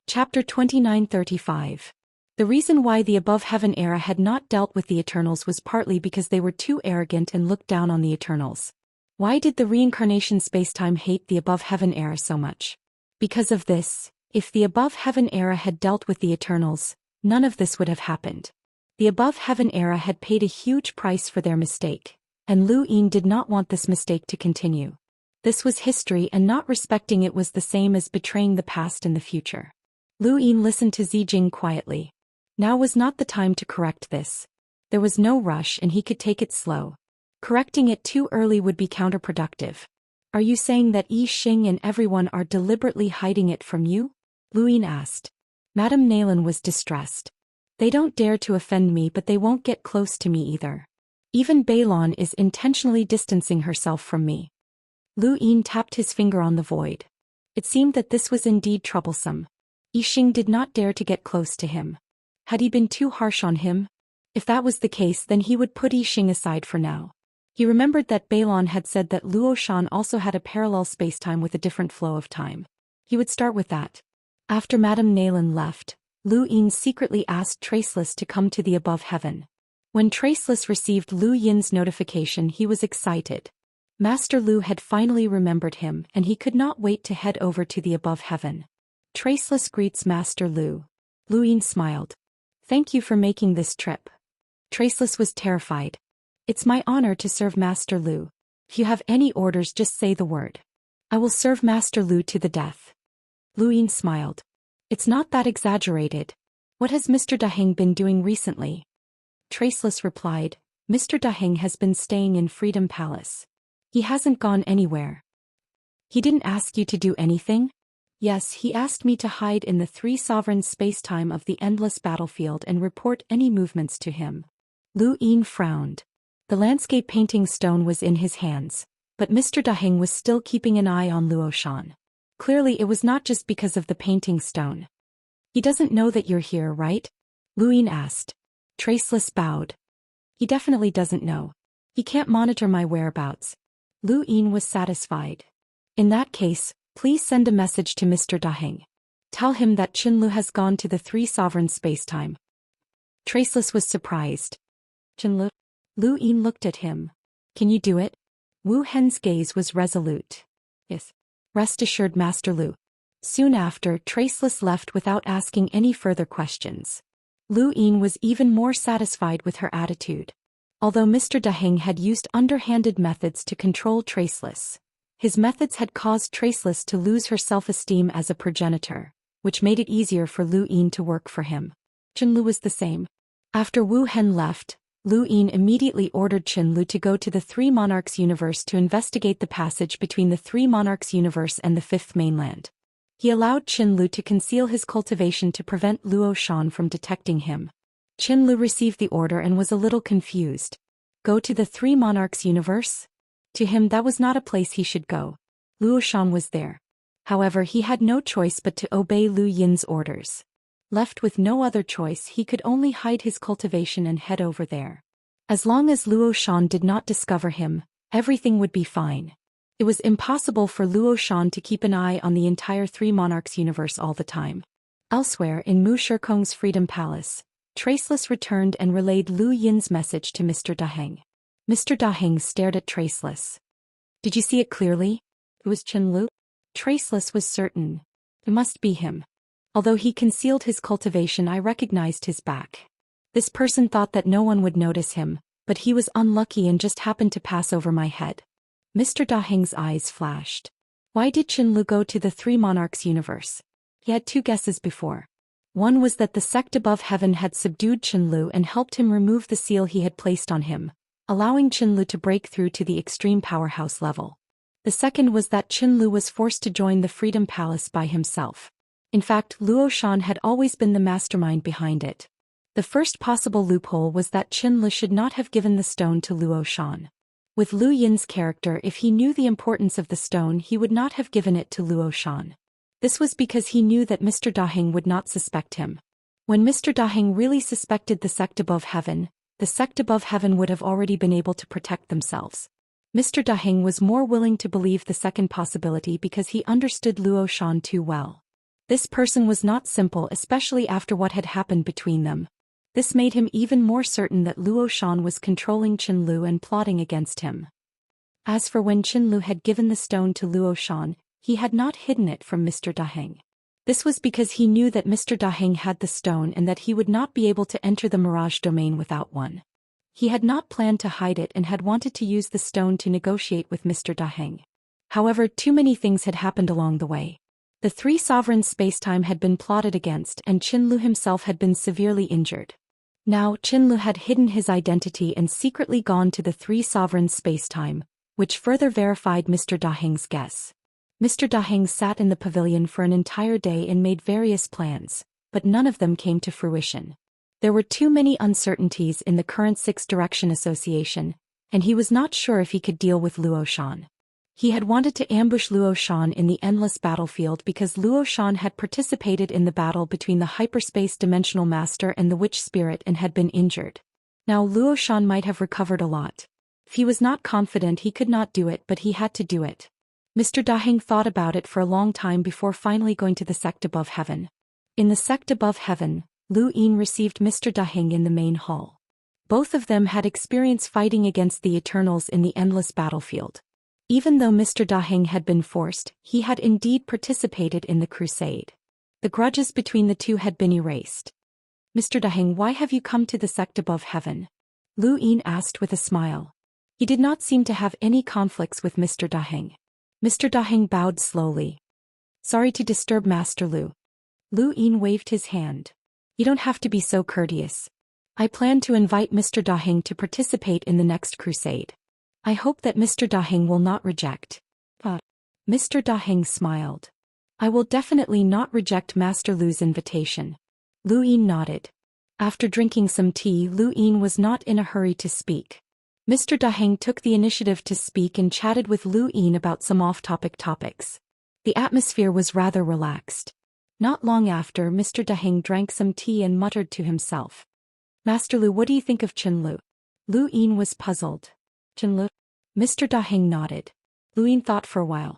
Chapter 2935. The reason why the Above Heaven era had not dealt with the Eternals was partly because they were too arrogant and looked down on the Eternals. Why did the reincarnation spacetime hate the Above Heaven era so much? Because of this, if the Above Heaven era had dealt with the Eternals, none of this would have happened. The Above Heaven era had paid a huge price for their mistake, and Lu Yin did not want this mistake to continue. This was history, and not respecting it was the same as betraying the past and the future. Lu Yin listened to Zijing quietly. Now was not the time to correct this. There was no rush and he could take it slow. Correcting it too early would be counterproductive. Are you saying that Yi Xing and everyone are deliberately hiding it from you? Lu Yin asked. Madame Nalan was distressed. They don't dare to offend me, but they won't get close to me either. Even Beilon is intentionally distancing herself from me. Lu Yin tapped his finger on the void. It seemed that this was indeed troublesome. Yi Xing did not dare to get close to him. Had he been too harsh on him? If that was the case, then he would put Yi Xing aside for now. He remembered that Beilon had said that Luo Shan also had a parallel spacetime with a different flow of time. He would start with that. After Madame Nalan left, Lu Yin secretly asked Traceless to come to the Above Heaven. When Traceless received Lu Yin's notification, he was excited. Master Lu had finally remembered him, and he could not wait to head over to the Above Heaven. Traceless greets Master Lu. Lu Yin smiled. Thank you for making this trip. Traceless was terrified. It's my honor to serve Master Lu. If you have any orders, just say the word. I will serve Master Lu to the death. Lu Yin smiled. It's not that exaggerated. What has Mr. Daheng been doing recently? Traceless replied, Mr. Daheng has been staying in Freedom Palace. He hasn't gone anywhere. He didn't ask you to do anything? Yes, he asked me to hide in the Three Sovereigns spacetime of the endless battlefield and report any movements to him. Lu Yin frowned. The landscape painting stone was in his hands, but Mr. Daheng was still keeping an eye on Luo Shan. Clearly it was not just because of the painting stone. He doesn't know that you're here, right? Lu Yin asked. Traceless bowed. He definitely doesn't know. He can't monitor my whereabouts. Lu Yin was satisfied. In that case, please send a message to Mr. Daheng. Tell him that Qinlu has gone to the Three Sovereigns spacetime. Traceless was surprised. Qinlu? Lu Yin looked at him. Can you do it? Wu Hen's gaze was resolute. Yes. Rest assured, Master Lu. Soon after, Traceless left without asking any further questions. Lu Yin was even more satisfied with her attitude. Although Mr. Daheng had used underhanded methods to control Traceless, his methods had caused Traceless to lose her self-esteem as a progenitor, which made it easier for Lu Yin to work for him. Qinlu was the same. After Wu Hen left, Lu Yin immediately ordered Qinlu to go to the Three Monarchs universe to investigate the passage between the Three Monarchs universe and the Fifth Mainland. He allowed Qinlu to conceal his cultivation to prevent Luo Shan from detecting him. Qinlu received the order and was a little confused. Go to the Three Monarchs universe? To him that was not a place he should go. Luo Shan was there. However, he had no choice but to obey Lu Yin's orders. Left with no other choice, he could only hide his cultivation and head over there. As long as Luo Shan did not discover him, everything would be fine. It was impossible for Luo Shan to keep an eye on the entire Three Monarchs universe all the time. Elsewhere in Mu Shikong's Freedom Palace, Traceless returned and relayed Lu Yin's message to Mr. Daheng. Mr. Daheng stared at Traceless. Did you see it clearly? It was Qinlu? Traceless was certain. It must be him. Although he concealed his cultivation, I recognized his back. This person thought that no one would notice him, but he was unlucky and just happened to pass over my head. Mr. Daheng's eyes flashed. Why did Qinlu go to the Three Monarchs universe? He had two guesses before. One was that the sect above heaven had subdued Qinlu and helped him remove the seal he had placed on him, allowing Qinlu to break through to the extreme powerhouse level. The second was that Qinlu was forced to join the Freedom Palace by himself. In fact, Luo Shan had always been the mastermind behind it. The first possible loophole was that Qinlu should not have given the stone to Luo Shan. With Lu Yin's character, if he knew the importance of the stone, he would not have given it to Luo Shan. This was because he knew that Mr. Daheng would not suspect him. When Mr. Daheng really suspected the sect above heaven, the sect above heaven would have already been able to protect themselves. Mr. Daheng was more willing to believe the second possibility because he understood Luo Shan too well. This person was not simple, especially after what had happened between them. This made him even more certain that Luo Shan was controlling Qinlu and plotting against him. As for when Qinlu had given the stone to Luo Shan, he had not hidden it from Mr. Daheng. This was because he knew that Mr. Daheng had the stone and that he would not be able to enter the Mirage domain without one. He had not planned to hide it and had wanted to use the stone to negotiate with Mr. Daheng. However, too many things had happened along the way. The three sovereigns' spacetime had been plotted against and Qinlu himself had been severely injured. Now, Qinlu had hidden his identity and secretly gone to the three sovereigns' spacetime, which further verified Mr. Daheng's guess. Mr. Daheng sat in the pavilion for an entire day and made various plans, but none of them came to fruition. There were too many uncertainties in the current Six Direction Association, and he was not sure if he could deal with Luo Shan. He had wanted to ambush Luo Shan in the endless battlefield because Luo Shan had participated in the battle between the hyperspace dimensional master and the witch spirit and had been injured. Now Luo Shan might have recovered a lot. If he was not confident he could not do it, but he had to do it. Mr. Daheng thought about it for a long time before finally going to the sect above heaven. In the sect above heaven, Lu Yin received Mr. Daheng in the main hall. Both of them had experience fighting against the Eternals in the endless battlefield. Even though Mr. Daheng had been forced, he had indeed participated in the crusade. The grudges between the two had been erased. Mr. Daheng, why have you come to the sect above heaven? Lu Yin asked with a smile. He did not seem to have any conflicts with Mr. Daheng. Mr. Daheng bowed slowly. Sorry to disturb Master Lu. Lu Yin waved his hand. You don't have to be so courteous. I plan to invite Mr. Daheng to participate in the next crusade. I hope that Mr. Daheng will not reject. Mr. Daheng smiled. I will definitely not reject Master Lu's invitation. Lu Yin nodded. After drinking some tea, Lu Yin was not in a hurry to speak. Mr. Daheng took the initiative to speak and chatted with Lu Yin about some off-topic topics. The atmosphere was rather relaxed. Not long after, Mr. Daheng drank some tea and muttered to himself. Master Lu, what do you think of Qinlu? Lu Yin was puzzled. Qinlu? Mr. Daheng nodded. Lu Yin thought for a while.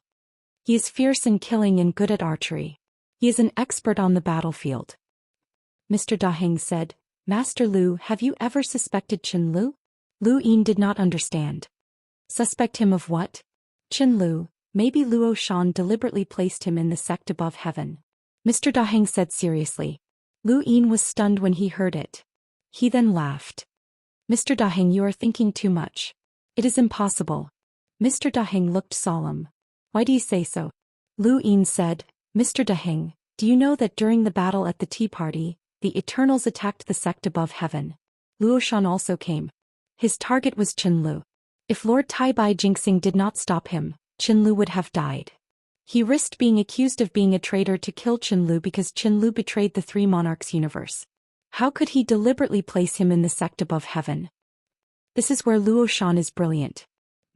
He is fierce and killing and good at archery. He is an expert on the battlefield. Mr. Daheng said, Master Lu, have you ever suspected Qinlu? Lu Yin did not understand. Suspect him of what? Qinlu, maybe Luo Shan deliberately placed him in the sect above heaven. Mr. Daheng said seriously. Lu Yin was stunned when he heard it. He then laughed. Mr. Daheng, you are thinking too much. It is impossible. Mr. Daheng looked solemn. Why do you say so? Lu Yin said, Mr. Daheng, do you know that during the battle at the tea party, the Eternals attacked the sect above heaven? Luo Shan also came. His target was Qinlu. If Lord Tai Bai Jinxing did not stop him, Qinlu would have died. He risked being accused of being a traitor to kill Qinlu because Qinlu betrayed the Three Monarchs universe. How could he deliberately place him in the sect above heaven? This is where Luo Shan is brilliant.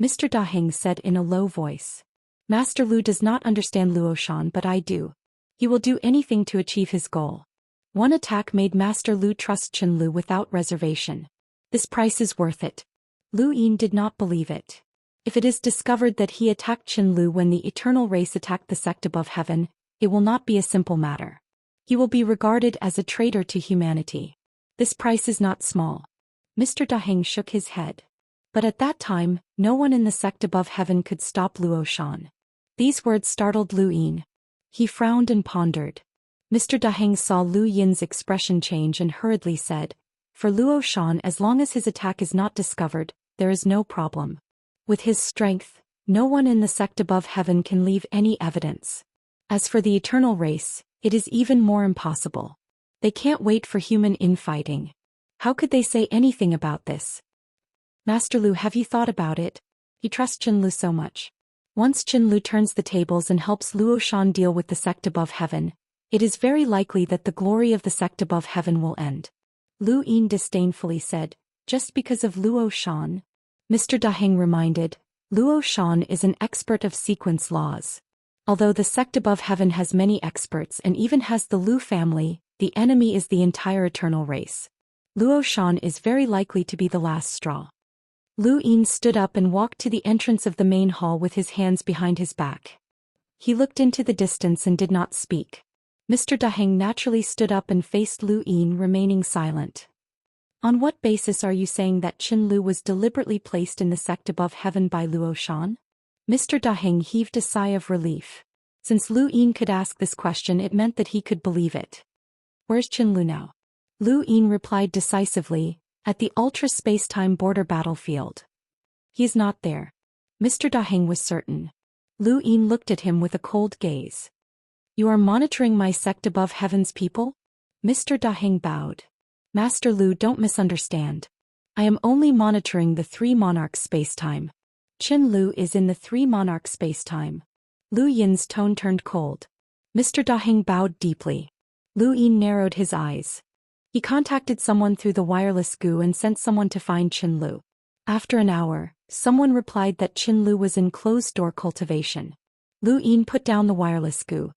Mr. Daheng said in a low voice. Master Lu does not understand Luo Shan, but I do. He will do anything to achieve his goal. One attack made Master Lu trust Qinlu without reservation. This price is worth it. Lu Yin did not believe it. If it is discovered that he attacked Qinlu when the eternal race attacked the sect above heaven, it will not be a simple matter. He will be regarded as a traitor to humanity. This price is not small. Mr. Daheng shook his head. But at that time, no one in the sect above heaven could stop Luo Shan. These words startled Lu Yin. He frowned and pondered. Mr. Daheng saw Lu Yin's expression change and hurriedly said, For Luo Shan, as long as his attack is not discovered, there is no problem. With his strength, no one in the sect above heaven can leave any evidence. As for the eternal race, it is even more impossible. They can't wait for human infighting. How could they say anything about this? Master Lu, have you thought about it? You trust Qinlu so much. Once Qinlu turns the tables and helps Luo Shan deal with the sect above heaven, it is very likely that the glory of the sect above heaven will end. Lu Yin disdainfully said, Just because of Luo Shan? Mr. Daheng reminded, Luo Shan is an expert of sequence laws. Although the sect above heaven has many experts and even has the Lu family, the enemy is the entire eternal race. Luo Shan is very likely to be the last straw. Lu Yin stood up and walked to the entrance of the main hall with his hands behind his back. He looked into the distance and did not speak. Mr. Daheng naturally stood up and faced Lu Yin, remaining silent. On what basis are you saying that Qin Lu was deliberately placed in the sect above heaven by Luo Shan? Mr. Daheng heaved a sigh of relief. Since Lu Yin could ask this question, it meant that he could believe it. Where's Qin Lu now? Lu Yin replied decisively, at the ultra-space-time border battlefield. He's not there. Mr. Daheng was certain. Lu Yin looked at him with a cold gaze. You are monitoring my sect above heaven's people? Mr. Daheng bowed. Master Lu, don't misunderstand. I am only monitoring the Three Monarchs spacetime. Qin Lu is in the Three Monarchs spacetime. Lu Yin's tone turned cold. Mr. Daheng bowed deeply. Lu Yin narrowed his eyes. He contacted someone through the wireless goo and sent someone to find Qin Lu. After an hour, someone replied that Qin Lu was in closed-door cultivation. Lu Yin put down the wireless goo.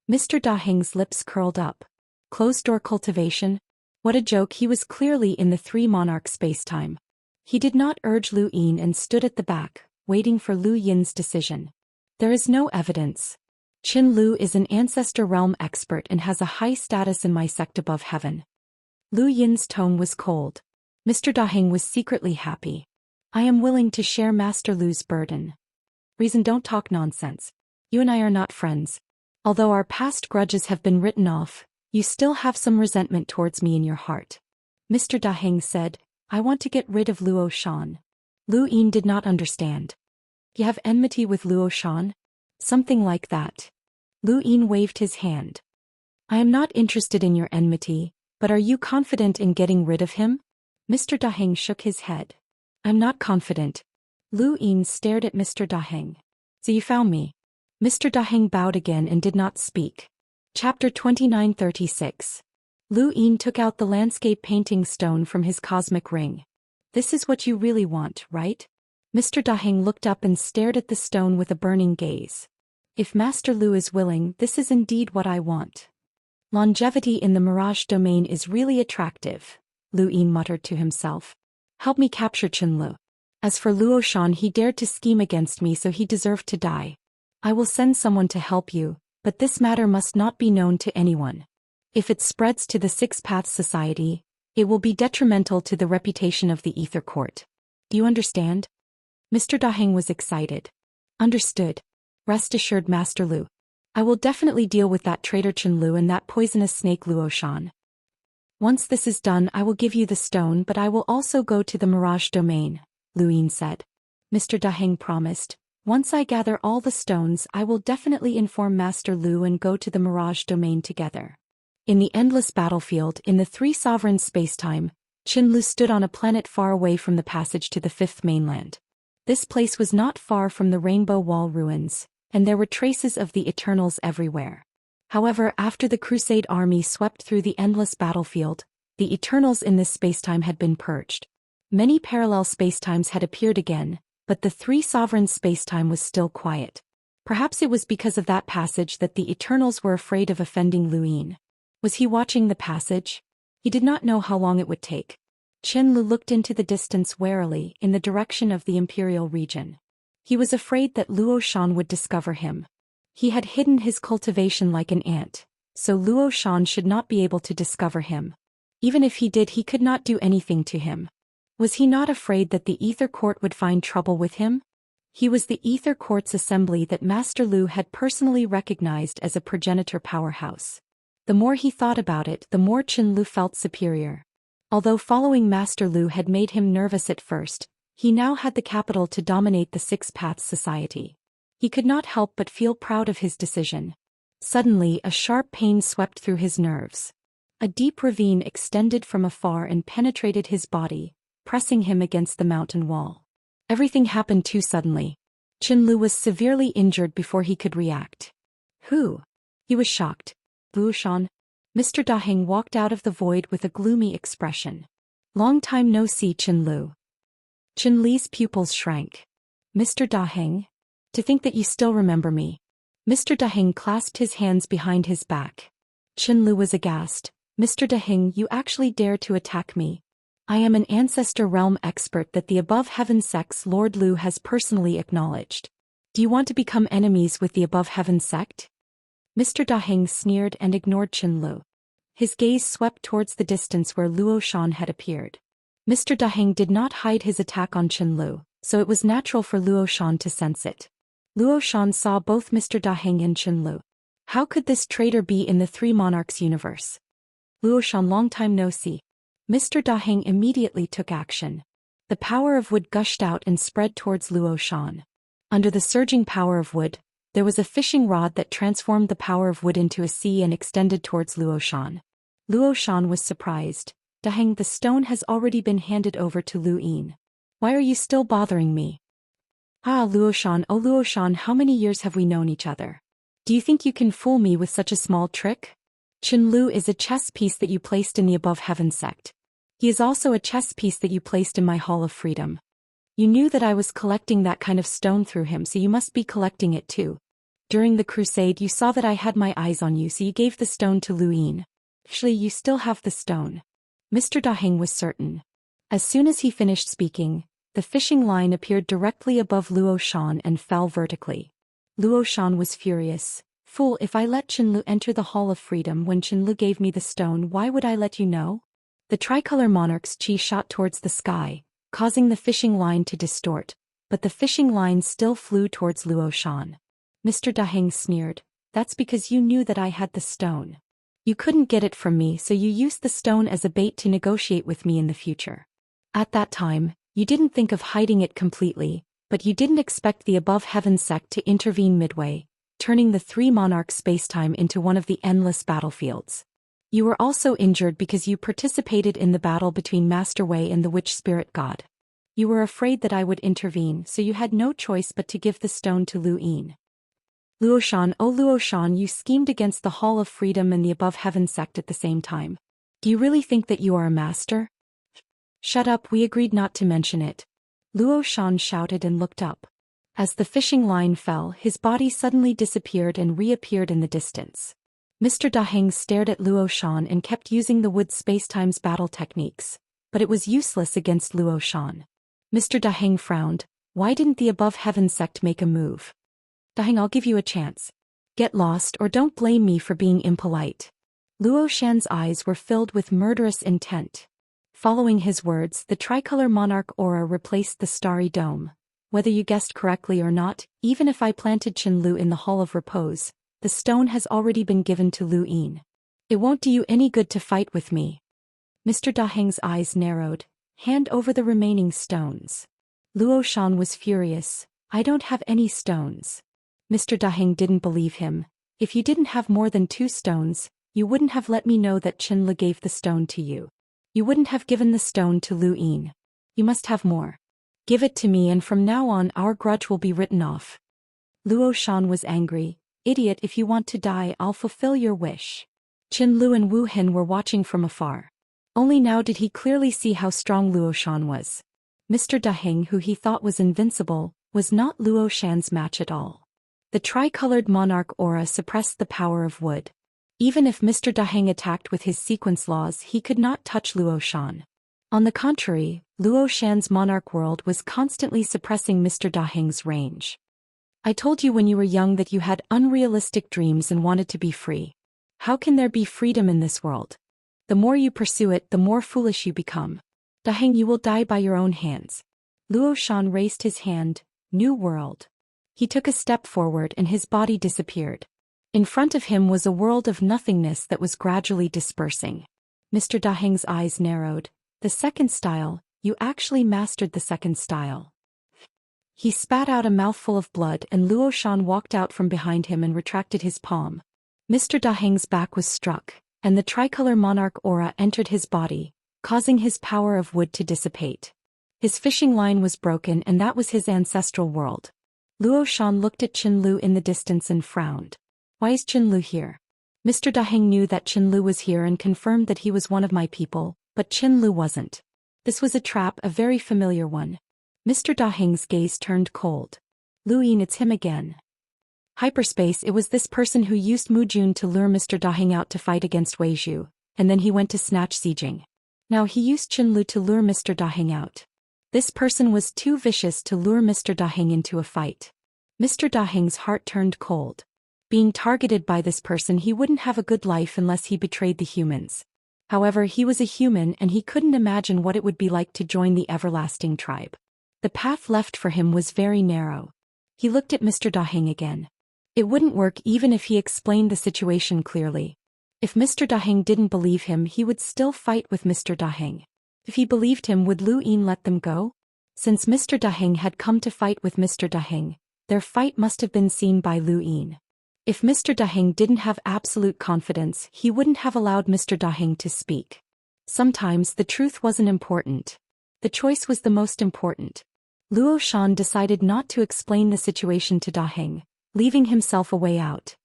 Mr. Daheng's lips curled up. Closed-door cultivation? What a joke, he was clearly in the Three Monarchs spacetime. He did not urge Lu Yin and stood at the back, waiting for Lu Yin's decision. There is no evidence. Qin Lu is an ancestor realm expert and has a high status in my sect above heaven. Lu Yin's tone was cold. Mr. Daheng was secretly happy. I am willing to share Master Lu's burden. Reason, don't talk nonsense. You and I are not friends. Although our past grudges have been written off, you still have some resentment towards me in your heart. Mr. Daheng said, I want to get rid of Luo Shan. Lu Yin did not understand. You have enmity with Luo Shan? Something like that. Lu Yin waved his hand. I am not interested in your enmity, but are you confident in getting rid of him? Mr. Daheng shook his head. I'm not confident. Lu Yin stared at Mr. Daheng. So you found me. Mr. Daheng bowed again and did not speak. Chapter 2936. Lu Yin took out the landscape painting stone from his cosmic ring. This is what you really want, right? Mr. Daheng looked up and stared at the stone with a burning gaze. If Master Lu is willing, this is indeed what I want. Longevity in the Mirage domain is really attractive, Lu Yin muttered to himself. Help me capture Qin Lu. As for Luo Shan, he dared to scheme against me, so he deserved to die. I will send someone to help you, but this matter must not be known to anyone. If it spreads to the Six Paths Society, it will be detrimental to the reputation of the Ether Court. Do you understand? Mr. Daheng was excited. Understood. Rest assured, Master Lu. I will definitely deal with that traitor Qin Lu and that poisonous snake Luo Shan. Once this is done, I will give you the stone, but I will also go to the Mirage domain, Lu Yin said. Mr. Daheng promised. Once I gather all the stones, I will definitely inform Master Lu and go to the Mirage domain together. In the endless battlefield, in the Three Sovereigns spacetime, Qin Lu stood on a planet far away from the passage to the Fifth Mainland. This place was not far from the Rainbow Wall ruins, and there were traces of the Eternals everywhere. However, after the Crusade army swept through the endless battlefield, the Eternals in this spacetime had been purged. Many parallel spacetimes had appeared again, but the Three Sovereigns spacetime was still quiet. Perhaps it was because of that passage that the Eternals were afraid of offending Lu Yin. Was he watching the passage? He did not know how long it would take. Qin Lu looked into the distance warily in the direction of the Imperial region. He was afraid that Luo Shan would discover him. He had hidden his cultivation like an ant, so Luo Shan should not be able to discover him. Even if he did, he could not do anything to him. Was he not afraid that the Ether Court would find trouble with him? He was the Ether Court's assembly that Master Lu had personally recognized as a progenitor powerhouse. The more he thought about it, the more Qin Lu felt superior. Although following Master Lu had made him nervous at first, he now had the capital to dominate the Six Paths Society. He could not help but feel proud of his decision. Suddenly, a sharp pain swept through his nerves. A deep ravine extended from afar and penetrated his body, pressing him against the mountain wall. Everything happened too suddenly. Qin Lu was severely injured before he could react. Who? He was shocked. Luo Shan? Mr. Daheng walked out of the void with a gloomy expression. Long time no see, Qin Lu. Qin Li's pupils shrank. Mr. Daheng? To think that you still remember me. Mr. Daheng clasped his hands behind his back. Qin Lu was aghast. Mr. Daheng, you actually dare to attack me? I am an ancestor realm expert that the above heaven sect's Lord Lu has personally acknowledged. Do you want to become enemies with the above heaven sect? Mr. Daheng sneered and ignored Qinlu. His gaze swept towards the distance where Luo Shan had appeared. Mr. Daheng did not hide his attack on Qinlu, so it was natural for Luo Shan to sense it. Luo Shan saw both Mr. Daheng and Qinlu. How could this traitor be in the Three Monarchs universe? Luo Shan, long time no see. Mr. Daheng immediately took action. The power of wood gushed out and spread towards Luo Shan. Under the surging power of wood, there was a fishing rod that transformed the power of wood into a sea and extended towards Luo Shan. Luo Shan was surprised. Daheng, the stone has already been handed over to Lu Yin. Why are you still bothering me? Ah, Luo Shan, oh Luo Shan, how many years have we known each other? Do you think you can fool me with such a small trick? Qinlu is a chess piece that you placed in the Above Heaven sect. He is also a chess piece that you placed in my Hall of Freedom. You knew that I was collecting that kind of stone through him, so you must be collecting it too. During the crusade you saw that I had my eyes on you, so you gave the stone to Lu Yin. Actually, you still have the stone. Mr. Daheng was certain. As soon as he finished speaking, the fishing line appeared directly above Luo Shan and fell vertically. Luo Shan was furious. Fool, if I let Qinlu enter the Hall of Freedom when Qinlu gave me the stone, why would I let you know? The tricolor monarch's chi shot towards the sky, causing the fishing line to distort, but the fishing line still flew towards Luo Shan. Mr. Daheng sneered. That's because you knew that I had the stone. You couldn't get it from me, so you used the stone as a bait to negotiate with me in the future. At that time, you didn't think of hiding it completely, but you didn't expect the Above Heaven sect to intervene midway, turning the Three Monarchs spacetime into one of the endless battlefields. You were also injured because you participated in the battle between Master Wei and the Witch Spirit God. You were afraid that I would intervene, so you had no choice but to give the stone to Lu Yin. Luo Shan, oh Luo Shan, you schemed against the Hall of Freedom and the Above Heaven sect at the same time. Do you really think that you are a master? Shut up, we agreed not to mention it. Luo Shan shouted and looked up. As the fishing line fell, his body suddenly disappeared and reappeared in the distance. Mr. Daheng stared at Luo Shan and kept using the wood spacetime's battle techniques, but it was useless against Luo Shan. Mr. Daheng frowned. Why didn't the Above Heaven sect make a move? Daheng, I'll give you a chance. Get lost or don't blame me for being impolite. Luo Shan's eyes were filled with murderous intent. Following his words, the tricolor monarch aura replaced the starry dome. Whether you guessed correctly or not, even if I planted Qinlu in the Hall of Repose, the stone has already been given to Lu Yin. It won't do you any good to fight with me. Mr. Daheng's eyes narrowed. Hand over the remaining stones. Luo Shan was furious. I don't have any stones. Mr. Daheng didn't believe him. If you didn't have more than 2 stones, you wouldn't have let me know that Qinlu gave the stone to you. You wouldn't have given the stone to Lu Yin. You must have more. Give it to me, and from now on our grudge will be written off. Luo Shan was angry. Idiot, if you want to die, I'll fulfill your wish. Qinlu and Wu Hin were watching from afar. Only now did he clearly see how strong Luo Shan was. Mr. Daheng, who he thought was invincible, was not Luo Shan's match at all. The tricolored monarch aura suppressed the power of wood. Even if Mr. Daheng attacked with his sequence laws, he could not touch Luo Shan. On the contrary, Luo Shan's monarch world was constantly suppressing Mr. Daheng's range. I told you when you were young that you had unrealistic dreams and wanted to be free. How can there be freedom in this world? The more you pursue it, the more foolish you become. Daheng, you will die by your own hands. Luo Shan raised his hand. New world. He took a step forward and his body disappeared. In front of him was a world of nothingness that was gradually dispersing. Mr. Daheng's eyes narrowed. The second style, you actually mastered the second style. He spat out a mouthful of blood and Luo Shan walked out from behind him and retracted his palm. Mr. Daheng's back was struck, and the tricolor monarch aura entered his body, causing his power of wood to dissipate. His fishing line was broken, and that was his ancestral world. Luo Shan looked at Qinlu in the distance and frowned. Why is Qinlu here? Mr. Daheng knew that Qinlu was here and confirmed that he was one of my people, but Qinlu wasn't. This was a trap, a very familiar one. Mr. Daheng's gaze turned cold. Lu Yin, it's him again. Hyperspace, it was this person who used Mu Jun to lure Mr. Daheng out to fight against Wei Zhu, and then he went to snatch Zijing. Now he used Qinlu to lure Mr. Daheng out. This person was too vicious to lure Mr. Daheng into a fight. Mr. Daheng's heart turned cold. Being targeted by this person, he wouldn't have a good life unless he betrayed the humans. However, he was a human and he couldn't imagine what it would be like to join the everlasting tribe. The path left for him was very narrow. He looked at Mr. Daheng again. It wouldn't work even if he explained the situation clearly. If Mr. Daheng didn't believe him, he would still fight with Mr. Daheng. If he believed him, would Lu Yin let them go? Since Mr. Daheng had come to fight with Mr. Daheng, their fight must have been seen by Lu Yin. If Mr. Daheng didn't have absolute confidence, he wouldn't have allowed Mr. Daheng to speak. Sometimes the truth wasn't important. The choice was the most important. Luo Shan decided not to explain the situation to Daheng, leaving himself a way out.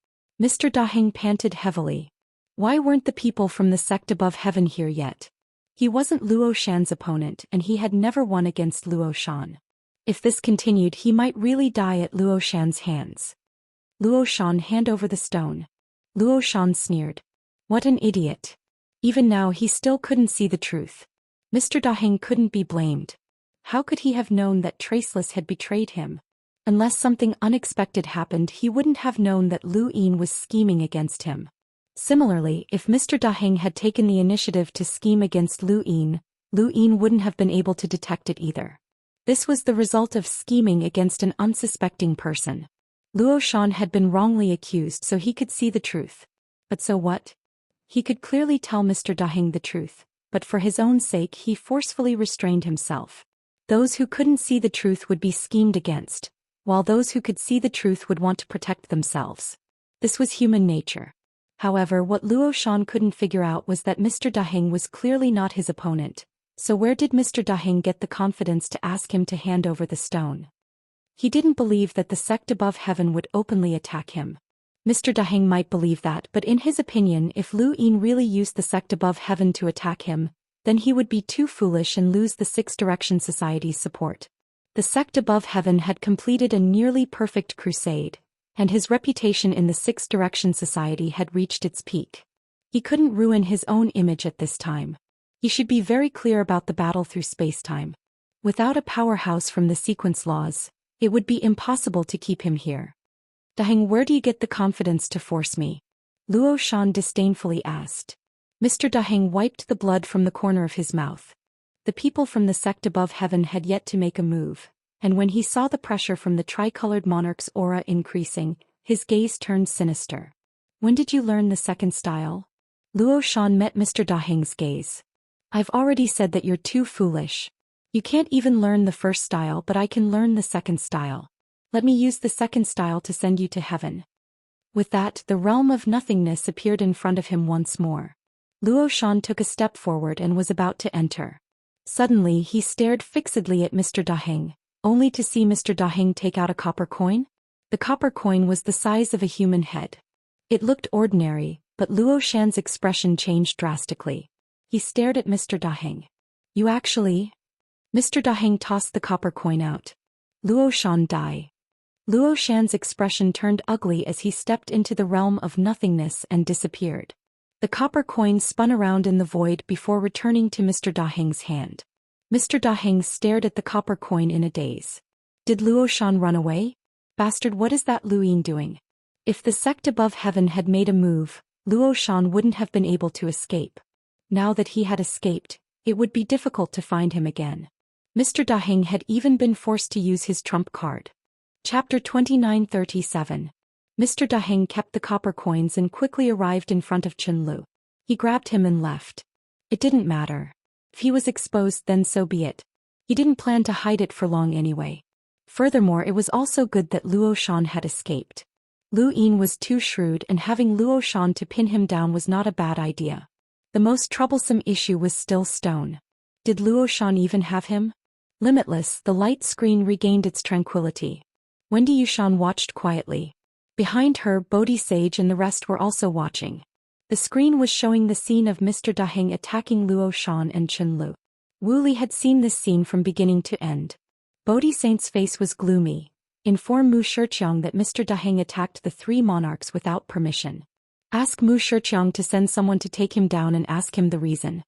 Mr. Daheng panted heavily. Why weren't the people from the sect above heaven here yet? He wasn't Luo Shan's opponent and he had never won against Luo Shan. If this continued, he might really die at Luo Shan's hands. Luo Shan, hand over the stone. Luo Shan sneered. What an idiot. Even now he still couldn't see the truth. Mr. Daheng couldn't be blamed. How could he have known that Traceless had betrayed him? Unless something unexpected happened, he wouldn't have known that Lu Yin was scheming against him. Similarly, if Mr. Daheng had taken the initiative to scheme against Lu Yin wouldn't have been able to detect it either. This was the result of scheming against an unsuspecting person. Luo Shan had been wrongly accused, so he could see the truth. But so what? He could clearly tell Mr. Daheng the truth, but for his own sake he forcefully restrained himself. Those who couldn't see the truth would be schemed against, while those who could see the truth would want to protect themselves. This was human nature. However, what Luo Shan couldn't figure out was that Mr. Daheng was clearly not his opponent, so where did Mr. Daheng get the confidence to ask him to hand over the stone? He didn't believe that the sect above heaven would openly attack him. Mr. Daheng might believe that, but in his opinion, if Lu Yin really used the sect above heaven to attack him, then he would be too foolish and lose the Six Direction Society's support. The sect above heaven had completed a nearly perfect crusade, and his reputation in the Six Direction Society had reached its peak. He couldn't ruin his own image at this time. He should be very clear about the battle through spacetime. Without a powerhouse from the sequence laws, it would be impossible to keep him here. Daheng, where do you get the confidence to force me? Luo Shan disdainfully asked. Mr. Daheng wiped the blood from the corner of his mouth. The people from the sect above heaven had yet to make a move, and when he saw the pressure from the tricolored monarch's aura increasing, his gaze turned sinister. When did you learn the second style? Luo Shan met Mr. Daheng's gaze. I've already said that you're too foolish. You can't even learn the first style, but I can learn the second style. Let me use the second style to send you to heaven. With that, the realm of nothingness appeared in front of him once more. Luo Shan took a step forward and was about to enter. Suddenly he stared fixedly at Mr. Daheng, only to see Mr. Daheng take out a copper coin. The copper coin was the size of a human head. It looked ordinary, but Luo Shan's expression changed drastically. He stared at Mr. Daheng. You actually... Mr. Daheng tossed the copper coin out. Luo Shan die. Luo Shan's expression turned ugly as he stepped into the realm of nothingness and disappeared. The copper coin spun around in the void before returning to Mr. Daheng's hand. Mr. Daheng stared at the copper coin in a daze. Did Luo Shan run away? Bastard, what is that Lu Yin doing? If the sect above heaven had made a move, Luo Shan wouldn't have been able to escape. Now that he had escaped, it would be difficult to find him again. Mr. Daheng had even been forced to use his trump card. Chapter 2937. Mr. Daheng kept the copper coins and quickly arrived in front of Chunlu. He grabbed him and left. It didn't matter. If he was exposed, then so be it. He didn't plan to hide it for long anyway. Furthermore, it was also good that Luo Shan had escaped. Lu Yin was too shrewd, and having Luo Shan to pin him down was not a bad idea. The most troublesome issue was still Stone. Did Luo Shan even have him? Limitless, the light screen regained its tranquility. Wendy Yushan watched quietly. Behind her, Bodhi Sage and the rest were also watching. The screen was showing the scene of Mr. Daheng attacking Luo Shan and Chunlu. Wu Li had seen this scene from beginning to end. Bodhi Saint's face was gloomy. Inform Mu Shiqiang that Mr. Daheng attacked the three monarchs without permission. Ask Mu Shiqiang to send someone to take him down and ask him the reason.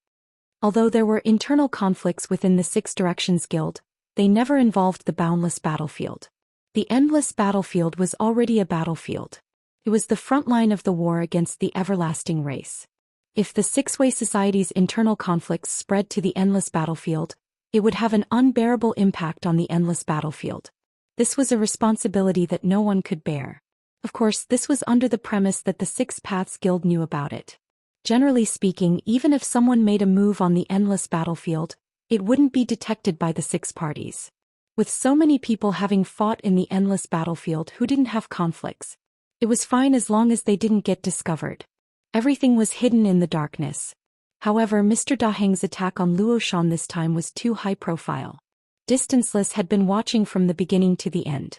Although there were internal conflicts within the Six Directions Guild, they never involved the boundless battlefield. The endless battlefield was already a battlefield. It was the front line of the war against the everlasting race. If the Six-Way Society's internal conflicts spread to the endless battlefield, it would have an unbearable impact on the endless battlefield. This was a responsibility that no one could bear. Of course, this was under the premise that the Six Paths Guild knew about it. Generally speaking, even if someone made a move on the endless battlefield, it wouldn't be detected by the six parties. With so many people having fought in the endless battlefield who didn't have conflicts, it was fine as long as they didn't get discovered. Everything was hidden in the darkness. However, Mr. Daheng's attack on Luo Shan this time was too high profile. Distanceless had been watching from the beginning to the end.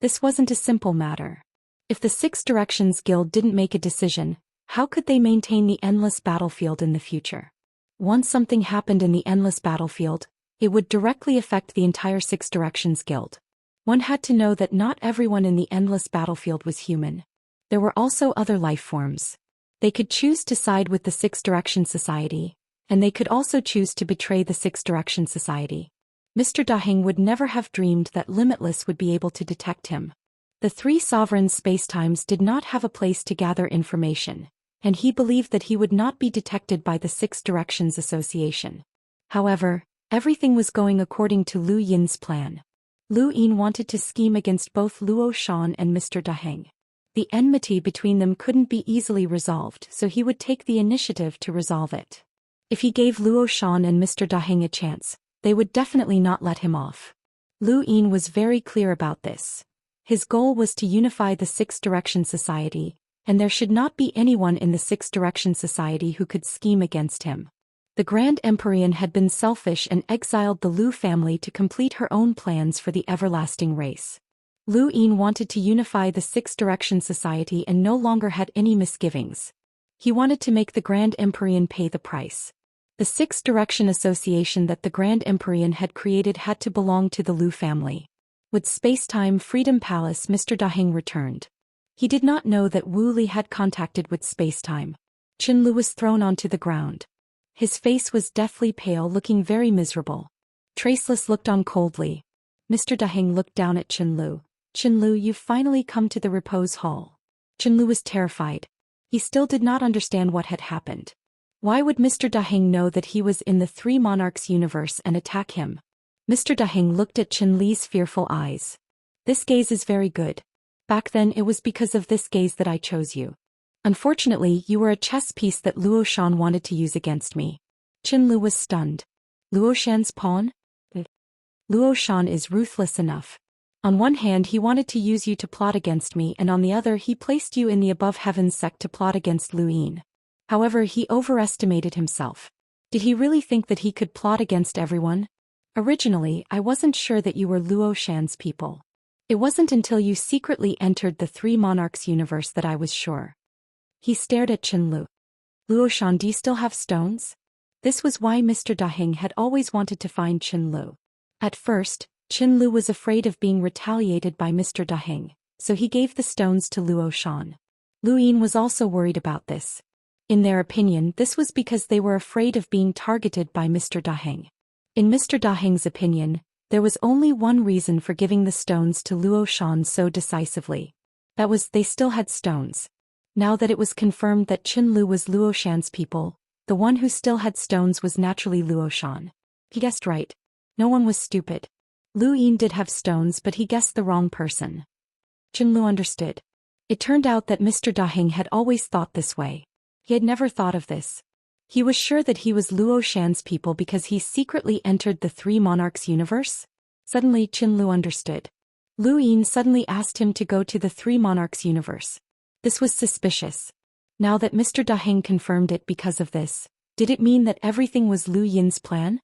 This wasn't a simple matter. If the Six Directions Guild didn't make a decision, how could they maintain the endless battlefield in the future? Once something happened in the endless battlefield, it would directly affect the entire Six Directions Guild. One had to know that not everyone in the endless battlefield was human. There were also other life forms. They could choose to side with the Six Direction Society, and they could also choose to betray the Six Direction Society. Mr. Daheng would never have dreamed that Limitless would be able to detect him. The three sovereign spacetimes did not have a place to gather information, and he believed that he would not be detected by the Six Directions Association. However, everything was going according to Lu Yin's plan. Lu Yin wanted to scheme against both Luo Shan and Mr. Daheng. The enmity between them couldn't be easily resolved, so he would take the initiative to resolve it. If he gave Luo Shan and Mr. Daheng a chance, they would definitely not let him off. Lu Yin was very clear about this. His goal was to unify the Six Direction Society, and there should not be anyone in the Six Direction Society who could scheme against him. The Grand Empyrean had been selfish and exiled the Lu family to complete her own plans for the everlasting race. Lu Yin wanted to unify the Six Direction Society and no longer had any misgivings. He wanted to make the Grand Empyrean pay the price. The Six Direction Association that the Grand Empyrean had created had to belong to the Lu family. With Spacetime Freedom Palace, Mr. Daheng returned. He did not know that Wu Li had contacted with Spacetime. Qin Lu was thrown onto the ground. His face was deathly pale, looking very miserable. Traceless looked on coldly. Mr. Daheng looked down at Qin Lu. Qin Lu, you've finally come to the repose hall. Qin Lu was terrified. He still did not understand what had happened. Why would Mr. Daheng know that he was in the Three Monarchs universe and attack him? Mr. Daheng looked at Qin Li's fearful eyes. This gaze is very good. Back then it was because of this gaze that I chose you. Unfortunately, you were a chess piece that Luo Shan wanted to use against me. Qin Lu was stunned. Luo Shan's pawn? Luo Shan is ruthless enough. On one hand he wanted to use you to plot against me, and on the other he placed you in the above heavens sect to plot against Lu Yin. However, he overestimated himself. Did he really think that he could plot against everyone? Originally, I wasn't sure that you were Luo Shan's people. It wasn't until you secretly entered the Three Monarchs universe that I was sure. He stared at Qin Lu. Luo Shan, do you still have stones? This was why Mr. Daheng had always wanted to find Qin Lu. At first, Qin Lu was afraid of being retaliated by Mr. Daheng, so he gave the stones to Luo Shan. Lu Yin was also worried about this. In their opinion, this was because they were afraid of being targeted by Mr. Daheng. In Mr. Daheng's opinion, there was only one reason for giving the stones to Luo Shan so decisively. That was, they still had stones. Now that it was confirmed that Qin Lu was Luo Shan's people, the one who still had stones was naturally Luo Shan. He guessed right. No one was stupid. Lu Yin did have stones, but he guessed the wrong person. Qin Lu understood. It turned out that Mr. Daheng had always thought this way. He had never thought of this. He was sure that he was Luo Shan's people because he secretly entered the Three Monarchs universe. Suddenly Qin Lu understood. Lu Yin suddenly asked him to go to the Three Monarchs universe. This was suspicious. Now that Mr. Daheng confirmed it because of this, did it mean that everything was Lu Yin's plan?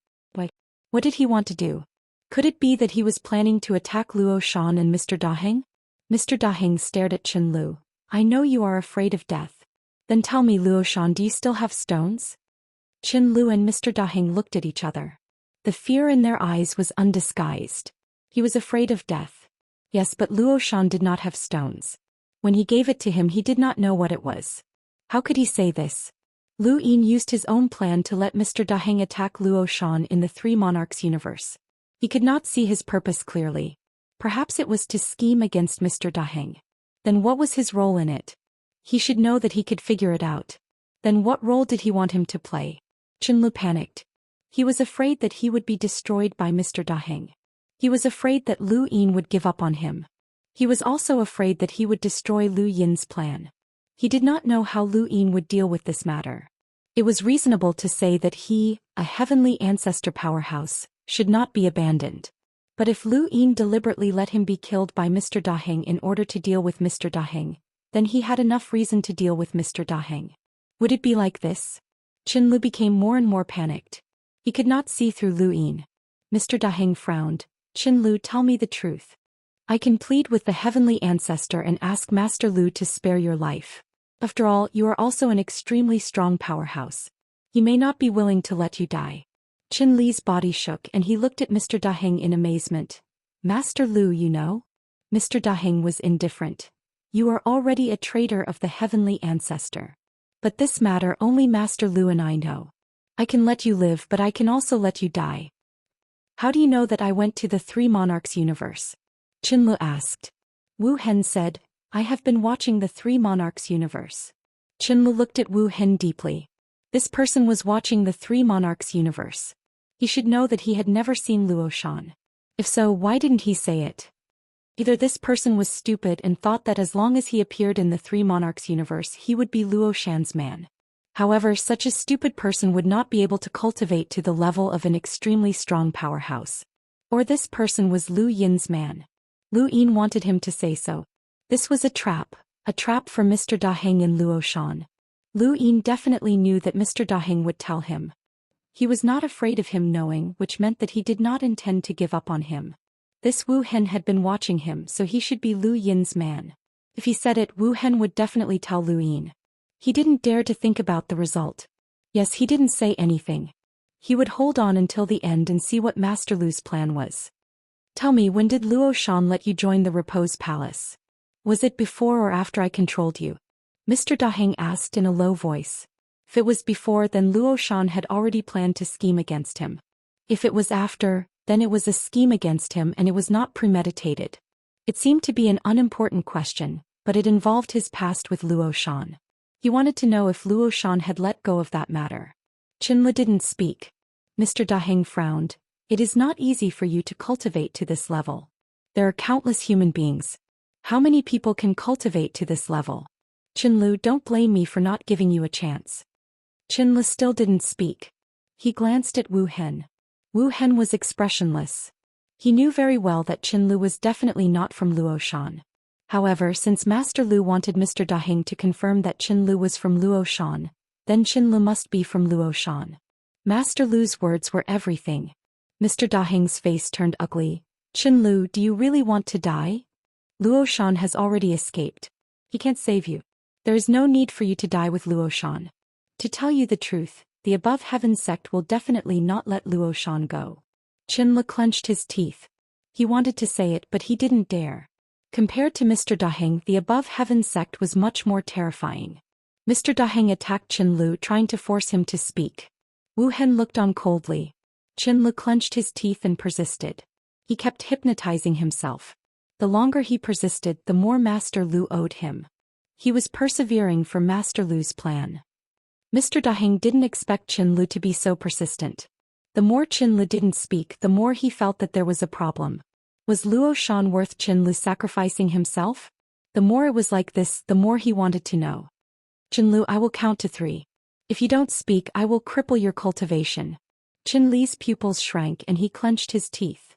What did he want to do? Could it be that he was planning to attack Luo Shan and Mr. Daheng? Mr. Daheng stared at Qin Lu. I know you are afraid of death. Then tell me, Luo Shan, do you still have stones? Qin Lu and Mr. Daheng looked at each other. The fear in their eyes was undisguised. He was afraid of death. Yes, but Luo Shan did not have stones. When he gave it to him, he did not know what it was. How could he say this? Lu Yin used his own plan to let Mr. Daheng attack Luo Shan in the Three Monarchs universe. He could not see his purpose clearly. Perhaps it was to scheme against Mr. Daheng. Then what was his role in it? He should know that he could figure it out. Then what role did he want him to play? Qinlu panicked. He was afraid that he would be destroyed by Mr. Daheng. He was afraid that Lu Yin would give up on him. He was also afraid that he would destroy Lu Yin's plan. He did not know how Lu Yin would deal with this matter. It was reasonable to say that he, a heavenly ancestor powerhouse, should not be abandoned. But if Lu Yin deliberately let him be killed by Mr. Daheng in order to deal with Mr. Daheng, then he had enough reason to deal with Mr. Daheng. Would it be like this? Qinlu became more and more panicked. He could not see through Lu Yin. Mr. Daheng frowned. Qinlu, tell me the truth. I can plead with the heavenly ancestor and ask Master Lu to spare your life. After all, you are also an extremely strong powerhouse. He may not be willing to let you die. Qin Li's body shook and he looked at Mr. Daheng in amazement. Master Lu, you know? Mr. Daheng was indifferent. You are already a traitor of the heavenly ancestor. But this matter only Master Lu and I know. I can let you live, but I can also let you die. How do you know that I went to the Three Monarchs universe? Qinlu asked. Wu Hen said, I have been watching the Three Monarchs universe. Qinlu looked at Wu Hen deeply. This person was watching the Three Monarchs universe. He should know that he had never seen Luo Shan. If so, why didn't he say it? Either this person was stupid and thought that as long as he appeared in the Three Monarchs universe he would be Luo Shan's man. However, such a stupid person would not be able to cultivate to the level of an extremely strong powerhouse. Or this person was Lu Yin's man. Lu Yin wanted him to say so. This was a trap for Mr. Daheng and Luo Shan. Lu Yin definitely knew that Mr. Daheng would tell him. He was not afraid of him knowing, which meant that he did not intend to give up on him. This Wu Hen had been watching him, so he should be Lu Yin's man. If he said it, Wu Hen would definitely tell Lu Yin. He didn't dare to think about the result. Yes, he didn't say anything. He would hold on until the end and see what Master Lu's plan was. Tell me, when did Luo Shan let you join the Repose Palace? Was it before or after I controlled you? Mr. Daheng asked in a low voice. If it was before, then Luo Shan had already planned to scheme against him. If it was after, then it was a scheme against him and it was not premeditated. It seemed to be an unimportant question, but it involved his past with Luo Shan. He wanted to know if Luo Shan had let go of that matter. Qinlu didn't speak. Mr. Daheng frowned. It is not easy for you to cultivate to this level. There are countless human beings. How many people can cultivate to this level? Qinlu, don't blame me for not giving you a chance. Qinlu still didn't speak. He glanced at Wu Hen. Wu Hen was expressionless. He knew very well that Qinlu was definitely not from Luo Shan. However, since Master Lu wanted Mr. Daheng to confirm that Qinlu was from Luo Shan, then Qinlu must be from Luo Shan. Master Lu's words were everything. Mr. Daheng's face turned ugly. Qinlu, do you really want to die? Luo Shan has already escaped. He can't save you. There is no need for you to die with Luo Shan. To tell you the truth, the Above Heaven sect will definitely not let Luo Shan go. Qinlu clenched his teeth. He wanted to say it, but he didn't dare. Compared to Mr. Daheng, the Above Heaven sect was much more terrifying. Mr. Daheng attacked Qinlu, trying to force him to speak. Wu Hen looked on coldly. Qinlu clenched his teeth and persisted. He kept hypnotizing himself. The longer he persisted, the more Master Lu owed him. He was persevering for Master Lu's plan. Mr. Daheng didn't expect Qinlu to be so persistent. The more Qinlu didn't speak, the more he felt that there was a problem. Was Luo Shan worth Qinlu sacrificing himself? The more it was like this, the more he wanted to know. Qinlu, I will count to 3. If you don't speak, I will cripple your cultivation. Qin Li's pupils shrank and he clenched his teeth.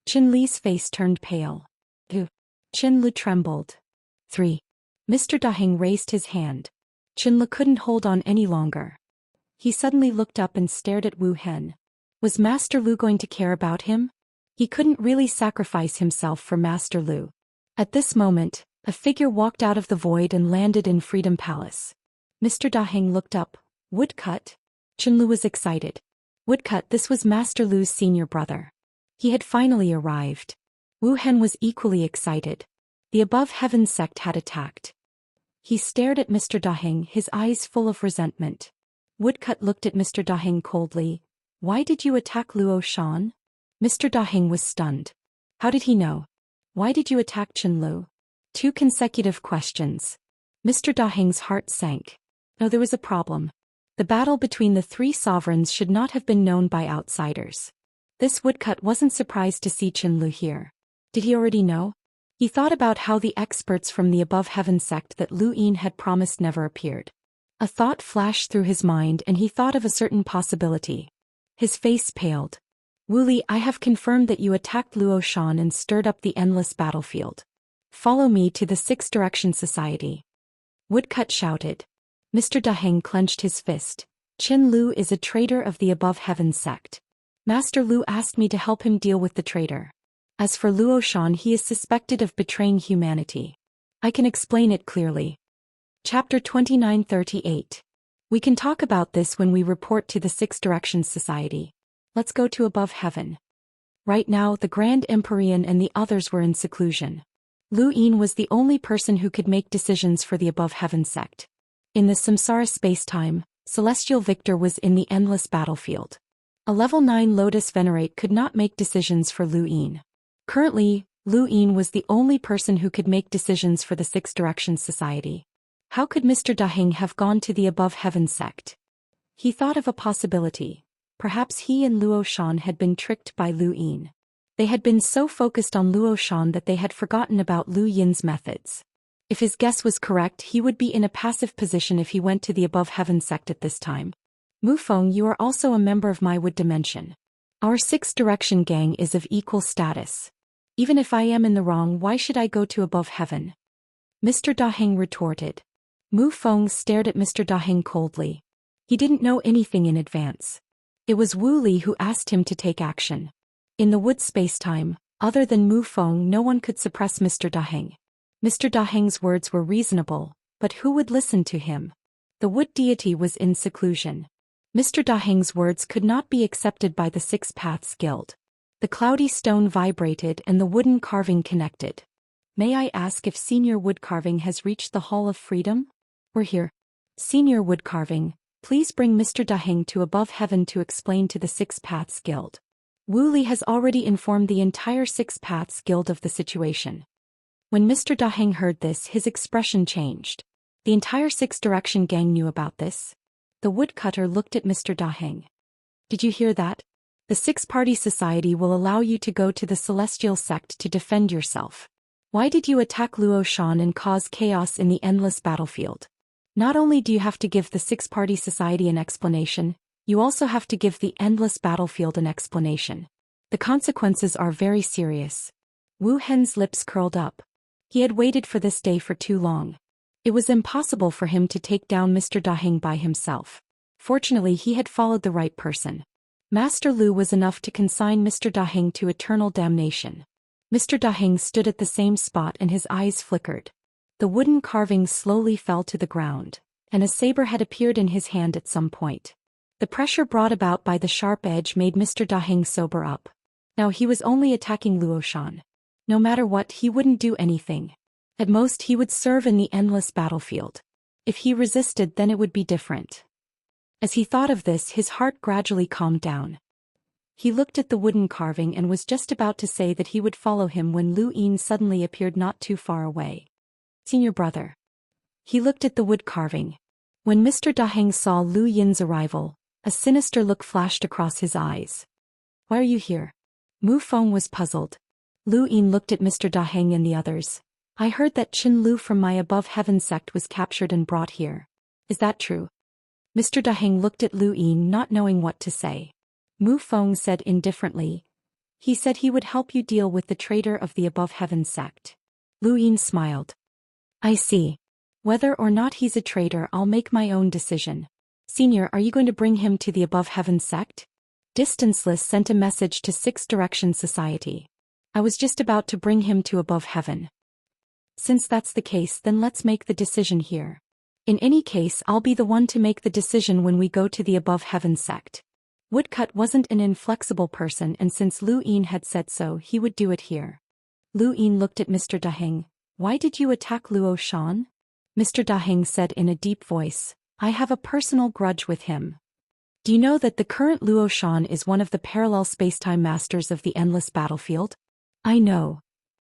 Qin Li's face turned pale. Qinlu trembled. 3. Mr. Daheng raised his hand. Qinlu couldn't hold on any longer. He suddenly looked up and stared at Wu Hen. Was Master Lu going to care about him? He couldn't really sacrifice himself for Master Lu. At this moment, a figure walked out of the void and landed in Freedom Palace. Mr. Daheng looked up. Woodcut? Qinlu was excited. Woodcut, this was Master Lu's senior brother. He had finally arrived. Wu Hen was equally excited. The Above Heaven sect had attacked. He stared at Mr. Daheng, his eyes full of resentment. Woodcut looked at Mr. Daheng coldly. Why did you attack Luo Shan? Mr. Daheng was stunned. How did he know? Why did you attack Qinlu? 2 consecutive questions. Mr. Daheng's heart sank. No, there was a problem. The battle between the three sovereigns should not have been known by outsiders. This woodcut wasn't surprised to see Qin Lu here. Did he already know? He thought about how the experts from the Above Heaven sect that Lu Yin had promised never appeared. A thought flashed through his mind and he thought of a certain possibility. His face paled. Wu Li, I have confirmed that you attacked Luo Shan and stirred up the endless battlefield. Follow me to the Six Direction Society. Woodcut shouted. Mr. Daheng clenched his fist. Qin Lu is a traitor of the Above Heaven sect. Master Lu asked me to help him deal with the traitor. As for Luo Shan, he is suspected of betraying humanity. I can explain it clearly. Chapter 2938. We can talk about this when we report to the Six Directions Society. Let's go to Above Heaven. Right now, the Grand Empyrean and the others were in seclusion. Lu Yin was the only person who could make decisions for the Above Heaven sect. In the Samsara space-time, Celestial Victor was in the endless battlefield. A level 9 Lotus Venerate could not make decisions for Lu Yin. Currently, Lu Yin was the only person who could make decisions for the Six Directions Society. How could Mr. Daheng have gone to the Above Heaven sect? He thought of a possibility. Perhaps he and Luo Shan had been tricked by Lu Yin. They had been so focused on Luo Shan that they had forgotten about Lu Yin's methods. If his guess was correct, he would be in a passive position if he went to the Above Heaven sect at this time. Mu Feng, you are also a member of my Wood Dimension. Our Six Direction gang is of equal status. Even if I am in the wrong, why should I go to Above Heaven? Mr. Daheng retorted. Mu Feng stared at Mr. Daheng coldly. He didn't know anything in advance. It was Wu Li who asked him to take action. In the wood space-time, other than Mu Feng, no one could suppress Mr. Daheng. Mr. Daheng's words were reasonable, but who would listen to him? The wood deity was in seclusion. Mr. Daheng's words could not be accepted by the Six Paths Guild. The cloudy stone vibrated and the wooden carving connected. May I ask if Senior Wood Carving has reached the Hall of Freedom? We're here. Senior Wood Carving, please bring Mr. Daheng to Above Heaven to explain to the Six Paths Guild. Wu Li has already informed the entire Six Paths Guild of the situation. When Mr. Daheng heard this, his expression changed. The entire Six Direction gang knew about this. The woodcutter looked at Mr. Daheng. Did you hear that? The Six-Party Society will allow you to go to the Celestial Sect to defend yourself. Why did you attack Luo Shan and cause chaos in the endless battlefield? Not only do you have to give the Six-Party Society an explanation, you also have to give the endless battlefield an explanation. The consequences are very serious. Wu Hen's lips curled up. He had waited for this day for too long. It was impossible for him to take down Mr. Daheng by himself. Fortunately, he had followed the right person. Master Lu was enough to consign Mr. Daheng to eternal damnation. Mr. Daheng stood at the same spot and his eyes flickered. The wooden carving slowly fell to the ground, and a saber had appeared in his hand at some point. The pressure brought about by the sharp edge made Mr. Daheng sober up. Now he was only attacking Luo Shan. No matter what, he wouldn't do anything. At most, he would serve in the endless battlefield. If he resisted, then it would be different. As he thought of this, his heart gradually calmed down. He looked at the wooden carving and was just about to say that he would follow him when Lu Yin suddenly appeared not too far away. Senior brother. He looked at the wood carving. When Mr. Daheng saw Lu Yin's arrival, a sinister look flashed across his eyes. Why are you here? Mu Feng was puzzled. Lu Yin looked at Mr. Daheng and the others. I heard that Qin Lu from my Above Heaven sect was captured and brought here. Is that true? Mr. Daheng looked at Lu Yin, not knowing what to say. Mu Feng said indifferently. He said he would help you deal with the traitor of the Above Heaven sect. Lu Yin smiled. I see. Whether or not he's a traitor, I'll make my own decision. Senior, are you going to bring him to the Above Heaven sect? Distanceless sent a message to Six Direction Society. I was just about to bring him to Above Heaven. Since that's the case, then let's make the decision here. In any case, I'll be the one to make the decision when we go to the Above Heaven sect. Woodcut wasn't an inflexible person, and since Lu Yin had said so, he would do it here. Lu Yin looked at Mr. Daheng. Why did you attack Luo Shan? Mr. Daheng said in a deep voice. I have a personal grudge with him. Do you know that the current Luo Shan is one of the parallel spacetime masters of the endless battlefield? I know.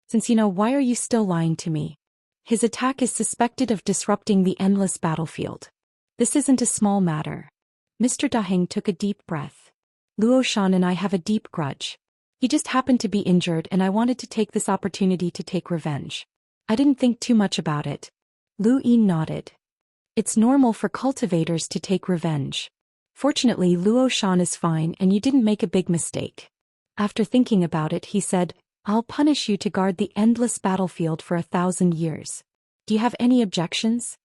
Since you know, why are you still lying to me? His attack is suspected of disrupting the endless battlefield. This isn't a small matter. Mr. Daheng took a deep breath. Luo Shan and I have a deep grudge. He just happened to be injured and I wanted to take this opportunity to take revenge. I didn't think too much about it. Lu Yin nodded. It's normal for cultivators to take revenge. Fortunately, Luo Shan is fine and you didn't make a big mistake. After thinking about it, he said, I'll punish you to guard the endless battlefield for 1,000 years. Do you have any objections?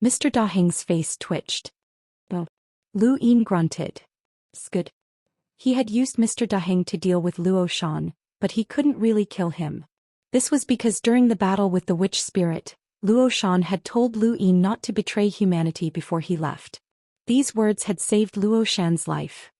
Mr. Daheng's face twitched. Oh. Lu Yin grunted. Good. He had used Mr. Daheng to deal with Luo Shan, but he couldn't really kill him. This was because during the battle with the witch spirit, Luo Shan had told Lu Yin not to betray humanity before he left. These words had saved Luo Shan's life.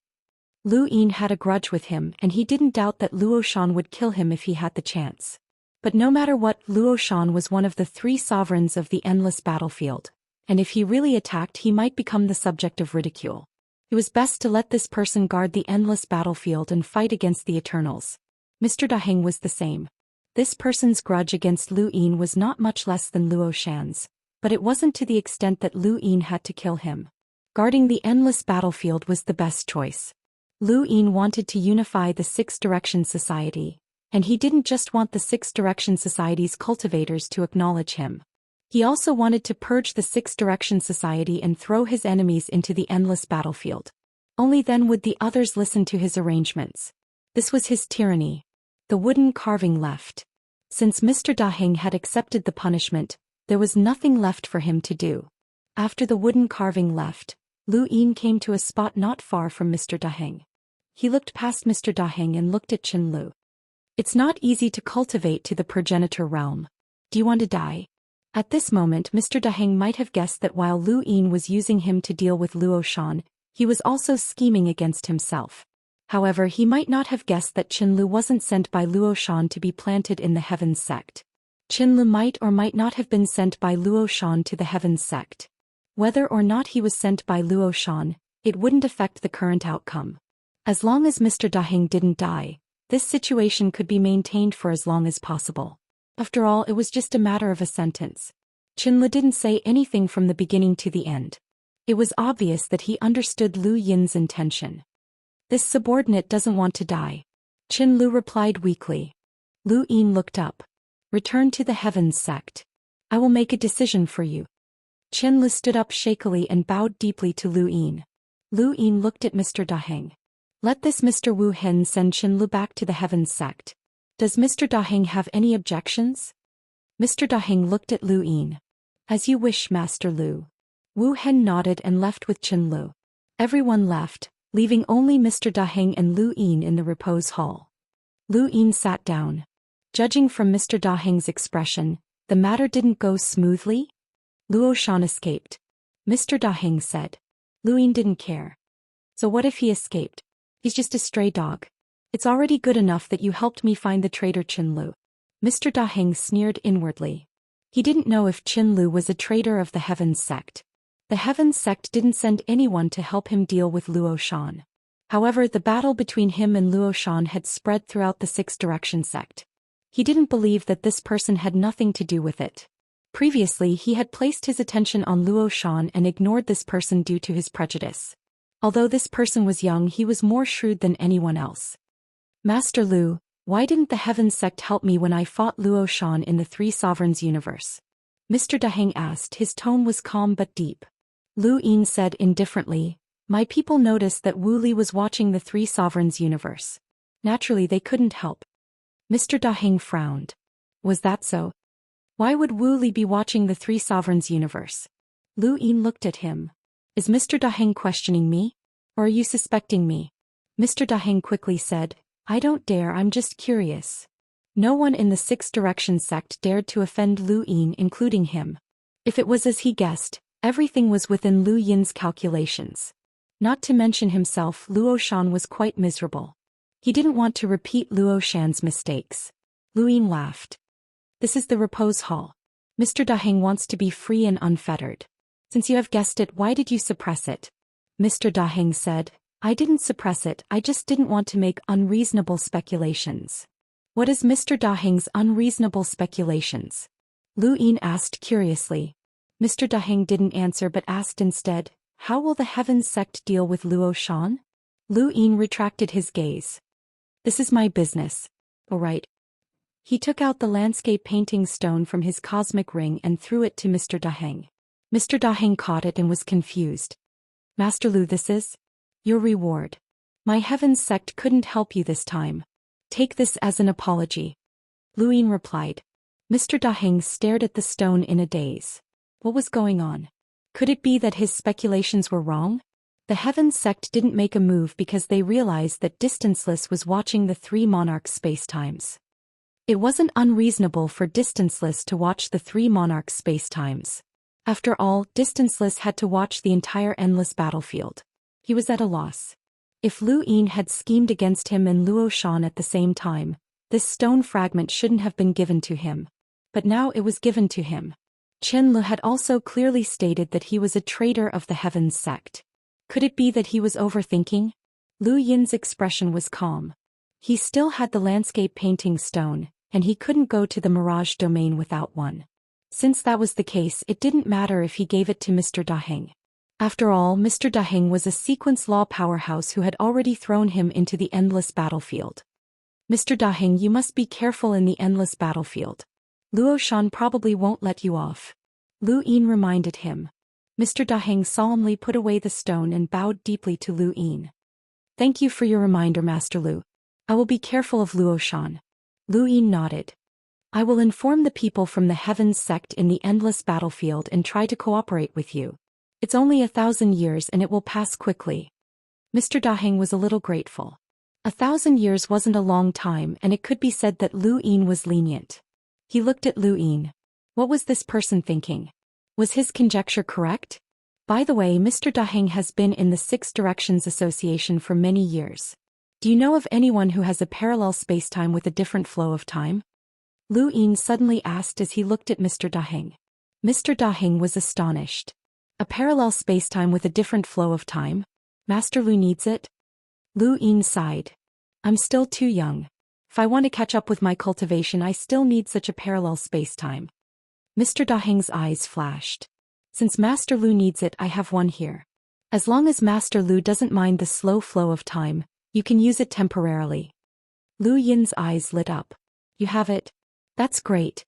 Lu Yin had a grudge with him and he didn't doubt that Luo Shan would kill him if he had the chance. But no matter what, Luo Shan was one of the 3 sovereigns of the endless battlefield, and if he really attacked he might become the subject of ridicule. It was best to let this person guard the endless battlefield and fight against the Eternals. Mr. Daheng was the same. This person's grudge against Lu Yin was not much less than Luo Shan's, but it wasn't to the extent that Lu Yin had to kill him. Guarding the endless battlefield was the best choice. Lu Yin wanted to unify the 6 Direction Society, and he didn't just want the 6 Direction Society's cultivators to acknowledge him. He also wanted to purge the 6 Direction Society and throw his enemies into the endless battlefield. Only then would the others listen to his arrangements. This was his tyranny. The wooden carving left. Since Mr. Daheng had accepted the punishment, there was nothing left for him to do. After the wooden carving left, Lu Yin came to a spot not far from Mr. Daheng. He looked past Mr. Daheng and looked at Qin Lu. It's not easy to cultivate to the progenitor realm. Do you want to die? At this moment Mr. Daheng might have guessed that while Lu Yin was using him to deal with Luo Shan, he was also scheming against himself. However, he might not have guessed that Qin Lu wasn't sent by Luo Shan to be planted in the Heavens sect. Qin Lu might or might not have been sent by Luo Shan to the Heavens sect. Whether or not he was sent by Luo Shan, it wouldn't affect the current outcome. As long as Mr. Daheng didn't die, this situation could be maintained for as long as possible. After all, it was just a matter of a sentence. Qin Lu didn't say anything from the beginning to the end. It was obvious that he understood Lu Yin's intention. This subordinate doesn't want to die. Qin Lu replied weakly. Lu Yin looked up. Return to the Heavens sect. I will make a decision for you. Qin Lu stood up shakily and bowed deeply to Lu Yin. Lu Yin looked at Mr. Daheng. Let this Mr. Wu Hen send Qin Lu back to the Heavens sect. Does Mr. Daheng have any objections? Mr. Daheng looked at Lu Yin. As you wish, Master Lu. Wu Hen nodded and left with Qin Lu. Everyone left, leaving only Mr. Daheng and Lu Yin in the repose hall. Lu Yin sat down. Judging from Mr. Daheng's expression, the matter didn't go smoothly. Luo Shan escaped. Mr. Daheng said. Lu Yin didn't care. So what if he escaped? He's just a stray dog. It's already good enough that you helped me find the traitor Qin Lu. Mr. Daheng sneered inwardly. He didn't know if Qin Lu was a traitor of the Heavens sect. The Heavens sect didn't send anyone to help him deal with Luo Shan. However, the battle between him and Luo Shan had spread throughout the 6 Direction sect. He didn't believe that this person had nothing to do with it. Previously, he had placed his attention on Luo Shan and ignored this person due to his prejudice. Although this person was young, he was more shrewd than anyone else. Master Lu, why didn't the Heavens sect help me when I fought Luo Shan in the 3 Sovereigns universe? Mr. Daheng asked. His tone was calm but deep. Lu Yin said indifferently, my people noticed that Wu Li was watching the 3 Sovereigns universe. Naturally they couldn't help. Mr. Daheng frowned. Was that so? Why would Wu Li be watching the 3 Sovereigns universe? Lu Yin looked at him. Is Mr. Daheng questioning me? Or are you suspecting me? Mr. Daheng quickly said, I don't dare, I'm just curious. No one in the 6 Direction sect dared to offend Lu Yin, including him. If it was as he guessed, everything was within Lu Yin's calculations. Not to mention himself, Luo Shan was quite miserable. He didn't want to repeat Luo Shan's mistakes. Lu Yin laughed. This is the repose hall. Mr. Daheng wants to be free and unfettered. Since you have guessed it, why did you suppress it? Mr. Daheng said, I didn't suppress it, I just didn't want to make unreasonable speculations. What is Mr. Daheng's unreasonable speculations? Lu Yin asked curiously. Mr. Daheng didn't answer but asked instead, how will the Heavens sect deal with Luo Shan? Lu Yin retracted his gaze. This is my business. All right. He took out the landscape painting stone from his cosmic ring and threw it to Mr. Daheng. Mr. Daheng caught it and was confused. Master Lu, this is your reward. My Heavens sect couldn't help you this time. Take this as an apology. Lu Yin replied. Mr. Daheng stared at the stone in a daze. What was going on? Could it be that his speculations were wrong? The Heavens sect didn't make a move because they realized that Distanceless was watching the three monarchs' spacetimes. It wasn't unreasonable for Distanceless to watch the three monarchs' spacetimes. After all, Distanceless had to watch the entire endless battlefield. He was at a loss. If Lu Yin had schemed against him and Luo Shan at the same time, this stone fragment shouldn't have been given to him. But now it was given to him. Chen Lu had also clearly stated that he was a traitor of the Heavens sect. Could it be that he was overthinking? Lu Yin's expression was calm. He still had the landscape painting stone, and he couldn't go to the Mirage domain without one. Since that was the case, it didn't matter if he gave it to Mr. Daheng. After all, Mr. Daheng was a sequence law powerhouse who had already thrown him into the endless battlefield. Mr. Daheng, you must be careful in the endless battlefield. Luo Shan probably won't let you off. Lu Yin reminded him. Mr. Daheng solemnly put away the stone and bowed deeply to Lu Yin. Thank you for your reminder, Master Lu. I will be careful of Luo Shan. Lu Yin nodded. I will inform the people from the Heavens sect in the endless battlefield and try to cooperate with you. It's only 1,000 years and it will pass quickly. Mr. Daheng was a little grateful. 1,000 years wasn't a long time, and it could be said that Lu Yin was lenient. He looked at Lu Yin. What was this person thinking? Was his conjecture correct? By the way, Mr. Daheng has been in the Six Directions Association for many years. Do you know of anyone who has a parallel spacetime with a different flow of time? Lu Yin suddenly asked as he looked at Mr. Daheng. Mr. Daheng was astonished. A parallel spacetime with a different flow of time? Master Lu needs it? Lu Yin sighed. I'm still too young. If I want to catch up with my cultivation, I still need such a parallel spacetime. Mr. Daheng's eyes flashed. Since Master Lu needs it, I have one here. As long as Master Lu doesn't mind the slow flow of time, you can use it temporarily. Lu Yin's eyes lit up. You have it? That's great.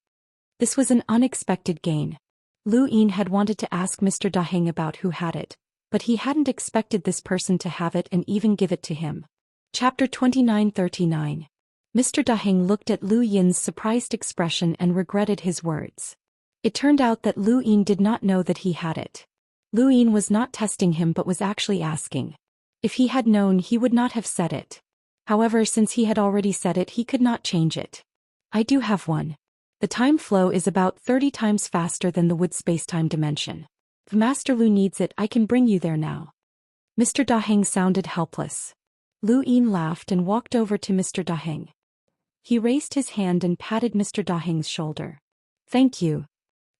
This was an unexpected gain. Lu Yin had wanted to ask Mr. Daheng about who had it, but he hadn't expected this person to have it and even give it to him. Chapter 2939. Mr. Daheng looked at Lu Yin's surprised expression and regretted his words. It turned out that Lu Yin did not know that he had it. Lu Yin was not testing him but was actually asking. If he had known, he would not have said it. However, since he had already said it, he could not change it. I do have one. The time flow is about 30 times faster than the wood spacetime dimension. If Master Lu needs it, I can bring you there now. Mr. Daheng sounded helpless. Lu Yin laughed and walked over to Mr. Daheng. He raised his hand and patted Mr. Daheng's shoulder. Thank you.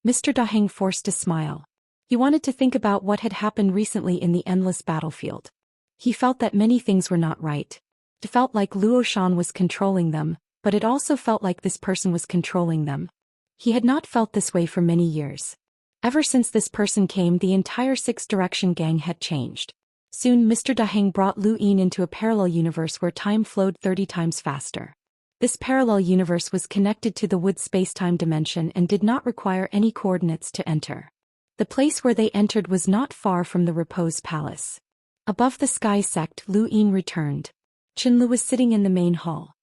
Mr. Daheng forced a smile. He wanted to think about what had happened recently in the endless battlefield. He felt that many things were not right. It felt like Luo Shan was controlling them, but it also felt like this person was controlling them. He had not felt this way for many years. Ever since this person came, the entire Six Direction gang had changed. Soon Mr. Daheng brought Lu Yin into a parallel universe where time flowed 30 times faster. This parallel universe was connected to the wood spacetime dimension and did not require any coordinates to enter. The place where they entered was not far from the Repose Palace. Above the sky sect, Lu Yin returned. Qinlu was sitting in the main hall.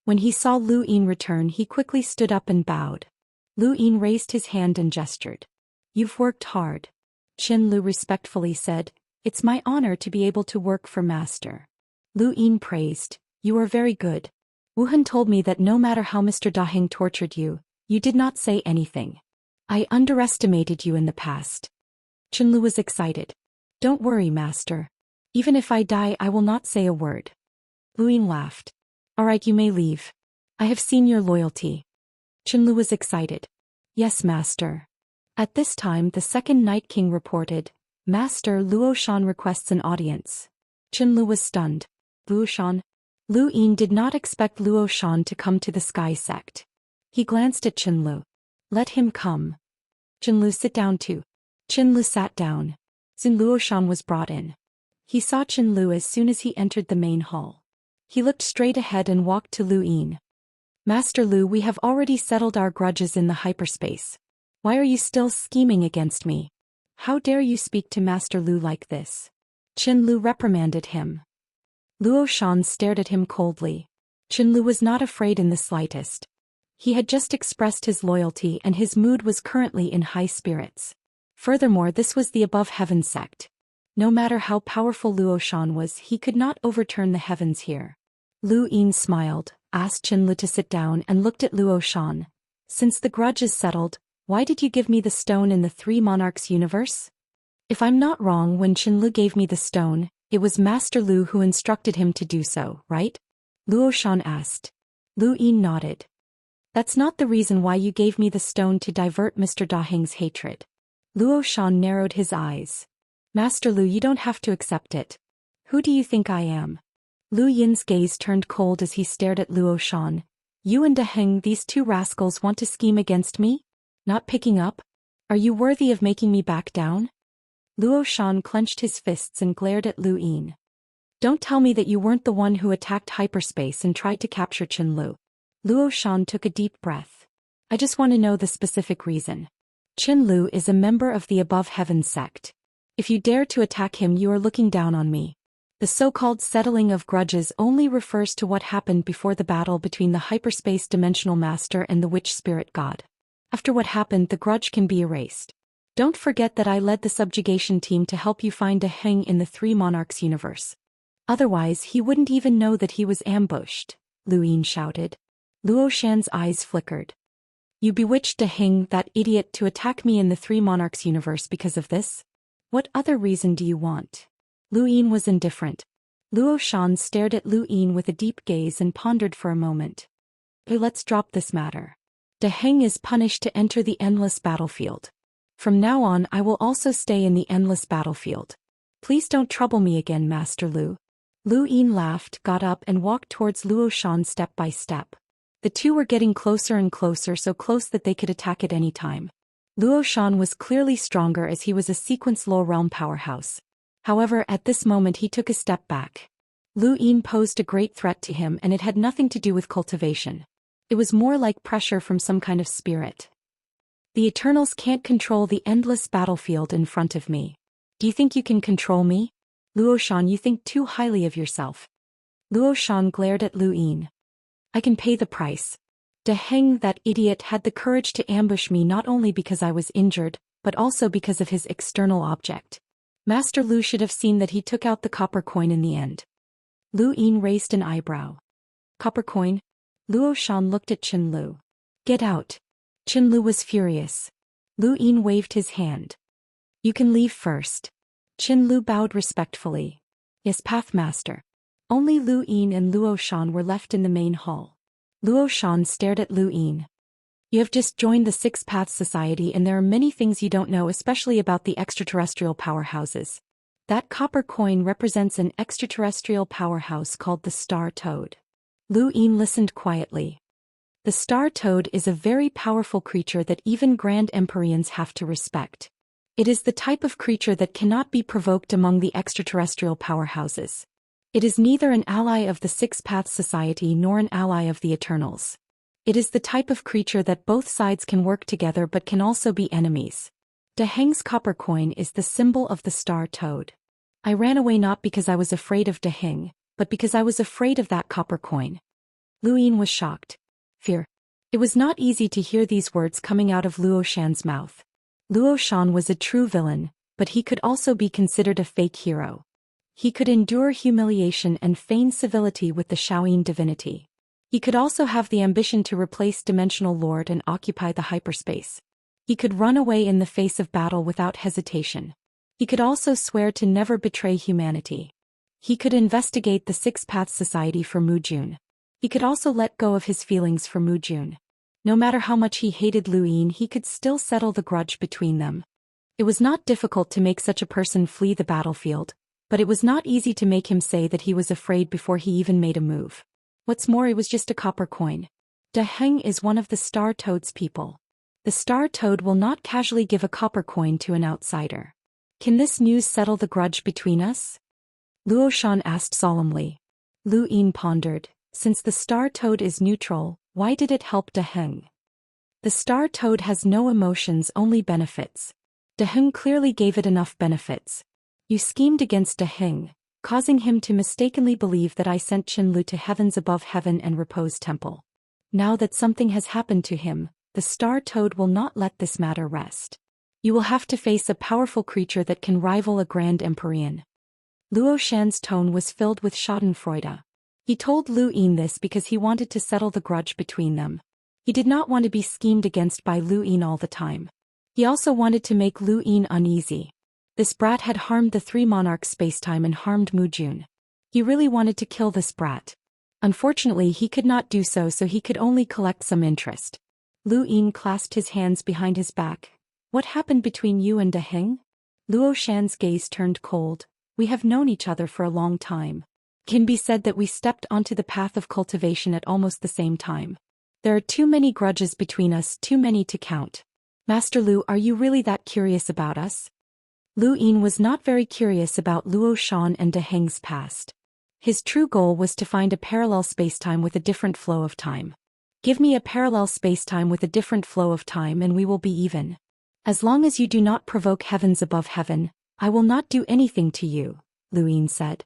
When he saw Lu Yin return, he quickly stood up and bowed. Lu Yin raised his hand and gestured. You've worked hard. Qinlu respectfully said, It's my honor to be able to work for Master. Lu Yin praised, You are very good. Wuhan told me that no matter how Mr. Daheng tortured you, you did not say anything. I underestimated you in the past. Qinlu was excited. Don't worry, Master. Even if I die, I will not say a word. Lu Yin laughed. All right, you may leave. I have seen your loyalty. Qinlu was excited. Yes, Master. At this time, the second Night King reported, Master, Luo Shan requests an audience. Qinlu was stunned. Luo Shan? Lu Yin did not expect Luo Shan to come to the Sky Sect. He glanced at Qinlu. Let him come. Qinlu, sit down too. Qinlu sat down. Soon Luo Shan was brought in. He saw Qinlu as soon as he entered the main hall. He looked straight ahead and walked to Lu Yin. Master Lu, we have already settled our grudges in the hyperspace. Why are you still scheming against me? How dare you speak to Master Lu like this? Qinlu reprimanded him. Luo Shan stared at him coldly. Qinlu was not afraid in the slightest. He had just expressed his loyalty and his mood was currently in high spirits. Furthermore, this was the above heaven sect. No matter how powerful Luo Shan was, he could not overturn the heavens here. Lu Yin smiled, asked Qinlu to sit down and looked at Luo Shan. Since the grudge is settled, why did you give me the stone in the Three Monarchs universe? If I'm not wrong, when Qinlu gave me the stone, it was Master Lu who instructed him to do so, right? Luo Shan asked. Lu Yin nodded. That's not the reason why you gave me the stone to divert Mr. Daheng's hatred. Luo Shan narrowed his eyes. Master Lu, you don't have to accept it. Who do you think I am? Lu Yin's gaze turned cold as he stared at Luo Shan. You and Daheng, these two rascals, want to scheme against me? Not picking up? Are you worthy of making me back down? Luo Shan clenched his fists and glared at Lu Yin. Don't tell me that you weren't the one who attacked hyperspace and tried to capture Qinlu. Luo Shan took a deep breath. I just want to know the specific reason. Qinlu is a member of the above heaven sect. If you dare to attack him, you are looking down on me. The so-called settling of grudges only refers to what happened before the battle between the hyperspace dimensional master and the witch spirit god. After what happened, the grudge can be erased. Don't forget that I led the subjugation team to help you find Daheng in the Three Monarchs universe. Otherwise, he wouldn't even know that he was ambushed, Lu Yin shouted. Luo Shan's eyes flickered. You bewitched Daheng, that idiot, to attack me in the Three Monarchs universe because of this? What other reason do you want? Lu Yin was indifferent. Luo Shan stared at Lu Yin with a deep gaze and pondered for a moment. Let's drop this matter. Daheng is punished to enter the endless battlefield. From now on, I will also stay in the endless battlefield. Please don't trouble me again, Master Lu. Lu Yin laughed, got up and walked towards Luo Shan step by step. The two were getting closer and closer, so close that they could attack at any time. Luo Shan was clearly stronger as he was a sequence low realm powerhouse. However, at this moment he took a step back. Lu Yin posed a great threat to him, and it had nothing to do with cultivation. It was more like pressure from some kind of spirit. The Eternals can't control the endless battlefield in front of me. Do you think you can control me? Luo Shan, you think too highly of yourself. Luo Shan glared at Lu Yin. I can pay the price. Daheng, that idiot, had the courage to ambush me not only because I was injured, but also because of his external object. Master Lu should have seen that he took out the copper coin in the end. Lu Yin raised an eyebrow. Copper coin? Luo Shan looked at Qinlu. Get out. Qinlu was furious. Lu Yin waved his hand. You can leave first. Qinlu bowed respectfully. Yes, Pathmaster. Only Lu Yin and Luo Shan were left in the main hall. Luo Shan stared at Lu Yin. You have just joined the Six Paths Society and there are many things you don't know, especially about the extraterrestrial powerhouses. That copper coin represents an extraterrestrial powerhouse called the Star Toad. Lu Yin listened quietly. The Star Toad is a very powerful creature that even Grand Empyreans have to respect. It is the type of creature that cannot be provoked among the extraterrestrial powerhouses. It is neither an ally of the Six Paths Society nor an ally of the Eternals. It is the type of creature that both sides can work together but can also be enemies. Daheng's copper coin is the symbol of the Star Toad. I ran away not because I was afraid of Daheng, but because I was afraid of that copper coin. Lu Yin was shocked. Fear. It was not easy to hear these words coming out of Luo Shan's mouth. Luo Shan was a true villain, but he could also be considered a fake hero. He could endure humiliation and feign civility with the Shaoyin divinity. He could also have the ambition to replace Dimensional Lord and occupy the hyperspace. He could run away in the face of battle without hesitation. He could also swear to never betray humanity. He could investigate the Six Paths Society for Mu Jun. He could also let go of his feelings for Mu Jun. No matter how much he hated Lu Yin, he could still settle the grudge between them. It was not difficult to make such a person flee the battlefield, but it was not easy to make him say that he was afraid before he even made a move. What's more, it was just a copper coin. Daheng is one of the Star Toad's people. The star toad will not casually give a copper coin to an outsider. Can this news settle the grudge between us? Luo Xian asked solemnly. Lu Yin pondered. Since the star toad is neutral, why did it help De Heng? The star toad has no emotions, only benefits. De Heng clearly gave it enough benefits. You schemed against De Heng, causing him to mistakenly believe that I sent Qin Lu to heavens above heaven and Repose Temple. Now that something has happened to him, the star toad will not let this matter rest. You will have to face a powerful creature that can rival a grand Empyrean. Luo Xian's tone was filled with schadenfreude. He told Lu Yin this because he wanted to settle the grudge between them. He did not want to be schemed against by Lu Yin all the time. He also wanted to make Lu Yin uneasy. This brat had harmed the three monarchs' spacetime and harmed Mu Jun. He really wanted to kill this brat. Unfortunately, he could not do so, so he could only collect some interest. Lu Yin clasped his hands behind his back. What happened between you and De Heng? Luo Xian's gaze turned cold. We have known each other for a long time. Can be said that we stepped onto the path of cultivation at almost the same time. There are too many grudges between us, too many to count. Master Lu, are you really that curious about us? Lu Yin was not very curious about Luo Xian and De Heng's past. His true goal was to find a parallel spacetime with a different flow of time. Give me a parallel spacetime with a different flow of time and we will be even. As long as you do not provoke heavens above heaven, I will not do anything to you, Lu Yin said.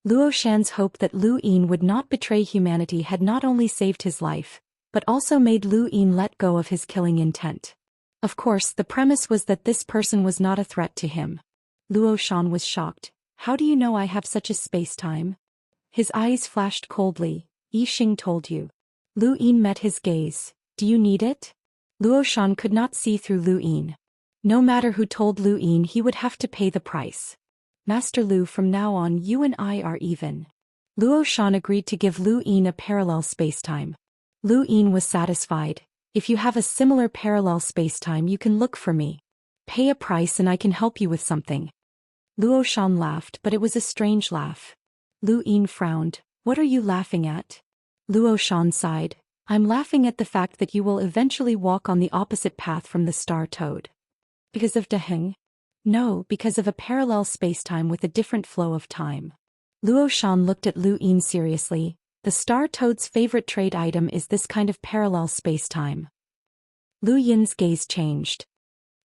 Luo Xian's hope that Lu Yin would not betray humanity had not only saved his life, but also made Lu Yin let go of his killing intent. Of course, the premise was that this person was not a threat to him. Luo Xian was shocked. How do you know I have such a space-time? His eyes flashed coldly. Yi Xing told you. Lu Yin met his gaze. Do you need it? Luo Xian could not see through Lu Yin. No matter who told Lu Yin, he would have to pay the price. Master Lu, from now on you and I are even. Luo Xian agreed to give Lu Yin a parallel spacetime. Lu Yin was satisfied. If you have a similar parallel spacetime, you can look for me. Pay a price and I can help you with something. Luo Xian laughed, but it was a strange laugh. Lu Yin frowned. What are you laughing at? Luo Xian sighed. I'm laughing at the fact that you will eventually walk on the opposite path from the star toad. Because of De Heng? No, because of a parallel spacetime with a different flow of time. Luo Xian looked at Lu Yin seriously. The star toad's favorite trade item is this kind of parallel spacetime. Lu Yin's gaze changed.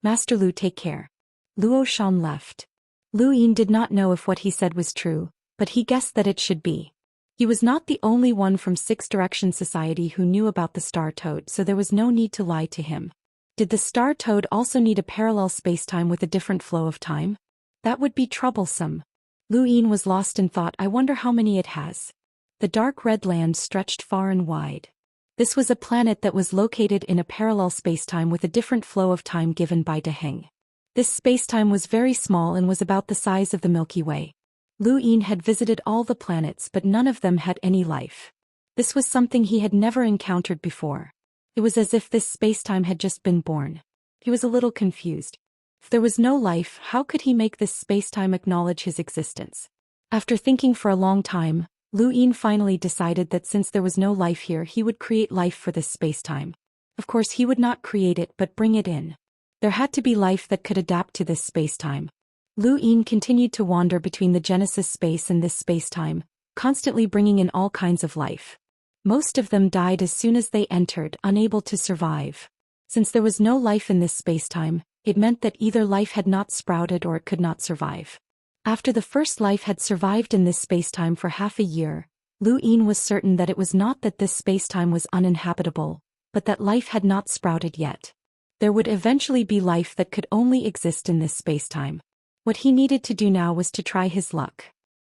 Master Lu, take care. Luo Xian left. Lu Yin did not know if what he said was true, but he guessed that it should be. He was not the only one from Six Direction Society who knew about the star toad, so there was no need to lie to him. Did the star toad also need a parallel spacetime with a different flow of time? That would be troublesome. Lu Yin was lost in thought. I wonder how many it has. The dark red land stretched far and wide. This was a planet that was located in a parallel spacetime with a different flow of time given by De Heng. This spacetime was very small and was about the size of the Milky Way. Lu Yin had visited all the planets, but none of them had any life. This was something he had never encountered before. It was as if this spacetime had just been born. He was a little confused. If there was no life, how could he make this spacetime acknowledge his existence? After thinking for a long time, Lu Yin finally decided that since there was no life here, he would create life for this spacetime. Of course, he would not create it but bring it in. There had to be life that could adapt to this spacetime. Lu Yin continued to wander between the Genesis space and this spacetime, constantly bringing in all kinds of life. Most of them died as soon as they entered, unable to survive. Since there was no life in this spacetime, it meant that either life had not sprouted or it could not survive. After the first life had survived in this spacetime for half a year, Lu Yin was certain that it was not that this spacetime was uninhabitable, but that life had not sprouted yet. There would eventually be life that could only exist in this spacetime. What he needed to do now was to try his luck.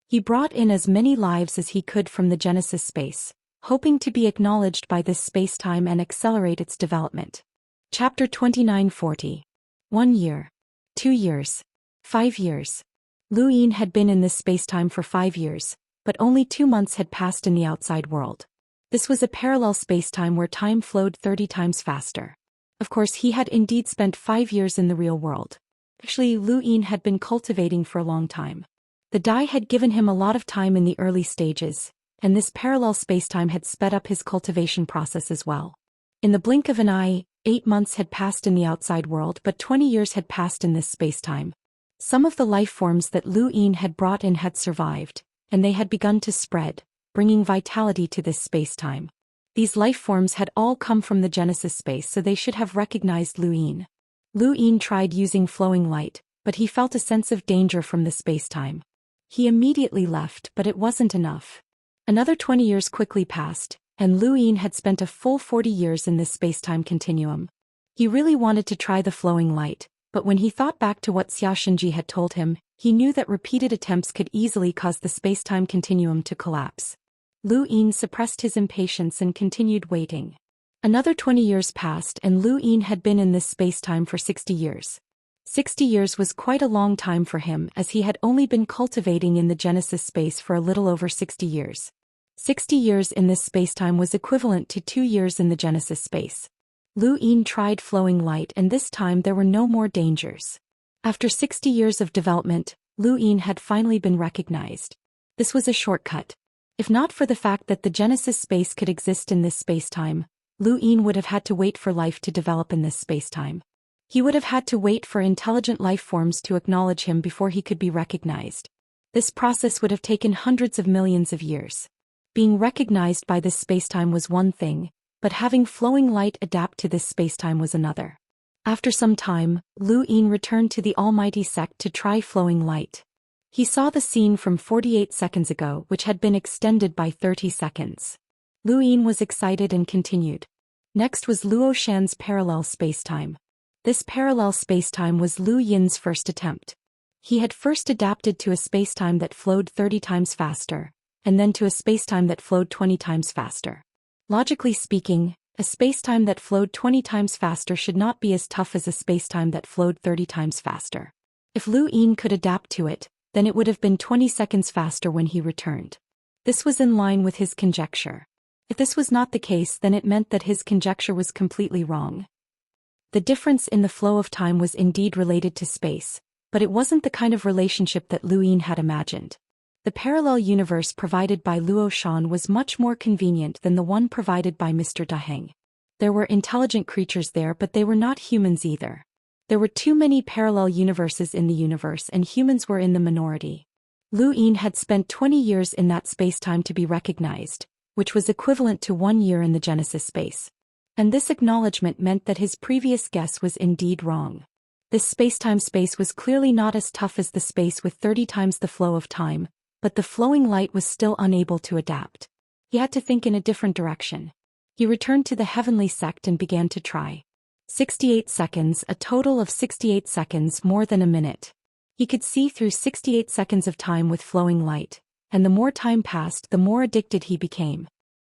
He brought in as many lives as he could from the Genesis space, hoping to be acknowledged by this spacetime and accelerate its development. Chapter 2940. 1 year. 2 years. 5 years. Lu Yin had been in this spacetime for 5 years, but only 2 months had passed in the outside world. This was a parallel spacetime where time flowed 30 times faster. Of course, he had indeed spent 5 years in the real world. Actually, Lu Yin had been cultivating for a long time. The Dai had given him a lot of time in the early stages, and this parallel spacetime had sped up his cultivation process as well. In the blink of an eye, 8 months had passed in the outside world, but 20 years had passed in this spacetime. Some of the life forms that Lu Yin had brought in had survived, and they had begun to spread, bringing vitality to this spacetime. These life forms had all come from the Genesis space, so they should have recognized Lu Yin. Lu Yin tried using flowing light, but he felt a sense of danger from the spacetime. He immediately left, but it wasn't enough. Another 20 years quickly passed, and Lu Yin had spent a full 40 years in this spacetime continuum. He really wanted to try the flowing light, but when he thought back to what Xianxia had told him, he knew that repeated attempts could easily cause the spacetime continuum to collapse. Lu Yin suppressed his impatience and continued waiting. Another 20 years passed, and Lu Yin had been in this spacetime for 60 years. 60 years was quite a long time for him, as he had only been cultivating in the Genesis space for a little over 60 years. 60 years in this spacetime was equivalent to 2 years in the Genesis space. Lu Yin tried flowing light, and this time there were no more dangers. After 60 years of development, Lu Yin had finally been recognized. This was a shortcut. If not for the fact that the Genesis space could exist in this spacetime, Lu Yin would have had to wait for life to develop in this spacetime. He would have had to wait for intelligent life forms to acknowledge him before he could be recognized. This process would have taken hundreds of millions of years. Being recognized by this spacetime was one thing, but having flowing light adapt to this spacetime was another. After some time, Lu Yin returned to the Almighty Sect to try flowing light. He saw the scene from 48 seconds ago, which had been extended by 30 seconds. Lu Yin was excited and continued. Next was Zhou Xian's parallel spacetime. This parallel spacetime was Lu Yin's first attempt. He had first adapted to a spacetime that flowed 30 times faster, and then to a spacetime that flowed 20 times faster. Logically speaking, a spacetime that flowed 20 times faster should not be as tough as a spacetime that flowed 30 times faster. If Lu Yin could adapt to it, then it would have been 20 seconds faster when he returned. This was in line with his conjecture. If this was not the case, then it meant that his conjecture was completely wrong. The difference in the flow of time was indeed related to space, but it wasn't the kind of relationship that Lu Yin had imagined. The parallel universe provided by Zhou Xian was much more convenient than the one provided by Mr. Daheng. There were intelligent creatures there, but they were not humans either. There were too many parallel universes in the universe, and humans were in the minority. Lu Yin had spent 20 years in that spacetime to be recognized, which was equivalent to 1 year in the Genesis space. And this acknowledgement meant that his previous guess was indeed wrong. This spacetime space was clearly not as tough as the space with 30 times the flow of time, but the flowing light was still unable to adapt. He had to think in a different direction. He returned to the heavenly sect and began to try. 68 seconds, a total of 68 seconds, more than a minute. He could see through 68 seconds of time with flowing light, and the more time passed, the more addicted he became.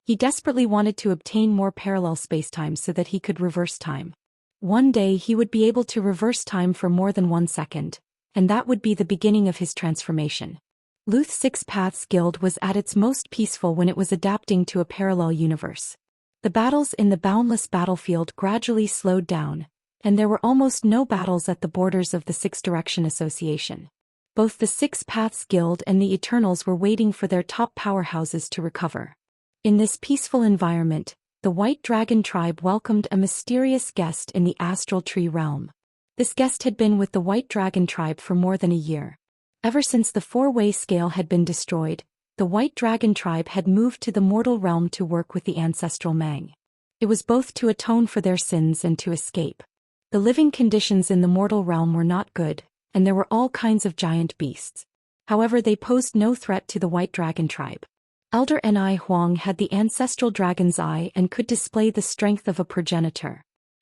He desperately wanted to obtain more parallel spacetimes so that he could reverse time. One day he would be able to reverse time for more than 1 second, and that would be the beginning of his transformation. Luth Six Paths Guild was at its most peaceful when it was adapting to a parallel universe. The battles in the boundless battlefield gradually slowed down, and there were almost no battles at the borders of the Six Direction Association. Both the Six Paths Guild and the Eternals were waiting for their top powerhouses to recover. In this peaceful environment, the White Dragon tribe welcomed a mysterious guest in the Astral Tree realm. This guest had been with the White Dragon tribe for more than a year. Ever since the four-way scale had been destroyed, the White Dragon tribe had moved to the mortal realm to work with the ancestral Mang. It was both to atone for their sins and to escape. The living conditions in the mortal realm were not good, and there were all kinds of giant beasts. However, they posed no threat to the White Dragon tribe. Elder Ni Huang had the ancestral dragon's eye and could display the strength of a progenitor.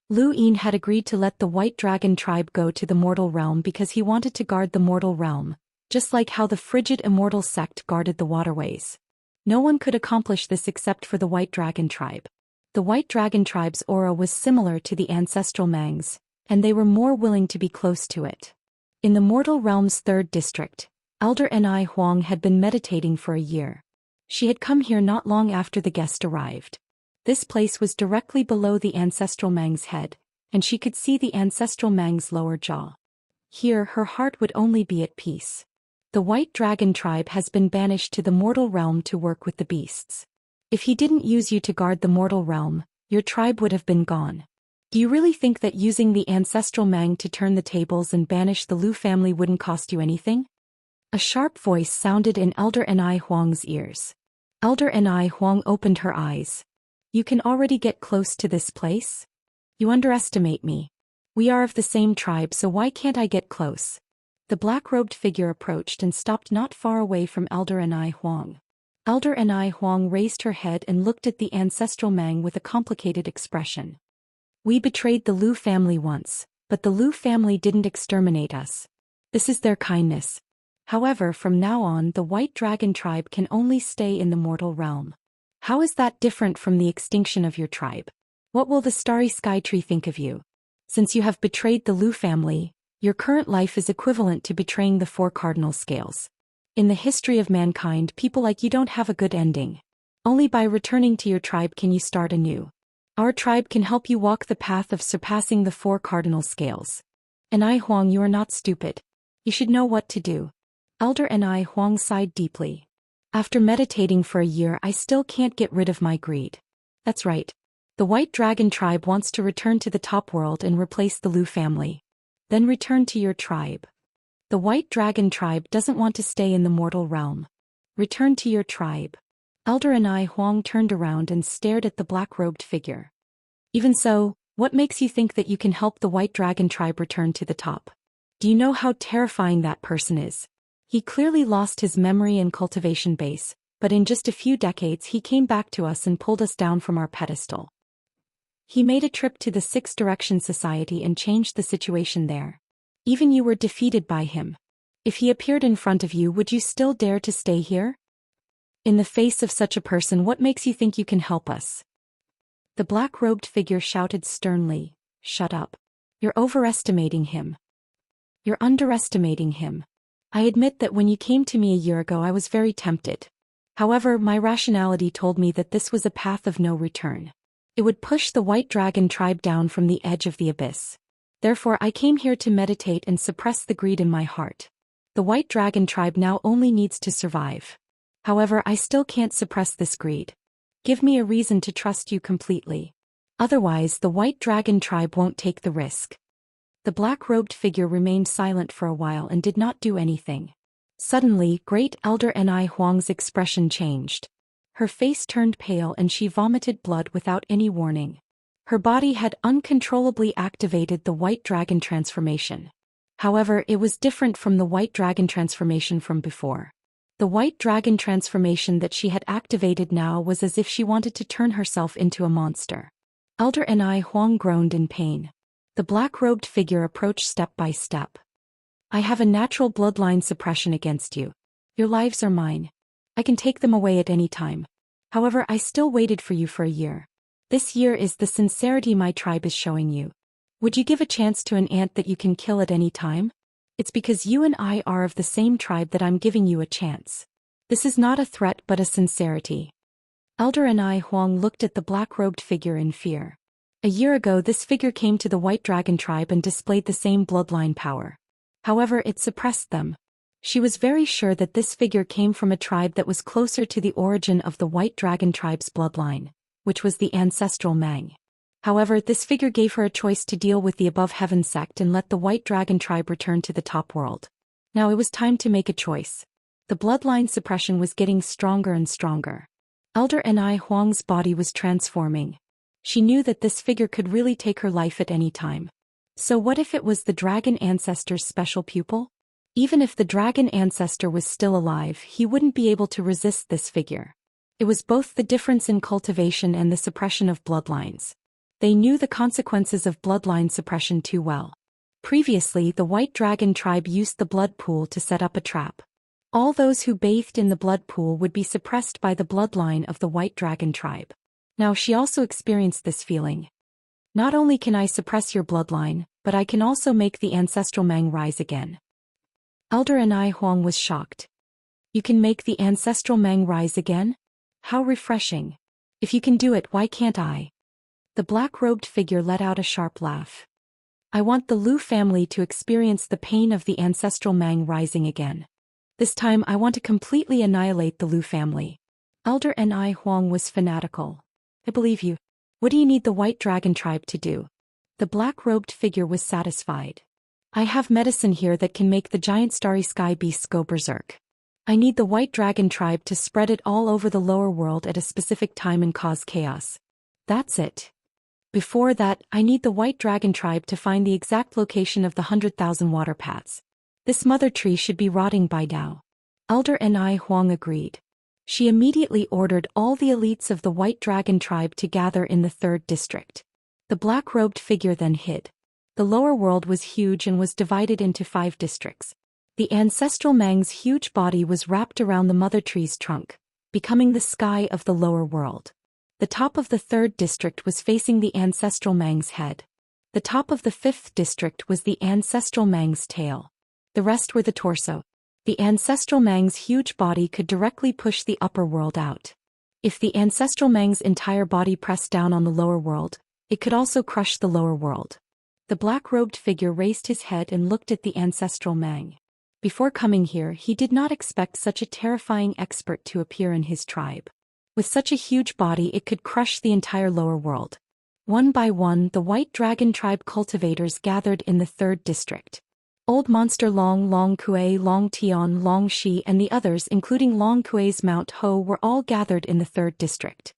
Lu Yin had agreed to let the White Dragon tribe go to the mortal realm because he wanted to guard the mortal realm, just like how the frigid Immortal sect guarded the waterways. No one could accomplish this except for the White Dragon tribe. The White Dragon tribe's aura was similar to the ancestral Mang's, and they were more willing to be close to it. In the mortal realm's 3rd district, Elder Ni Huang had been meditating for a year. She had come here not long after the guest arrived. This place was directly below the ancestral Mang's head, and she could see the ancestral Mang's lower jaw. Here her heart would only be at peace. The White Dragon tribe has been banished to the mortal realm to work with the beasts. If he didn't use you to guard the mortal realm, your tribe would have been gone. Do you really think that using the ancestral Mang to turn the tables and banish the Lu family wouldn't cost you anything? A sharp voice sounded in Elder Ni Huang's ears. Elder Ni Huang opened her eyes. You can already get close to this place? You underestimate me. We are of the same tribe, so why can't I get close? The black-robed figure approached and stopped not far away from Elder Ni Huang. Elder Ni Huang raised her head and looked at the ancestral Mang with a complicated expression. We betrayed the Lu family once, but the Lu family didn't exterminate us. This is their kindness. However, from now on the White Dragon tribe can only stay in the mortal realm. How is that different from the extinction of your tribe? What will the Starry Sky Tree think of you? Since you have betrayed the Lu family, your current life is equivalent to betraying the four cardinal scales. In the history of mankind, people like you don't have a good ending. Only by returning to your tribe can you start anew. Our tribe can help you walk the path of surpassing the four cardinal scales. Ni Huang, you are not stupid. You should know what to do. Elder Ni Huang sighed deeply. After meditating for a year, I still can't get rid of my greed. That's right. The White Dragon tribe wants to return to the top world and replace the Lu family. Then return to your tribe. The White Dragon tribe doesn't want to stay in the mortal realm. Return to your tribe. Elder Ni Huang turned around and stared at the black-robed figure. Even so, what makes you think that you can help the White Dragon tribe return to the top? Do you know how terrifying that person is? He clearly lost his memory and cultivation base, but in just a few decades he came back to us and pulled us down from our pedestal. He made a trip to the Six Direction Society and changed the situation there. Even you were defeated by him. If he appeared in front of you, would you still dare to stay here? In the face of such a person, what makes you think you can help us? The black-robed figure shouted sternly, Shut up. You're overestimating him. You're underestimating him. I admit that when you came to me a year ago I was very tempted. However, my rationality told me that this was a path of no return. It would push the White Dragon tribe down from the edge of the abyss. Therefore I came here to meditate and suppress the greed in my heart. The White Dragon tribe now only needs to survive. However, I still can't suppress this greed. Give me a reason to trust you completely. Otherwise the White Dragon tribe won't take the risk. The black-robed figure remained silent for a while and did not do anything. Suddenly, Great Elder Ni Huang's expression changed. Her face turned pale and she vomited blood without any warning. Her body had uncontrollably activated the White Dragon transformation. However, it was different from the White Dragon transformation from before. The White Dragon transformation that she had activated now was as if she wanted to turn herself into a monster. Elder Ni Huang groaned in pain. The black-robed figure approached step by step. I have a natural bloodline suppression against you. Your lives are mine. I can take them away at any time. However, I still waited for you for a year. This year is the sincerity my tribe is showing you. Would you give a chance to an ant that you can kill at any time? It's because you and I are of the same tribe that I'm giving you a chance. This is not a threat but a sincerity. Elder Ni Huang looked at the black-robed figure in fear. A year ago this figure came to the White Dragon tribe and displayed the same bloodline power. However, it suppressed them. She was very sure that this figure came from a tribe that was closer to the origin of the White Dragon tribe's bloodline, which was the ancestral Mang. However, this figure gave her a choice to deal with the Above Heaven sect and let the White Dragon tribe return to the top world. Now it was time to make a choice. The bloodline suppression was getting stronger and stronger. Elder Ni Huang's body was transforming. She knew that this figure could really take her life at any time. So what if it was the dragon ancestor's special pupil? Even if the dragon ancestor was still alive, he wouldn't be able to resist this figure. It was both the difference in cultivation and the suppression of bloodlines. They knew the consequences of bloodline suppression too well. Previously, the White Dragon tribe used the blood pool to set up a trap. All those who bathed in the blood pool would be suppressed by the bloodline of the White Dragon tribe. Now she also experienced this feeling. Not only can I suppress your bloodline, but I can also make the ancestral Mang rise again. Elder Ni Huang was shocked. You can make the ancestral Mang rise again? How refreshing. If you can do it, why can't I? The black-robed figure let out a sharp laugh. I want the Lu family to experience the pain of the ancestral Mang rising again. This time I want to completely annihilate the Lu family. Elder Ni Huang was fanatical. I believe you. What do you need the White Dragon tribe to do? The black-robed figure was satisfied. I have medicine here that can make the giant starry sky beasts go berserk. I need the white dragon tribe to spread it all over the lower world at a specific time and cause chaos. That's it. Before that, I need the white dragon tribe to find the exact location of the 100,000 water paths. This mother tree should be rotting by now. Elder Ni Huang agreed. She immediately ordered all the elites of the white dragon tribe to gather in the 3rd district. The black-robed figure then hid. The lower world was huge and was divided into 5 districts. The ancestral Mang's huge body was wrapped around the mother tree's trunk, becoming the sky of the lower world. The top of the 3rd district was facing the ancestral Mang's head. The top of the 5th district was the ancestral Mang's tail. The rest were the torso. The ancestral Mang's huge body could directly push the upper world out. If the ancestral Mang's entire body pressed down on the lower world, it could also crush the lower world. The black-robed figure raised his head and looked at the ancestral Mang. Before coming here, he did not expect such a terrifying expert to appear in his tribe. With such a huge body, it could crush the entire lower world. One by one, the white dragon tribe cultivators gathered in the 3rd district. Old Monster Long Kuei, Long Tian, Long Shi and the others including Long Kuei's Mount Ho were all gathered in the 3rd district.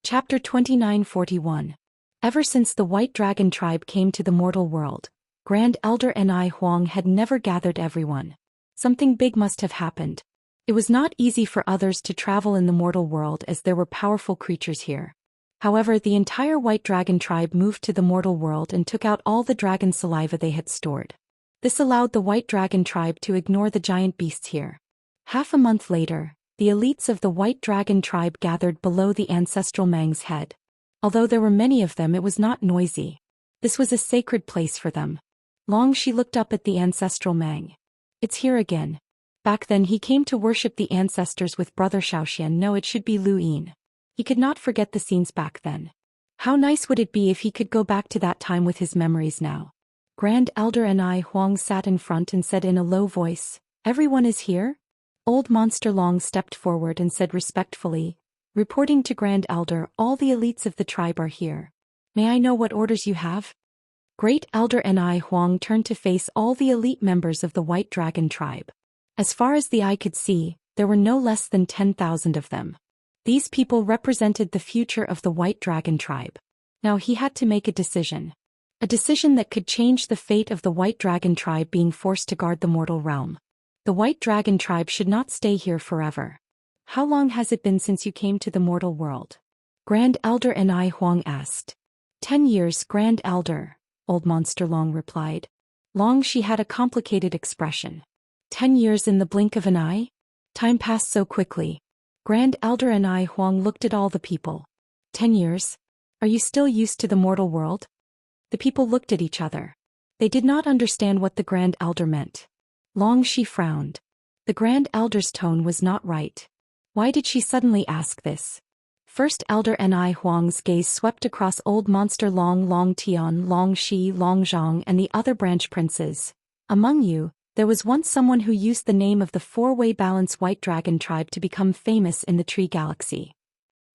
Chapter 2941. Ever since the White Dragon tribe came to the mortal world, Grand Elder Ni Huang had never gathered everyone. Something big must have happened. It was not easy for others to travel in the mortal world as there were powerful creatures here. However, the entire White Dragon tribe moved to the mortal world and took out all the dragon saliva they had stored. This allowed the White Dragon tribe to ignore the giant beasts here. Half a month later, the elites of the White Dragon tribe gathered below the ancestral Mang's head. Although there were many of them, it was not noisy. This was a sacred place for them. Long Shi looked up at the ancestral Mang. It's here again. Back then he came to worship the ancestors with brother Zhou Xian. No, it should be Lu Yin. He could not forget the scenes back then. How nice would it be if he could go back to that time with his memories now? Grand Elder Ni Huang sat in front and said in a low voice, "Everyone is here?" Old Monster Long stepped forward and said respectfully, "Reporting to Grand Elder, all the elites of the tribe are here. May I know what orders you have?" Great Elder Ni Huang turned to face all the elite members of the White Dragon tribe. As far as the eye could see, there were no less than 10,000 of them. These people represented the future of the White Dragon tribe. Now he had to make a decision. A decision that could change the fate of the White Dragon tribe being forced to guard the mortal realm. The White Dragon tribe should not stay here forever. How long has it been since you came to the mortal world? Grand Elder Ni Huang asked. 10 years, Grand Elder, Old Monster Long replied. Long Shi had a complicated expression. 10 years in the blink of an eye? Time passed so quickly. Grand Elder Ni Huang looked at all the people. 10 years? Are you still used to the mortal world? The people looked at each other. They did not understand what the Grand Elder meant. Long Shi frowned. The Grand Elder's tone was not right. Why did she suddenly ask this? First Elder Ni Huang's gaze swept across Old Monster Long Tian, Long Shi, Long Zhang and the other branch princes. Among you, there was once someone who used the name of the four-way balance White Dragon tribe to become famous in the Tree Galaxy.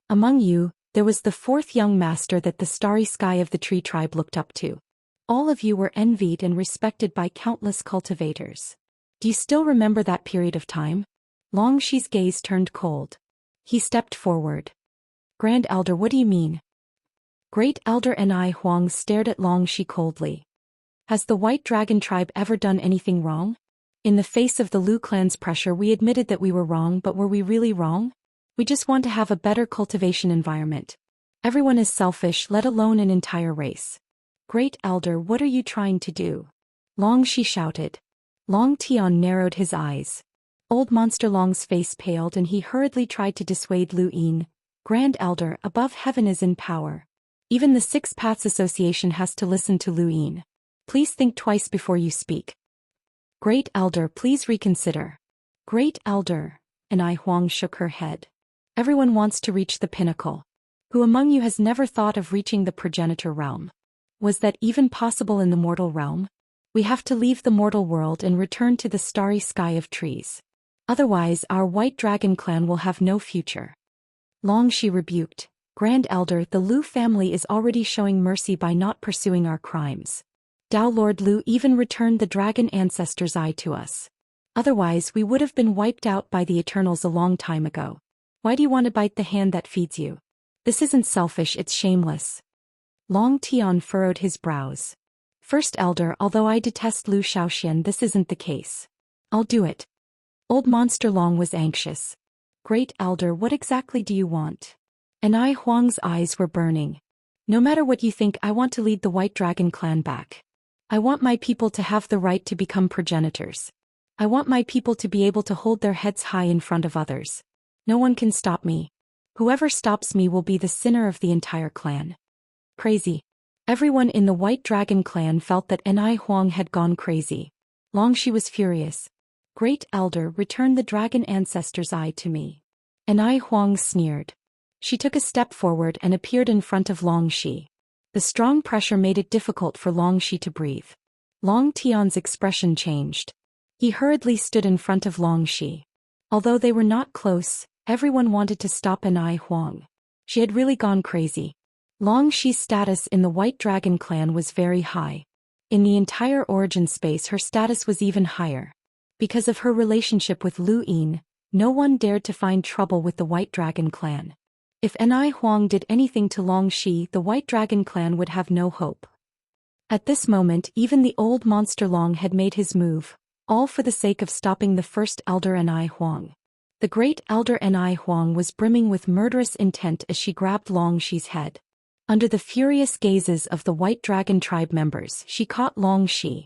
Among you, there was the 4th young master that the starry sky of the Tree tribe looked up to. All of you were envied and respected by countless cultivators. Do you still remember that period of time? Long Shi's gaze turned cold. He stepped forward. Grand Elder, what do you mean? Great Elder Ni Huang stared at Long Shi coldly. Has the White Dragon tribe ever done anything wrong? In the face of the Lu clan's pressure, we admitted that we were wrong, but were we really wrong? We just want to have a better cultivation environment. Everyone is selfish, let alone an entire race. Great Elder, what are you trying to do? Long Shi shouted. Long Tian narrowed his eyes. Old Monster Long's face paled and he hurriedly tried to dissuade Lu Yin. Grand Elder, above heaven is in power. Even the Six Paths Association has to listen to Lu Yin. Please think twice before you speak. Great Elder, please reconsider. Great Elder, Ni Huang shook her head. Everyone wants to reach the pinnacle. Who among you has never thought of reaching the progenitor realm? Was that even possible in the mortal realm? We have to leave the mortal world and return to the starry sky of trees. Otherwise, our White Dragon clan will have no future. Long Shi rebuked. Grand Elder, the Lu family is already showing mercy by not pursuing our crimes. Dao Lord Lu even returned the dragon ancestor's eye to us. Otherwise we would have been wiped out by the Eternals a long time ago. Why do you want to bite the hand that feeds you? This isn't selfish, it's shameless. Long Tian furrowed his brows. First Elder, although I detest Lu Xian, this isn't the case. I'll do it. Old Monster Long was anxious. Great Elder, what exactly do you want? Anai Huang's eyes were burning. No matter what you think, I want to lead the White Dragon clan back. I want my people to have the right to become progenitors. I want my people to be able to hold their heads high in front of others. No one can stop me. Whoever stops me will be the sinner of the entire clan. Crazy. Everyone in the White Dragon clan felt that Anai Huang had gone crazy. Longxi was furious. Great Elder, return the dragon ancestor's eye to me. Anai Huang sneered. She took a step forward and appeared in front of Longxi. The strong pressure made it difficult for Longxi to breathe. Long Tian's expression changed. He hurriedly stood in front of Longxi. Although they were not close, everyone wanted to stop Anai Huang. She had really gone crazy. Longxi's status in the White Dragon clan was very high. In the entire origin space her status was even higher. Because of her relationship with Lu Yin, no one dared to find trouble with the White Dragon clan. If Anai Huang did anything to Longxi, the White Dragon clan would have no hope. At this moment even the old monster Long had made his move, all for the sake of stopping the first Elder Anai Huang. The great Elder Anai Huang was brimming with murderous intent as she grabbed Longxi's head. Under the furious gazes of the White Dragon tribe members, she caught Longxi.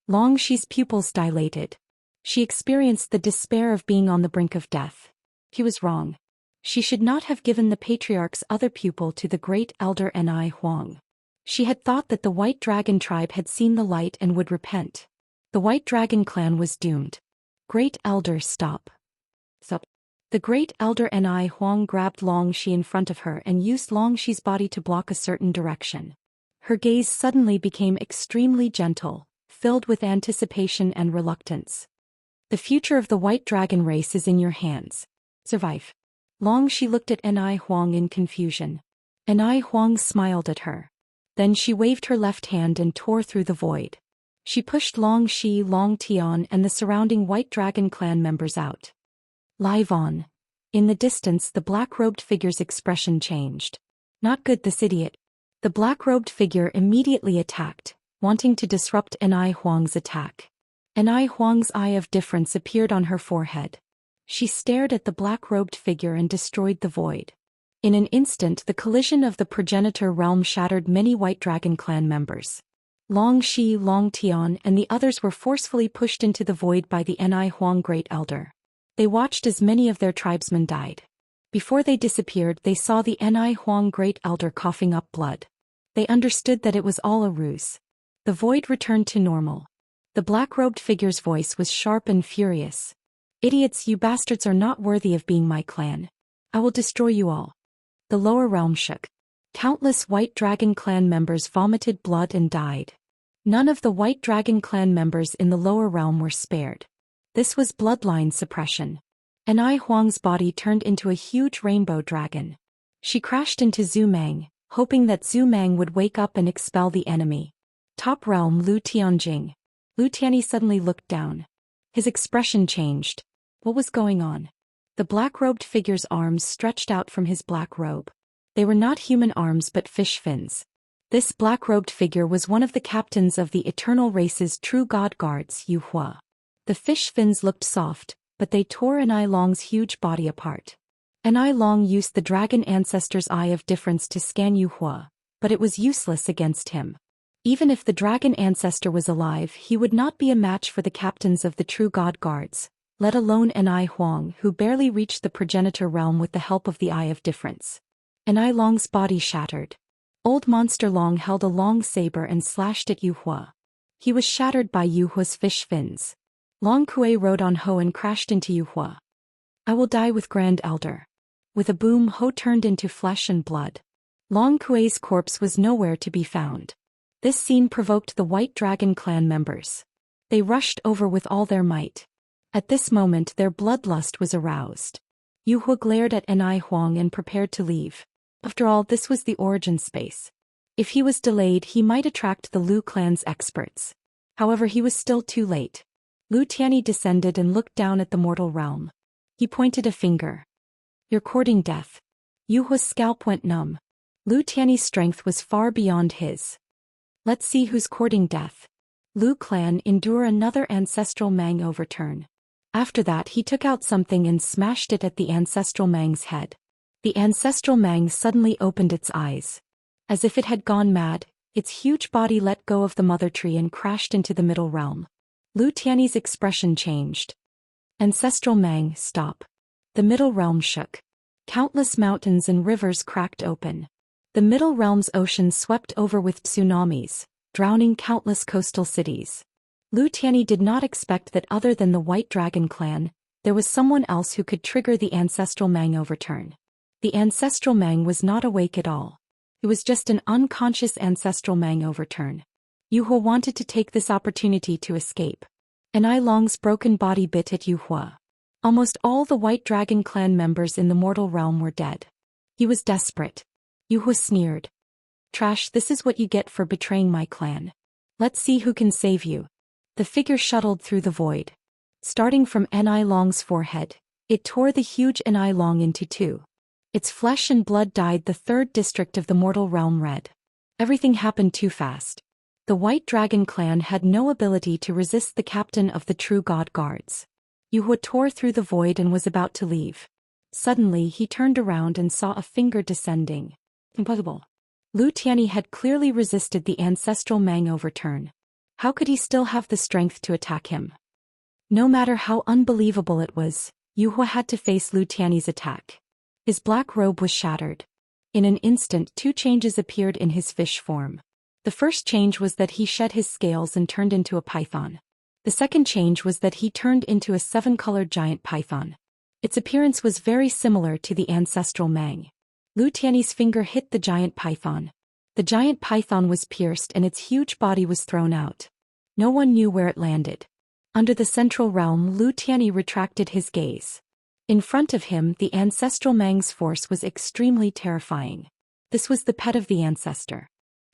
Longxi's pupils dilated. She experienced the despair of being on the brink of death. He was wrong. She should not have given the patriarch's other pupil to the great Elder Anai Huang. She had thought that the White Dragon tribe had seen the light and would repent. The White Dragon clan was doomed. Great Elder, stop. Stop. The great Elder Anai Huang grabbed Longxi in front of her and used Longxi's body to block a certain direction. Her gaze suddenly became extremely gentle, filled with anticipation and reluctance. The future of the White Dragon race is in your hands. Survive. Longxi looked at Anai Huang in confusion. Anai Huang smiled at her. Then she waved her left hand and tore through the void. She pushed Longxi, Long Tian and the surrounding White Dragon clan members out. Live on. In the distance the black-robed figure's expression changed. Not good, this idiot. The black-robed figure immediately attacked, wanting to disrupt Anai Huang's attack. Anai Huang's eye of difference appeared on her forehead. She stared at the black-robed figure and destroyed the void. In an instant the collision of the progenitor realm shattered many White Dragon clan members. Longxi, Long Tian and the others were forcefully pushed into the void by the Anai Huang Great Elder. They watched as many of their tribesmen died. Before they disappeared they saw the Anai Huang Great Elder coughing up blood. They understood that it was all a ruse. The void returned to normal. The black-robed figure's voice was sharp and furious. Idiots, you bastards are not worthy of being my clan. I will destroy you all. The lower realm shook. Countless White Dragon clan members vomited blood and died. None of the White Dragon clan members in the lower realm were spared. This was bloodline suppression. Anai Huang's body turned into a huge rainbow dragon. She crashed into Zhu Mang, hoping that Zhu Mang would wake up and expel the enemy. Top realm Lu Tianjing. Lu Tianyi suddenly looked down. His expression changed. What was going on? The black-robed figure's arms stretched out from his black robe. They were not human arms but fish fins. This black-robed figure was one of the captains of the Eternal Race's true god guards, Yu Hua. The fish fins looked soft, but they tore Anai Long's huge body apart. Anai Long used the dragon ancestor's eye of difference to scan Yu Hua, but it was useless against him. Even if the dragon ancestor was alive, he would not be a match for the captains of the true god guards, let alone Anai Huang, who barely reached the progenitor realm with the help of the eye of difference. Anai Long's body shattered. Old Monster Long held a long saber and slashed at Yu Hua. He was shattered by Yu Hua's fish fins. Long Kuei rode on Ho and crashed into Yu Hua. I will die with Grand Elder. With a boom, Ho turned into flesh and blood. Long Kuei's corpse was nowhere to be found. This scene provoked the White Dragon clan members. They rushed over with all their might. At this moment their bloodlust was aroused. Yu Hua glared at Anai Huang and prepared to leave. After all, this was the origin space. If he was delayed, he might attract the Lu clan's experts. However, he was still too late. Lu Tianyi descended and looked down at the mortal realm. He pointed a finger. "You're courting death." Yu Hua's scalp went numb. Lu Tianyi's strength was far beyond his. "Let's see who's courting death." Lu clan endure another ancestral Mang overturn. After that, he took out something and smashed it at the ancestral Mang's head. The ancestral Mang suddenly opened its eyes. As if it had gone mad, its huge body let go of the mother tree and crashed into the middle realm. Lu Tianyi's expression changed. "Ancestral Mang, stop." The middle realm shook. Countless mountains and rivers cracked open. The middle realm's ocean swept over with tsunamis, drowning countless coastal cities. Lu Tianyi did not expect that other than the White Dragon clan, there was someone else who could trigger the ancestral Mang overturn. The ancestral Mang was not awake at all. It was just an unconscious ancestral Mang overturn. Yu Hua wanted to take this opportunity to escape. An Ai Long's broken body bit at Yu Hua. Almost all the White Dragon clan members in the mortal realm were dead. He was desperate. Yu Hua sneered. "Trash, this is what you get for betraying my clan. Let's see who can save you." The figure shuttled through the void. Starting from An Ai Long's forehead, it tore the huge An Ai Long into two. Its flesh and blood dyed the third district of the mortal realm red. Everything happened too fast. The White Dragon clan had no ability to resist the captain of the True God Guards. Yu Hua tore through the void and was about to leave. Suddenly he turned around and saw a finger descending. Impossible. Lu Tianyi had clearly resisted the ancestral Mang overturn. How could he still have the strength to attack him? No matter how unbelievable it was, Yu Hua had to face Lu Tianyi's attack. His black robe was shattered. In an instant, two changes appeared in his fish form. The first change was that he shed his scales and turned into a python. The second change was that he turned into a seven-colored giant python. Its appearance was very similar to the ancestral Mang. Lu Tianyi's finger hit the giant python. The giant python was pierced and its huge body was thrown out. No one knew where it landed. Under the central realm, Lu Tianyi retracted his gaze. In front of him, the ancestral Mang's force was extremely terrifying. This was the pet of the ancestor.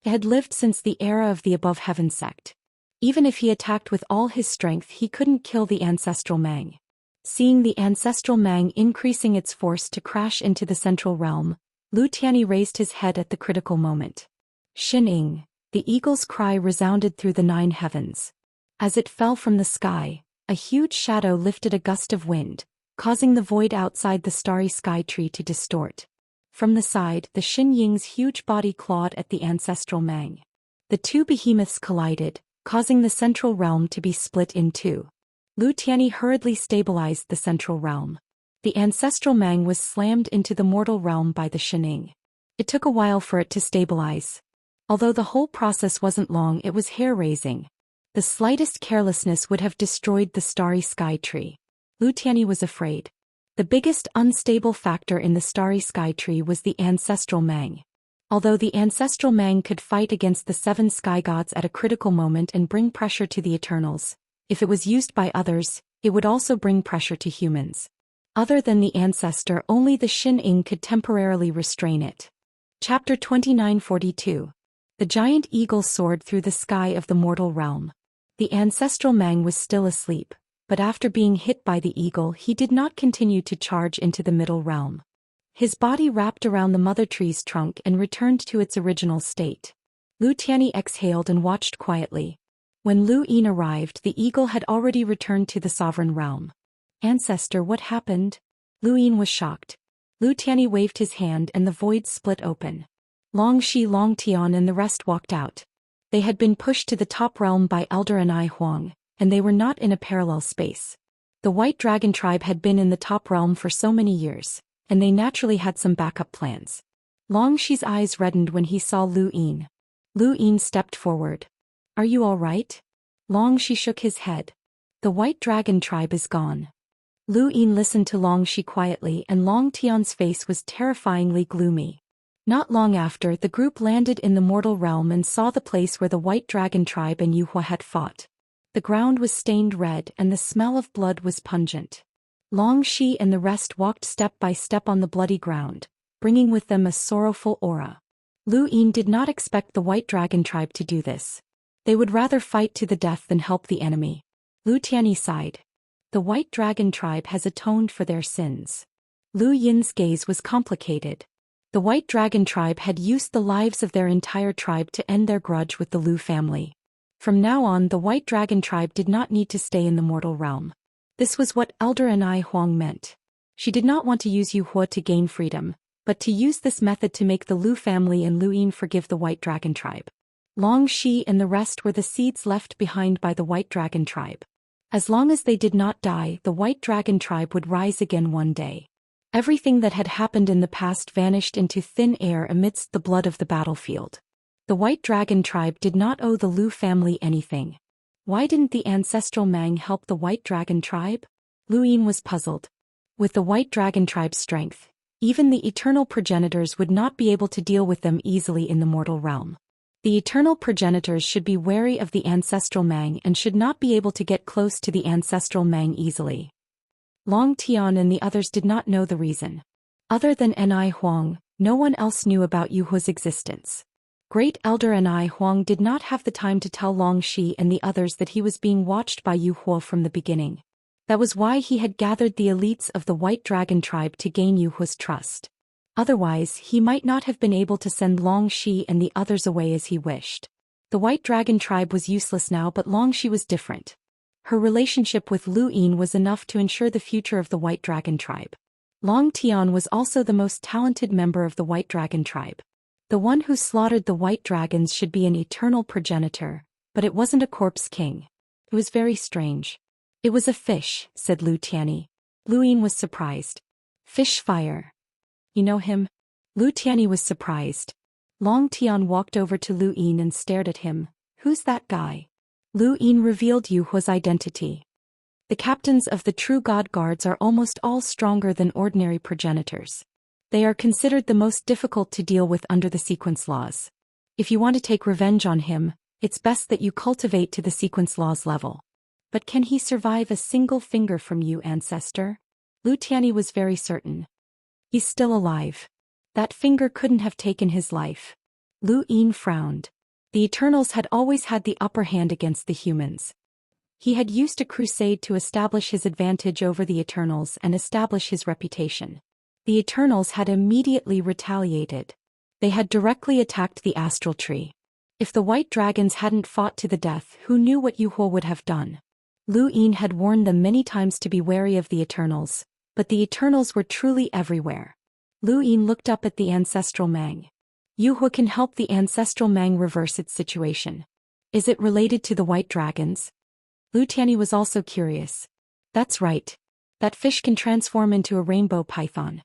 It had lived since the era of the Above Heaven sect. Even if he attacked with all his strength, he couldn't kill the ancestral Mang. Seeing the ancestral Mang increasing its force to crash into the central realm, Lu Tianyi raised his head at the critical moment. Xin-ing, the eagle's cry resounded through the 9 heavens. As it fell from the sky, a huge shadow lifted a gust of wind, causing the void outside the starry sky tree to distort. From the side, the Xin-ying's huge body clawed at the ancestral Mang. The two behemoths collided, causing the central realm to be split in two. Lu Tianyi hurriedly stabilized the central realm. The ancestral Mang was slammed into the mortal realm by the Xin-ying. It took a while for it to stabilize. Although the whole process wasn't long, it was hair-raising. The slightest carelessness would have destroyed the starry sky tree. Lu Tianyi was afraid. The biggest unstable factor in the starry sky tree was the ancestral Mang. Although the ancestral Mang could fight against the 7 sky gods at a critical moment and bring pressure to the Eternals, if it was used by others, it would also bring pressure to humans. Other than the ancestor, only the Xin-ying could temporarily restrain it. Chapter 2942. The giant eagle soared through the sky of the mortal realm. The ancestral Mang was still asleep, but after being hit by the eagle, he did not continue to charge into the middle realm. His body wrapped around the mother tree's trunk and returned to its original state. Lu Tianyi exhaled and watched quietly. When Lu Yin arrived, the eagle had already returned to the sovereign realm. "Ancestor, what happened?" Lu Yin was shocked. Lu Tianyi waved his hand and the void split open. Long Shi, Long Tian and the rest walked out. They had been pushed to the top realm by Elder Anai Huang, and they were not in a parallel space. The White Dragon tribe had been in the top realm for so many years, and they naturally had some backup plans. Long Shi's eyes reddened when he saw Lu Yin. Lu Yin stepped forward. "Are you all right?" Long Shi shook his head. "The White Dragon tribe is gone." Lu Yin listened to Long Shi quietly, and Long Tian's face was terrifyingly gloomy. Not long after, the group landed in the mortal realm and saw the place where the White Dragon tribe and Yu Hua had fought. The ground was stained red and the smell of blood was pungent. Long Shi and the rest walked step by step on the bloody ground, bringing with them a sorrowful aura. Lu Yin did not expect the White Dragon tribe to do this. They would rather fight to the death than help the enemy. Lu Tianyi sighed. The White Dragon tribe has atoned for their sins. Lu Yin's gaze was complicated. The White Dragon tribe had used the lives of their entire tribe to end their grudge with the Lu family. From now on, the White Dragon tribe did not need to stay in the mortal realm. This was what Elder Anai Huang meant. She did not want to use Yu Hua to gain freedom, but to use this method to make the Lu family and Lu Yin forgive the White Dragon tribe. Long Shi and the rest were the seeds left behind by the White Dragon tribe. As long as they did not die, the White Dragon tribe would rise again one day. Everything that had happened in the past vanished into thin air amidst the blood of the battlefield. The White Dragon tribe did not owe the Lu family anything. Why didn't the ancestral Mang help the White Dragon tribe? Lu Yin was puzzled. With the White Dragon tribe's strength, even the eternal progenitors would not be able to deal with them easily in the mortal realm. The eternal progenitors should be wary of the ancestral Mang and should not be able to get close to the ancestral Mang easily. Long Tian and the others did not know the reason. Other than Anai Huang, no one else knew about Yu Hua's existence. Great Elder Anai Huang did not have the time to tell Long Shi and the others that he was being watched by Yu Hua from the beginning. That was why he had gathered the elites of the White Dragon tribe to gain Yu Hua's trust. Otherwise, he might not have been able to send Long Shi and the others away as he wished. The White Dragon tribe was useless now, but Long Shi was different. Her relationship with Lu Yin was enough to ensure the future of the White Dragon tribe. Long Tian was also the most talented member of the White Dragon tribe. The one who slaughtered the White Dragons should be an eternal progenitor, but it wasn't a corpse king. It was very strange. It was a fish, said Lu Tianyi. Lu Yin was surprised. Fish fire. You know him? Lu Tianyi was surprised. Long Tian walked over to Lu Yin and stared at him. Who's that guy? Lu Yin revealed Yu Hua's identity. The captains of the True God Guards are almost all stronger than ordinary progenitors. They are considered the most difficult to deal with under the sequence laws. If you want to take revenge on him, it's best that you cultivate to the sequence laws level. But can he survive a single finger from you, ancestor? Lu Tianyi was very certain. He's still alive. That finger couldn't have taken his life. Lu Yin frowned. The Eternals had always had the upper hand against the humans. He had used a crusade to establish his advantage over the Eternals and establish his reputation. The Eternals had immediately retaliated. They had directly attacked the astral tree. If the White Dragons hadn't fought to the death, who knew what Yu Hua would have done? Lu Yin had warned them many times to be wary of the Eternals, but the Eternals were truly everywhere. Lu Yin looked up at the ancestral Mang. Yu Hua can help the ancestral Mang reverse its situation. Is it related to the White Dragons? Lu Tianyi was also curious. That's right. That fish can transform into a rainbow python.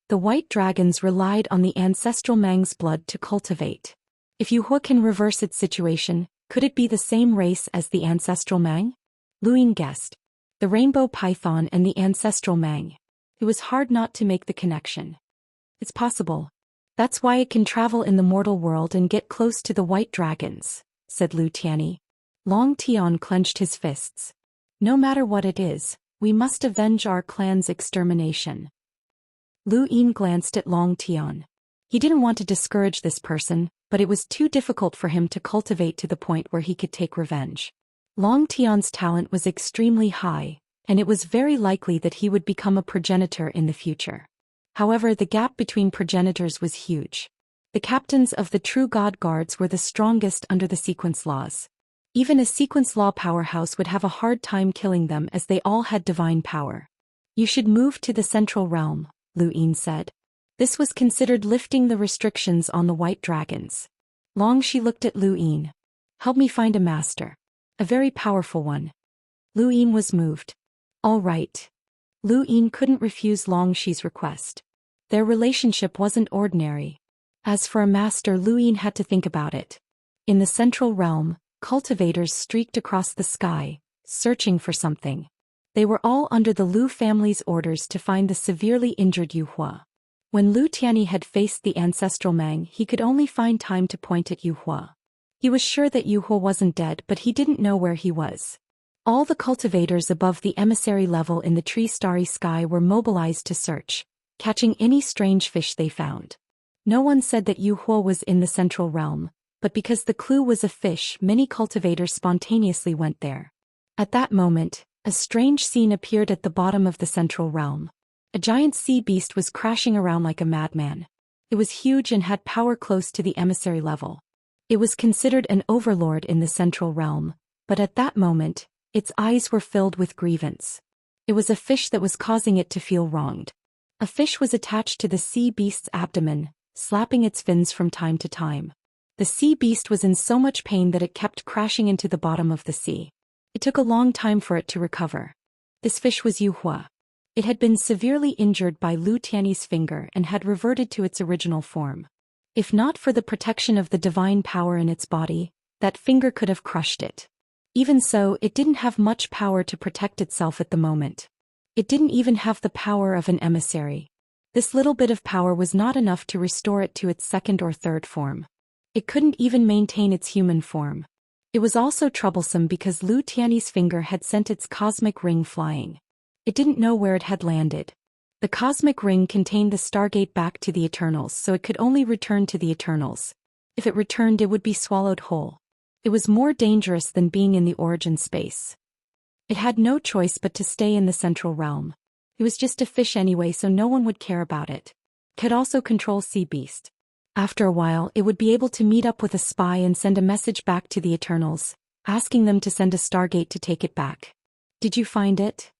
The White Dragons relied on the ancestral Mang's blood to cultivate. If Yu Hua can reverse its situation, could it be the same race as the ancestral Mang? Lu Yin guessed. The rainbow python and the ancestral Mang. It was hard not to make the connection. It's possible. That's why it can travel in the mortal world and get close to the White Dragons, said Lu Tianyi. Long Tian clenched his fists. No matter what it is, we must avenge our clan's extermination. Lu Yin glanced at Long Tian. He didn't want to discourage this person, but it was too difficult for him to cultivate to the point where he could take revenge. Long Tian's talent was extremely high, and it was very likely that he would become a progenitor in the future. However, the gap between progenitors was huge. The captains of the True God Guards were the strongest under the sequence laws. Even a sequence law powerhouse would have a hard time killing them as they all had divine power. You should move to the central realm, Lu Yin said. This was considered lifting the restrictions on the White Dragons. Long Shi looked at Lu Yin. Help me find a master. A very powerful one. Lu Yin was moved. All right. Lu Yin couldn't refuse Long Shi's request. Their relationship wasn't ordinary. As for a master, Lu Yin had to think about it. In the central realm, cultivators streaked across the sky, searching for something. They were all under the Lu family's orders to find the severely injured Yu Hua. When Lu Tianyi had faced the ancestral Mang, he could only find time to point at Yu Hua. He was sure that Yu Hua wasn't dead, but he didn't know where he was. All the cultivators above the emissary level in the tree-starry sky were mobilized to search, catching any strange fish they found. No one said that Yuhua was in the central realm, but because the clue was a fish, many cultivators spontaneously went there. At that moment, a strange scene appeared at the bottom of the central realm. A giant sea beast was crashing around like a madman. It was huge and had power close to the emissary level. It was considered an overlord in the central realm, but at that moment, its eyes were filled with grievance. It was a fish that was causing it to feel wronged. A fish was attached to the sea beast's abdomen, slapping its fins from time to time. The sea beast was in so much pain that it kept crashing into the bottom of the sea. It took a long time for it to recover. This fish was Yuhua. It had been severely injured by Lu Tiany's finger and had reverted to its original form. If not for the protection of the divine power in its body, that finger could have crushed it. Even so, it didn't have much power to protect itself at the moment. It didn't even have the power of an emissary. This little bit of power was not enough to restore it to its second or third form. It couldn't even maintain its human form. It was also troublesome because Lu Tiany's finger had sent its cosmic ring flying. It didn't know where it had landed. The cosmic ring contained the Stargate back to the Eternals, so it could only return to the Eternals. If it returned, it would be swallowed whole. It was more dangerous than being in the origin space. It had no choice but to stay in the central realm. It was just a fish anyway, so no one would care about it. It could also control Sea Beast. After a while, it would be able to meet up with a spy and send a message back to the Eternals, asking them to send a Stargate to take it back. Did you find it?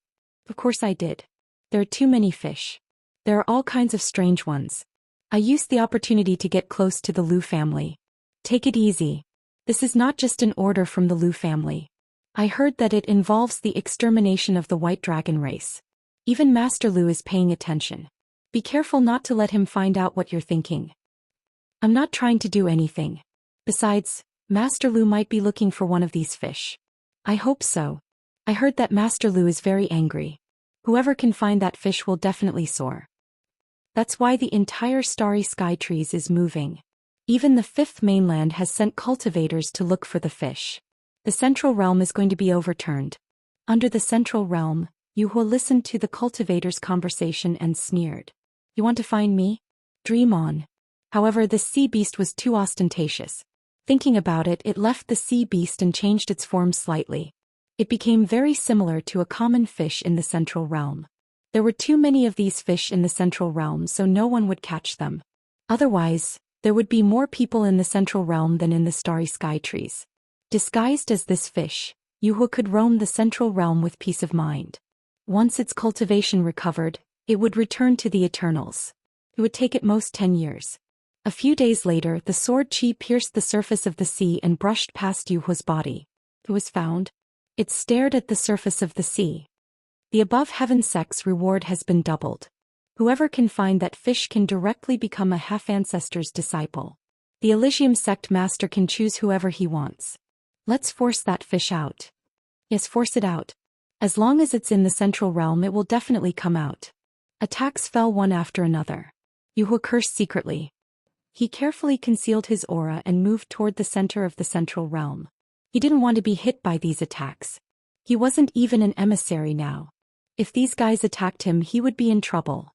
Of course I did. There are too many fish. There are all kinds of strange ones. I used the opportunity to get close to the Lu family. Take it easy. This is not just an order from the Lu family. I heard that it involves the extermination of the White Dragon race. Even Master Lu is paying attention. Be careful not to let him find out what you're thinking. I'm not trying to do anything. Besides, Master Lu might be looking for one of these fish. I hope so. I heard that Master Lu is very angry. Whoever can find that fish will definitely soar. That's why the entire starry sky trees is moving. Even the fifth mainland has sent cultivators to look for the fish. The central realm is going to be overturned. Under the central realm, Yuhua listened to the cultivators' conversation and sneered. You want to find me? Dream on. However, the sea beast was too ostentatious. Thinking about it, it left the sea beast and changed its form slightly. It became very similar to a common fish in the central realm. There were too many of these fish in the central realm, so no one would catch them. Otherwise, there would be more people in the central realm than in the starry sky trees. Disguised as this fish, Yuhua could roam the central realm with peace of mind. Once its cultivation recovered, it would return to the Eternals. It would take at most 10 years. A few days later, the sword Qi pierced the surface of the sea and brushed past Yuhua's body. It was found. It stared at the surface of the sea. The above heaven sect's reward has been doubled. Whoever can find that fish can directly become a half-ancestor's disciple. The Elysium sect master can choose whoever he wants. Let's force that fish out. Yes, force it out. As long as it's in the central realm, it will definitely come out. Attacks fell one after another. Yuhua cursed secretly. He carefully concealed his aura and moved toward the center of the central realm. He didn't want to be hit by these attacks. He wasn't even an emissary now. If these guys attacked him, he would be in trouble.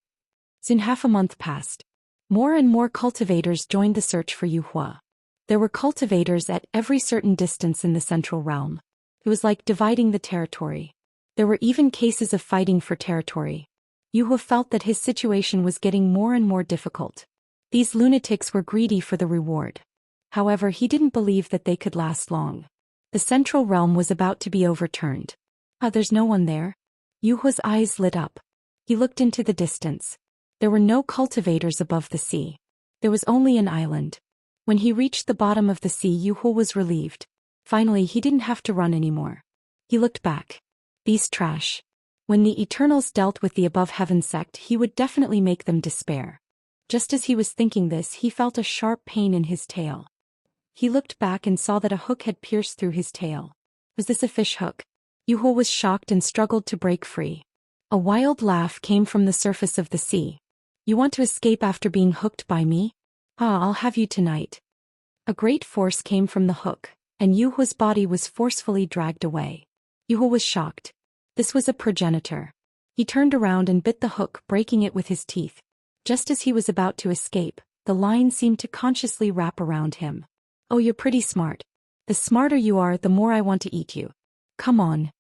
Soon half a month passed. More and more cultivators joined the search for Yuhua. There were cultivators at every certain distance in the central realm. It was like dividing the territory. There were even cases of fighting for territory. Yuhua felt that his situation was getting more and more difficult. These lunatics were greedy for the reward. However, he didn't believe that they could last long. The central realm was about to be overturned. There's no one there. Yuhua's eyes lit up. He looked into the distance. There were no cultivators above the sea. There was only an island. When he reached the bottom of the sea, Yuhua was relieved. Finally, he didn't have to run anymore. He looked back. These trash. When the Eternals dealt with the above heaven sect, he would definitely make them despair. Just as he was thinking this, he felt a sharp pain in his tail. He looked back and saw that a hook had pierced through his tail. Was this a fish hook? Yuhua was shocked and struggled to break free. A wild laugh came from the surface of the sea. You want to escape after being hooked by me? I'll have you tonight. A great force came from the hook, and Yuhua's body was forcefully dragged away. Yuhua was shocked. This was a progenitor. He turned around and bit the hook, breaking it with his teeth. Just as he was about to escape, the line seemed to consciously wrap around him. Oh, you're pretty smart. The smarter you are, the more I want to eat you. Come on.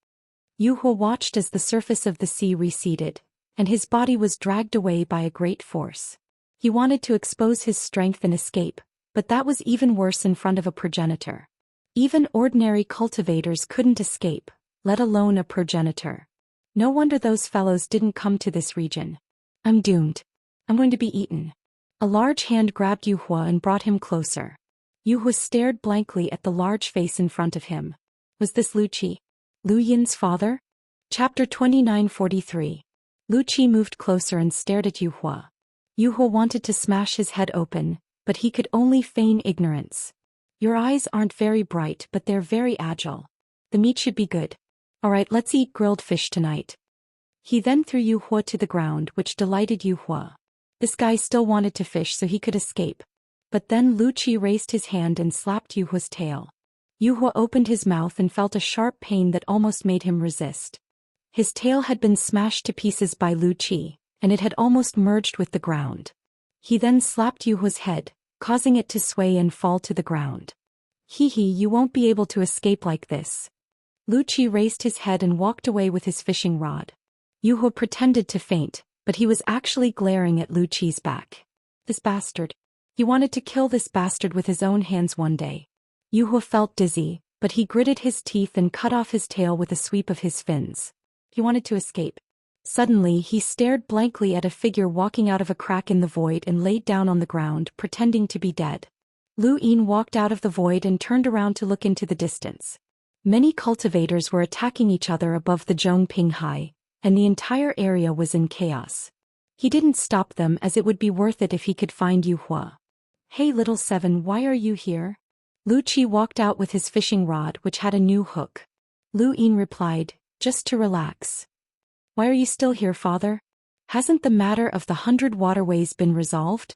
Yu Hua watched as the surface of the sea receded, and his body was dragged away by a great force. He wanted to expose his strength and escape, but that was even worse in front of a progenitor. Even ordinary cultivators couldn't escape, let alone a progenitor. No wonder those fellows didn't come to this region. I'm doomed. I'm going to be eaten. A large hand grabbed Yu Hua and brought him closer. Yu Hua stared blankly at the large face in front of him. Was this Lu Qi? Lu Yin's father? Chapter 2943. Lu Qi moved closer and stared at Yu Hua. Yu Hua wanted to smash his head open, but he could only feign ignorance. Your eyes aren't very bright, but they're very agile. The meat should be good. Alright, let's eat grilled fish tonight. He then threw Yu Hua to the ground, which delighted Yu Hua. This guy still wanted to fish so he could escape. But then Lu Qi raised his hand and slapped Yu Hua's tail. Yu Hua opened his mouth and felt a sharp pain that almost made him resist. His tail had been smashed to pieces by Lu Qi, and it had almost merged with the ground. He then slapped Yu Hua's head, causing it to sway and fall to the ground. Hee, you won't be able to escape like this. Lu Qi raised his head and walked away with his fishing rod. Yu Hua pretended to faint, but he was actually glaring at Lu Qi's back. This bastard. He wanted to kill this bastard with his own hands one day. Yu Hua felt dizzy, but he gritted his teeth and cut off his tail with a sweep of his fins. He wanted to escape. Suddenly he stared blankly at a figure walking out of a crack in the void and laid down on the ground, pretending to be dead. Lu Yin walked out of the void and turned around to look into the distance. Many cultivators were attacking each other above the Zhongping High, and the entire area was in chaos. He didn't stop them as it would be worth it if he could find Yu Hua. Hey little seven, why are you here? Lu Qi walked out with his fishing rod, which had a new hook. Lu Yin replied, just to relax. Why are you still here, father? Hasn't the matter of the 100 waterways been resolved?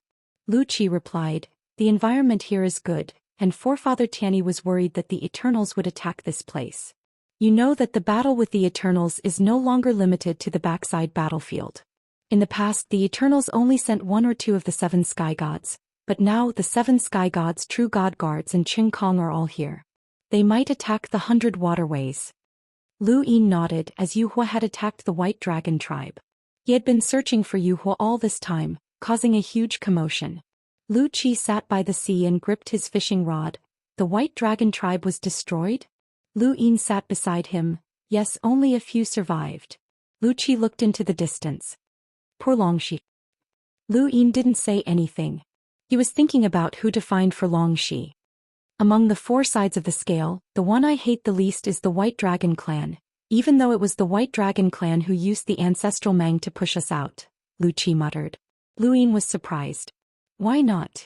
Lu Qi replied, the environment here is good, and forefather Tianyi was worried that the Eternals would attack this place. You know that the battle with the Eternals is no longer limited to the backside battlefield. In the past, the Eternals only sent 1 or 2 of the 7 sky gods, but now the 7 sky gods, True God Guards and Qing Kong are all here. They might attack the 100 waterways. Lu Yin nodded as Yu Hua had attacked the White Dragon tribe. He had been searching for Yu Hua all this time, causing a huge commotion. Lu Qi sat by the sea and gripped his fishing rod. The White Dragon tribe was destroyed? Lu Yin sat beside him. Yes, only a few survived. Lu Qi looked into the distance. Poor Longxi. Lu Yin didn't say anything. He was thinking about who to find for Longxi. Among the 4 sides of the scale, the one I hate the least is the White Dragon clan, even though it was the White Dragon clan who used the ancestral Mang to push us out, Lu Qi muttered. Lu Yin was surprised. Why not?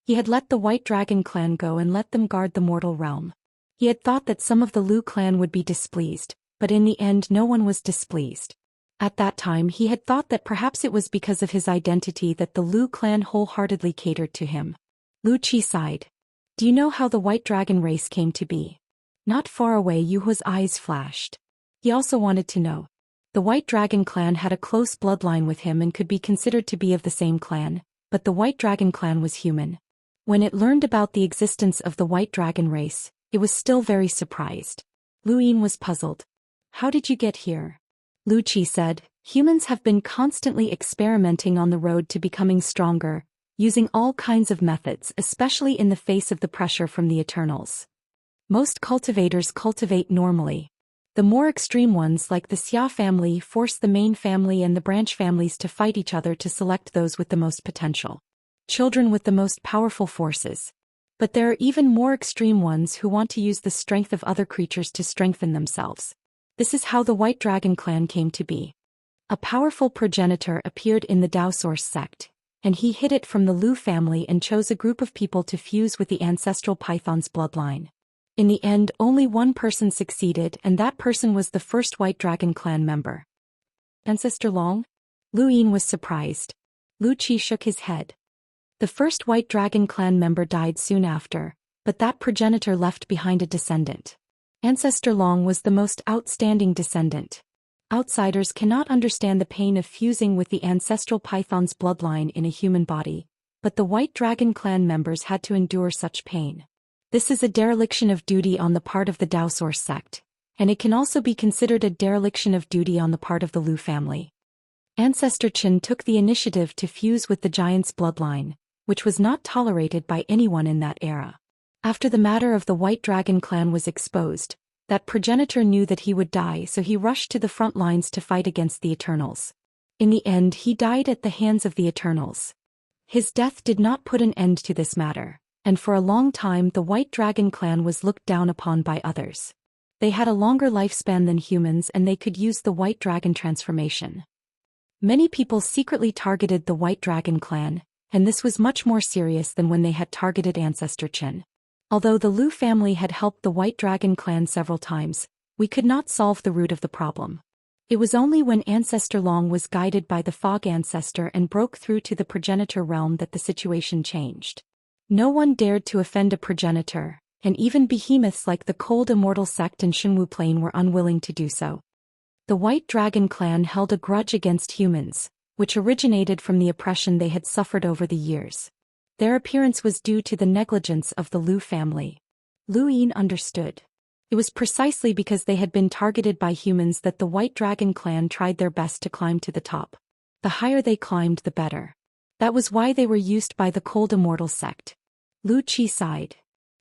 He had let the White Dragon clan go and let them guard the mortal realm. He had thought that some of the Lu clan would be displeased, but in the end no one was displeased. At that time he had thought that perhaps it was because of his identity that the Lu clan wholeheartedly catered to him. Lu Qi sighed. Do you know how the White Dragon race came to be? Not far away, Yu Hua's eyes flashed. He also wanted to know. The White Dragon clan had a close bloodline with him and could be considered to be of the same clan, but the White Dragon clan was human. When it learned about the existence of the White Dragon race, it was still very surprised. Lu Yin was puzzled. How did you get here? Lu Qi said, humans have been constantly experimenting on the road to becoming stronger, using all kinds of methods, especially in the face of the pressure from the Eternals. Most cultivators cultivate normally. The more extreme ones, like the Xia family, force the main family and the branch families to fight each other to select those with the most potential. Children with the most powerful forces. But there are even more extreme ones who want to use the strength of other creatures to strengthen themselves. This is how the White Dragon clan came to be. A powerful progenitor appeared in the Daoist sect, and he hid it from the Lu family and chose a group of people to fuse with the ancestral python's bloodline. In the end, only one person succeeded, and that person was the first White Dragon clan member. Ancestor Long? Lu Yin was surprised. Lu Qi shook his head. The first White Dragon clan member died soon after, but that progenitor left behind a descendant. Ancestor Long was the most outstanding descendant. Outsiders cannot understand the pain of fusing with the ancestral python's bloodline in a human body, but the White Dragon clan members had to endure such pain. This is a dereliction of duty on the part of the Daoist sect, and it can also be considered a dereliction of duty on the part of the Lu family. Ancestor Qin took the initiative to fuse with the giant's bloodline, which was not tolerated by anyone in that era. After the matter of the White Dragon clan was exposed, that progenitor knew that he would die, so he rushed to the front lines to fight against the Eternals. In the end, he died at the hands of the Eternals. His death did not put an end to this matter, and for a long time the White Dragon clan was looked down upon by others. They had a longer lifespan than humans and they could use the White Dragon transformation. Many people secretly targeted the White Dragon clan, and this was much more serious than when they had targeted Ancestor Qin. Although the Lu family had helped the White Dragon clan several times, we could not solve the root of the problem. It was only when Ancestor Long was guided by the Fog Ancestor and broke through to the progenitor realm that the situation changed. No one dared to offend a progenitor, and even behemoths like the Cold Immortal sect and Shenwu Plain were unwilling to do so. The White Dragon clan held a grudge against humans, which originated from the oppression they had suffered over the years. Their appearance was due to the negligence of the Lu family. Lu Yin understood. It was precisely because they had been targeted by humans that the White Dragon clan tried their best to climb to the top. The higher they climbed, the better. That was why they were used by the Cold Immortal sect. Lu Qi sighed.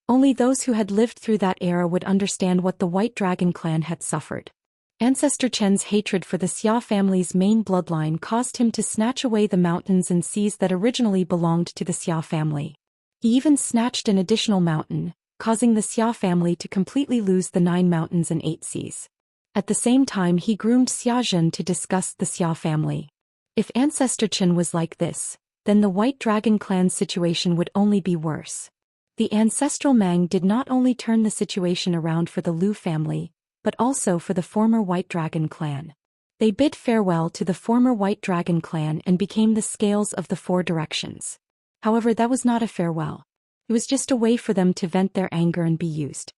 Only those who had lived through that era would understand what the White Dragon clan had suffered. Ancestor Chen's hatred for the Xia family's main bloodline caused him to snatch away the mountains and seas that originally belonged to the Xia family. He even snatched an additional mountain, causing the Xia family to completely lose the 9 mountains and 8 seas. At the same time, he groomed Xia Zhen to disgust the Xia family. If Ancestor Chen was like this, then the White Dragon clan's situation would only be worse. The ancestral Mang did not only turn the situation around for the Lu family, but also for the former White Dragon clan. They bid farewell to the former White Dragon clan and became the scales of the 4 directions. However, that was not a farewell. It was just a way for them to vent their anger and be used.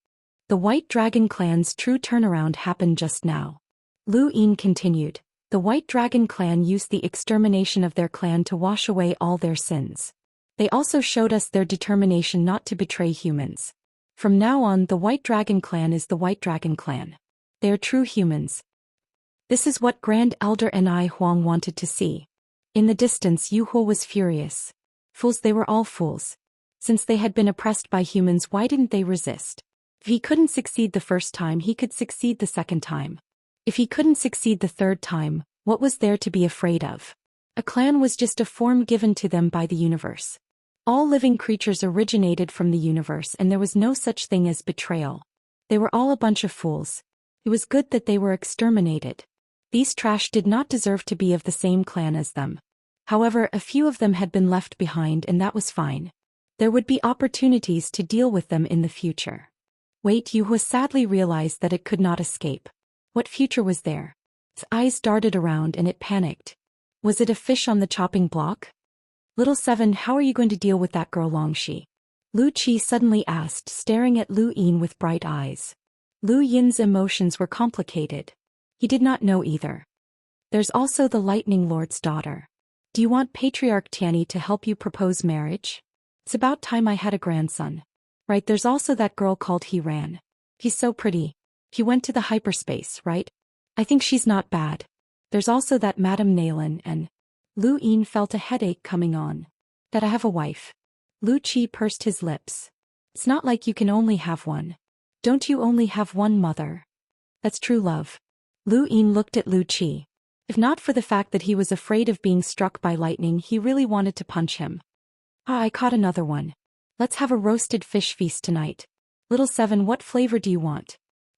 The White Dragon clan's true turnaround happened just now. Lu Yin continued. The White Dragon clan used the extermination of their clan to wash away all their sins. They also showed us their determination not to betray humans. From now on, the White Dragon clan is the White Dragon clan. They are true humans. This is what Grand Elder Ni Huang wanted to see. In the distance, Yu Huo was furious. Fools, they were all fools. Since they had been oppressed by humans, why didn't they resist? If he couldn't succeed the first time, he could succeed the second time. If he couldn't succeed the third time, what was there to be afraid of? A clan was just a form given to them by the universe. All living creatures originated from the universe and there was no such thing as betrayal. They were all a bunch of fools. It was good that they were exterminated. These trash did not deserve to be of the same clan as them. However, a few of them had been left behind and that was fine. There would be opportunities to deal with them in the future. Wait, Yu Hua sadly realized that it could not escape. What future was there? Its eyes darted around and it panicked. Was it a fish on the chopping block? Little Seven, how are you going to deal with that girl Longxi? Lu Qi suddenly asked, staring at Lu Yin with bright eyes. Lu Yin's emotions were complicated. He did not know either. There's also the Lightning Lord's daughter. Do you want Patriarch Tianyi to help you propose marriage? It's about time I had a grandson. Right, there's also that girl called He Ran. He's so pretty. He went to the hyperspace, right? I think she's not bad. There's also that Madame Nailin and... Lu Yin felt a headache coming on. That I have a wife. Lu Qi pursed his lips. It's not like you can only have one. Don't you only have one mother? That's true love. Lu Yin looked at Lu Qi. If not for the fact that he was afraid of being struck by lightning, he really wanted to punch him. Ah, I caught another one. Let's have a roasted fish feast tonight. Little Seven, what flavor do you want?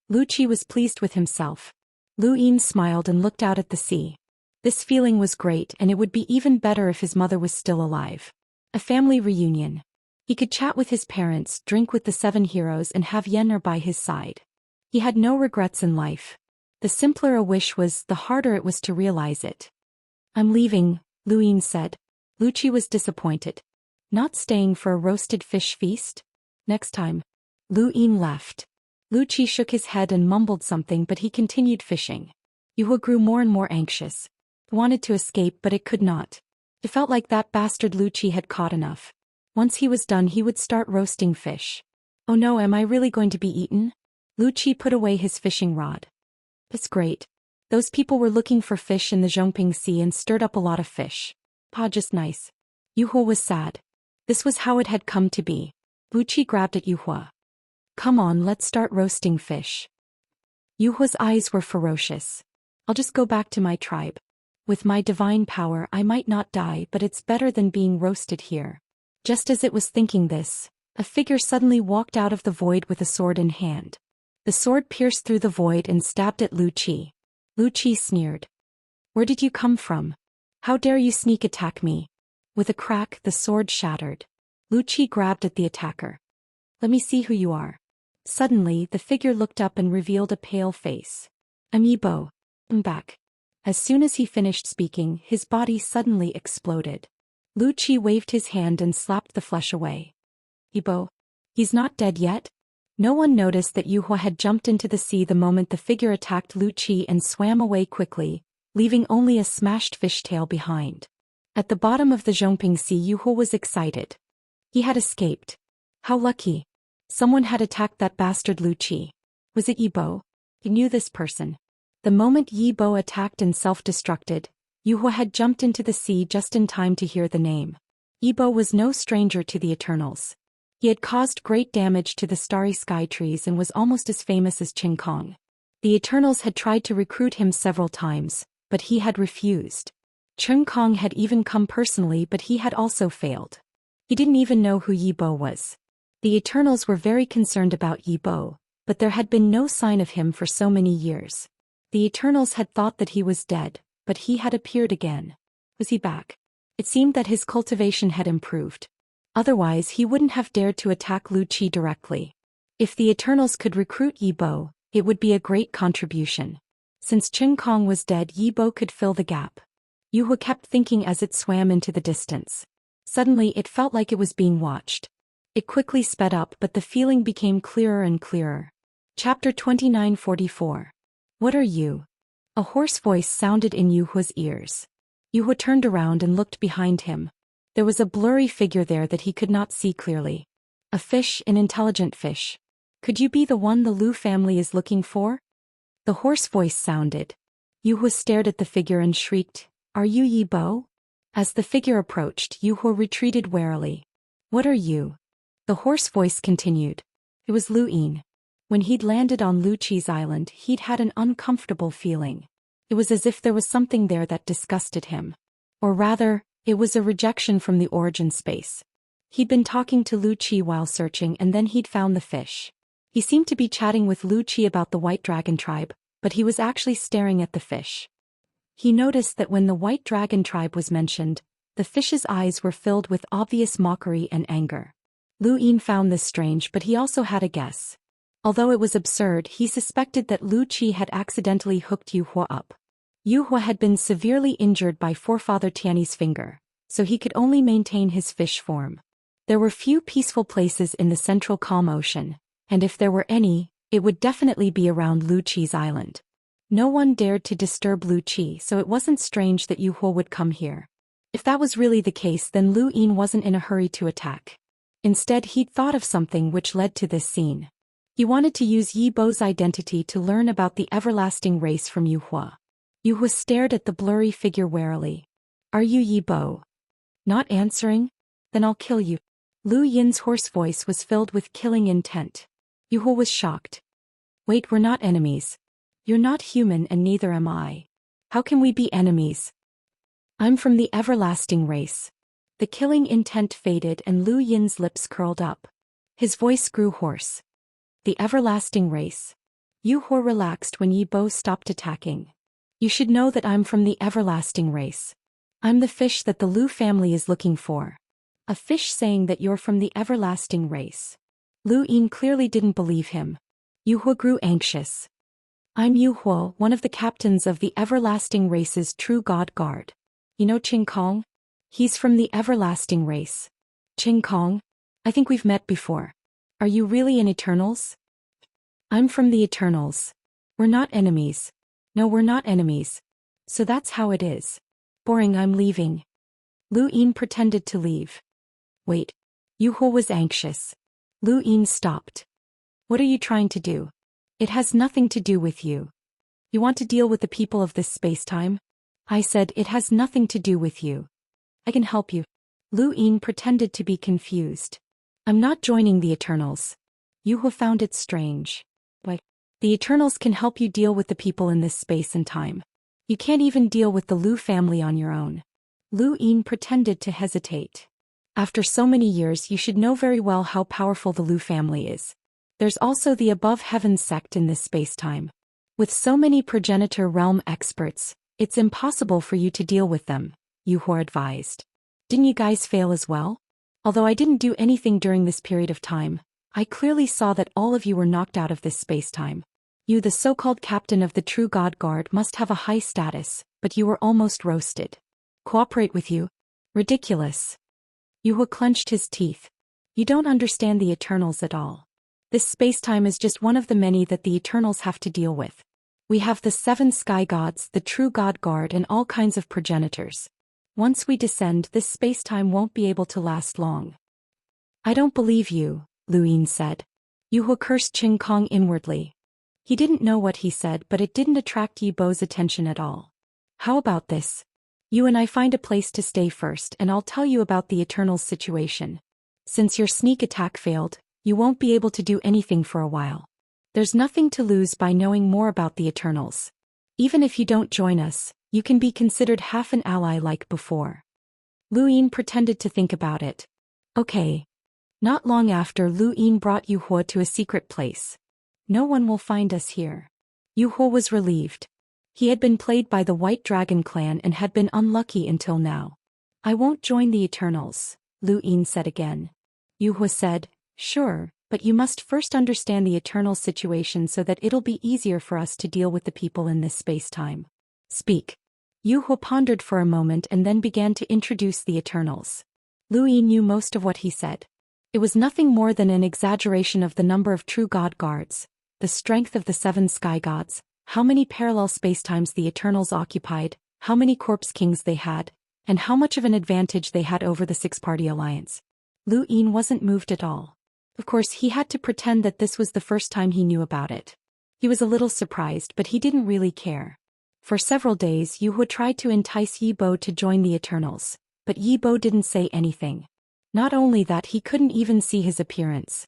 Lu Qi was pleased with himself. Lu Yin smiled and looked out at the sea. This feeling was great and it would be even better if his mother was still alive. A family reunion. He could chat with his parents, drink with the 7 heroes and have Yen'er by his side. He had no regrets in life. The simpler a wish was, the harder it was to realize it. I'm leaving, Lu Yin said. Lu Qi was disappointed. Not staying for a roasted fish feast? Next time. Lu Yin left. Lu Qi shook his head and mumbled something but he continued fishing. Yuhua grew more and more anxious. He wanted to escape but it could not. It felt like that bastard Lu Qi had caught enough. Once he was done he would start roasting fish. Oh no, am I really going to be eaten? Lu Qi put away his fishing rod. That's great. Those people were looking for fish in the Zhongping Sea and stirred up a lot of fish. Just nice. Yuhua was sad. This was how it had come to be. Lu Qi grabbed at Yuhua. Come on, let's start roasting fish. Yuhua's eyes were ferocious. I'll just go back to my tribe. With my divine power I might not die, but it's better than being roasted here. Just as it was thinking this, a figure suddenly walked out of the void with a sword in hand. The sword pierced through the void and stabbed at Lu Qi. Lu Qi sneered. Where did you come from? How dare you sneak attack me? With a crack, the sword shattered. Lu Qi grabbed at the attacker. Let me see who you are. Suddenly, the figure looked up and revealed a pale face. I'm Yibo. I'm back. As soon as he finished speaking, his body suddenly exploded. Lu Qi waved his hand and slapped the flesh away. Yibo? He's not dead yet? No one noticed that Yuhua had jumped into the sea the moment the figure attacked Lu Qi and swam away quickly, leaving only a smashed fishtail behind. At the bottom of the Zhongping Sea, Yuhua was excited. He had escaped. How lucky. Someone had attacked that bastard Lu Qi. Was it Yibo? He knew this person. The moment Yibo attacked and self-destructed, Yuhua had jumped into the sea just in time to hear the name. Yibo was no stranger to the Eternals. He had caused great damage to the starry sky trees and was almost as famous as Qin Kong. The Eternals had tried to recruit him several times, but he had refused. Qin Kong had even come personally, but he had also failed. He didn't even know who Yibo was. The Eternals were very concerned about Yibo, but there had been no sign of him for so many years. The Eternals had thought that he was dead, but he had appeared again. Was he back? It seemed that his cultivation had improved. Otherwise he wouldn't have dared to attack Lu Qi directly. If the Eternals could recruit Yibo, it would be a great contribution. Since Qin Kong was dead, Yibo could fill the gap. Yuhua kept thinking as it swam into the distance. Suddenly it felt like it was being watched. It quickly sped up, but the feeling became clearer and clearer. Chapter 2944. What are you? A hoarse voice sounded in Yuhua's ears. Yuhua turned around and looked behind him. There was a blurry figure there that he could not see clearly. A fish, an intelligent fish. Could you be the one the Lu family is looking for? The hoarse voice sounded. Yuhua stared at the figure and shrieked, Are you Yibo? As the figure approached, Yuhua retreated warily. What are you? The hoarse voice continued. It was Lu Yin. When he'd landed on Lu Qi's island, he'd had an uncomfortable feeling. It was as if there was something there that disgusted him. Or rather, it was a rejection from the origin space. He'd been talking to Lu Qi while searching and then he'd found the fish. He seemed to be chatting with Lu Qi about the White Dragon tribe, but he was actually staring at the fish. He noticed that when the White Dragon tribe was mentioned, the fish's eyes were filled with obvious mockery and anger. Lu Yin found this strange, but he also had a guess. Although it was absurd, he suspected that Lu Qi had accidentally hooked Yuhua up. Yuhua had been severely injured by forefather Tianyi's finger, so he could only maintain his fish form. There were few peaceful places in the central calm ocean, and if there were any, it would definitely be around Lu Qi's island. No one dared to disturb Lu Qi, so it wasn't strange that Yuhua would come here. If that was really the case, then Lu Yin wasn't in a hurry to attack. Instead, he'd thought of something which led to this scene. He wanted to use Yibo's identity to learn about the everlasting race from Yuhua. Yuhua stared at the blurry figure warily. Are you Yibo? Not answering? Then I'll kill you. Lu Yin's hoarse voice was filled with killing intent. Yuhua was shocked. Wait, we're not enemies. You're not human and neither am I. How can we be enemies? I'm from the everlasting race. The killing intent faded and Lu Yin's lips curled up. His voice grew hoarse. The everlasting race. Yuhua relaxed when Yibo stopped attacking. You should know that I'm from the everlasting race. I'm the fish that the Lu family is looking for. A fish saying that you're from the everlasting race. Lu Yin clearly didn't believe him. Yuhua grew anxious. I'm Yuhua, one of the captains of the everlasting race's true god guard. You know Qin Kong? He's from the everlasting race. Qin Kong? I think we've met before. Are you really an Eternals? I'm from the Eternals. We're not enemies. No, we're not enemies. So that's how it is. Boring, I'm leaving. Lu Yin pretended to leave. Wait. Yu Huo was anxious. Lu Yin stopped. What are you trying to do? It has nothing to do with you. You want to deal with the people of this space-time? I said it has nothing to do with you. I can help you. Lu Yin pretended to be confused. I'm not joining the Eternals. Yu Huo found it strange. Why? The Eternals can help you deal with the people in this space and time. You can't even deal with the Lu family on your own. Lu Yin pretended to hesitate. After so many years, you should know very well how powerful the Lu family is. There's also the Above Heaven sect in this space-time. With so many progenitor realm experts, it's impossible for you to deal with them, Yu Huo advised. Didn't you guys fail as well? Although I didn't do anything during this period of time, I clearly saw that all of you were knocked out of this space-time. You, the so-called captain of the True God Guard, must have a high status, but you were almost roasted. Cooperate with you? Ridiculous. Yu Huo clenched his teeth. You don't understand the Eternals at all. This space-time is just one of the many that the Eternals have to deal with. We have the 7 sky gods, the True God Guard, and all kinds of progenitors. Once we descend, this space-time won't be able to last long. I don't believe you, Lu Yin said. Yu Huo cursed Qing Kong inwardly. He didn't know what he said, but it didn't attract Yi Bo's attention at all. How about this? You and I find a place to stay first, and I'll tell you about the Eternals situation. Since your sneak attack failed, you won't be able to do anything for a while. There's nothing to lose by knowing more about the Eternals. Even if you don't join us, you can be considered half an ally like before. Lu Yin pretended to think about it. Okay. Not long after, Lu Yin brought Yu Huo to a secret place. No one will find us here. Yu Huo was relieved. He had been played by the White Dragon clan and had been unlucky until now. I won't join the Eternals, Lu Yin said again. Yu Huo said, sure, but you must first understand the Eternal situation so that it'll be easier for us to deal with the people in this space-time. Speak. Yu Huo pondered for a moment and then began to introduce the Eternals. Lu Yin knew most of what he said. It was nothing more than an exaggeration of the number of true God guards, the strength of the 7 sky gods, how many parallel spacetimes the Eternals occupied, how many corpse kings they had, and how much of an advantage they had over the 6-party alliance. Lu Yin wasn't moved at all. Of course, he had to pretend that this was the first time he knew about it. He was a little surprised, but he didn't really care. For several days, Yu Huo tried to entice Yi Bo to join the Eternals, but Yi Bo didn't say anything. Not only that, he couldn't even see his appearance.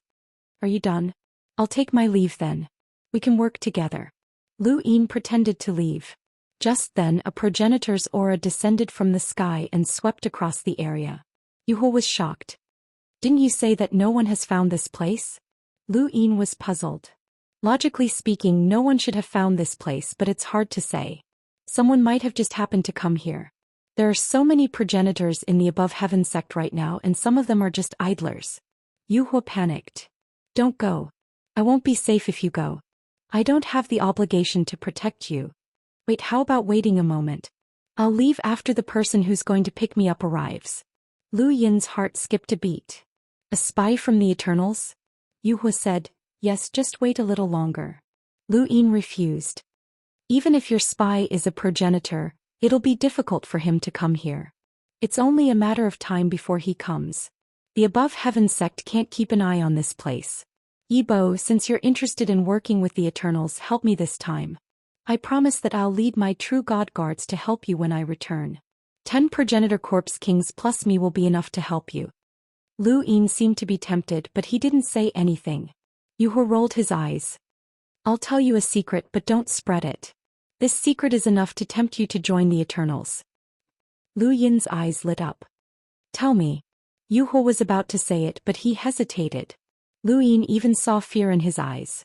Are you done? I'll take my leave then. We can work together. Lu Yin pretended to leave. Just then, a progenitor's aura descended from the sky and swept across the area. Yu Huo was shocked. Didn't you say that no one has found this place? Lu Yin was puzzled. Logically speaking, no one should have found this place, but it's hard to say. Someone might have just happened to come here. There are so many progenitors in the Above Heaven sect right now, and some of them are just idlers. Yu Huo panicked. Don't go. I won't be safe if you go. I don't have the obligation to protect you. Wait, how about waiting a moment? I'll leave after the person who's going to pick me up arrives. Lu Yin's heart skipped a beat. A spy from the Eternals? Yu Huo said, yes, just wait a little longer. Lu Yin refused. Even if your spy is a progenitor, it'll be difficult for him to come here. It's only a matter of time before he comes. The Above Heaven sect can't keep an eye on this place. Yi Bo, since you're interested in working with the Eternals, help me this time. I promise that I'll lead my true God guards to help you when I return. 10 progenitor corpse kings plus me will be enough to help you. Lu Yin seemed to be tempted, but he didn't say anything. Yu Huo rolled his eyes. I'll tell you a secret, but don't spread it. This secret is enough to tempt you to join the Eternals. Lu Yin's eyes lit up. Tell me. Yu Huo was about to say it, but he hesitated. Lu Yin even saw fear in his eyes.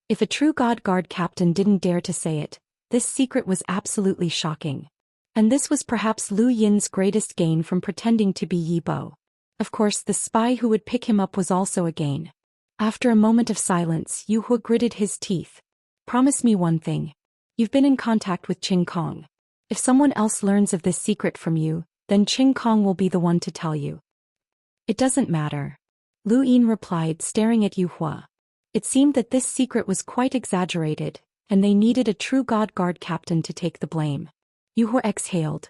If a true God Guard captain didn't dare to say it, this secret was absolutely shocking. And this was perhaps Lu Yin's greatest gain from pretending to be Yi Bo. Of course, the spy who would pick him up was also a gain. After a moment of silence, Yu Huo gritted his teeth. Promise me one thing. You've been in contact with Qing Kong. If someone else learns of this secret from you, then Qing Kong will be the one to tell you. It doesn't matter. Lu Yin replied, staring at Yu Huo. It seemed that this secret was quite exaggerated, and they needed a true God Guard captain to take the blame. Yu Hua exhaled.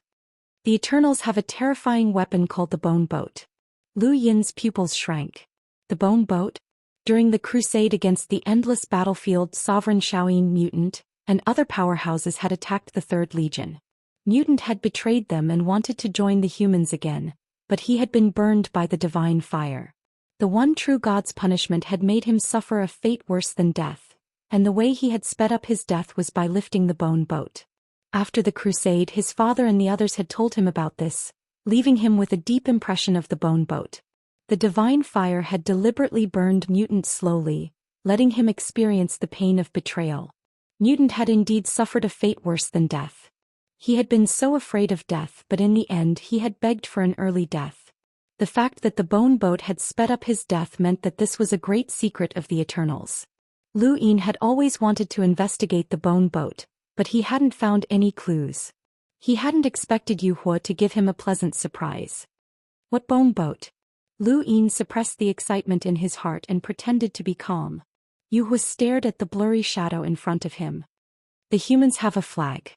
The Eternals have a terrifying weapon called the Bone Boat. Lu Yin's pupils shrank. The Bone Boat? During the crusade against the endless battlefield, Sovereign Xiaoyin Mutant and other powerhouses had attacked the Third Legion. Mutant had betrayed them and wanted to join the humans again, but he had been burned by the divine fire. The one true God's punishment had made him suffer a fate worse than death, and the way he had sped up his death was by lifting the Bone Boat. After the crusade, his father and the others had told him about this, leaving him with a deep impression of the Bone Boat. The divine fire had deliberately burned Mutant slowly, letting him experience the pain of betrayal. Mutant had indeed suffered a fate worse than death. He had been so afraid of death, but in the end he had begged for an early death. The fact that the Bone Boat had sped up his death meant that this was a great secret of the Eternals. Lu Yin had always wanted to investigate the Bone Boat, but he hadn't found any clues. He hadn't expected Yu Hua to give him a pleasant surprise. What Bone Boat? Lu Yin suppressed the excitement in his heart and pretended to be calm. Yu Hua stared at the blurry shadow in front of him. The humans have a flag.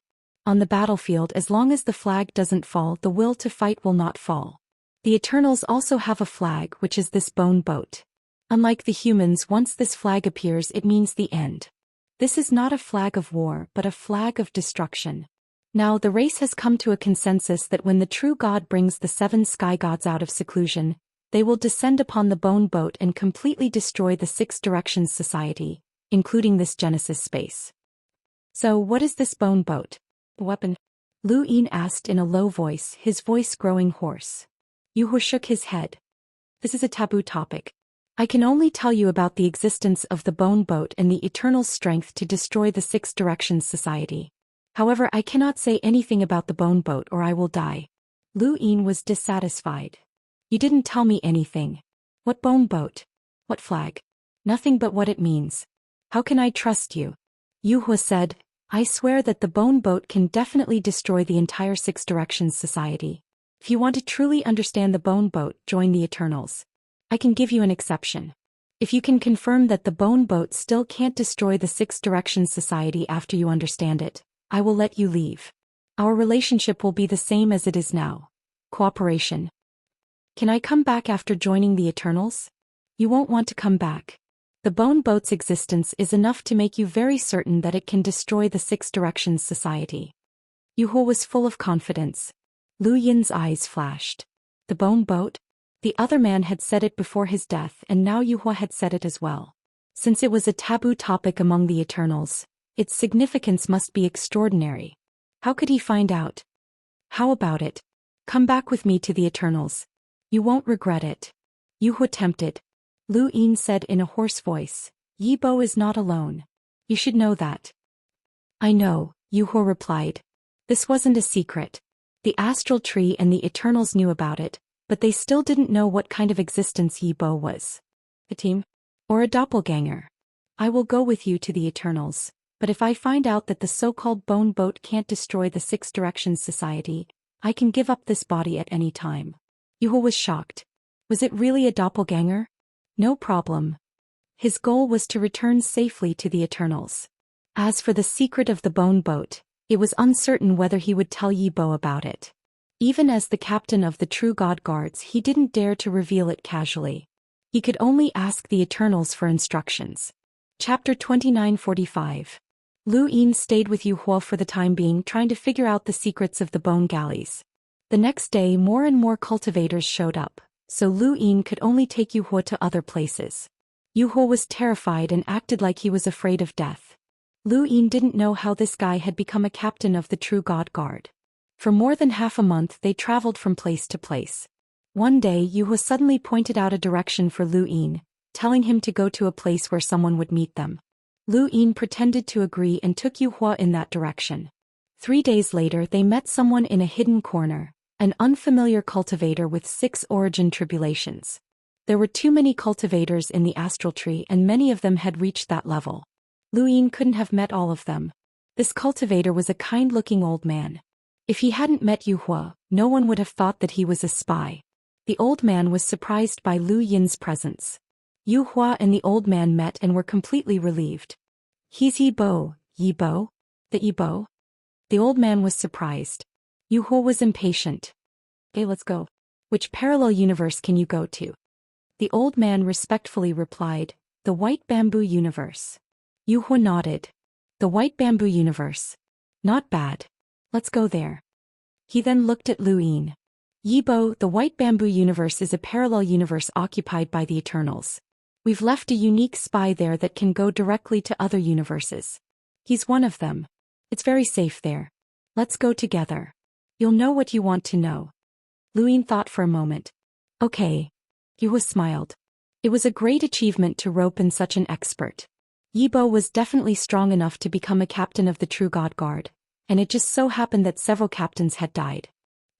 On the battlefield, as long as the flag doesn't fall, the will to fight will not fall. The Eternals also have a flag, which is this Bone Boat. Unlike the humans, once this flag appears, it means the end. This is not a flag of war, but a flag of destruction. Now the race has come to a consensus that when the true God brings the 7 sky gods out of seclusion, they will descend upon the Bone Boat and completely destroy the 6 Directions Society, including this Genesis space. So what is this Bone Boat? A weapon? Lu Yin asked in a low voice, his voice growing hoarse. Yu Hua shook his head. This is a taboo topic. I can only tell you about the existence of the Bone Boat and the Eternal strength to destroy the 6 Directions Society. However, I cannot say anything about the Bone Boat or I will die. Lu Yin was dissatisfied. You didn't tell me anything. What Bone Boat? What flag? Nothing but what it means. How can I trust you? Yu Hua said, I swear that the Bone Boat can definitely destroy the entire 6 Directions Society. If you want to truly understand the Bone Boat, join the Eternals. I can give you an exception. If you can confirm that the Bone Boat still can't destroy the 6 Directions Society after you understand it, I will let you leave. Our relationship will be the same as it is now. Cooperation. Can I come back after joining the Eternals? You won't want to come back. The Bone Boat's existence is enough to make you very certain that it can destroy the 6 Directions Society. Yu Hua was full of confidence. Lu Yin's eyes flashed. The Bone Boat? The other man had said it before his death, and now Yu Hua had said it as well. Since it was a taboo topic among the Eternals, its significance must be extraordinary. How could he find out? How about it? Come back with me to the Eternals. You won't regret it. Yu Hua tempted. Lu Yin said in a hoarse voice, Yi Bo is not alone. You should know that. I know, Yu Hua replied. This wasn't a secret. The Astral Tree and the Eternals knew about it, but they still didn't know what kind of existence Yi Bo was. A team? Or a doppelganger? I will go with you to the Eternals, but if I find out that the so-called Bone Boat can't destroy the 6 Directions Society, I can give up this body at any time. Yu Hua was shocked. Was it really a doppelganger? No problem. His goal was to return safely to the Eternals. As for the secret of the Bone Boat, it was uncertain whether he would tell Yi Bo about it. Even as the captain of the True God Guards, he didn't dare to reveal it casually. He could only ask the Eternals for instructions. Chapter 2945. Lu Yin stayed with Yu Hua for the time being, trying to figure out the secrets of the bone galleys. The next day, more and more cultivators showed up, so Lu Yin could only take Yu Hua to other places. Yu Hua was terrified and acted like he was afraid of death. Lu Yin didn't know how this guy had become a captain of the True God Guard. For more than half a month they traveled from place to place. One day Yu Hua suddenly pointed out a direction for Lu Yin, telling him to go to a place where someone would meet them. Lu Yin pretended to agree and took Yu Hua in that direction. 3 days later they met someone in a hidden corner, an unfamiliar cultivator with 6 origin tribulations. There were too many cultivators in the Astral Tree and many of them had reached that level. Lu Yin couldn't have met all of them. This cultivator was a kind-looking old man. If he hadn't met Yu Hua, no one would have thought that he was a spy. The old man was surprised by Lu Yin's presence. Yu Hua and the old man met and were completely relieved. He's Yi Bo, Yibo? The Yibo? The old man was surprised. Yu Huo was impatient. Okay, let's go. Which parallel universe can you go to? The old man respectfully replied, the White Bamboo Universe. Yu Huo nodded. The White Bamboo Universe. Not bad. Let's go there. He then looked at Lu Yin. Yibo, the White Bamboo Universe is a parallel universe occupied by the Eternals. We've left a unique spy there that can go directly to other universes. He's one of them. It's very safe there. Let's go together. You'll know what you want to know. Lu Yin thought for a moment. Okay. Yu Huo smiled. It was a great achievement to rope in such an expert. Yibo was definitely strong enough to become a captain of the True God Guard, and it just so happened that several captains had died.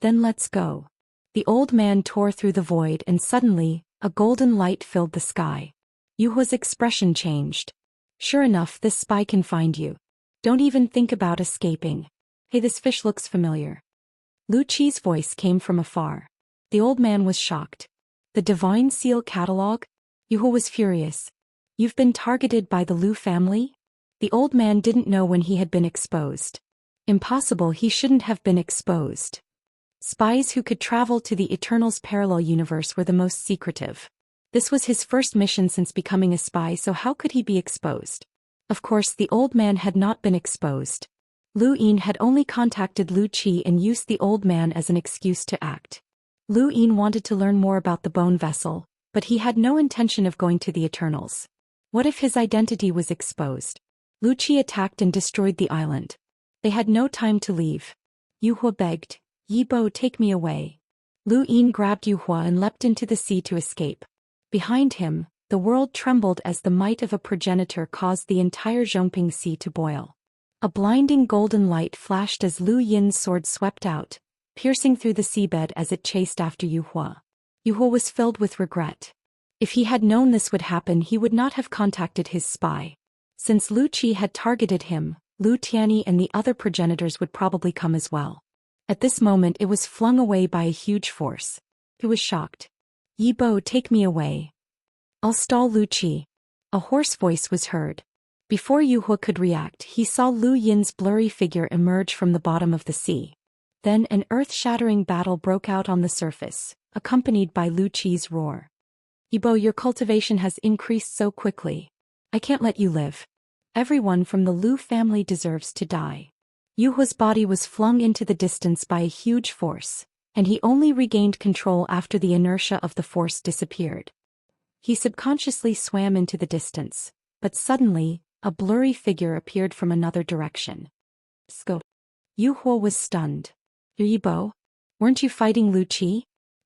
Then let's go. The old man tore through the void and suddenly, a golden light filled the sky. Yu Huo's expression changed. Sure enough, this spy can find you. Don't even think about escaping. Hey, this fish looks familiar. Lu Qi's voice came from afar. The old man was shocked. The Divine Seal Catalog? Yu Huo was furious. You've been targeted by the Lu family? The old man didn't know when he had been exposed. Impossible, he shouldn't have been exposed. Spies who could travel to the Eternals parallel universe were the most secretive. This was his first mission since becoming a spy, so how could he be exposed? Of course, the old man had not been exposed. Lu Yin had only contacted Lu Qi and used the old man as an excuse to act. Lu Yin wanted to learn more about the bone vessel, but he had no intention of going to the Eternals. What if his identity was exposed? Lu Qi attacked and destroyed the island. They had no time to leave. Yu Huo begged, Yibo, take me away. Lu Yin grabbed Yu Huo and leapt into the sea to escape. Behind him, the world trembled as the might of a progenitor caused the entire Zhongping Sea to boil. A blinding golden light flashed as Lu Yin's sword swept out, piercing through the seabed as it chased after Yu Huo. Yu Huo was filled with regret. If he had known this would happen, he would not have contacted his spy. Since Lu Qi had targeted him, Lu Tianyi and the other progenitors would probably come as well. At this moment it was flung away by a huge force. He was shocked. Yibo, take me away. I'll stall Lu Qi. A hoarse voice was heard. Before Yu Huo could react, he saw Lu Yin's blurry figure emerge from the bottom of the sea. Then an earth-shattering battle broke out on the surface, accompanied by Lu Qi's roar. Yibo, your cultivation has increased so quickly. I can't let you live. Everyone from the Lu family deserves to die. Yu Huo's body was flung into the distance by a huge force, and he only regained control after the inertia of the force disappeared. He subconsciously swam into the distance, but suddenly, a blurry figure appeared from another direction. Sco. Yu Huo was stunned. Yibo? Weren't you fighting Lu Qi?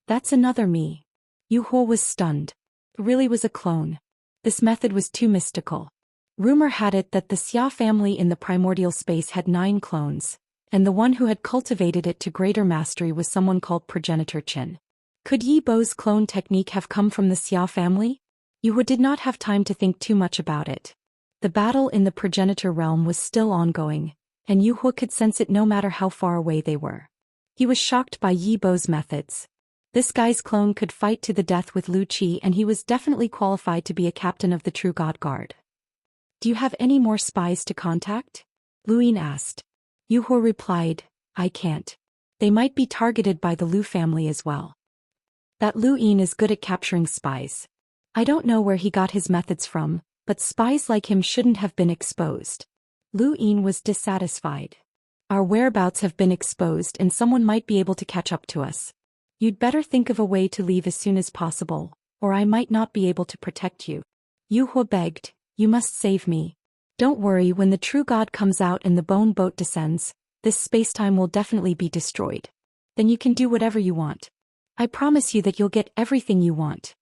That's another me. Yu Huo was stunned. It really was a clone. This method was too mystical. Rumor had it that the Xia family in the primordial space had 9 clones, and the one who had cultivated it to greater mastery was someone called Progenitor Qin. Could Yibo's clone technique have come from the Xia family? Yu Huo did not have time to think too much about it. The battle in the progenitor realm was still ongoing, and Yu Huo could sense it no matter how far away they were. He was shocked by Yibo's methods. This guy's clone could fight to the death with Lu Qi, and he was definitely qualified to be a captain of the True God Guard. Do you have any more spies to contact? Lu Yin asked. Yu Huo replied, I can't. They might be targeted by the Lu family as well. That Lu Yin is good at capturing spies. I don't know where he got his methods from, but spies like him shouldn't have been exposed. Lu Yin was dissatisfied. Our whereabouts have been exposed and someone might be able to catch up to us. You'd better think of a way to leave as soon as possible, or I might not be able to protect you. Yu Huo begged, you must save me. Don't worry, when the true God comes out and the bone boat descends, this spacetime will definitely be destroyed. Then you can do whatever you want. I promise you that you'll get everything you want.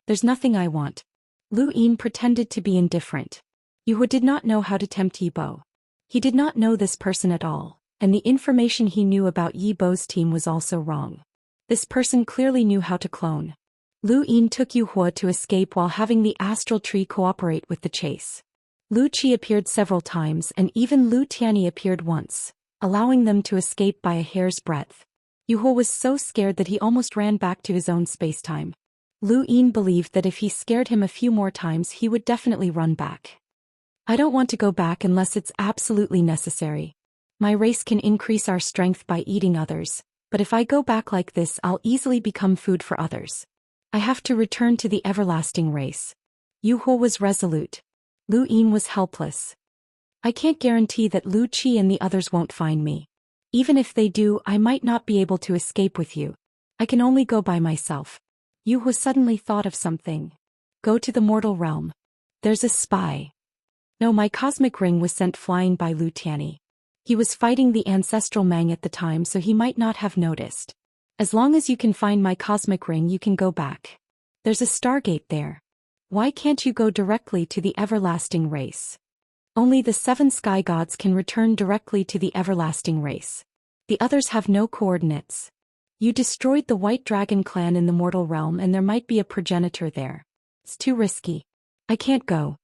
There's nothing I want. Lu Yin pretended to be indifferent. Yu Huo did not know how to tempt Yibo. He did not know this person at all, and the information he knew about Yibo's team was also wrong. This person clearly knew how to clone. Lu Yin took Yu Huo to escape while having the astral tree cooperate with the chase. Lu Qi appeared several times and even Lu Tianyi appeared once, allowing them to escape by a hair's breadth. Yu Huo was so scared that he almost ran back to his own spacetime. Lu Yin believed that if he scared him a few more times he would definitely run back. I don't want to go back unless it's absolutely necessary. My race can increase our strength by eating others, but if I go back like this I'll easily become food for others. I have to return to the everlasting race. Yu Huo was resolute. Lu Yin was helpless. I can't guarantee that Lu Qi and the others won't find me. Even if they do, I might not be able to escape with you. I can only go by myself. Yu Huo suddenly thought of something. Go to the mortal realm. There's a spy. No, my cosmic ring was sent flying by Lu Tianyi. He was fighting the ancestral Mang at the time, so he might not have noticed. As long as you can find my cosmic ring you can go back. There's a stargate there. Why can't you go directly to the everlasting race? Only the 7 sky gods can return directly to the everlasting race. The others have no coordinates. You destroyed the White Dragon clan in the mortal realm and there might be a progenitor there. It's too risky. I can't go.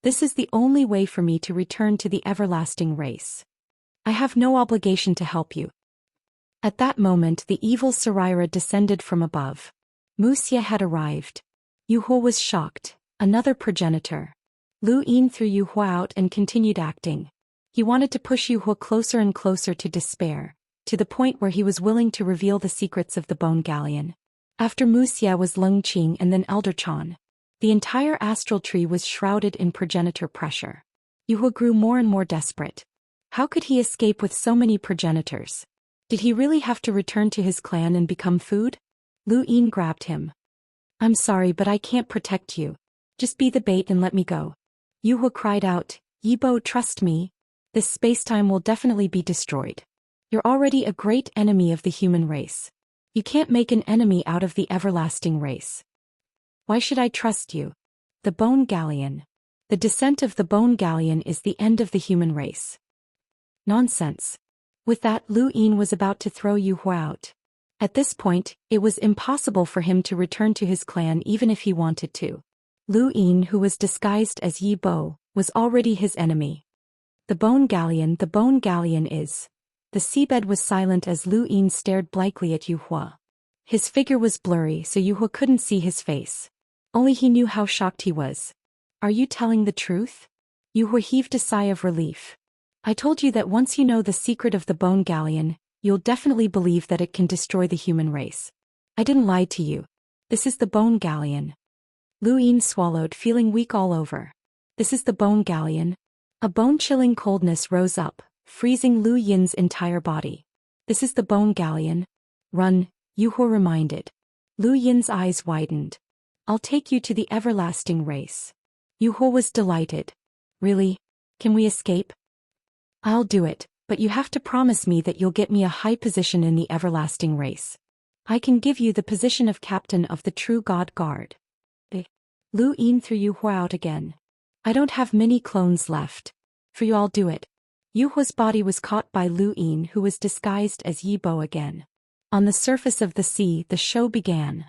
This is the only way for me to return to the everlasting race. I have no obligation to help you. At that moment the evil Saraira descended from above. Wuxia had arrived. Yu Huo was shocked. Another progenitor. Lu Yin threw Yu Huo out and continued acting. He wanted to push Yu Huo closer and closer to despair, to the point where he was willing to reveal the secrets of the Bone Galleon. After Wuxia was Leng Qing and then Elder Chan. The entire astral tree was shrouded in progenitor pressure. Yu Huo grew more and more desperate. How could he escape with so many progenitors? Did he really have to return to his clan and become food? Lu Yin grabbed him. I'm sorry, but I can't protect you. Just be the bait and let me go. Yu Huo cried out, Yibo, trust me. This spacetime will definitely be destroyed. You're already a great enemy of the human race. You can't make an enemy out of the everlasting race. Why should I trust you? The Bone Galleon. The descent of the Bone Galleon is the end of the human race. Nonsense. With that, Lu Yin was about to throw Yu Huo out. At this point, it was impossible for him to return to his clan even if he wanted to. Lu Yin, who was disguised as Yi Bo, was already his enemy. The Bone Galleon is. The seabed was silent as Lu Yin stared blankly at Yu Huo. His figure was blurry so Yu Huo couldn't see his face. Only he knew how shocked he was. Are you telling the truth? Yu Huo heaved a sigh of relief. I told you that once you know the secret of the Bone Galleon, you'll definitely believe that it can destroy the human race. I didn't lie to you. This is the Bone Galleon. Lu Yin swallowed, feeling weak all over. This is the Bone Galleon. A bone-chilling coldness rose up, freezing Lu Yin's entire body. This is the Bone Galleon. Run, Yu Huo reminded. Lu Yin's eyes widened. I'll take you to the everlasting race. Yu Huo was delighted. Really? Can we escape? I'll do it, but you have to promise me that you'll get me a high position in the everlasting race. I can give you the position of captain of the True God Guard. Lu Yin threw Yu Huo out again. I don't have many clones left. For you I'll do it. Yu Huo's body was caught by Lu Yin, who was disguised as Yi Bo again. On the surface of the sea the show began.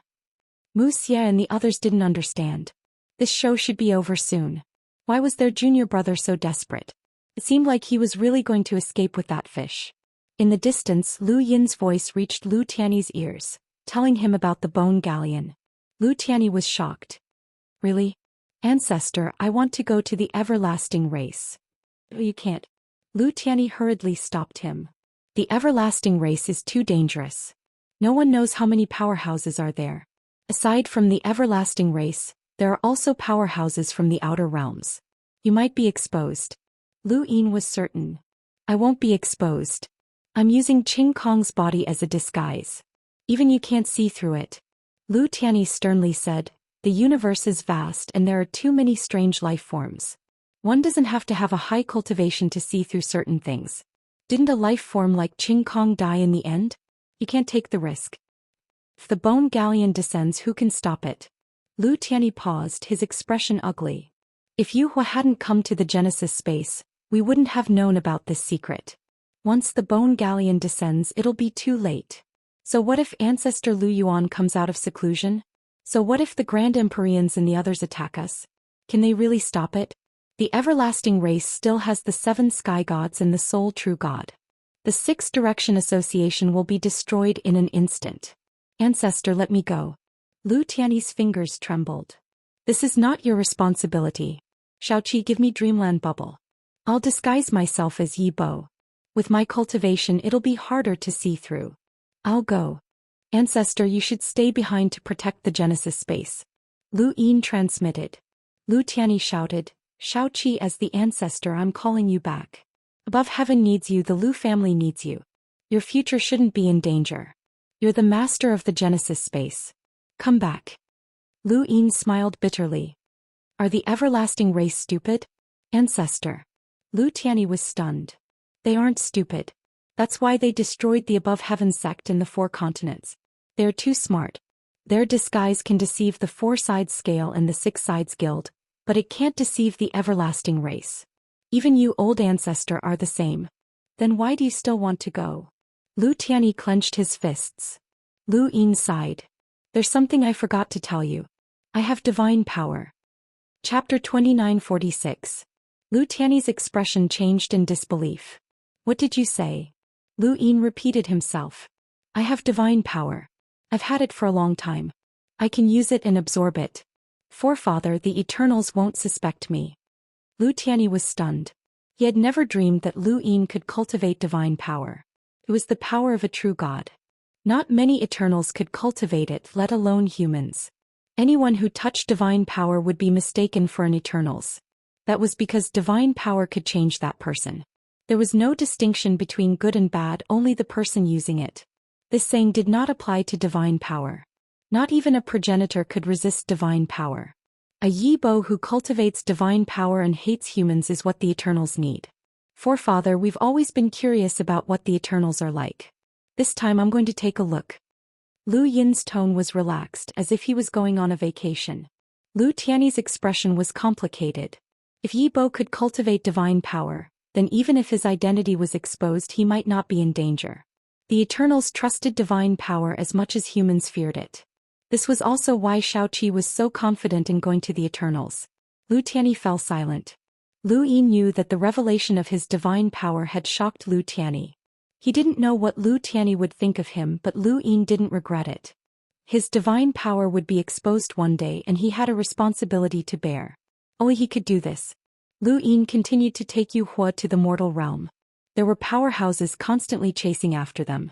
Wuxia and the others didn't understand. This show should be over soon. Why was their junior brother so desperate? It seemed like he was really going to escape with that fish. In the distance Lu Yin's voice reached Lu Tianyi's ears, telling him about the Bone Galleon. Lu Tianyi was shocked. Really? Ancestor, I want to go to the everlasting race. You can't. Lu Tianyi hurriedly stopped him. The everlasting race is too dangerous. No one knows how many powerhouses are there. Aside from the everlasting race, there are also powerhouses from the outer realms. You might be exposed. Lu Yin was certain. I won't be exposed. I'm using Qing Kong's body as a disguise. Even you can't see through it. Lu Tianyi sternly said, the universe is vast and there are too many strange life forms. One doesn't have to have a high cultivation to see through certain things. Didn't a life form like Qing Kong die in the end? You can't take the risk. If the Bone Galleon descends, who can stop it? Lu Tianyi paused, his expression ugly. If Yu Huo hadn't come to the Genesis space, we wouldn't have known about this secret. Once the Bone Galleon descends, it'll be too late. So what if Ancestor Lu Yuan comes out of seclusion? So what if the Grand Empyreans and the others attack us? Can they really stop it? The everlasting race still has the 7 sky gods and the sole true God. The 6 Direction Association will be destroyed in an instant. Ancestor, let me go. Lu Tianyi's fingers trembled. This is not your responsibility. Xiaoqi, give me dreamland bubble. I'll disguise myself as Yi Bo. With my cultivation it'll be harder to see through. I'll go. Ancestor, you should stay behind to protect the Genesis space. Lu Yin transmitted. Lu Tianyi shouted, Xiaoqi, as the ancestor, I'm calling you back. Above heaven needs you, the Lu family needs you. Your future shouldn't be in danger. You're the master of the Genesis space. Come back. Lu Yin smiled bitterly. Are the everlasting race stupid? Ancestor. Lu Tianyi was stunned. They aren't stupid. That's why they destroyed the Above Heaven sect in the 4 continents. They're too smart. Their disguise can deceive the 4-sides scale and the 6-sides guild, but it can't deceive the everlasting race. Even you, old ancestor, are the same. Then why do you still want to go? Lu Tianyi clenched his fists. Lu Yin sighed. There's something I forgot to tell you. I have divine power. Chapter 2946. Lu Tianyi's expression changed in disbelief. What did you say? Lu Yin repeated himself. I have divine power. I've had it for a long time. I can use it and absorb it. Forefather, the Eternals won't suspect me. Lu Tianyi was stunned. He had never dreamed that Lu Yin could cultivate divine power. It was the power of a true god. Not many Eternals could cultivate it, let alone humans. Anyone who touched divine power would be mistaken for an Eternals. That was because divine power could change that person. There was no distinction between good and bad, only the person using it. This saying did not apply to divine power. Not even a progenitor could resist divine power. A Yi Bo who cultivates divine power and hates humans is what the Eternals need. Forefather, we've always been curious about what the Eternals are like. This time I'm going to take a look. Lu Yin's tone was relaxed, as if he was going on a vacation. Lu Tianyi's expression was complicated. If Yi Bo could cultivate divine power, then even if his identity was exposed he might not be in danger. The Eternals trusted divine power as much as humans feared it. This was also why Xiaoqi was so confident in going to the Eternals. Lu Tianyi fell silent. Lu Yin knew that the revelation of his divine power had shocked Lu Tianyi. He didn't know what Lu Tianyi would think of him, but Lu Yin didn't regret it. His divine power would be exposed one day and he had a responsibility to bear. Only he could do this. Lu Yin continued to take Yu Hua to the mortal realm. There were powerhouses constantly chasing after them.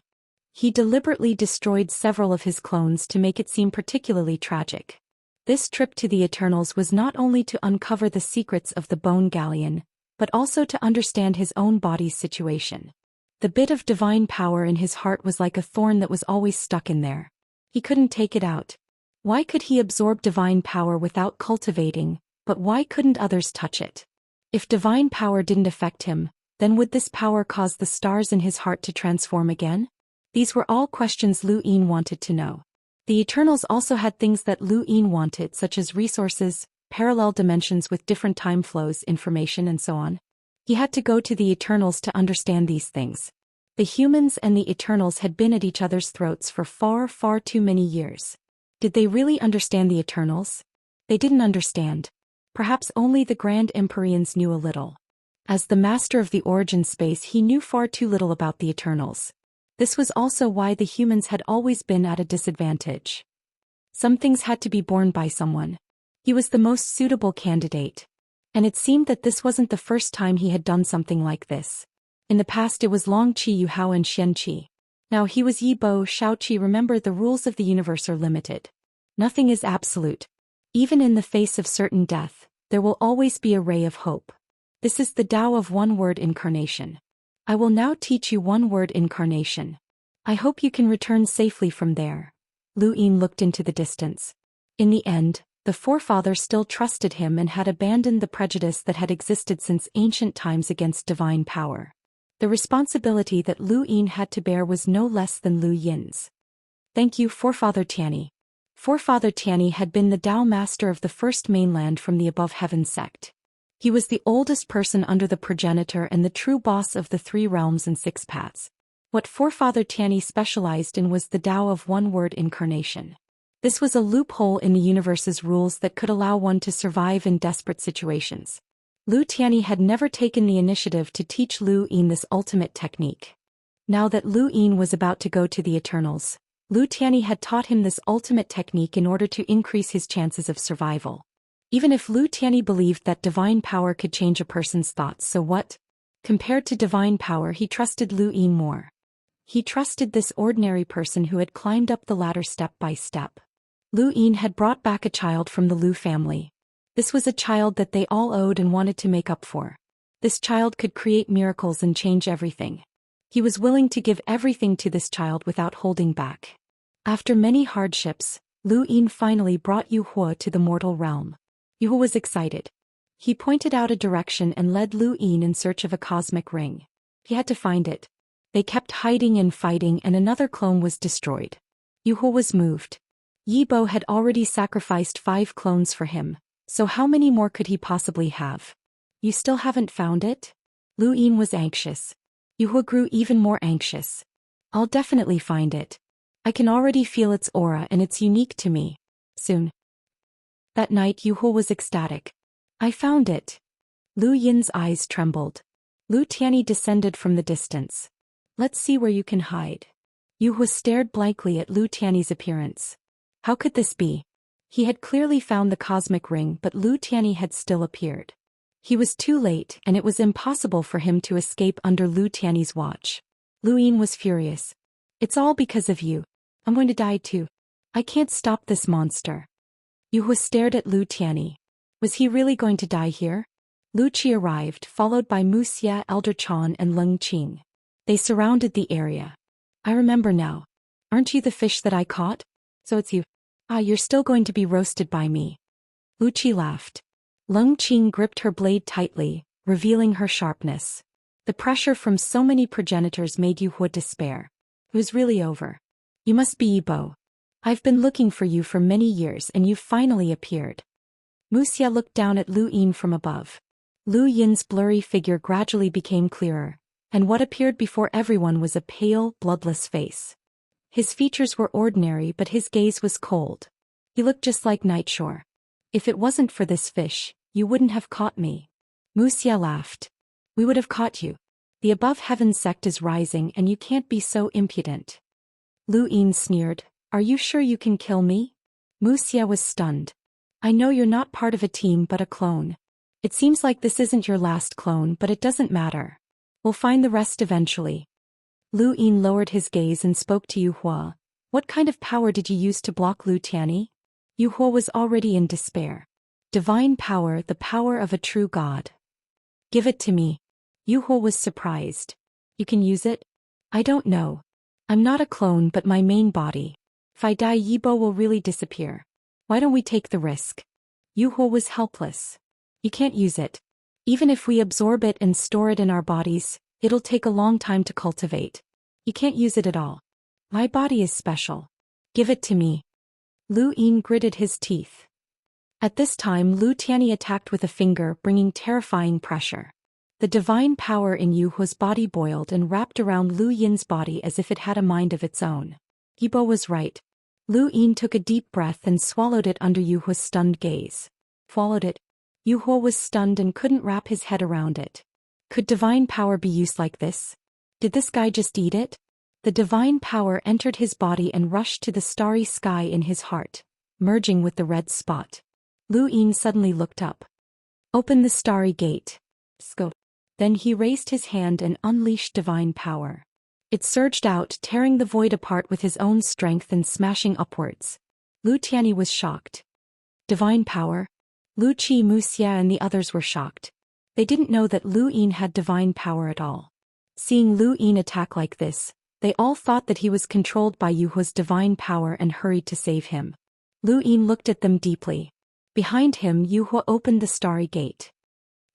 He deliberately destroyed several of his clones to make it seem particularly tragic. This trip to the Eternals was not only to uncover the secrets of the Bone Galleon, but also to understand his own body's situation. The bit of divine power in his heart was like a thorn that was always stuck in there. He couldn't take it out. Why could he absorb divine power without cultivating, but why couldn't others touch it? If divine power didn't affect him, then would this power cause the stars in his heart to transform again? These were all questions Lu Yin wanted to know. The Eternals also had things that Lu Yin wanted, such as resources, parallel dimensions with different time flows, information, and so on. He had to go to the Eternals to understand these things. The humans and the Eternals had been at each other's throats for far, far too many years. Did they really understand the Eternals? They didn't understand. Perhaps only the Grand Empyreans knew a little. As the master of the origin space, he knew far too little about the Eternals. This was also why the humans had always been at a disadvantage. Some things had to be borne by someone. He was the most suitable candidate. And it seemed that this wasn't the first time he had done something like this. In the past it was Long Qi Yuhao and Xianxia. Now he was Yi Bo Xiaoqi. Remember, the rules of the universe are limited. Nothing is absolute. Even in the face of certain death, there will always be a ray of hope. This is the Tao of one-word incarnation. I will now teach you one-word incarnation. I hope you can return safely from there. Lu Yin looked into the distance. In the end, the forefather still trusted him and had abandoned the prejudice that had existed since ancient times against divine power. The responsibility that Lu Yin had to bear was no less than Lu Yin's. Thank you, Forefather Tianyi. Forefather Tianyi had been the Tao master of the first mainland from the Above Heaven sect. He was the oldest person under the progenitor and the true boss of the 3 realms and 6 paths. What Forefather Tianyi specialized in was the Tao of one-word incarnation. This was a loophole in the universe's rules that could allow one to survive in desperate situations. Lu Tianyi had never taken the initiative to teach Lu Yin this ultimate technique. Now that Lu Yin was about to go to the Eternals, Lu Tianyi had taught him this ultimate technique in order to increase his chances of survival. Even if Lu Tianyi believed that divine power could change a person's thoughts, so what? Compared to divine power, he trusted Lu Yin more. He trusted this ordinary person who had climbed up the ladder step by step. Lu Yin had brought back a child from the Lu family. This was a child that they all owed and wanted to make up for. This child could create miracles and change everything. He was willing to give everything to this child without holding back. After many hardships, Lu Yin finally brought Yu Hua to the mortal realm. Yu Hua was excited. He pointed out a direction and led Lu Yin in search of a cosmic ring. He had to find it. They kept hiding and fighting, and another clone was destroyed. Yu Hua was moved. Yi Bo had already sacrificed 5 clones for him, so how many more could he possibly have? You still haven't found it? Lu Yin was anxious. Yu Hua grew even more anxious. I'll definitely find it. I can already feel its aura and it's unique to me. Soon. That night Yu Hua was ecstatic. I found it. Lu Yin's eyes trembled. Lu Tianyi descended from the distance. Let's see where you can hide. Yu Hua stared blankly at Lu Tianyi's appearance. How could this be? He had clearly found the cosmic ring, but Lu Tianyi had still appeared. He was too late, and it was impossible for him to escape under Lu Tianyi's watch. Lu Yin was furious. It's all because of you. I'm going to die too. I can't stop this monster. Yu Hua stared at Lu Tianyi. Was he really going to die here? Lu Qi arrived, followed by Wuxia, Elder Chan and Leng Qing. They surrounded the area. I remember now. Aren't you the fish that I caught? So it's you. You're still going to be roasted by me. Lu Qi laughed. Leng Qing gripped her blade tightly, revealing her sharpness. The pressure from so many progenitors made Yu Hua despair. It was really over. You must be Yi Bo. I've been looking for you for many years and you've finally appeared. Wuxia looked down at Lu Yin from above. Lu Yin's blurry figure gradually became clearer, and what appeared before everyone was a pale, bloodless face. His features were ordinary, but his gaze was cold. He looked just like Nightshore. If it wasn't for this fish, you wouldn't have caught me. Wuxia laughed. We would have caught you. The above heaven sect is rising and you can't be so impudent. Lu Yin sneered. Are you sure you can kill me? Wuxia was stunned. I know you're not part of a team but a clone. It seems like this isn't your last clone, but it doesn't matter. We'll find the rest eventually. Lu Yin lowered his gaze and spoke to Yu Hua. What kind of power did you use to block Lu Tianyi? Yu Hua was already in despair. Divine power, the power of a true god. Give it to me. Yu Hua was surprised. You can use it? I don't know. I'm not a clone but my main body. If I die, Yi Bo will really disappear. Why don't we take the risk? Yu Hua was helpless. You can't use it. Even if we absorb it and store it in our bodies, it'll take a long time to cultivate. You can't use it at all. My body is special. Give it to me. Lu Yin gritted his teeth. At this time Lu Tianyi attacked with a finger, bringing terrifying pressure. The divine power in Yu Hua's body boiled and wrapped around Lu Yin's body as if it had a mind of its own. Yi Bo was right. Lu Yin took a deep breath and swallowed it under Yu Hua's stunned gaze. Swallowed it. Yu Hua was stunned and couldn't wrap his head around it. Could divine power be used like this? Did this guy just eat it? The divine power entered his body and rushed to the starry sky in his heart, merging with the red spot. Lu Yin suddenly looked up. Open the starry gate. Scope. Then he raised his hand and unleashed divine power. It surged out, tearing the void apart with his own strength and smashing upwards. Lu Tianyi was shocked. Divine power? Lu Qi, Wuxia and the others were shocked. They didn't know that Lu Yin had divine power at all. Seeing Lu Yin attack like this, they all thought that he was controlled by Yu Hua's divine power and hurried to save him. Lu Yin looked at them deeply. Behind him, Yu Hua opened the starry gate.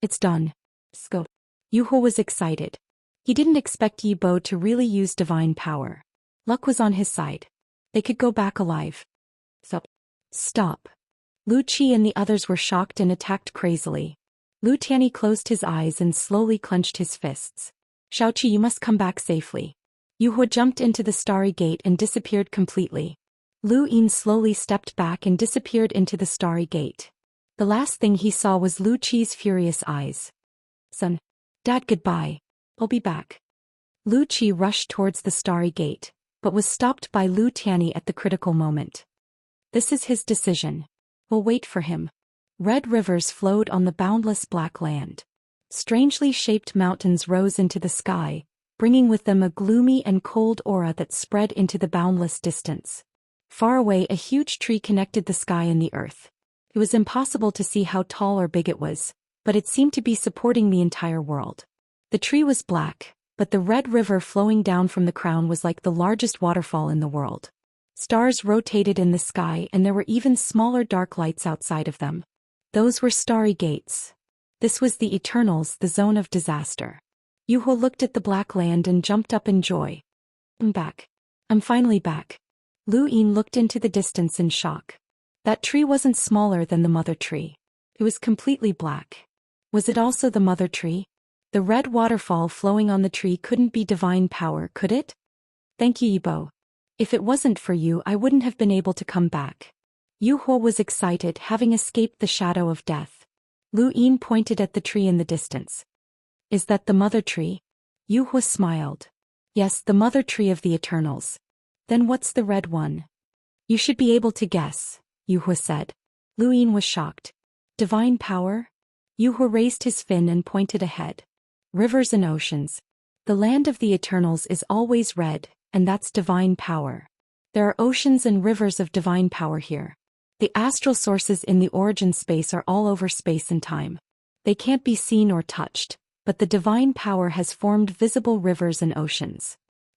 It's done. Scope. Yu Hua was excited. He didn't expect Yi Bo to really use divine power. Luck was on his side. They could go back alive. Stop. Lu Qi and the others were shocked and attacked crazily. Lu Tianyi closed his eyes and slowly clenched his fists. Xiaoqi, you must come back safely. Yu Hua jumped into the starry gate and disappeared completely. Lu Yin slowly stepped back and disappeared into the starry gate. The last thing he saw was Lu Qi's furious eyes. Son. Dad, goodbye. I'll be back. Lu Qi rushed towards the starry gate, but was stopped by Lu Tianyi at the critical moment. This is his decision. We'll wait for him. Red rivers flowed on the boundless black land. Strangely shaped mountains rose into the sky, bringing with them a gloomy and cold aura that spread into the boundless distance. Far away, a huge tree connected the sky and the earth. It was impossible to see how tall or big it was, but it seemed to be supporting the entire world. The tree was black, but the red river flowing down from the crown was like the largest waterfall in the world. Stars rotated in the sky, and there were even smaller dark lights outside of them. Those were starry gates. This was the Eternals, the zone of disaster. Yuho looked at the black land and jumped up in joy. I'm back. I'm finally back. Lu Yin looked into the distance in shock. That tree wasn't smaller than the mother tree. It was completely black. Was it also the mother tree? The red waterfall flowing on the tree couldn't be divine power, could it? Thank you, Yibo. If it wasn't for you, I wouldn't have been able to come back. Yuho was excited, having escaped the shadow of death. Lu Yin pointed at the tree in the distance. Is that the mother tree? Yuho smiled. Yes, the mother tree of the Eternals. Then what's the red one? You should be able to guess, Yuho said. Lu Yin was shocked. Divine power? Yuho raised his fin and pointed ahead. Rivers and oceans. The land of the Eternals is always red, and that's divine power. There are oceans and rivers of divine power here. The astral sources in the origin space are all over space and time. They can't be seen or touched, but the divine power has formed visible rivers and oceans.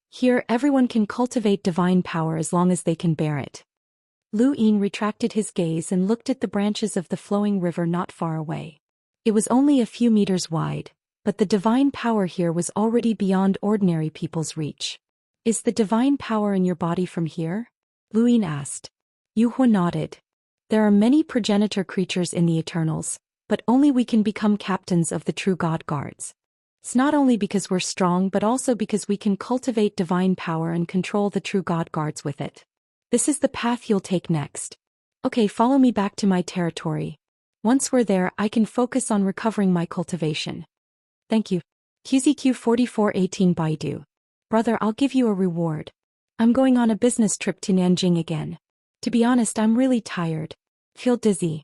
Here, everyone can cultivate divine power as long as they can bear it. Lu Yin retracted his gaze and looked at the branches of the flowing river not far away. It was only a few meters wide, but the divine power here was already beyond ordinary people's reach. Is the divine power in your body from here? Lu Yin asked. Yuho nodded. There are many progenitor creatures in the Eternals, but only we can become captains of the true God Guards. It's not only because we're strong but also because we can cultivate divine power and control the true God Guards with it. This is the path you'll take next. Okay, follow me back to my territory. Once we're there, I can focus on recovering my cultivation. Thank you. QZQ 4418 Baidu. Brother, I'll give you a reward. I'm going on a business trip to Nanjing again. To be honest, I'm really tired. Feel dizzy.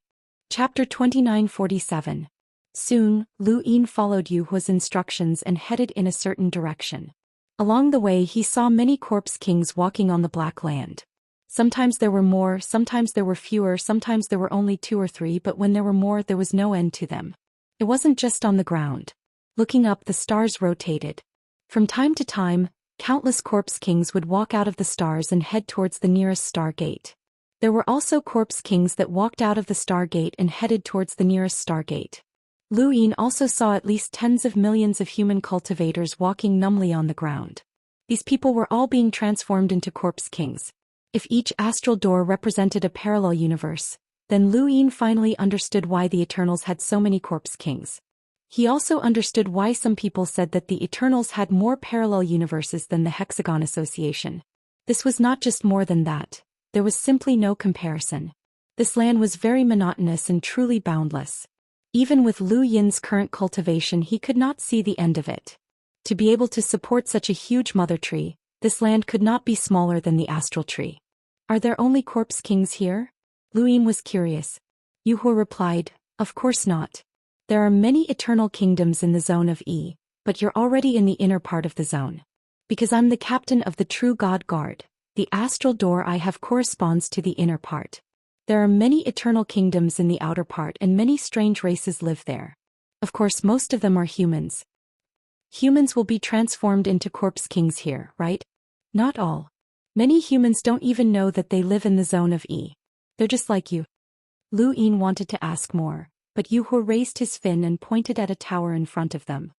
Chapter 2947. Soon, Lu Yin followed Yuhua's instructions and headed in a certain direction. Along the way, he saw many corpse kings walking on the black land. Sometimes there were more, sometimes there were fewer, sometimes there were only 2 or 3, but when there were more, there was no end to them. It wasn't just on the ground. Looking up, the stars rotated. From time to time, countless corpse kings would walk out of the stars and head towards the nearest star gate. There were also corpse kings that walked out of the star gate and headed towards the nearest star gate. Lu Yin also saw at least tens of millions of human cultivators walking numbly on the ground. These people were all being transformed into corpse kings. If each astral door represented a parallel universe, then Lu Yin finally understood why the Eternals had so many corpse kings. He also understood why some people said that the Eternals had more parallel universes than the Hexagon Association. This was not just more than that. There was simply no comparison. This land was very monotonous and truly boundless. Even with Lu Yin's current cultivation, he could not see the end of it. To be able to support such a huge mother tree, this land could not be smaller than the astral tree. Are there only corpse kings here? Lu Yin was curious. Yuhua replied, of course not. There are many eternal kingdoms in the zone of E, but you're already in the inner part of the zone. Because I'm the captain of the true God Guard, the astral door I have corresponds to the inner part. There are many eternal kingdoms in the outer part and many strange races live there. Of course, most of them are humans. Humans will be transformed into corpse kings here, right? Not all. Many humans don't even know that they live in the zone of E. They're just like you. Lu Yin wanted to ask more, but Yuhua raised his fin and pointed at a tower in front of them.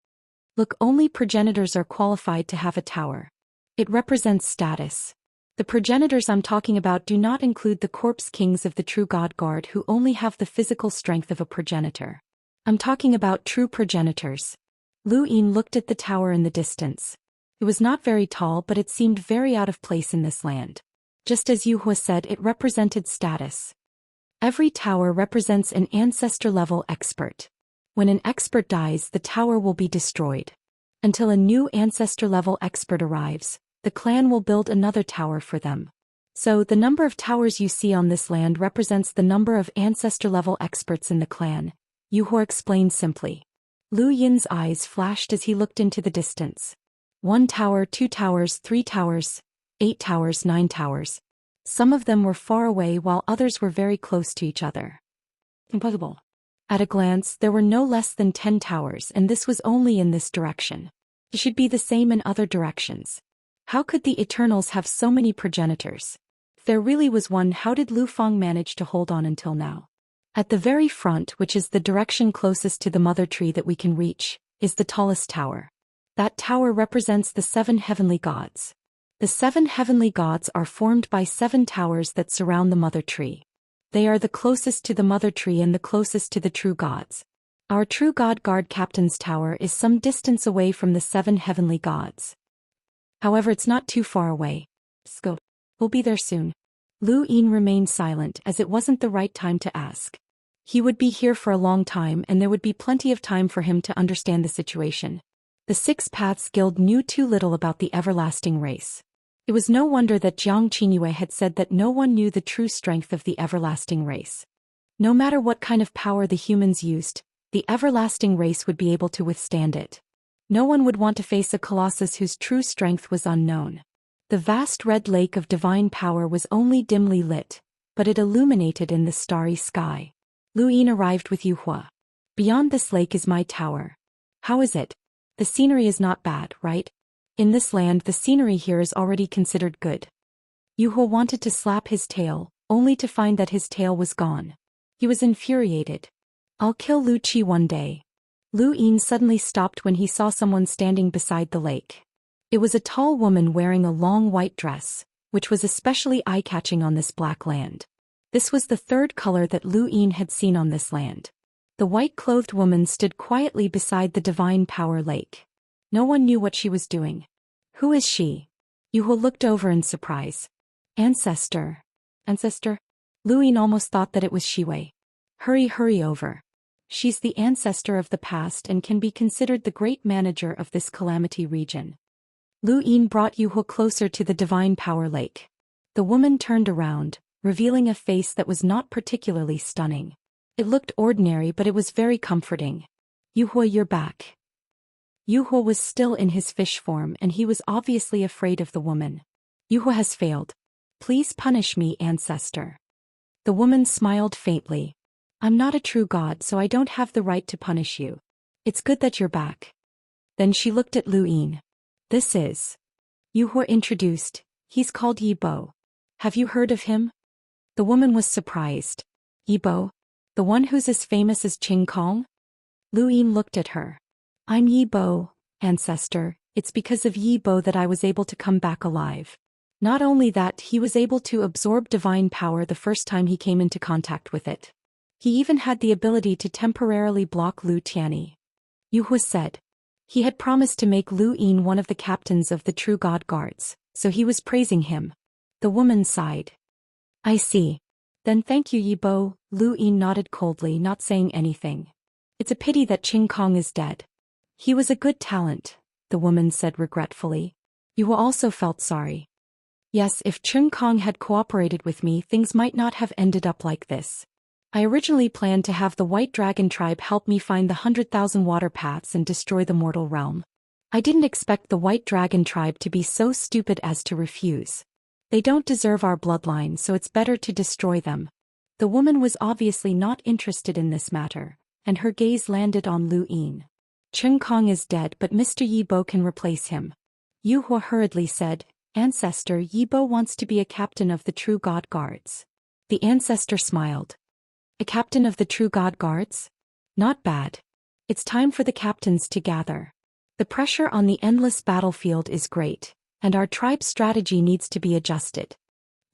Look, only progenitors are qualified to have a tower. It represents status. The progenitors I'm talking about do not include the corpse kings of the true God Guard who only have the physical strength of a progenitor. I'm talking about true progenitors. Lu Yin looked at the tower in the distance. It was not very tall, but it seemed very out of place in this land. Just as Yuhua said, it represented status. Every tower represents an ancestor-level expert. When an expert dies, the tower will be destroyed. Until a new ancestor-level expert arrives, the clan will build another tower for them. So, the number of towers you see on this land represents the number of ancestor-level experts in the clan, Yuhua explained simply. Lu Yin's eyes flashed as he looked into the distance. 1 tower, 2 towers, 3 towers, 8 towers, 9 towers. Some of them were far away while others were very close to each other. Impossible. At a glance, there were no less than 10 towers, and this was only in this direction. It should be the same in other directions. How could the Eternals have so many progenitors? If there really was one, how did Lu Fang manage to hold on until now? At the very front, which is the direction closest to the mother tree that we can reach, is the tallest tower. That tower represents the 7 heavenly gods. The 7 heavenly gods are formed by 7 towers that surround the mother tree. They are the closest to the mother tree and the closest to the true gods. Our true god guard captain's tower is some distance away from the 7 heavenly gods. However, it's not too far away. Scope. We'll be there soon. Lu Yin remained silent as it wasn't the right time to ask. He would be here for a long time and there would be plenty of time for him to understand the situation. The 6 Paths Guild knew too little about the everlasting race. It was no wonder that Jiang Qingyue had said that no one knew the true strength of the everlasting race. No matter what kind of power the humans used, the everlasting race would be able to withstand it. No one would want to face a colossus whose true strength was unknown. The vast red lake of divine power was only dimly lit, but it illuminated in the starry sky. Lu Yin arrived with Yuhua. Beyond this lake is my tower. How is it? The scenery is not bad, right? In this land, the scenery here is already considered good. Yuhua wanted to slap his tail, only to find that his tail was gone. He was infuriated. I'll kill Lu Qi one day. Lu Yin suddenly stopped when he saw someone standing beside the lake. It was a tall woman wearing a long white dress, which was especially eye-catching on this black land. This was the 3rd color that Lu Yin had seen on this land. The white-clothed woman stood quietly beside the divine power lake. No one knew what she was doing. Who is she? Yuhua looked over in surprise. Ancestor. Ancestor? Lu Yin almost thought that it was Shiwei. Hurry over. She's the ancestor of the past and can be considered the great manager of this calamity region. Lu Yin brought Yuhua closer to the divine power lake. The woman turned around, revealing a face that was not particularly stunning. It looked ordinary, but it was very comforting. Yuhua, you're back. Yuhua was still in his fish form and he was obviously afraid of the woman. Yuhua has failed. Please punish me, ancestor. The woman smiled faintly. I'm not a true god, so I don't have the right to punish you. It's good that you're back. Then she looked at Lu Yin. This is. Yuhua introduced. He's called Yi Bo. Have you heard of him? The woman was surprised. Yi Bo? The one who's as famous as Qing Kong? Lu Yin looked at her. I'm Yi Bo, ancestor. It's because of Yi Bo that I was able to come back alive. Not only that, he was able to absorb divine power the first time he came into contact with it. He even had the ability to temporarily block Lu Tianyi. Yuhua said. He had promised to make Lu Yin one of the captains of the True God Guards, so he was praising him. The woman sighed. I see. Then thank you, Yi Bo. Lu Yin nodded coldly, not saying anything. It's a pity that Qing Kong is dead. He was a good talent, the woman said regretfully. Yuhua also felt sorry. Yes, if Qing Kong had cooperated with me, things might not have ended up like this. I originally planned to have the White Dragon tribe help me find the 100,000 water paths and destroy the mortal realm. I didn't expect the White Dragon tribe to be so stupid as to refuse. They don't deserve our bloodline, so it's better to destroy them. The woman was obviously not interested in this matter, and her gaze landed on Lu Yin. Qing Kong is dead, but Mr. Yi Bo can replace him. Yuhua hurriedly said, Ancestor, Yi Bo wants to be a captain of the True God Guards. The ancestor smiled. A captain of the True God Guards? Not bad. It's time for the captains to gather. The pressure on the endless battlefield is great, and our tribe's strategy needs to be adjusted.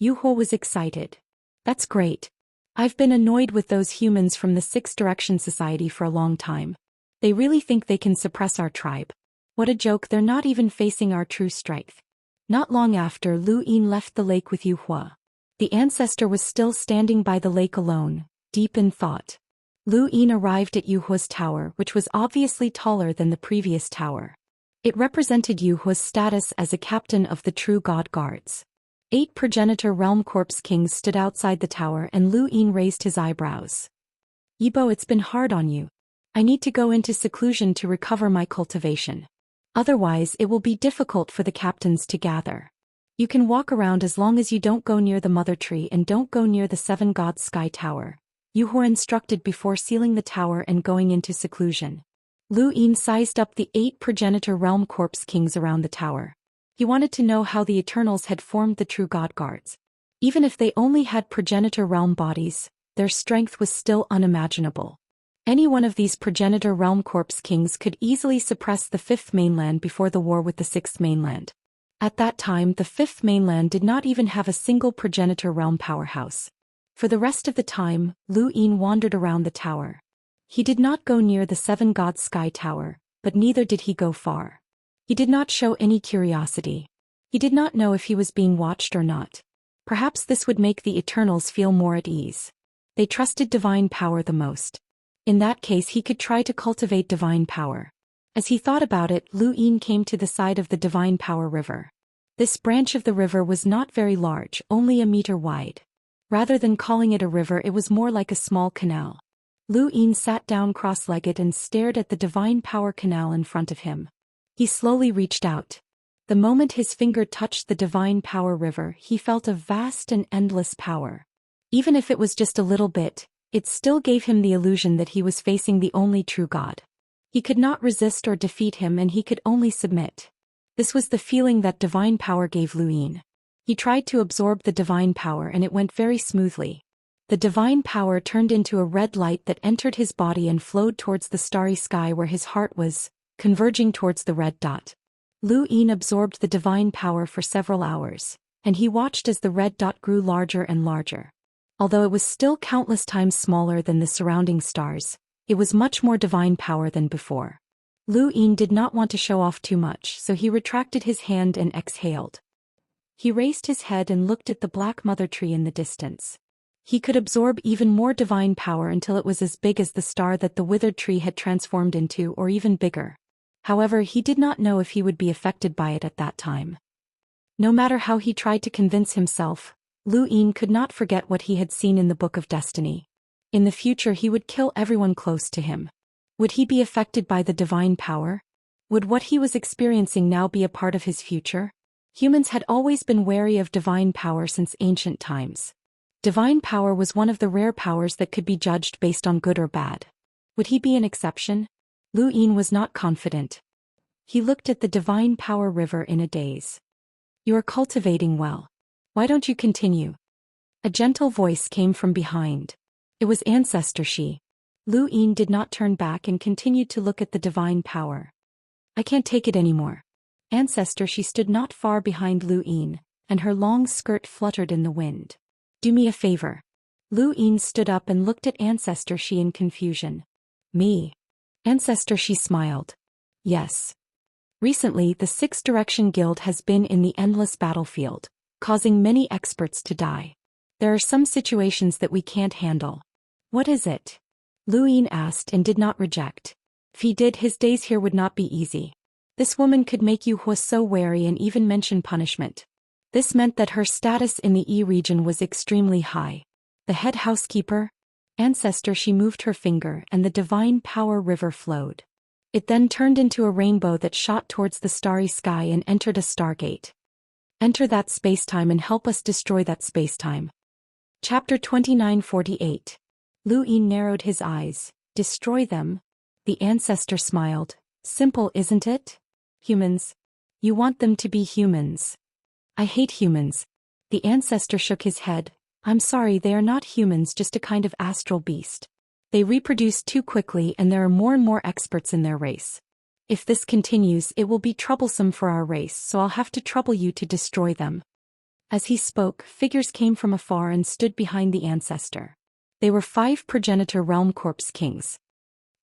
Yuhua was excited. That's great. I've been annoyed with those humans from the Six Direction Society for a long time. They really think they can suppress our tribe. What a joke, they're not even facing our true strength. Not long after, Lu Yin left the lake with Yuhua. The ancestor was still standing by the lake alone, deep in thought. Lu Yin arrived at Yuhua's tower, which was obviously taller than the previous tower. It represented Yuhua's status as a captain of the True God Guards. 8 progenitor realm corpse kings stood outside the tower and Lu Yin raised his eyebrows. Yibo, it's been hard on you. I need to go into seclusion to recover my cultivation. Otherwise it will be difficult for the captains to gather. You can walk around as long as you don't go near the mother tree and don't go near the 7 gods sky tower. You were instructed before sealing the tower and going into seclusion. Lu Yin sized up the 8 progenitor realm corpse kings around the tower. He wanted to know how the Eternals had formed the true god guards. Even if they only had progenitor realm bodies, their strength was still unimaginable. Any one of these progenitor realm corpse kings could easily suppress the 5th mainland before the war with the 6th mainland. At that time the 5th mainland did not even have a single progenitor realm powerhouse. For the rest of the time, Lu Yin wandered around the tower. He did not go near the 7 gods sky tower, but neither did he go far. He did not show any curiosity. He did not know if he was being watched or not. Perhaps this would make the Eternals feel more at ease. They trusted divine power the most. In that case he could try to cultivate divine power. As he thought about it, Lu Yin came to the side of the divine power river. This branch of the river was not very large, only a meter wide. Rather than calling it a river, it was more like a small canal. Lu Yin sat down cross-legged and stared at the divine power canal in front of him. He slowly reached out. The moment his finger touched the divine power river, he felt a vast and endless power. Even if it was just a little bit, it still gave him the illusion that he was facing the only true God. He could not resist or defeat him and he could only submit. This was the feeling that divine power gave Lu Yin. He tried to absorb the divine power and it went very smoothly. The divine power turned into a red light that entered his body and flowed towards the starry sky where his heart was, converging towards the red dot. Lu Yin absorbed the divine power for several hours, and he watched as the red dot grew larger and larger. Although it was still countless times smaller than the surrounding stars, it was much more divine power than before. Lu Yin did not want to show off too much, so he retracted his hand and exhaled. He raised his head and looked at the black mother tree in the distance. He could absorb even more divine power until it was as big as the star that the withered tree had transformed into, or even bigger. However, he did not know if he would be affected by it at that time. No matter how he tried to convince himself, Lu Yin could not forget what he had seen in the Book of Destiny. In the future he would kill everyone close to him. Would he be affected by the divine power? Would what he was experiencing now be a part of his future? Humans had always been wary of divine power since ancient times. Divine power was one of the rare powers that could be judged based on good or bad. Would he be an exception? Lu Yin was not confident. He looked at the divine power river in a daze. You are cultivating well. Why don't you continue? A gentle voice came from behind. It was Ancestor Shi. Lu Yin did not turn back and continued to look at the divine power. I can't take it anymore. Ancestor Shi stood not far behind Lu Yin, and her long skirt fluttered in the wind. Do me a favor. Lu Yin stood up and looked at Ancestor Shi in confusion. Me? Ancestor Shi smiled. Yes. Recently the Sixth Direction Guild has been in the endless battlefield, causing many experts to die. There are some situations that we can't handle. What is it? Lu Yin asked and did not reject. If he did, his days here would not be easy. This woman could make Yu Hua so wary and even mention punishment. This meant that her status in the E region was extremely high. The head housekeeper? Ancestor She moved her finger and the divine power river flowed. It then turned into a rainbow that shot towards the starry sky and entered a stargate. Enter that spacetime and help us destroy that spacetime. Chapter 2948. Lu Yin narrowed his eyes. Destroy them? The ancestor smiled. Simple, isn't it? Humans. You want them to be humans. I hate humans. The ancestor shook his head. I'm sorry, they are not humans, just a kind of astral beast. They reproduce too quickly and there are more and more experts in their race. If this continues, it will be troublesome for our race, so I'll have to trouble you to destroy them. As he spoke, figures came from afar and stood behind the ancestor. They were 5 progenitor realm corpse kings.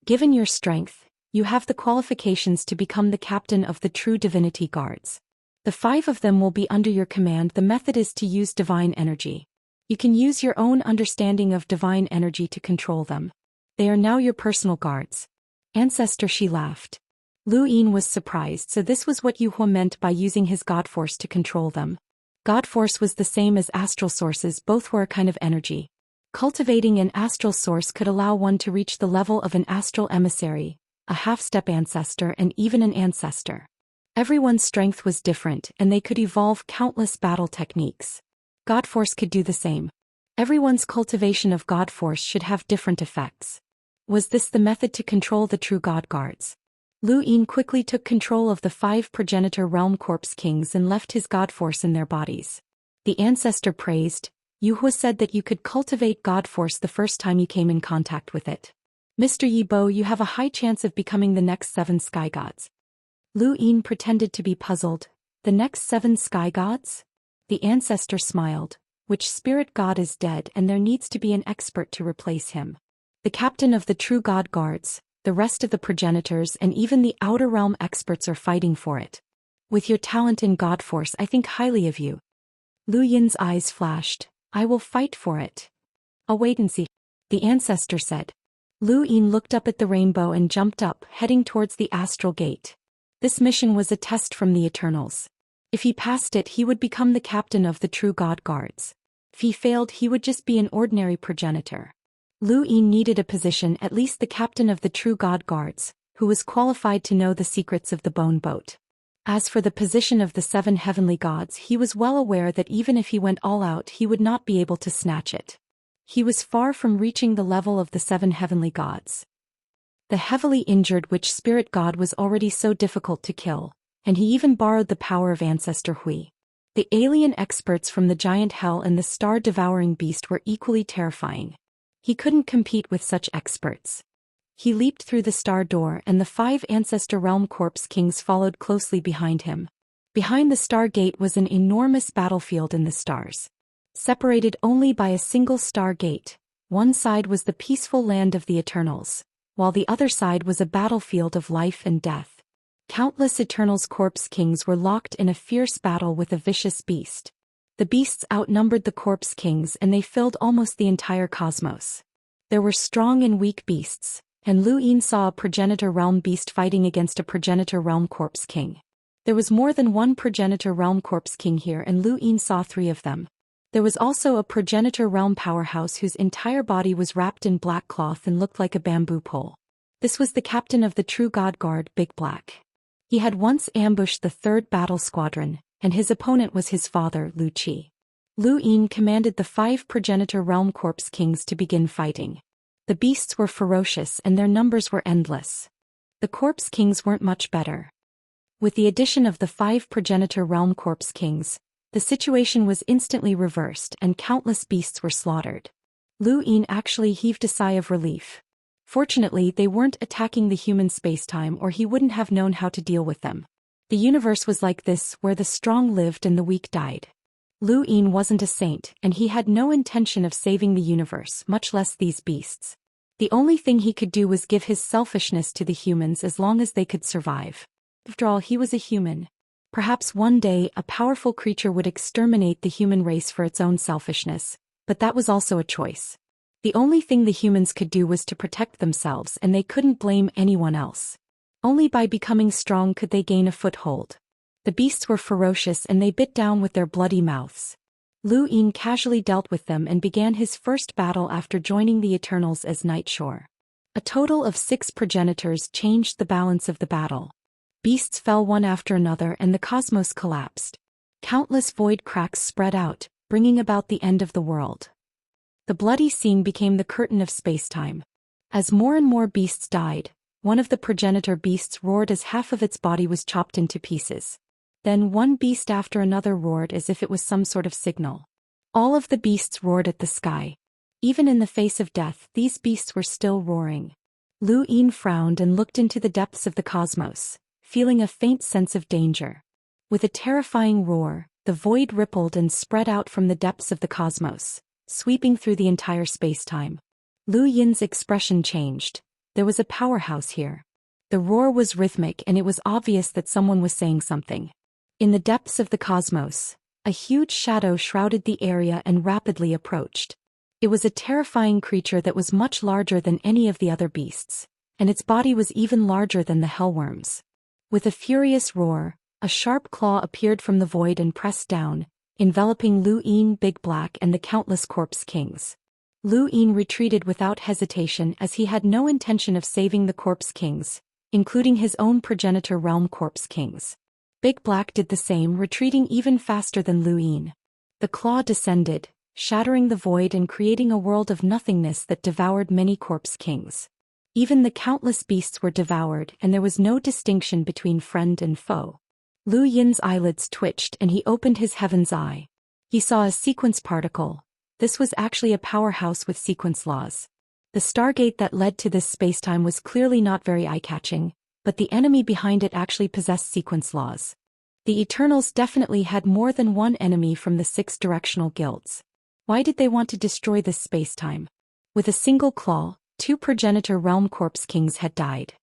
Given your strength, you have the qualifications to become the captain of the true divinity guards. The 5 of them will be under your command. The method is to use divine energy. You can use your own understanding of divine energy to control them. They are now your personal guards. Ancestor She laughed. Lu Yin was surprised, so this was what Yu Hua meant by using his god force to control them. God force was the same as astral sources, both were a kind of energy. Cultivating an astral source could allow one to reach the level of an astral emissary, a half-step ancestor, and even an ancestor. Everyone's strength was different, and they could evolve countless battle techniques. God force could do the same. Everyone's cultivation of God force should have different effects. Was this the method to control the true God guards? Lu Yin quickly took control of the 5 progenitor realm corpse kings and left his God force in their bodies. The ancestor praised, "You who said that you could cultivate God force the first time you came in contact with it. Mr. Yi Bo, you have a high chance of becoming the next 7 sky gods." Lu Yin pretended to be puzzled. The next 7 sky gods? The ancestor smiled. Which spirit god is dead and there needs to be an expert to replace him? The captain of the true god guards, the rest of the progenitors and even the outer realm experts are fighting for it. With your talent in God force, I think highly of you. Lu Yin's eyes flashed. I will fight for it. I'll wait and see, the ancestor said. Lu Yin looked up at the rainbow and jumped up, heading towards the astral gate. This mission was a test from the Eternals. If he passed it, he would become the captain of the true God guards. If he failed, he would just be an ordinary progenitor. Lu Yin needed a position, at least the captain of the true God guards, who was qualified to know the secrets of the bone boat. As for the position of the 7 heavenly gods, he was well aware that even if he went all out, he would not be able to snatch it. He was far from reaching the level of the 7 heavenly gods. The heavily injured witch spirit god was already so difficult to kill, and he even borrowed the power of Ancestor Hui. The alien experts from the giant hell and the star-devouring beast were equally terrifying. He couldn't compete with such experts. He leaped through the star door and the 5 ancestor realm corpse kings followed closely behind him. Behind the star gate was an enormous battlefield in the stars. Separated only by a single star gate, one side was the peaceful land of the Eternals, while the other side was a battlefield of life and death. Countless Eternals corpse kings were locked in a fierce battle with a vicious beast. The beasts outnumbered the corpse kings and they filled almost the entire cosmos. There were strong and weak beasts, and Lu Yin saw a progenitor realm beast fighting against a progenitor realm corpse king. There was more than one progenitor realm corpse king here and Lu Yin saw 3 of them. There was also a progenitor realm powerhouse whose entire body was wrapped in black cloth and looked like a bamboo pole. This was the captain of the true God Guard, Big Black. He had once ambushed the 3rd battle squadron, and his opponent was his father, Lu Qi. Lu Yin commanded the 5 progenitor realm corpse kings to begin fighting. The beasts were ferocious and their numbers were endless. The corpse kings weren't much better. With the addition of the 5 progenitor realm corpse kings, the situation was instantly reversed and countless beasts were slaughtered. Lu Yin actually heaved a sigh of relief. Fortunately, they weren't attacking the human spacetime or he wouldn't have known how to deal with them. The universe was like this, where the strong lived and the weak died. Lu Yin wasn't a saint, and he had no intention of saving the universe, much less these beasts. The only thing he could do was give his selfishness to the humans as long as they could survive. After all, he was a human. Perhaps one day a powerful creature would exterminate the human race for its own selfishness, but that was also a choice. The only thing the humans could do was to protect themselves and they couldn't blame anyone else. Only by becoming strong could they gain a foothold. The beasts were ferocious and they bit down with their bloody mouths. Lu Yin casually dealt with them and began his first battle after joining the Eternals as Nightshore. A total of 6 progenitors changed the balance of the battle. Beasts fell one after another and the cosmos collapsed. Countless void cracks spread out, bringing about the end of the world. The bloody scene became the curtain of space-time. As more and more beasts died, one of the progenitor beasts roared as half of its body was chopped into pieces. Then one beast after another roared as if it was some sort of signal. All of the beasts roared at the sky. Even in the face of death, these beasts were still roaring. Lu Yin frowned and looked into the depths of the cosmos, feeling a faint sense of danger. With a terrifying roar, the void rippled and spread out from the depths of the cosmos, sweeping through the entire space-time. Lu Yin's expression changed. There was a powerhouse here. The roar was rhythmic and it was obvious that someone was saying something. In the depths of the cosmos, a huge shadow shrouded the area and rapidly approached. It was a terrifying creature that was much larger than any of the other beasts, and its body was even larger than the hellworms. With a furious roar, a sharp claw appeared from the void and pressed down, enveloping Lu Yin, Big Black and the countless corpse kings. Lu Yin retreated without hesitation as he had no intention of saving the corpse kings, including his own progenitor realm corpse kings. Big Black did the same, retreating even faster than Lu Yin. The claw descended, shattering the void and creating a world of nothingness that devoured many corpse kings. Even the countless beasts were devoured, and there was no distinction between friend and foe. Lu Yin's eyelids twitched and he opened his heaven's eye. He saw a sequence particle. This was actually a powerhouse with sequence laws. The stargate that led to this spacetime was clearly not very eye-catching, but the enemy behind it actually possessed sequence laws. The Eternals definitely had more than one enemy from the 6 directional guilds. Why did they want to destroy this spacetime? With a single claw, 2 progenitor realm corpse kings had died.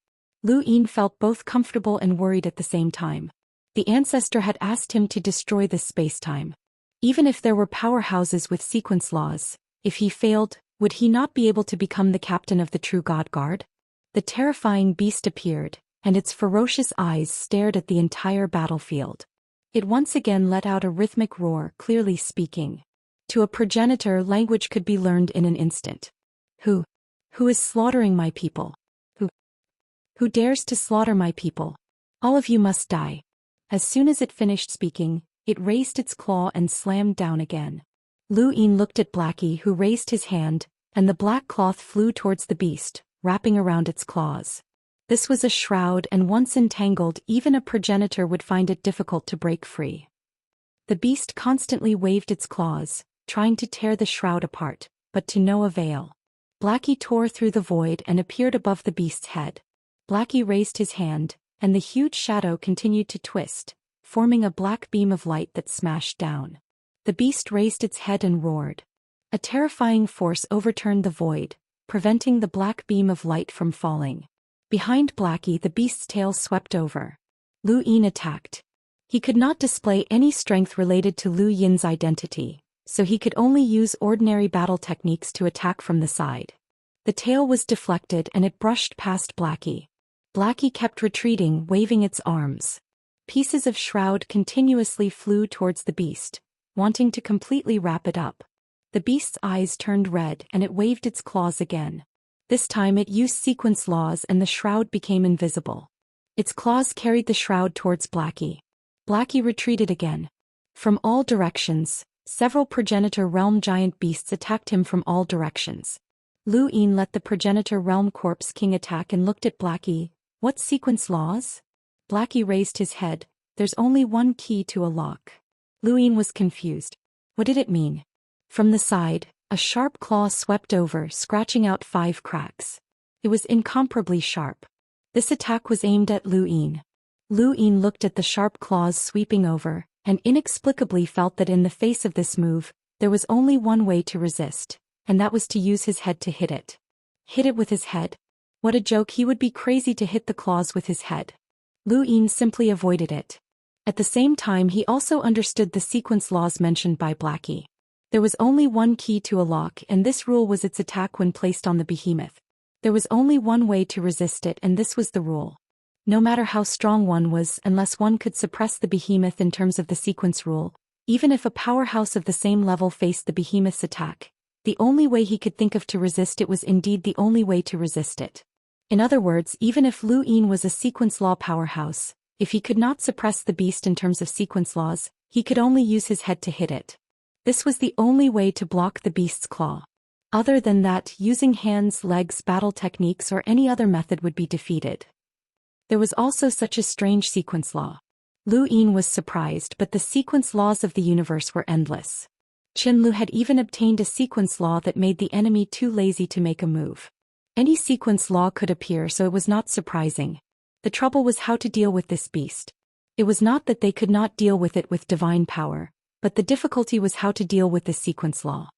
Lu Yin felt both comfortable and worried at the same time. The ancestor had asked him to destroy this spacetime. Even if there were powerhouses with sequence laws, if he failed, would he not be able to become the captain of the true God Guard? The terrifying beast appeared, and its ferocious eyes stared at the entire battlefield. It once again let out a rhythmic roar, clearly speaking. To a progenitor, language could be learned in an instant. Who is slaughtering my people? Who dares to slaughter my people? All of you must die. As soon as it finished speaking, it raised its claw and slammed down again. Lu Yin looked at Blackie, who raised his hand, and the black cloth flew towards the beast, wrapping around its claws. This was a shroud, and once entangled, even a progenitor would find it difficult to break free. The beast constantly waved its claws, trying to tear the shroud apart, but to no avail. Blackie tore through the void and appeared above the beast's head. Blackie raised his hand, and the huge shadow continued to twist, forming a black beam of light that smashed down. The beast raised its head and roared. A terrifying force overturned the void, preventing the black beam of light from falling. Behind Blackie, the beast's tail swept over. Lu Yin attacked. He could not display any strength related to Lu Yin's identity, so he could only use ordinary battle techniques to attack from the side. The tail was deflected and it brushed past Blackie. Blackie kept retreating, waving its arms. Pieces of shroud continuously flew towards the beast, wanting to completely wrap it up. The beast's eyes turned red and it waved its claws again. This time it used sequence laws and the shroud became invisible. Its claws carried the shroud towards Blackie. Blackie retreated again. From all directions, several progenitor realm giant beasts attacked him from all directions. Lu Yin let the progenitor realm corpse king attack and looked at Blackie. What sequence laws? Blackie raised his head. There's only one key to a lock. Lu Yin was confused. What did it mean? From the side, a sharp claw swept over, scratching out 5 cracks. It was incomparably sharp. This attack was aimed at Lu Yin. Lu Yin looked at the sharp claws sweeping over, and inexplicably felt that in the face of this move, there was only one way to resist, and that was to use his head to hit it. Hit it with his head? What a joke, he would be crazy to hit the claws with his head. Lu Yin simply avoided it. At the same time, he also understood the sequence laws mentioned by Blackie. There was only one key to a lock, and this rule was its attack when placed on the behemoth. There was only one way to resist it, and this was the rule. No matter how strong one was, unless one could suppress the behemoth in terms of the sequence rule, even if a powerhouse of the same level faced the behemoth's attack, the only way he could think of to resist it was indeed the only way to resist it. In other words, even if Lu Yin was a sequence law powerhouse, if he could not suppress the beast in terms of sequence laws, he could only use his head to hit it. This was the only way to block the beast's claw. Other than that, using hands, legs, battle techniques or any other method would be defeated. There was also such a strange sequence law. Lu Yin was surprised, but the sequence laws of the universe were endless. Qin Lu had even obtained a sequence law that made the enemy too lazy to make a move. Any sequence law could appear, so it was not surprising. The trouble was how to deal with this beast. It was not that they could not deal with it with divine power, but the difficulty was how to deal with this sequence law.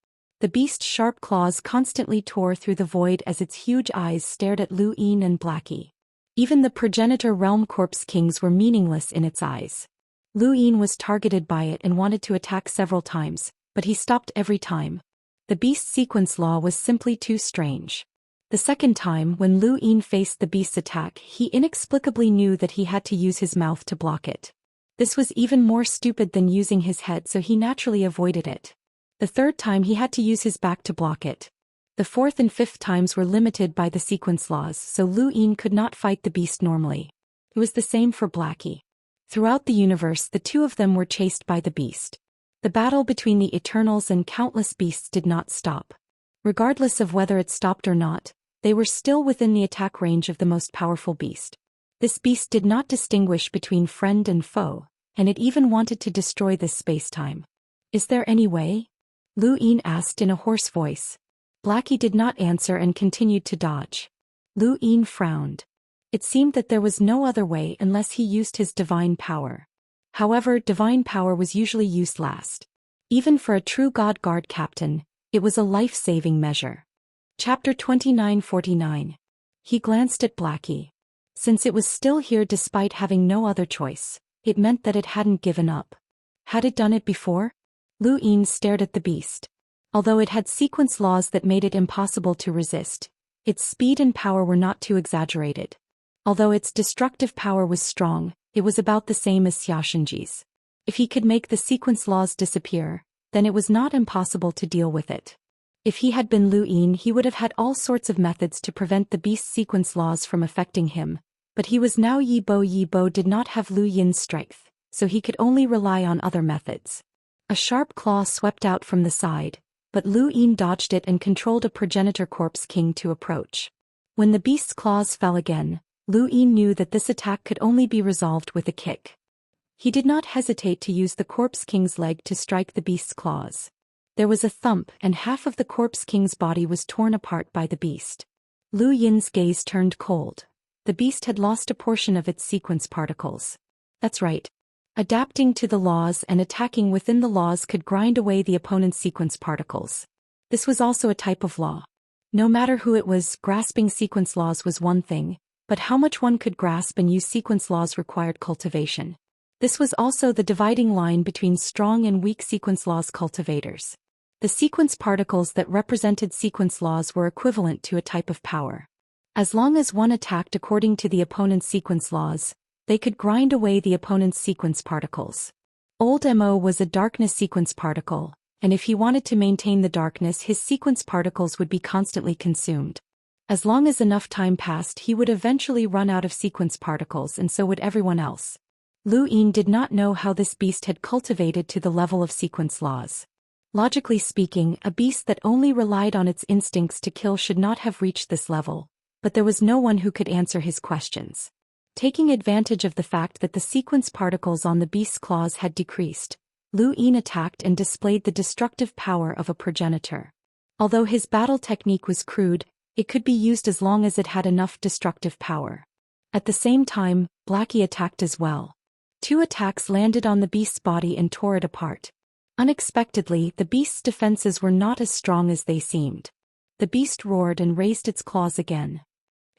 The beast's sharp claws constantly tore through the void as its huge eyes stared at Lu Yin and Blackie. Even the progenitor realm corpse kings were meaningless in its eyes. Lu Yin was targeted by it and wanted to attack several times, but he stopped every time. The beast's sequence law was simply too strange. The second time, when Lu Yin faced the beast's attack, he inexplicably knew that he had to use his mouth to block it. This was even more stupid than using his head, so he naturally avoided it. The third time he had to use his back to block it. The fourth and fifth times were limited by the sequence laws, so Lu Yin could not fight the beast normally. It was the same for Blackie. Throughout the universe, the two of them were chased by the beast. The battle between the Eternals and countless beasts did not stop. Regardless of whether it stopped or not, they were still within the attack range of the most powerful beast. This beast did not distinguish between friend and foe, and it even wanted to destroy this space-time. Is there any way? Lu Yin asked in a hoarse voice. Blackie did not answer and continued to dodge. Lu Yin frowned. It seemed that there was no other way unless he used his divine power. However, divine power was usually used last. Even for a true God Guard captain, it was a life-saving measure. Chapter 2949. He glanced at Blackie. Since it was still here despite having no other choice, it meant that it hadn't given up. Had it done it before? Lu Yin stared at the beast. Although it had sequence laws that made it impossible to resist, its speed and power were not too exaggerated. Although its destructive power was strong, it was about the same as Xianxia's. If he could make the sequence laws disappear, then it was not impossible to deal with it. If he had been Lu Yin, he would have had all sorts of methods to prevent the beast's sequence laws from affecting him, but he was now Yi Bo. Yi Bo did not have Lu Yin's strength, so he could only rely on other methods. A sharp claw swept out from the side, but Lu Yin dodged it and controlled a progenitor corpse king to approach. When the beast's claws fell again, Lu Yin knew that this attack could only be resolved with a kick. He did not hesitate to use the corpse king's leg to strike the beast's claws. There was a thump and half of the corpse king's body was torn apart by the beast. Lu Yin's gaze turned cold. The beast had lost a portion of its sequence particles. That's right. Adapting to the laws and attacking within the laws could grind away the opponent's sequence particles. This was also a type of law. No matter who it was, grasping sequence laws was one thing, but how much one could grasp and use sequence laws required cultivation. This was also the dividing line between strong and weak sequence laws cultivators. The sequence particles that represented sequence laws were equivalent to a type of power. As long as one attacked according to the opponent's sequence laws, they could grind away the opponent's sequence particles. Old Mo was a darkness sequence particle, and if he wanted to maintain the darkness, his sequence particles would be constantly consumed. As long as enough time passed, he would eventually run out of sequence particles, and so would everyone else. Lu Yin did not know how this beast had cultivated to the level of sequence laws. Logically speaking, a beast that only relied on its instincts to kill should not have reached this level, but there was no one who could answer his questions. Taking advantage of the fact that the sequence particles on the beast's claws had decreased, Lu Yin attacked and displayed the destructive power of a progenitor. Although his battle technique was crude, it could be used as long as it had enough destructive power. At the same time, Blackie attacked as well. 2 attacks landed on the beast's body and tore it apart. Unexpectedly, the beast's defenses were not as strong as they seemed. The beast roared and raised its claws again.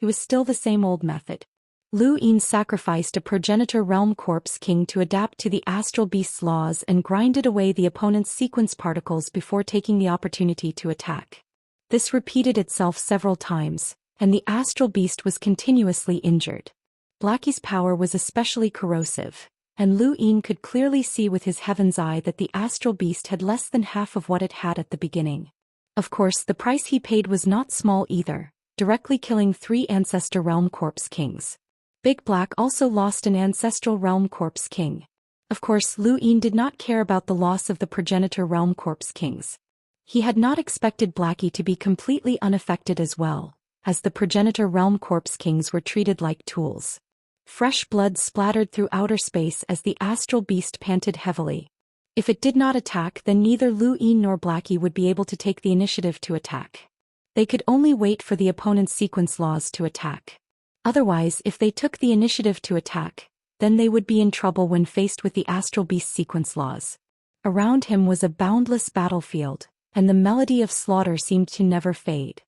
It was still the same old method. Lu Yin sacrificed a progenitor realm corpse king to adapt to the astral beast's laws and grinded away the opponent's sequence particles before taking the opportunity to attack. This repeated itself several times, and the astral beast was continuously injured. Blackie's power was especially corrosive, and Lu Yin could clearly see with his heaven's eye that the astral beast had less than half of what it had at the beginning. Of course, the price he paid was not small either, directly killing 3 ancestor realm corpse kings. Big Black also lost an ancestral realm corpse king. Of course, Lu Yin did not care about the loss of the progenitor realm corpse kings. He had not expected Blackie to be completely unaffected as well, as the progenitor realm corpse kings were treated like tools. Fresh blood splattered through outer space as the astral beast panted heavily. If it did not attack, then neither Lu Yin nor Blackie would be able to take the initiative to attack. They could only wait for the opponent's sequence laws to attack. Otherwise, if they took the initiative to attack, then they would be in trouble when faced with the astral beast sequence laws. Around him was a boundless battlefield, and the melody of slaughter seemed to never fade.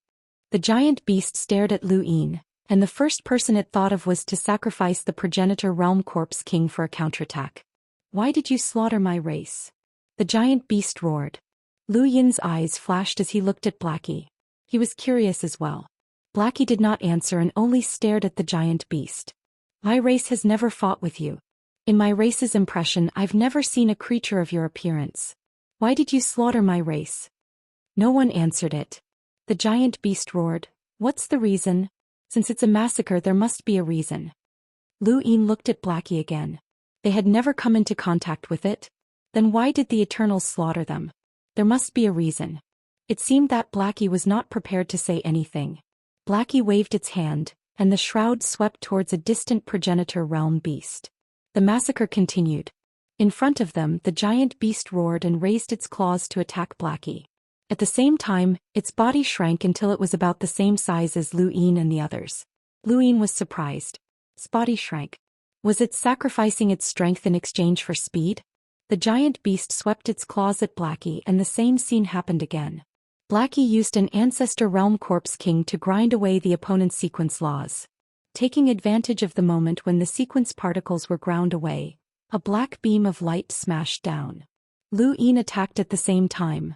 The giant beast stared at Lu Yin, and the first person it thought of was to sacrifice the progenitor realm corpse king for a counterattack. Why did you slaughter my race? The giant beast roared. Lu Yin's eyes flashed as he looked at Blackie. He was curious as well. Blackie did not answer and only stared at the giant beast. My race has never fought with you. In my race's impression, I've never seen a creature of your appearance. Why did you slaughter my race? No one answered it. The giant beast roared, "What's the reason? Since it's a massacre, there must be a reason." Lu Yin looked at Blackie again. They had never come into contact with it. Then why did the Eternals slaughter them? There must be a reason. It seemed that Blackie was not prepared to say anything. Blackie waved its hand, and the shroud swept towards a distant progenitor realm beast. The massacre continued. In front of them, the giant beast roared and raised its claws to attack Blackie. At the same time, its body shrank until it was about the same size as Lu Yin and the others. Lu Yin was surprised. Its body shrank. Was it sacrificing its strength in exchange for speed? The giant beast swept its claws at Blackie, and the same scene happened again. Blackie used an Ancestor Realm Corpse King to grind away the opponent's sequence laws. Taking advantage of the moment when the sequence particles were ground away, a black beam of light smashed down. Lu Yin attacked at the same time.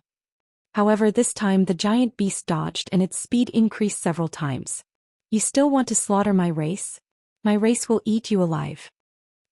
However, this time the giant beast dodged and its speed increased several times. You still want to slaughter my race? My race will eat you alive.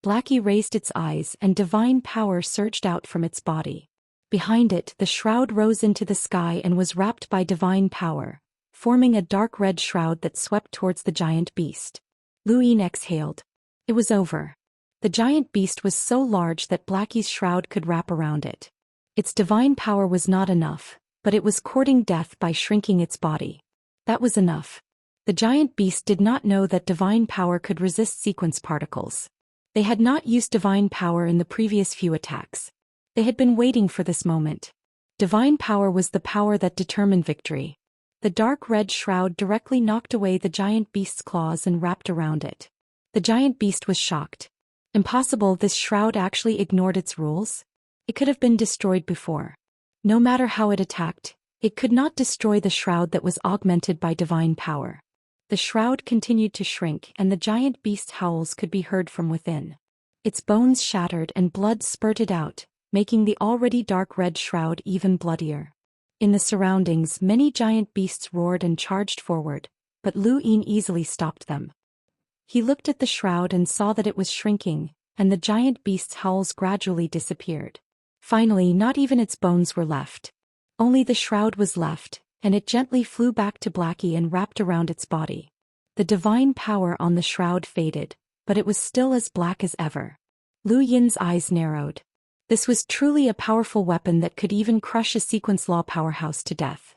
Blackie raised its eyes and divine power surged out from its body. Behind it, the shroud rose into the sky and was wrapped by divine power, forming a dark red shroud that swept towards the giant beast. Lu Yin exhaled. It was over. The giant beast was so large that Blackie's shroud could wrap around it. Its divine power was not enough, but it was courting death by shrinking its body. That was enough. The giant beast did not know that divine power could resist sequence particles. They had not used divine power in the previous few attacks. They had been waiting for this moment. Divine power was the power that determined victory. The dark red shroud directly knocked away the giant beast's claws and wrapped around it. The giant beast was shocked. Impossible, this shroud actually ignored its rules? It could have been destroyed before. No matter how it attacked, it could not destroy the shroud that was augmented by divine power. The shroud continued to shrink and the giant beast's howls could be heard from within. Its bones shattered and blood spurted out, making the already dark red shroud even bloodier. In the surroundings, many giant beasts roared and charged forward, but Lu Yin easily stopped them. He looked at the shroud and saw that it was shrinking, and the giant beast's howls gradually disappeared. Finally, not even its bones were left. Only the shroud was left, and it gently flew back to Blackie and wrapped around its body. The divine power on the shroud faded, but it was still as black as ever. Lu Yin's eyes narrowed. This was truly a powerful weapon that could even crush a sequence law powerhouse to death.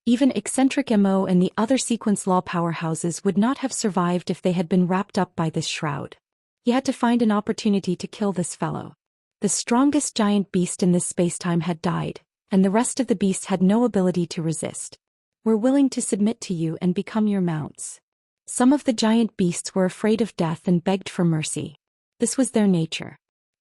Even eccentric MO and the other sequence law powerhouses would not have survived if they had been wrapped up by this shroud. He had to find an opportunity to kill this fellow. The strongest giant beast in this spacetime had died, and the rest of the beasts had no ability to resist. We're willing to submit to you and become your mounts. Some of the giant beasts were afraid of death and begged for mercy. This was their nature.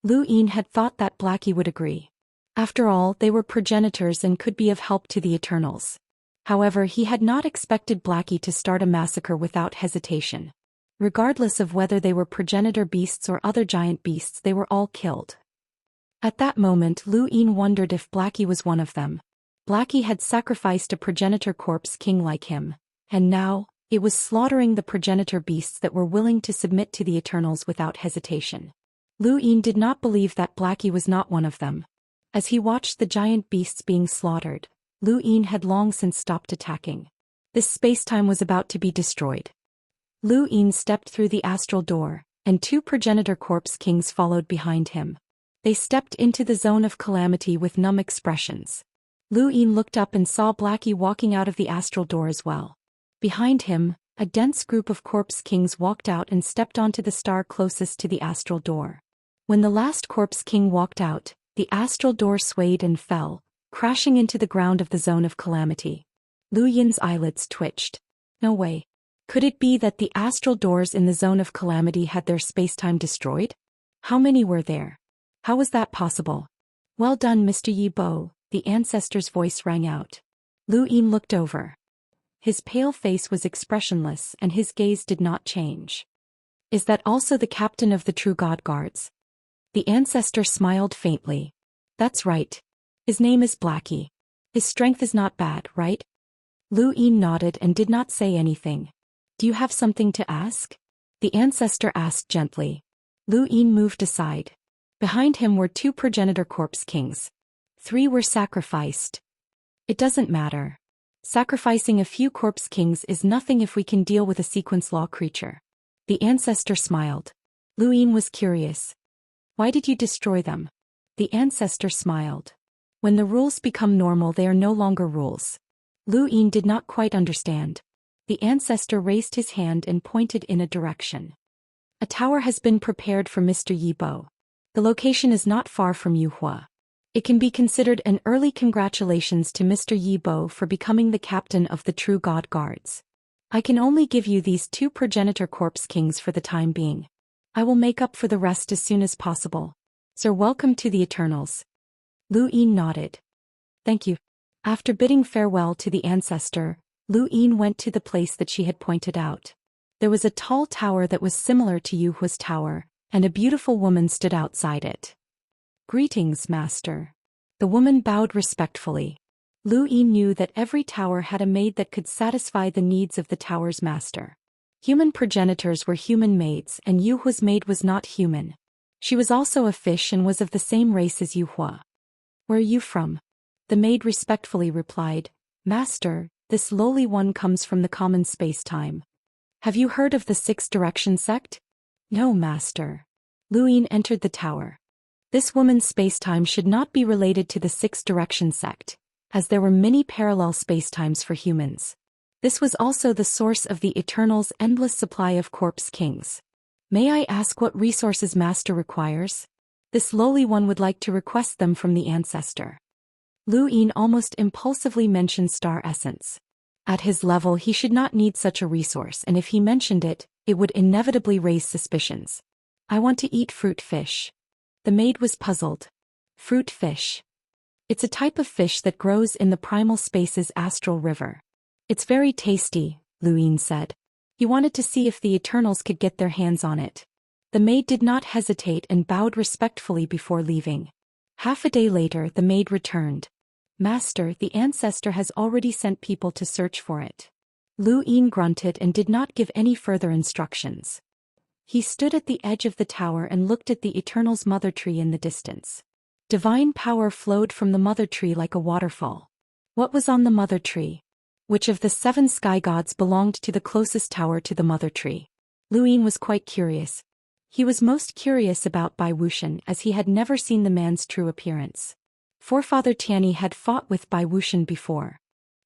Lu Yin had thought that Blackie would agree. After all, they were progenitors and could be of help to the Eternals. However, he had not expected Blackie to start a massacre without hesitation. Regardless of whether they were progenitor beasts or other giant beasts, they were all killed. At that moment, Lu Yin wondered if Blackie was one of them. Blackie had sacrificed a progenitor corpse king like him, and now, it was slaughtering the progenitor beasts that were willing to submit to the Eternals without hesitation. Lu Yin did not believe that Blackie was not one of them. As he watched the giant beasts being slaughtered, Lu Yin had long since stopped attacking. This spacetime was about to be destroyed. Lu Yin stepped through the astral door, and two progenitor corpse kings followed behind him. They stepped into the zone of calamity with numb expressions. Lu Yin looked up and saw Blackie walking out of the astral door as well. Behind him, a dense group of corpse kings walked out and stepped onto the star closest to the astral door. When the last corpse king walked out, the astral door swayed and fell, crashing into the ground of the zone of calamity. Lu Yin's eyelids twitched. No way. Could it be that the astral doors in the zone of calamity had their spacetime destroyed? How many were there? How was that possible? Well done, Mr. Yi Bo, the ancestor's voice rang out. Lu Yin looked over. His pale face was expressionless and his gaze did not change. Is that also the captain of the True God Guards? The ancestor smiled faintly. That's right. His name is Blackie. His strength is not bad, right? Lu Yin nodded and did not say anything. Do you have something to ask? The ancestor asked gently. Lu Yin moved aside. Behind him were 2 progenitor corpse kings. 3 were sacrificed. It doesn't matter. Sacrificing a few corpse kings is nothing if we can deal with a sequence law creature. The ancestor smiled. Lu Yin was curious. Why did you destroy them? The ancestor smiled. When the rules become normal, they are no longer rules. Lu Yin did not quite understand. The ancestor raised his hand and pointed in a direction. A tower has been prepared for Mr. Yibo. The location is not far from Yuhua. It can be considered an early congratulations to Mr. Yibo for becoming the captain of the True God Guards. I can only give you these 2 progenitor corpse kings for the time being. I will make up for the rest as soon as possible. Sir, welcome to the Eternals. Lu Yin nodded. Thank you. After bidding farewell to the ancestor, Lu Yin went to the place that she had pointed out. There was a tall tower that was similar to Yuhua's tower, and a beautiful woman stood outside it. Greetings, master. The woman bowed respectfully. Lu Yin knew that every tower had a maid that could satisfy the needs of the tower's master. Human progenitors were human maids, and Yuhua's maid was not human. She was also a fish and was of the same race as Yuhua. Where are you from? The maid respectfully replied, Master, this lowly one comes from the common space-time. Have you heard of the 6 Direction sect? No, master. Lu Yin entered the tower. This woman's space-time should not be related to the 6 Direction sect, as there were many parallel spacetimes for humans. This was also the source of the Eternal's endless supply of corpse kings. May I ask what resources master requires? This lowly one would like to request them from the ancestor. Lu Yin almost impulsively mentioned star essence. At his level he should not need such a resource, and if he mentioned it, it would inevitably raise suspicions. I want to eat fruit fish. The maid was puzzled. Fruit fish. It's a type of fish that grows in the primal space's astral river. It's very tasty, Lu Yin said. He wanted to see if the Eternals could get their hands on it. The maid did not hesitate and bowed respectfully before leaving. Half a day later the maid returned. Master, the ancestor has already sent people to search for it. Lu Yin grunted and did not give any further instructions. He stood at the edge of the tower and looked at the Eternal's mother tree in the distance. Divine power flowed from the mother tree like a waterfall. What was on the mother tree? Which of the 7 sky gods belonged to the closest tower to the mother tree? Lu Yin was quite curious. He was most curious about Bai Wuxian as he had never seen the man's true appearance. Forefather Tianyi had fought with Bai Wuxian before.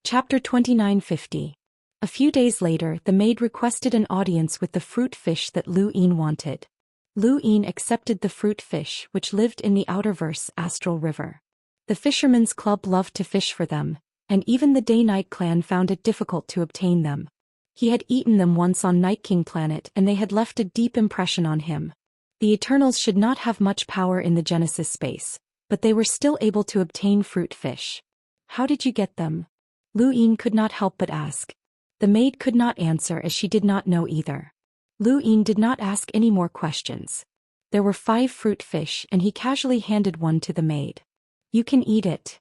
Chapter 2950. A few days later the maid requested an audience with the fruit fish that Lu Yin wanted. Lu Yin accepted the fruit fish which lived in the outerverse astral river. The fishermen's club loved to fish for them, and even the Day-Night clan found it difficult to obtain them. He had eaten them once on Night King planet and they had left a deep impression on him. The Eternals should not have much power in the Genesis space, but they were still able to obtain fruit fish. How did you get them? Lu Yin could not help but ask. The maid could not answer as she did not know either. Lu Yin did not ask any more questions. There were 5 fruit fish and he casually handed one to the maid. You can eat it.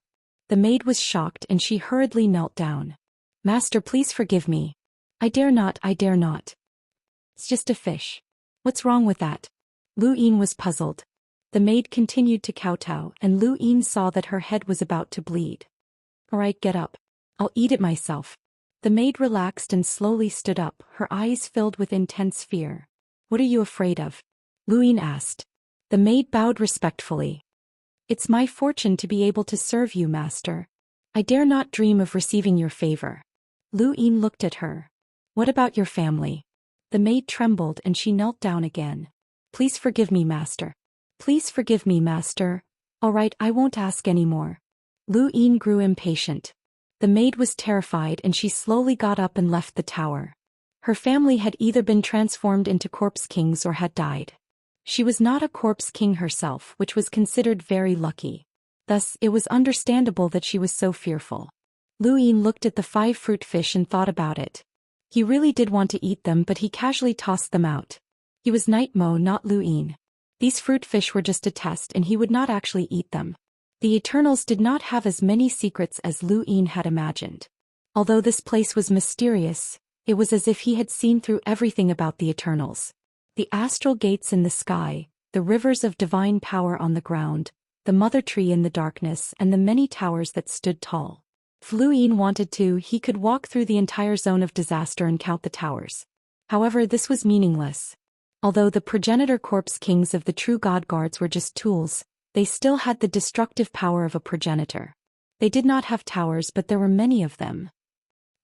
The maid was shocked and she hurriedly knelt down. Master, please forgive me. I dare not. It's just a fish. What's wrong with that? Lu Yin was puzzled. The maid continued to kowtow and Lu Yin saw that her head was about to bleed. Alright, get up. I'll eat it myself. The maid relaxed and slowly stood up, her eyes filled with intense fear. What are you afraid of? Lu Yin asked. The maid bowed respectfully. It's my fortune to be able to serve you, master. I dare not dream of receiving your favor. Lu Yin looked at her. What about your family? The maid trembled and she knelt down again. Please forgive me, master. Please forgive me, master. All right, I won't ask any more. Lu Yin grew impatient. The maid was terrified and she slowly got up and left the tower. Her family had either been transformed into corpse kings or had died. She was not a corpse king herself, which was considered very lucky. Thus, it was understandable that she was so fearful. Lu Yin looked at the 5 fruit fish and thought about it. He really did want to eat them, but he casually tossed them out. He was Nightmo, not Lu Yin. These fruit fish were just a test and he would not actually eat them. The Eternals did not have as many secrets as Lu Yin had imagined. Although this place was mysterious, it was as if he had seen through everything about the Eternals. The astral gates in the sky, the rivers of divine power on the ground, the mother tree in the darkness, and the many towers that stood tall. If Lu Yin wanted to, he could walk through the entire zone of disaster and count the towers. However, this was meaningless. Although the progenitor corpse kings of the true god guards were just tools, they still had the destructive power of a progenitor. They did not have towers, but there were many of them.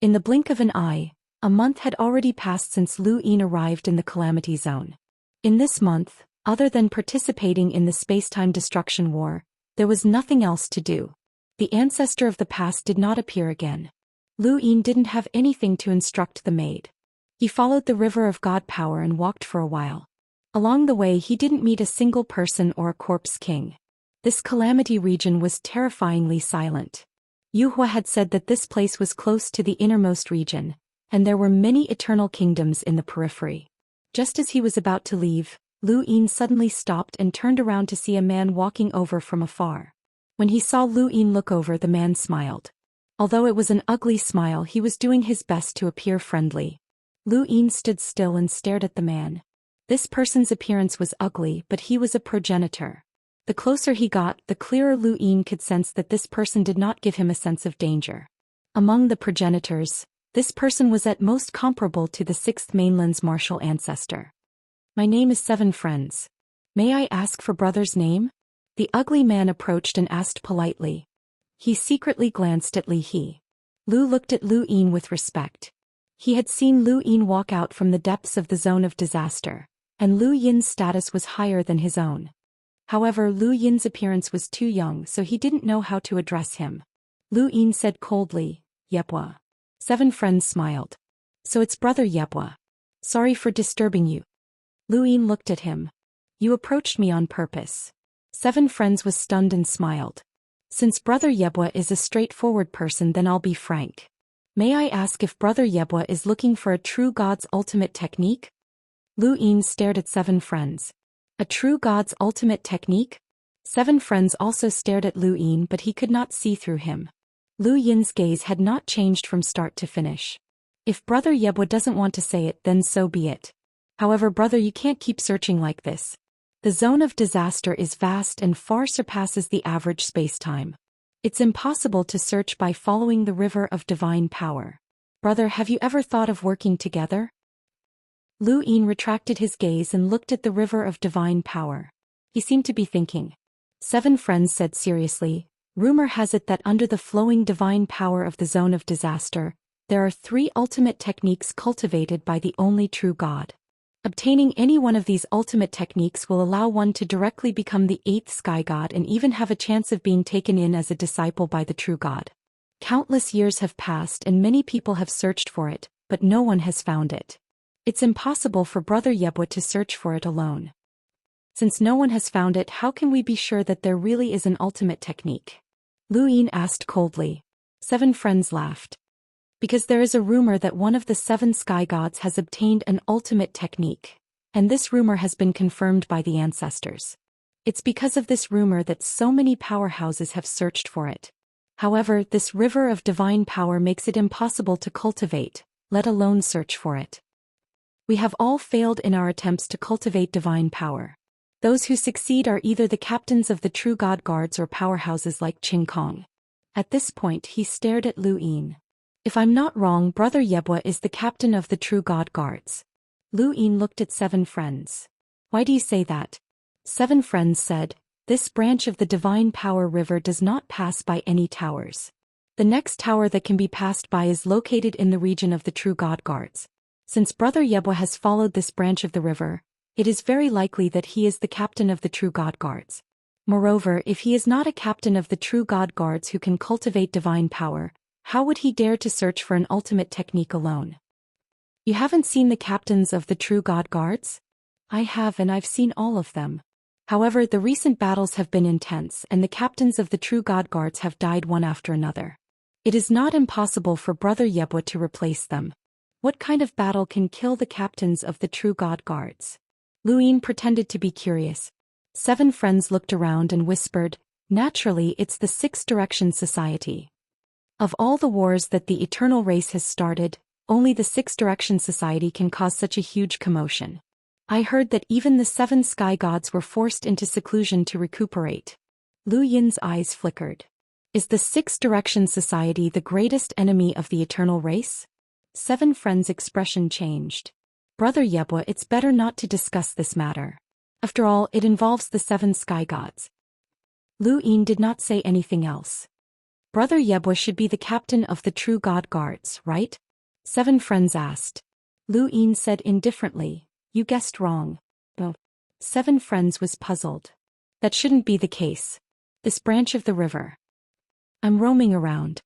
In the blink of an eye, a month had already passed since Lu Yin arrived in the Calamity Zone. In this month, other than participating in the space-time destruction war, there was nothing else to do. The ancestor of the past did not appear again. Lu Yin didn't have anything to instruct the maid. He followed the river of god power and walked for a while. Along the way he didn't meet a single person or a corpse king. This calamity region was terrifyingly silent. Yuhua had said that this place was close to the innermost region, and there were many eternal kingdoms in the periphery. Just as he was about to leave, Lu Yin suddenly stopped and turned around to see a man walking over from afar. When he saw Lu Yin look over, the man smiled. Although it was an ugly smile, he was doing his best to appear friendly. Lu Yin stood still and stared at the man. This person's appearance was ugly, but he was a progenitor. The closer he got, the clearer Lu Yin could sense that this person did not give him a sense of danger. Among the progenitors, this person was at most comparable to the Sixth Mainland's martial ancestor. My name is Seven Friends. May I ask for brother's name? The ugly man approached and asked politely. He secretly glanced at Li He. Lu looked at Lu Yin with respect. He had seen Lu Yin walk out from the depths of the zone of disaster, and Lu Yin's status was higher than his own. However, Lu Yin's appearance was too young, so he didn't know how to address him. Lu Yin said coldly, Yebwa. Seven Friends smiled. So it's brother Yebwa. Sorry for disturbing you. Lu Yin looked at him. You approached me on purpose. Seven Friends was stunned and smiled. Since brother Yebwa is a straightforward person, then I'll be frank. May I ask if brother Yebwa is looking for a true god's ultimate technique? Lu Yin stared at Seven Friends. A true god's ultimate technique? Seven Friends also stared at Lu Yin, but he could not see through him. Lu Yin's gaze had not changed from start to finish. If brother Yebwa doesn't want to say it, then so be it. However, brother, you can't keep searching like this. The zone of disaster is vast and far surpasses the average space-time. It's impossible to search by following the river of divine power. Brother, have you ever thought of working together? Lu Yin retracted his gaze and looked at the river of divine power. He seemed to be thinking. Seven Friends said seriously, rumor has it that under the flowing divine power of the zone of disaster, there are 3 ultimate techniques cultivated by the only true God. Obtaining any one of these ultimate techniques will allow one to directly become the 8th sky god and even have a chance of being taken in as a disciple by the true God. Countless years have passed and many people have searched for it, but no one has found it. It's impossible for brother Yebwa to search for it alone. Since no one has found it, how can we be sure that there really is an ultimate technique? Lu Yin asked coldly. Seven Friends laughed. Because there is a rumor that one of the 7 sky gods has obtained an ultimate technique, and this rumor has been confirmed by the ancestors. It's because of this rumor that so many powerhouses have searched for it. However, this river of divine power makes it impossible to cultivate, let alone search for it. We have all failed in our attempts to cultivate divine power. Those who succeed are either the captains of the true god guards or powerhouses like Qing Kong. At this point he stared at Lu Yin. If I'm not wrong, brother Yebwa is the captain of the true god guards. Lu Yin looked at Seven Friends. Why do you say that? Seven Friends said, this branch of the divine power river does not pass by any towers. The next tower that can be passed by is located in the region of the true god guards. Since brother Yebwa has followed this branch of the river, it is very likely that he is the captain of the true god guards. Moreover, if he is not a captain of the true god guards who can cultivate divine power, how would he dare to search for an ultimate technique alone? You haven't seen the captains of the true god guards? I have, and I've seen all of them. However, the recent battles have been intense and the captains of the true god guards have died one after another. It is not impossible for brother Yebwa to replace them. What kind of battle can kill the captains of the true god guards? Lu Yin pretended to be curious. Seven Friends looked around and whispered, naturally it's the Six Direction Society. Of all the wars that the eternal race has started, only the Six Direction Society can cause such a huge commotion. I heard that even the 7 sky gods were forced into seclusion to recuperate. Lu Yin's eyes flickered. Is the Six Direction Society the greatest enemy of the eternal race? 7 Friends' expression changed. Brother Yebwa, it's better not to discuss this matter. After all, it involves the 7 sky gods. Lu Yin did not say anything else. Brother Yebwa should be the captain of the true god guards, right? 7 Friends asked. Lu Yin said indifferently, you guessed wrong. Oh. 7 Friends was puzzled. That shouldn't be the case. This branch of the river. I'm roaming around.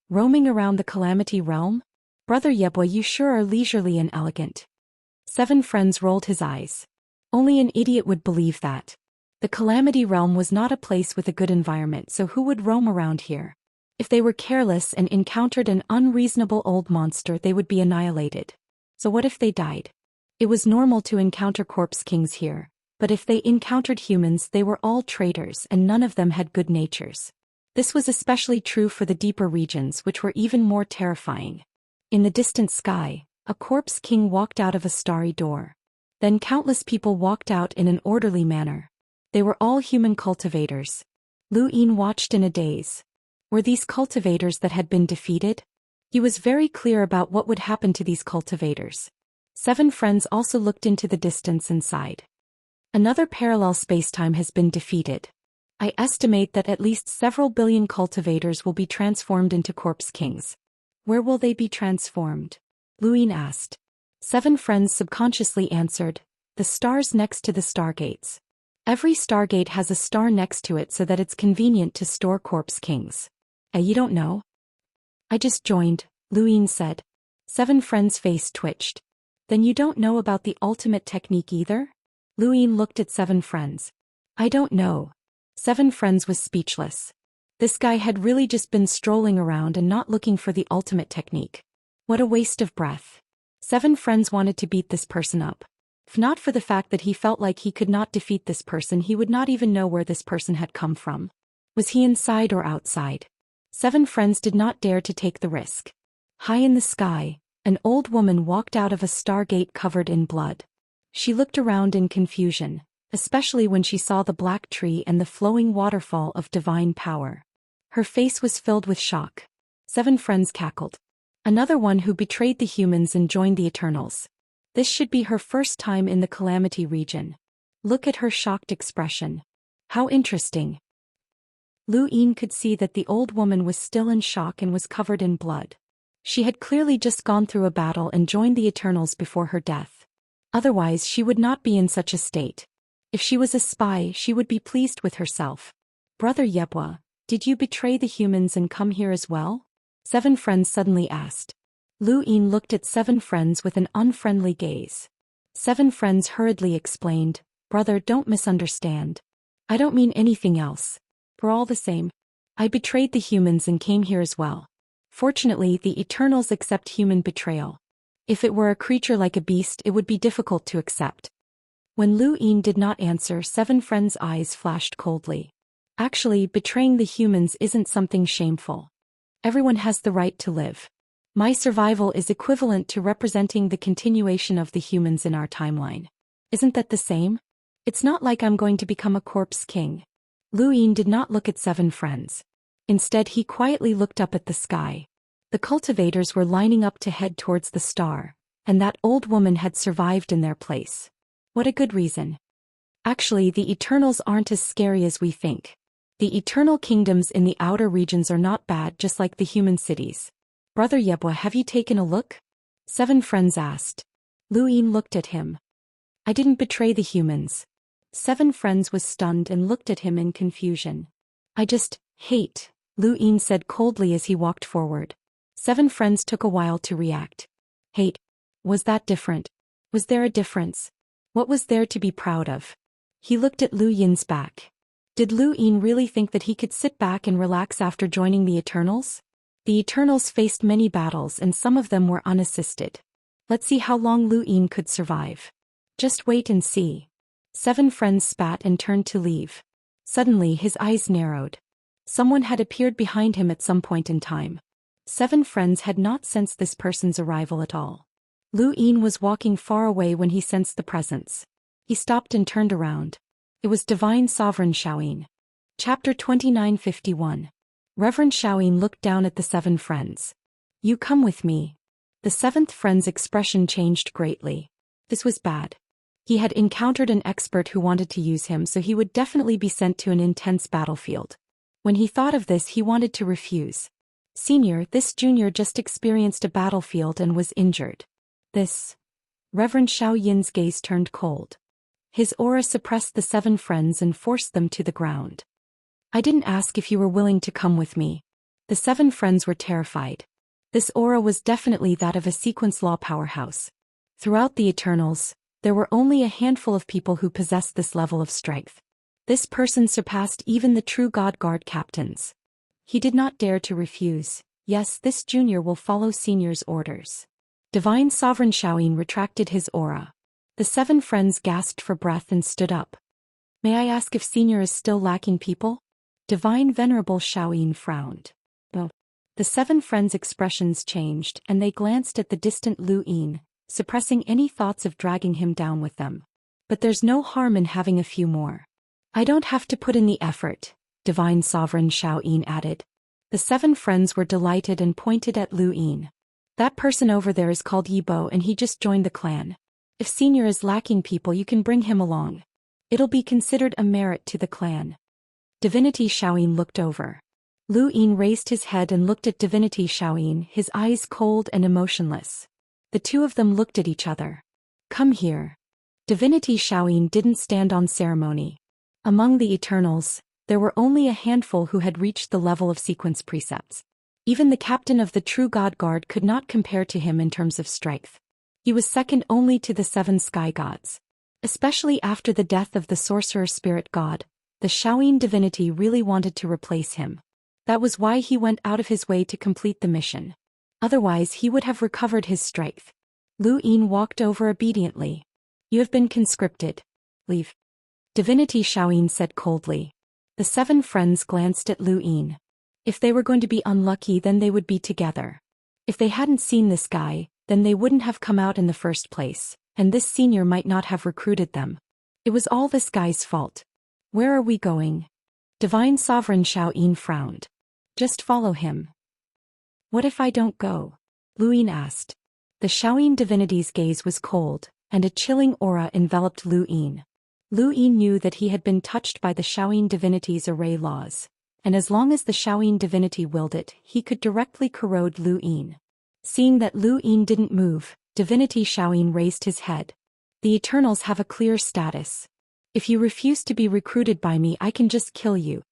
Roaming around the Calamity Realm? Brother Yebwa, you sure are leisurely and elegant. 7 Friends rolled his eyes. Only an idiot would believe that. The Calamity Realm was not a place with a good environment, so who would roam around here? If they were careless and encountered an unreasonable old monster, they would be annihilated. So what if they died? It was normal to encounter corpse kings here, but if they encountered humans, they were all traitors and none of them had good natures. This was especially true for the deeper regions, which were even more terrifying. In the distant sky, a corpse king walked out of a starry door. Then countless people walked out in an orderly manner. They were all human cultivators. Lu Yin watched in a daze. Were these cultivators that had been defeated? He was very clear about what would happen to these cultivators. 7 Friends also looked into the distance and sighed. Another parallel spacetime has been defeated. I estimate that at least several billion cultivators will be transformed into corpse kings. Where will they be transformed? Lu Yin asked. 7 Friends subconsciously answered, the stars next to the stargates. Every stargate has a star next to it so that it's convenient to store corpse kings. You don't know? I just joined, Lu Yin said. 7 Friends' face twitched. Then you don't know about the ultimate technique either? Lu Yin looked at 7 Friends. I don't know. 7 Friends was speechless. This guy had really just been strolling around and not looking for the ultimate technique. What a waste of breath. 7 Friends wanted to beat this person up. If not for the fact that he felt like he could not defeat this person, he would not even know where this person had come from. Was he inside or outside? 7 Friends did not dare to take the risk. High in the sky, an old woman walked out of a stargate covered in blood. She looked around in confusion, especially when she saw the black tree and the flowing waterfall of divine power. Her face was filled with shock. 7 Friends cackled. Another one who betrayed the humans and joined the Eternals. This should be her first time in the Calamity region. Look at her shocked expression. How interesting. Lu Yin could see that the old woman was still in shock and was covered in blood. She had clearly just gone through a battle and joined the Eternals before her death. Otherwise, she would not be in such a state. If she was a spy, she would be pleased with herself. Brother Yebwa, did you betray the humans and come here as well? 7 Friends suddenly asked. Lu Yin looked at 7 Friends with an unfriendly gaze. 7 Friends hurriedly explained, brother, don't misunderstand. I don't mean anything else. We're all the same. I betrayed the humans and came here as well. Fortunately, the Eternals accept human betrayal. If it were a creature like a beast, it would be difficult to accept. When Lu Yin did not answer, 7 Friends' eyes flashed coldly. Actually, betraying the humans isn't something shameful. Everyone has the right to live. My survival is equivalent to representing the continuation of the humans in our timeline. Isn't that the same? It's not like I'm going to become a corpse king. Lu Yin did not look at 7 Friends. Instead, he quietly looked up at the sky. The cultivators were lining up to head towards the star, and that old woman had survived in their place. What a good reason. Actually, the Eternals aren't as scary as we think. The eternal kingdoms in the outer regions are not bad, just like the human cities. Brother Yebwa, have you taken a look? 7 Friends asked. Lu Yin looked at him. I didn't betray the humans. 7 Friends was stunned and looked at him in confusion. I just hate, Lu Yin said coldly as he walked forward. 7 Friends took a while to react. Hate? Was that different? Was there a difference? What was there to be proud of? He looked at Lu Yin's back. Did Lu Yin really think that he could sit back and relax after joining the Eternals? The Eternals faced many battles and some of them were unassisted. Let's see how long Lu Yin could survive. Just wait and see. 7 Friends spat and turned to leave. Suddenly his eyes narrowed. Someone had appeared behind him at some point in time. 7 Friends had not sensed this person's arrival at all. Lu Yin was walking far away when he sensed the presence. He stopped and turned around. It was Divine Sovereign Xiaoyin. Chapter 2951. Reverend Xiaoyin looked down at the seven friends. You come with me. The seventh friend's expression changed greatly. This was bad. He had encountered an expert who wanted to use him, so he would definitely be sent to an intense battlefield. When he thought of this, he wanted to refuse. Senior, this junior just experienced a battlefield and was injured. This. Reverend Xiaoyin's gaze turned cold. His aura suppressed the seven friends and forced them to the ground. I didn't ask if you were willing to come with me. The seven friends were terrified. This aura was definitely that of a sequence law powerhouse. Throughout the Eternals, there were only a handful of people who possessed this level of strength. This person surpassed even the true God Guard captains. He did not dare to refuse. Yes, this junior will follow senior's orders. Divine Sovereign Xiaoyin retracted his aura. The seven friends gasped for breath and stood up. May I ask if senior is still lacking people? Divine Venerable Xiaoyin frowned. Oh. The seven friends' expressions changed and they glanced at the distant Lu Yin, suppressing any thoughts of dragging him down with them. But there's no harm in having a few more. I don't have to put in the effort, Divine Sovereign Xiaoyin added. The seven friends were delighted and pointed at Lu Yin. That person over there is called Yibo and he just joined the clan. If senior is lacking people, you can bring him along. It'll be considered a merit to the clan. Divinity Xiaoyin looked over. Lu Yin raised his head and looked at Divinity Xiaoyin, his eyes cold and emotionless. The two of them looked at each other. Come here. Divinity Xiaoyin didn't stand on ceremony. Among the Eternals, there were only a handful who had reached the level of sequence precepts. Even the captain of the True God Guard could not compare to him in terms of strength. He was second only to the seven sky gods. Especially after the death of the sorcerer spirit god, the Xiaoyin divinity really wanted to replace him. That was why he went out of his way to complete the mission. Otherwise he would have recovered his strength. Lu Yin walked over obediently. You have been conscripted. Leave. Divinity Xiaoyin said coldly. The seven friends glanced at Lu Yin. If they were going to be unlucky, then they would be together. If they hadn't seen this guy, then they wouldn't have come out in the first place, and this senior might not have recruited them. It was all this guy's fault. Where are we going? Divine Sovereign Xiaoyin frowned. Just follow him. What if I don't go? Lu Yin asked. The Xiaoyin divinity's gaze was cold, and a chilling aura enveloped Lu Yin. Lu Yin knew that he had been touched by the Xiaoyin divinity's array laws, and as long as the Xiaoyin divinity willed it, he could directly corrode Lu Yin. Seeing that Lu Yin didn't move, Divinity Xiaoyin raised his head. The Eternals have a clear status. If you refuse to be recruited by me, I can just kill you.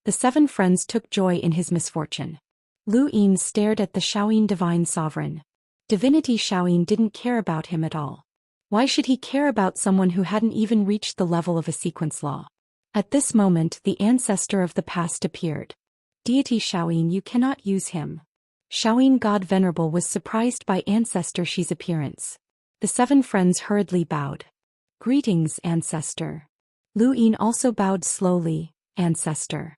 The seven friends took joy in his misfortune. Lu Yin stared at the Xiaoyin Divine Sovereign. Divinity Xiaoyin didn't care about him at all. Why should he care about someone who hadn't even reached the level of a sequence law? At this moment, the ancestor of the past appeared. Deity Xiaoyin, you cannot use him. Xiaoyin God Venerable was surprised by Ancestor Shi's appearance. The seven friends hurriedly bowed. Greetings, Ancestor. Lu Yin also bowed slowly. Ancestor.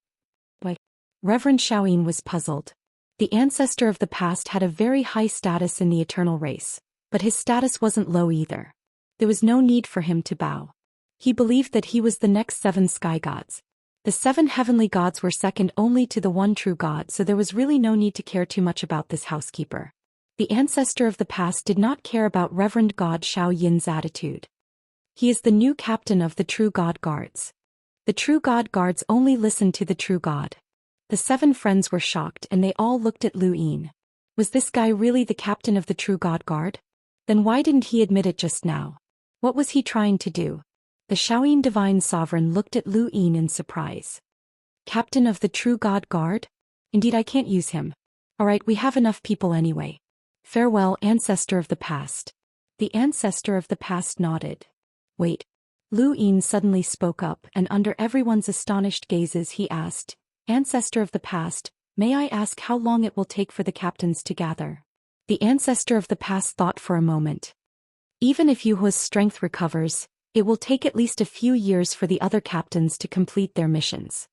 Why? Reverend Xiaoyin was puzzled. The ancestor of the past had a very high status in the eternal race, but his status wasn't low either. There was no need for him to bow. He believed that he was the next seven sky gods. The seven heavenly gods were second only to the one true God, so there was really no need to care too much about this housekeeper. The ancestor of the past did not care about Reverend God Xiaoyin's attitude. He is the new captain of the True God Guards. The True God Guards only listened to the True God. The seven friends were shocked and they all looked at Lu Yin. Was this guy really the captain of the True God Guard? Then why didn't he admit it just now? What was he trying to do? The Xiaoyin Divine Sovereign looked at Lu Yin in surprise. Captain of the True God Guard? Indeed, I can't use him. Alright, we have enough people anyway. Farewell, Ancestor of the Past. The Ancestor of the Past nodded. Wait. Lu Yin suddenly spoke up, and under everyone's astonished gazes he asked, Ancestor of the Past, may I ask how long it will take for the captains to gather? The Ancestor of the Past thought for a moment. Even if Yuhua's strength recovers, it will take at least a few years for the other captains to complete their missions.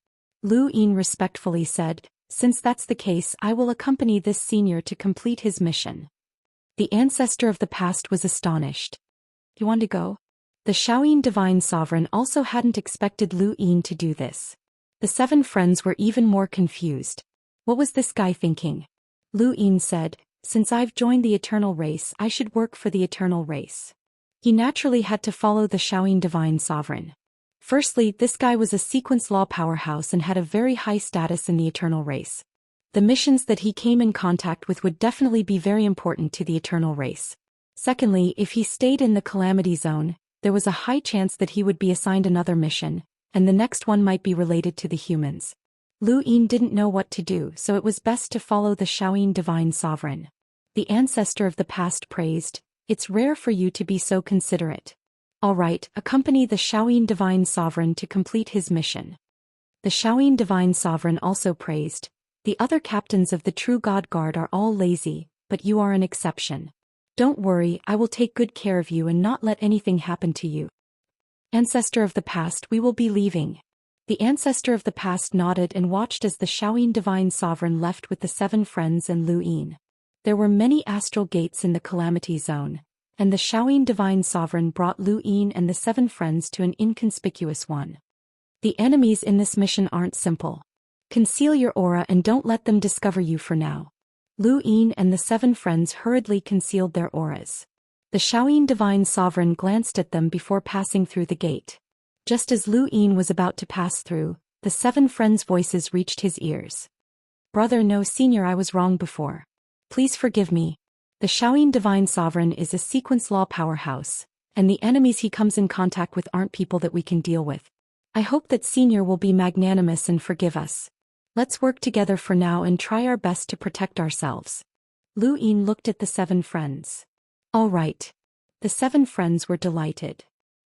Lu Yin respectfully said, since that's the case, I will accompany this senior to complete his mission. The Ancestor of the Past was astonished. You want to go? The Xiaoyin Divine Sovereign also hadn't expected Lu Yin to do this. The 7 friends were even more confused. What was this guy thinking? Lu Yin said, "Since I've joined the eternal race, I should work for the eternal race." He naturally had to follow the Xiaoyin Divine Sovereign. Firstly, this guy was a sequence law powerhouse and had a very high status in the eternal race. The missions that he came in contact with would definitely be very important to the eternal race. Secondly, if he stayed in the Calamity Zone, there was a high chance that he would be assigned another mission, and the next one might be related to the humans. Lu Yin didn't know what to do, so it was best to follow the Xiaoyin Divine Sovereign. The ancestor of the past praised, "It's rare for you to be so considerate. All right, accompany the Xiaoyin Divine Sovereign to complete his mission." The Xiaoyin Divine Sovereign also praised, "The other captains of the True God Guard are all lazy, but you are an exception. Don't worry, I will take good care of you and not let anything happen to you. Ancestor of the past, we will be leaving." The ancestor of the past nodded and watched as the Xiaoyin Divine Sovereign left with the 7 friends and Lu Yin. There were many astral gates in the Calamity Zone, and the Xiaoyin Divine Sovereign brought Lu Yin and the 7 friends to an inconspicuous one. The enemies in this mission aren't simple. Conceal your aura and don't let them discover you for now. Lu Yin and the 7 friends hurriedly concealed their auras. The Xiaoyin Divine Sovereign glanced at them before passing through the gate. Just as Lu Yin was about to pass through, the 7 friends' voices reached his ears. "Brother, no, Senior, I was wrong before. Please forgive me. The Xiaoyin Divine Sovereign is a sequence law powerhouse, and the enemies he comes in contact with aren't people that we can deal with. I hope that Senior will be magnanimous and forgive us. Let's work together for now and try our best to protect ourselves." Lu Yin looked at the 7 friends. "All right." The 7 friends were delighted.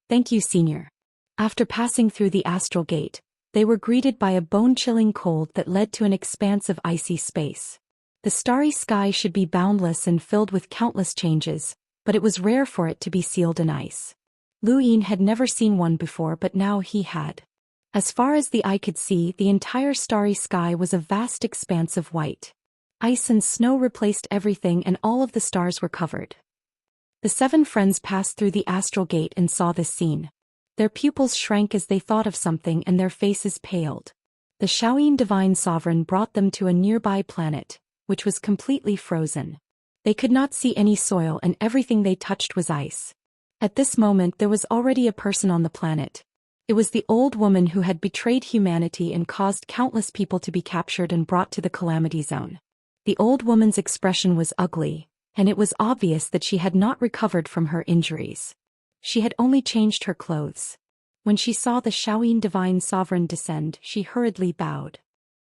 "Thank you, Senior." After passing through the astral gate, they were greeted by a bone-chilling cold that led to an expanse of icy space. The starry sky should be boundless and filled with countless changes, but it was rare for it to be sealed in ice. Lu Yin had never seen one before, but now he had. As far as the eye could see, the entire starry sky was a vast expanse of white. Ice and snow replaced everything and all of the stars were covered. The 7 friends passed through the astral gate and saw this scene. Their pupils shrank as they thought of something and their faces paled. The Xiaoyin Divine Sovereign brought them to a nearby planet, which was completely frozen. They could not see any soil and everything they touched was ice. At this moment there was already a person on the planet. It was the old woman who had betrayed humanity and caused countless people to be captured and brought to the Calamity Zone. The old woman's expression was ugly, and it was obvious that she had not recovered from her injuries. She had only changed her clothes. When she saw the Xiaoyin Divine Sovereign descend, she hurriedly bowed.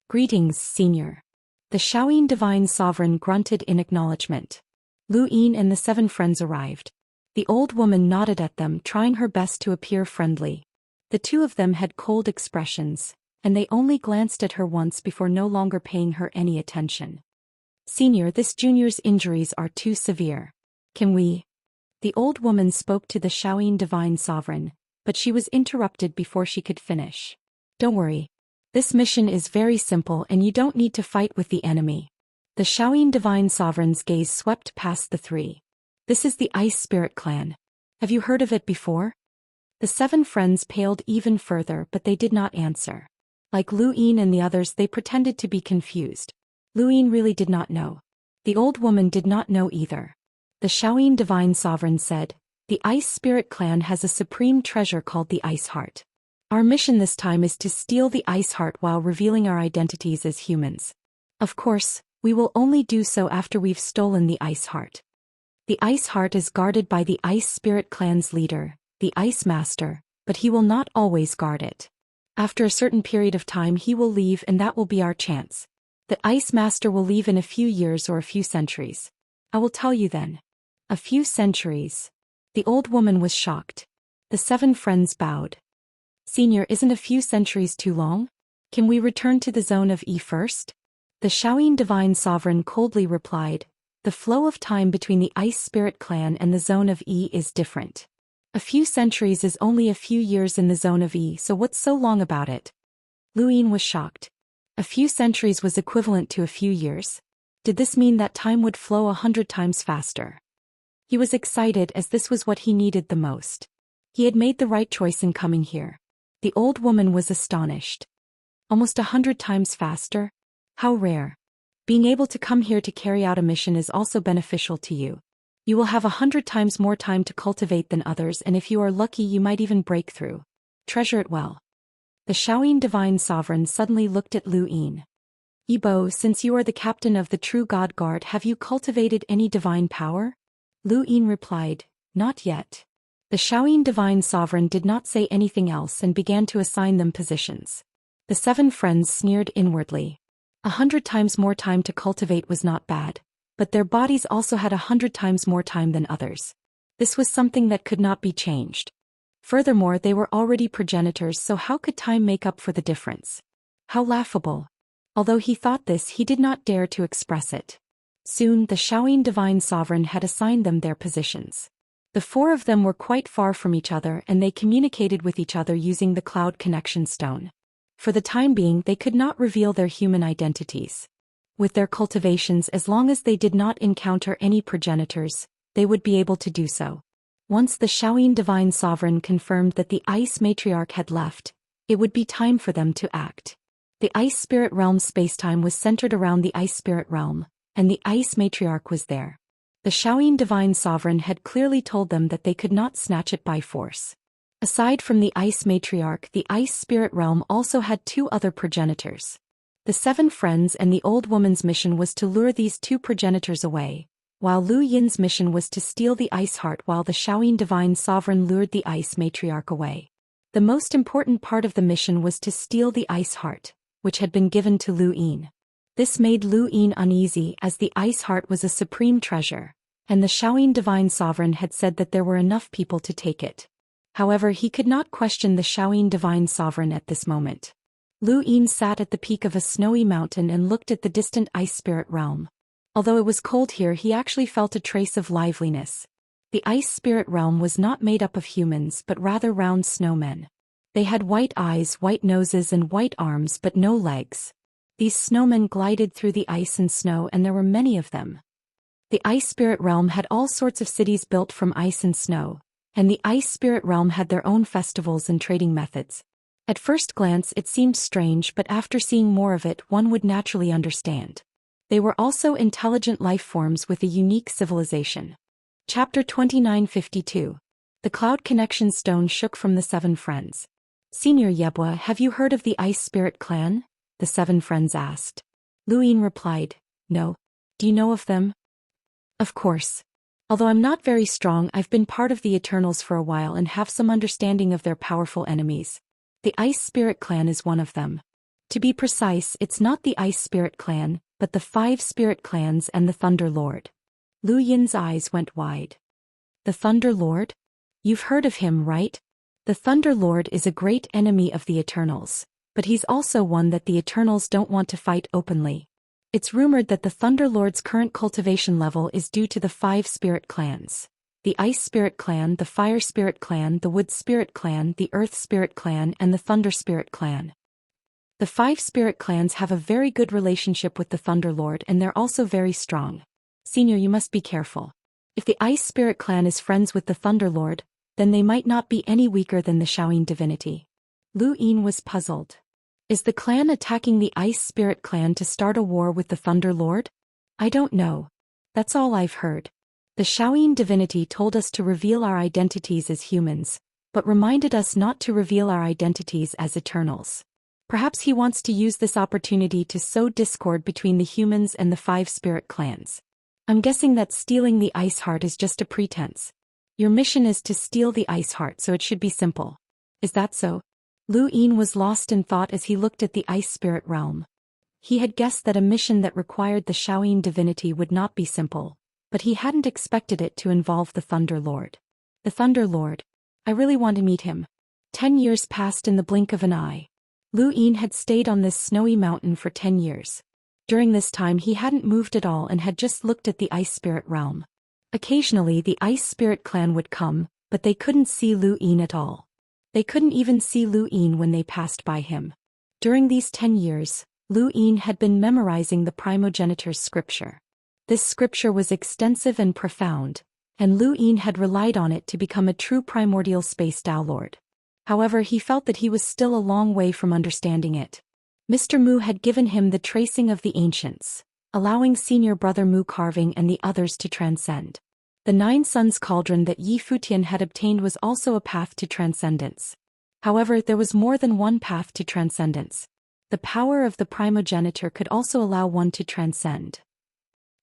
"Greetings, Senior." The Xiaoyin Divine Sovereign grunted in acknowledgement. Lu Yin and the 7 friends arrived. The old woman nodded at them, trying her best to appear friendly. The 2 of them had cold expressions, and they only glanced at her once before no longer paying her any attention. "Senior, this junior's injuries are too severe. Can we—" The old woman spoke to the Xiaoyin Divine Sovereign, but she was interrupted before she could finish. "Don't worry. This mission is very simple and you don't need to fight with the enemy." The Xiaoyin Divine Sovereign's gaze swept past the 3. "This is the Ice Spirit Clan. Have you heard of it before?" The 7 friends paled even further, but they did not answer. Like Lu Yin and the others, they pretended to be confused. Lu Yin really did not know. The old woman did not know either. The Xiaoyin Divine Sovereign said, "The Ice Spirit Clan has a supreme treasure called the Ice Heart. Our mission this time is to steal the Ice Heart while revealing our identities as humans. Of course, we will only do so after we've stolen the Ice Heart. The Ice Heart is guarded by the Ice Spirit Clan's leader, the Ice Master, but he will not always guard it. After a certain period of time he will leave and that will be our chance. The Ice Master will leave in a few years or a few centuries. I will tell you then." "A few centuries." The old woman was shocked. The 7 friends bowed. "Senior, isn't a few centuries too long? Can we return to the Zone of E first?" The Xiaoyin Divine Sovereign coldly replied, "The flow of time between the Ice Spirit Clan and the Zone of E is different. A few centuries is only a few years in the Zone of E, so what's so long about it?" Lu Yin was shocked. A few centuries was equivalent to a few years? Did this mean that time would flow 100 times faster? He was excited as this was what he needed the most. He had made the right choice in coming here. The old woman was astonished. Almost 100 times faster? How rare. Being able to come here to carry out a mission is also beneficial to you. You will have 100 times more time to cultivate than others, and if you are lucky you might even break through. Treasure it well. The Xiaoyin Divine Sovereign suddenly looked at Lu Yin. Yibo, since you are the captain of the true God Guard, have you cultivated any divine power? Lu Yin replied, not yet. The Xiaoyin Divine Sovereign did not say anything else and began to assign them positions. The 7 friends sneered inwardly. 100 times more time to cultivate was not bad, but their bodies also had 100 times more time than others. This was something that could not be changed. Furthermore, they were already progenitors, so how could time make up for the difference? How laughable. Although he thought this, he did not dare to express it. Soon, the Xiaoyin Divine Sovereign had assigned them their positions. The 4 of them were quite far from each other, and they communicated with each other using the cloud connection stone. For the time being, they could not reveal their human identities. With their cultivations, as long as they did not encounter any progenitors, they would be able to do so. Once the Xiaoyin Divine Sovereign confirmed that the Ice Matriarch had left, it would be time for them to act. The Ice Spirit Realm spacetime was centered around the Ice Spirit Realm, and the Ice Matriarch was there. The Xiaoyin Divine Sovereign had clearly told them that they could not snatch it by force. Aside from the Ice Matriarch, the Ice Spirit Realm also had 2 other progenitors. The 7 friends and the old woman's mission was to lure these 2 progenitors away, while Lu Yin's mission was to steal the Ice Heart, while the Xiaoyin Divine Sovereign lured the Ice Matriarch away. The most important part of the mission was to steal the Ice Heart, which had been given to Lu Yin. This made Lu Yin uneasy, as the Ice Heart was a supreme treasure, and the Xiaoyin Divine Sovereign had said that there were enough people to take it. However, he could not question the Xiaoyin Divine Sovereign at this moment. Lu Yin sat at the peak of a snowy mountain and looked at the distant Ice Spirit Realm. Although it was cold here, he actually felt a trace of liveliness. The Ice Spirit Realm was not made up of humans but rather round snowmen. They had white eyes, white noses and white arms but no legs. These snowmen glided through the ice and snow, and there were many of them. The Ice Spirit Realm had all sorts of cities built from ice and snow, and the Ice Spirit Realm had their own festivals and trading methods. At first glance it seemed strange, but after seeing more of it one would naturally understand. They were also intelligent life forms with a unique civilization. Chapter 2952. The Cloud Connection Stone shook from the 7 friends. Senior Yebwa, have you heard of the Ice Spirit Clan? The 7 friends asked. Lu Yin replied, no. Do you know of them? Of course. Although I'm not very strong, I've been part of the Eternals for a while and have some understanding of their powerful enemies. The Ice Spirit Clan is one of them. To be precise, it's not the Ice Spirit Clan, but the 5 Spirit Clans and the Thunder Lord. Lu Yin's eyes went wide. The Thunder Lord? You've heard of him, right? The Thunder Lord is a great enemy of the Eternals, but he's also one that the Eternals don't want to fight openly. It's rumored that the Thunder Lord's current cultivation level is due to the 5 Spirit Clans. The Ice Spirit Clan, the Fire Spirit Clan, the Wood Spirit Clan, the Earth Spirit Clan, and the Thunder Spirit Clan. The 5 Spirit Clans have a very good relationship with the Thunder Lord, and they're also very strong. Senior, you must be careful. If the Ice Spirit Clan is friends with the Thunder Lord, then they might not be any weaker than the Xiaoyin divinity. Lu Yin was puzzled. Is the clan attacking the Ice Spirit Clan to start a war with the Thunder Lord? I don't know. That's all I've heard. The Xiaoyin divinity told us to reveal our identities as humans, but reminded us not to reveal our identities as Eternals. Perhaps he wants to use this opportunity to sow discord between the humans and the 5 Spirit Clans. I'm guessing that stealing the Ice Heart is just a pretense. Your mission is to steal the Ice Heart, so it should be simple. Is that so? Lu Yin was lost in thought as he looked at the Ice Spirit Realm. He had guessed that a mission that required the Xiaoyin divinity would not be simple, but he hadn't expected it to involve the Thunder Lord. The Thunder Lord. I really want to meet him. 10 years passed in the blink of an eye. Lu Yin had stayed on this snowy mountain for 10 years. During this time he hadn't moved at all and had just looked at the Ice Spirit Realm. Occasionally the Ice Spirit Clan would come, but they couldn't see Lu Yin at all. They couldn't even see Lu Yin when they passed by him. During these 10 years, Lu Yin had been memorizing the primogenitor's scripture. This scripture was extensive and profound, and Lu Yin had relied on it to become a true primordial space Dao Lord. However, he felt that he was still a long way from understanding it. Mr. Mu had given him the tracing of the ancients, allowing senior brother Mu carving and the others to transcend. The Nine Suns cauldron that Yi Futian had obtained was also a path to transcendence. However, there was more than one path to transcendence. The power of the primogenitor could also allow one to transcend.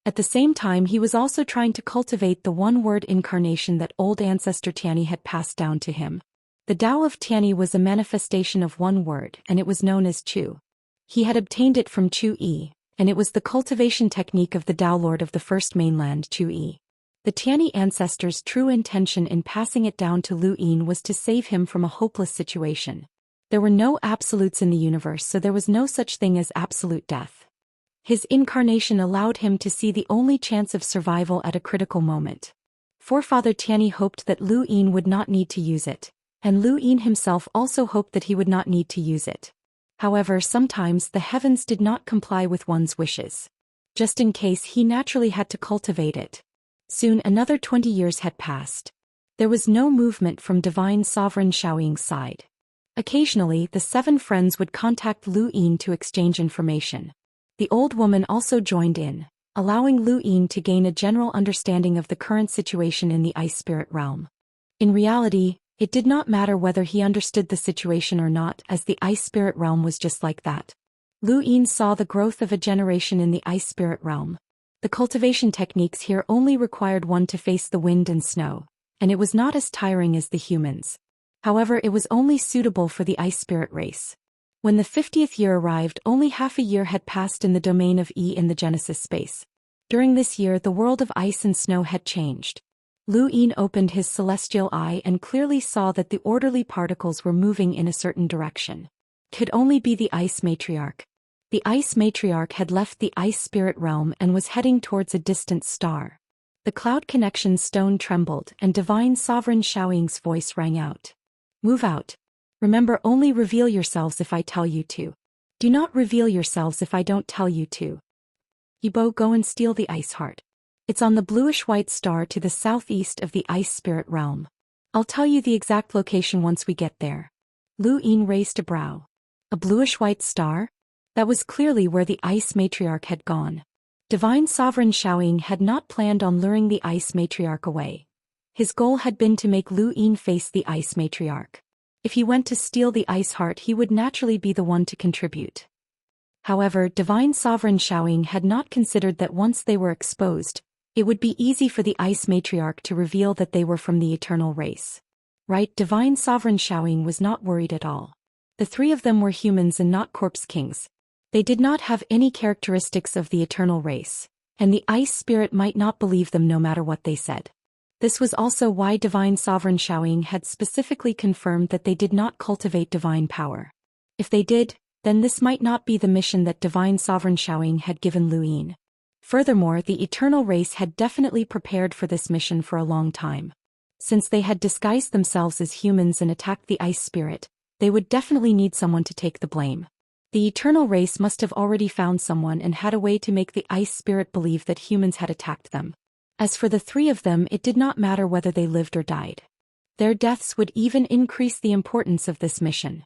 At the same time, he was also trying to cultivate the one-word incarnation that old ancestor Tianyi had passed down to him. The Tao of Tianyi was a manifestation of one word, and it was known as Chu. He had obtained it from Chu Yi, and it was the cultivation technique of the Tao Lord of the first mainland Chu Yi. The Tianyi ancestors' true intention in passing it down to Lu Yin was to save him from a hopeless situation. There were no absolutes in the universe, so there was no such thing as absolute death. His incarnation allowed him to see the only chance of survival at a critical moment. Forefather Tianyi hoped that Lu Yin would not need to use it, and Lu Yin himself also hoped that he would not need to use it. However, sometimes the heavens did not comply with one's wishes. Just in case, he naturally had to cultivate it. Soon another 20 years had passed. There was no movement from Divine Sovereign Xiaoying's side. Occasionally, the seven friends would contact Lu Yin to exchange information. The old woman also joined in, allowing Lu Yin to gain a general understanding of the current situation in the ice spirit realm. In reality, it did not matter whether he understood the situation or not, as the ice spirit realm was just like that. Lu Yin saw the growth of a generation in the ice spirit realm. The cultivation techniques here only required one to face the wind and snow, and it was not as tiring as the humans. However, it was only suitable for the ice spirit race. When the 50th year arrived, only half a year had passed in the domain of E in the Genesis space. During this year, the world of ice and snow had changed. Lu Yin opened his celestial eye and clearly saw that the orderly particles were moving in a certain direction. Could only be the ice matriarch. The ice matriarch had left the ice spirit realm and was heading towards a distant star. The cloud connection stone trembled and Divine Sovereign Xiaoying's voice rang out. Move out. Remember, only reveal yourselves if I tell you to. Do not reveal yourselves if I don't tell you to. Yibo, go and steal the ice heart. It's on the bluish-white star to the southeast of the ice spirit realm. I'll tell you the exact location once we get there. Lu Yin raised a brow. A bluish-white star? That was clearly where the ice matriarch had gone. Divine Sovereign Xiaoying had not planned on luring the ice matriarch away. His goal had been to make Lu Yin face the ice matriarch. If he went to steal the ice heart, he would naturally be the one to contribute. However, Divine Sovereign Xiaoying had not considered that once they were exposed, it would be easy for the ice matriarch to reveal that they were from the eternal race. Right? Divine Sovereign Xiaoying was not worried at all. The three of them were humans and not corpse kings. They did not have any characteristics of the eternal race, and the ice spirit might not believe them no matter what they said. This was also why Divine Sovereign Xiaoying had specifically confirmed that they did not cultivate divine power. If they did, then this might not be the mission that Divine Sovereign Xiaoying had given Lu Yin. Furthermore, the eternal race had definitely prepared for this mission for a long time. Since they had disguised themselves as humans and attacked the ice spirit, they would definitely need someone to take the blame. The eternal race must have already found someone and had a way to make the ice spirit believe that humans had attacked them. As for the three of them, it did not matter whether they lived or died. Their deaths would even increase the importance of this mission.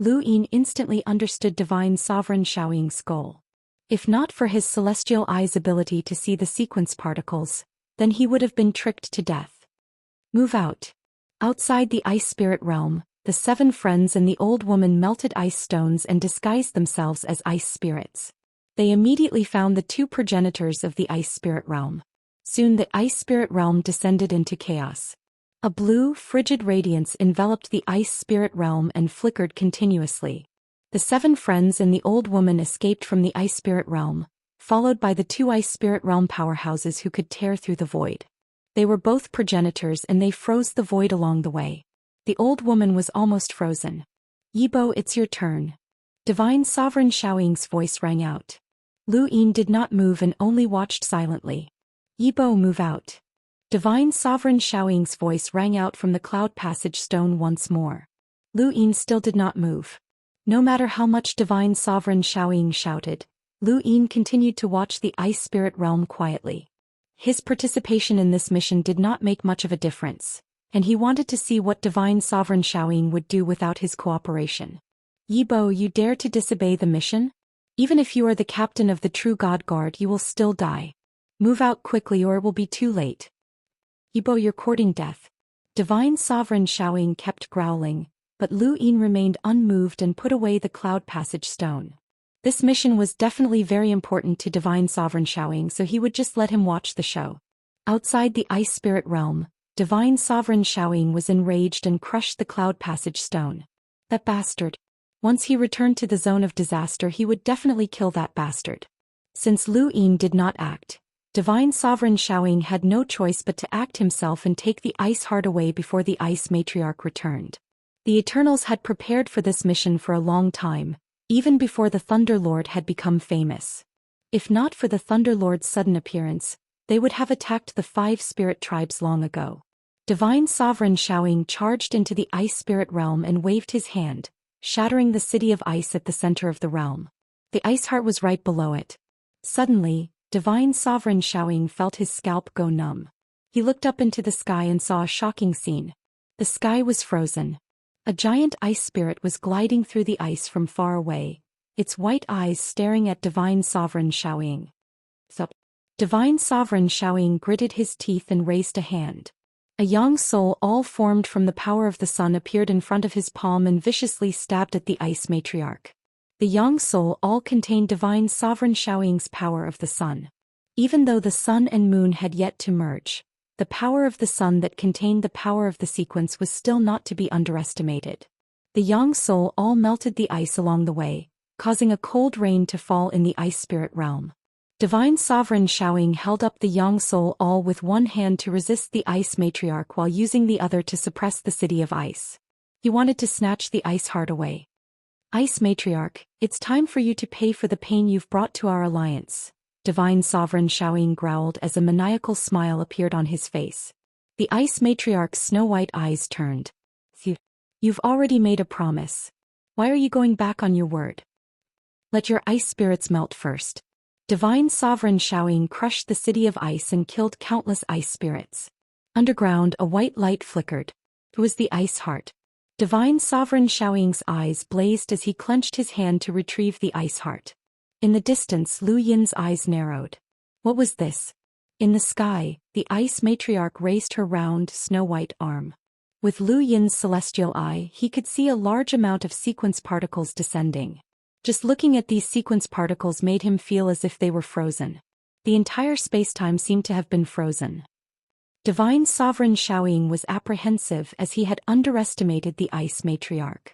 Lu Yin instantly understood Divine Sovereign Xiaoying's goal. If not for his celestial eye's ability to see the sequence particles, then he would have been tricked to death. Move out. Outside the ice spirit realm, the seven friends and the old woman melted ice stones and disguised themselves as ice spirits. They immediately found the two progenitors of the ice spirit realm. Soon the ice spirit realm descended into chaos. A blue, frigid radiance enveloped the ice spirit realm and flickered continuously. The seven friends and the old woman escaped from the ice spirit realm, followed by the two ice spirit realm powerhouses who could tear through the void. They were both progenitors and they froze the void along the way. The old woman was almost frozen. Yibo, it's your turn. Divine Sovereign Xiaoying's voice rang out. Lu Yin did not move and only watched silently. Yibo, move out. Divine Sovereign Xiaoying's voice rang out from the cloud passage stone once more. Lu Yin still did not move. No matter how much Divine Sovereign Xiaoying shouted, Lu Yin continued to watch the ice spirit realm quietly. His participation in this mission did not make much of a difference, and he wanted to see what Divine Sovereign Xiaoying would do without his cooperation. Yibo, you dare to disobey the mission? Even if you are the captain of the true God Guard, you will still die. Move out quickly or it will be too late. Yibo, you're courting death. Divine Sovereign Xiaoying kept growling, but Lu Yin remained unmoved and put away the cloud passage stone. This mission was definitely very important to Divine Sovereign Xiaoying, so he would just let him watch the show. Outside the Ice Spirit Realm, Divine Sovereign Xiaoying was enraged and crushed the cloud passage stone. That bastard. Once he returned to the zone of disaster, he would definitely kill that bastard. Since Lu Yin did not act, Divine Sovereign Xiaoying had no choice but to act himself and take the ice heart away before the Ice Matriarch returned. The Eternals had prepared for this mission for a long time, even before the Thunder Lord had become famous. If not for the Thunder Lord's sudden appearance, they would have attacked the 5 spirit tribes long ago. Divine Sovereign Xiaoying charged into the Ice Spirit Realm and waved his hand, shattering the city of ice at the center of the realm. The ice heart was right below it. Suddenly, Divine Sovereign Xiaoying felt his scalp go numb. He looked up into the sky and saw a shocking scene. The sky was frozen. A giant ice spirit was gliding through the ice from far away, its white eyes staring at Divine Sovereign Xiaoying. Divine Sovereign Xiaoying gritted his teeth and raised a hand. A young soul all formed from the power of the sun appeared in front of his palm and viciously stabbed at the Ice Matriarch. The young soul all contained Divine Sovereign Xiaoying's power of the sun. Even though the sun and moon had yet to merge, the power of the sun that contained the power of the sequence was still not to be underestimated. The young soul all melted the ice along the way, causing a cold rain to fall in the Ice Spirit Realm. Divine Sovereign Xiaoying held up the young soul all with one hand to resist the Ice Matriarch while using the other to suppress the city of ice. He wanted to snatch the ice heart away. Ice Matriarch, it's time for you to pay for the pain you've brought to our alliance, Divine Sovereign Xiaoying growled as a maniacal smile appeared on his face. The Ice Matriarch's snow-white eyes turned. You've already made a promise. Why are you going back on your word? Let your ice spirits melt first. Divine Sovereign Xiaoying crushed the city of ice and killed countless ice spirits. Underground, a white light flickered. It was the ice heart. Divine Sovereign Xiaoying's eyes blazed as he clenched his hand to retrieve the ice heart. In the distance, Lu Yin's eyes narrowed. What was this? In the sky, the Ice Matriarch raised her round, snow-white arm. With Lu Yin's celestial eye, he could see a large amount of sequence particles descending. Just looking at these sequence particles made him feel as if they were frozen. The entire spacetime seemed to have been frozen. Divine Sovereign Xiaoying was apprehensive as he had underestimated the Ice Matriarch.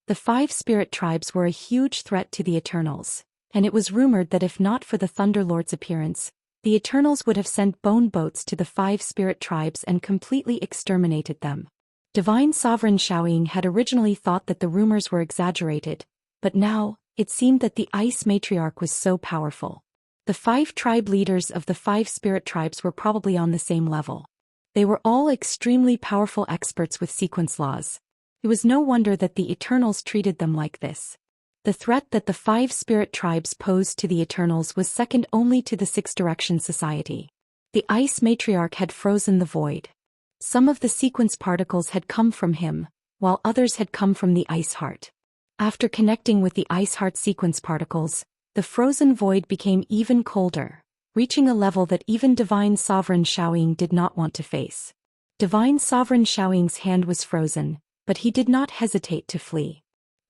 The 5 spirit tribes were a huge threat to the Eternals, and it was rumored that if not for the Thunder Lord's appearance, the Eternals would have sent bone boats to the 5 spirit tribes and completely exterminated them. Divine Sovereign Xiaoying had originally thought that the rumors were exaggerated, but now, it seemed that the Ice Matriarch was so powerful. The 5 tribe leaders of the 5 spirit tribes were probably on the same level. They were all extremely powerful experts with sequence laws. It was no wonder that the Eternals treated them like this. The threat that the 5 spirit tribes posed to the Eternals was second only to the 6 Direction Society. The Ice Matriarch had frozen the void. Some of the sequence particles had come from him, while others had come from the Ice Heart. After connecting with the Ice Heart sequence particles, the frozen void became even colder, reaching a level that even Divine Sovereign Xiaoying did not want to face. Divine Sovereign Xiaoying's hand was frozen, but he did not hesitate to flee.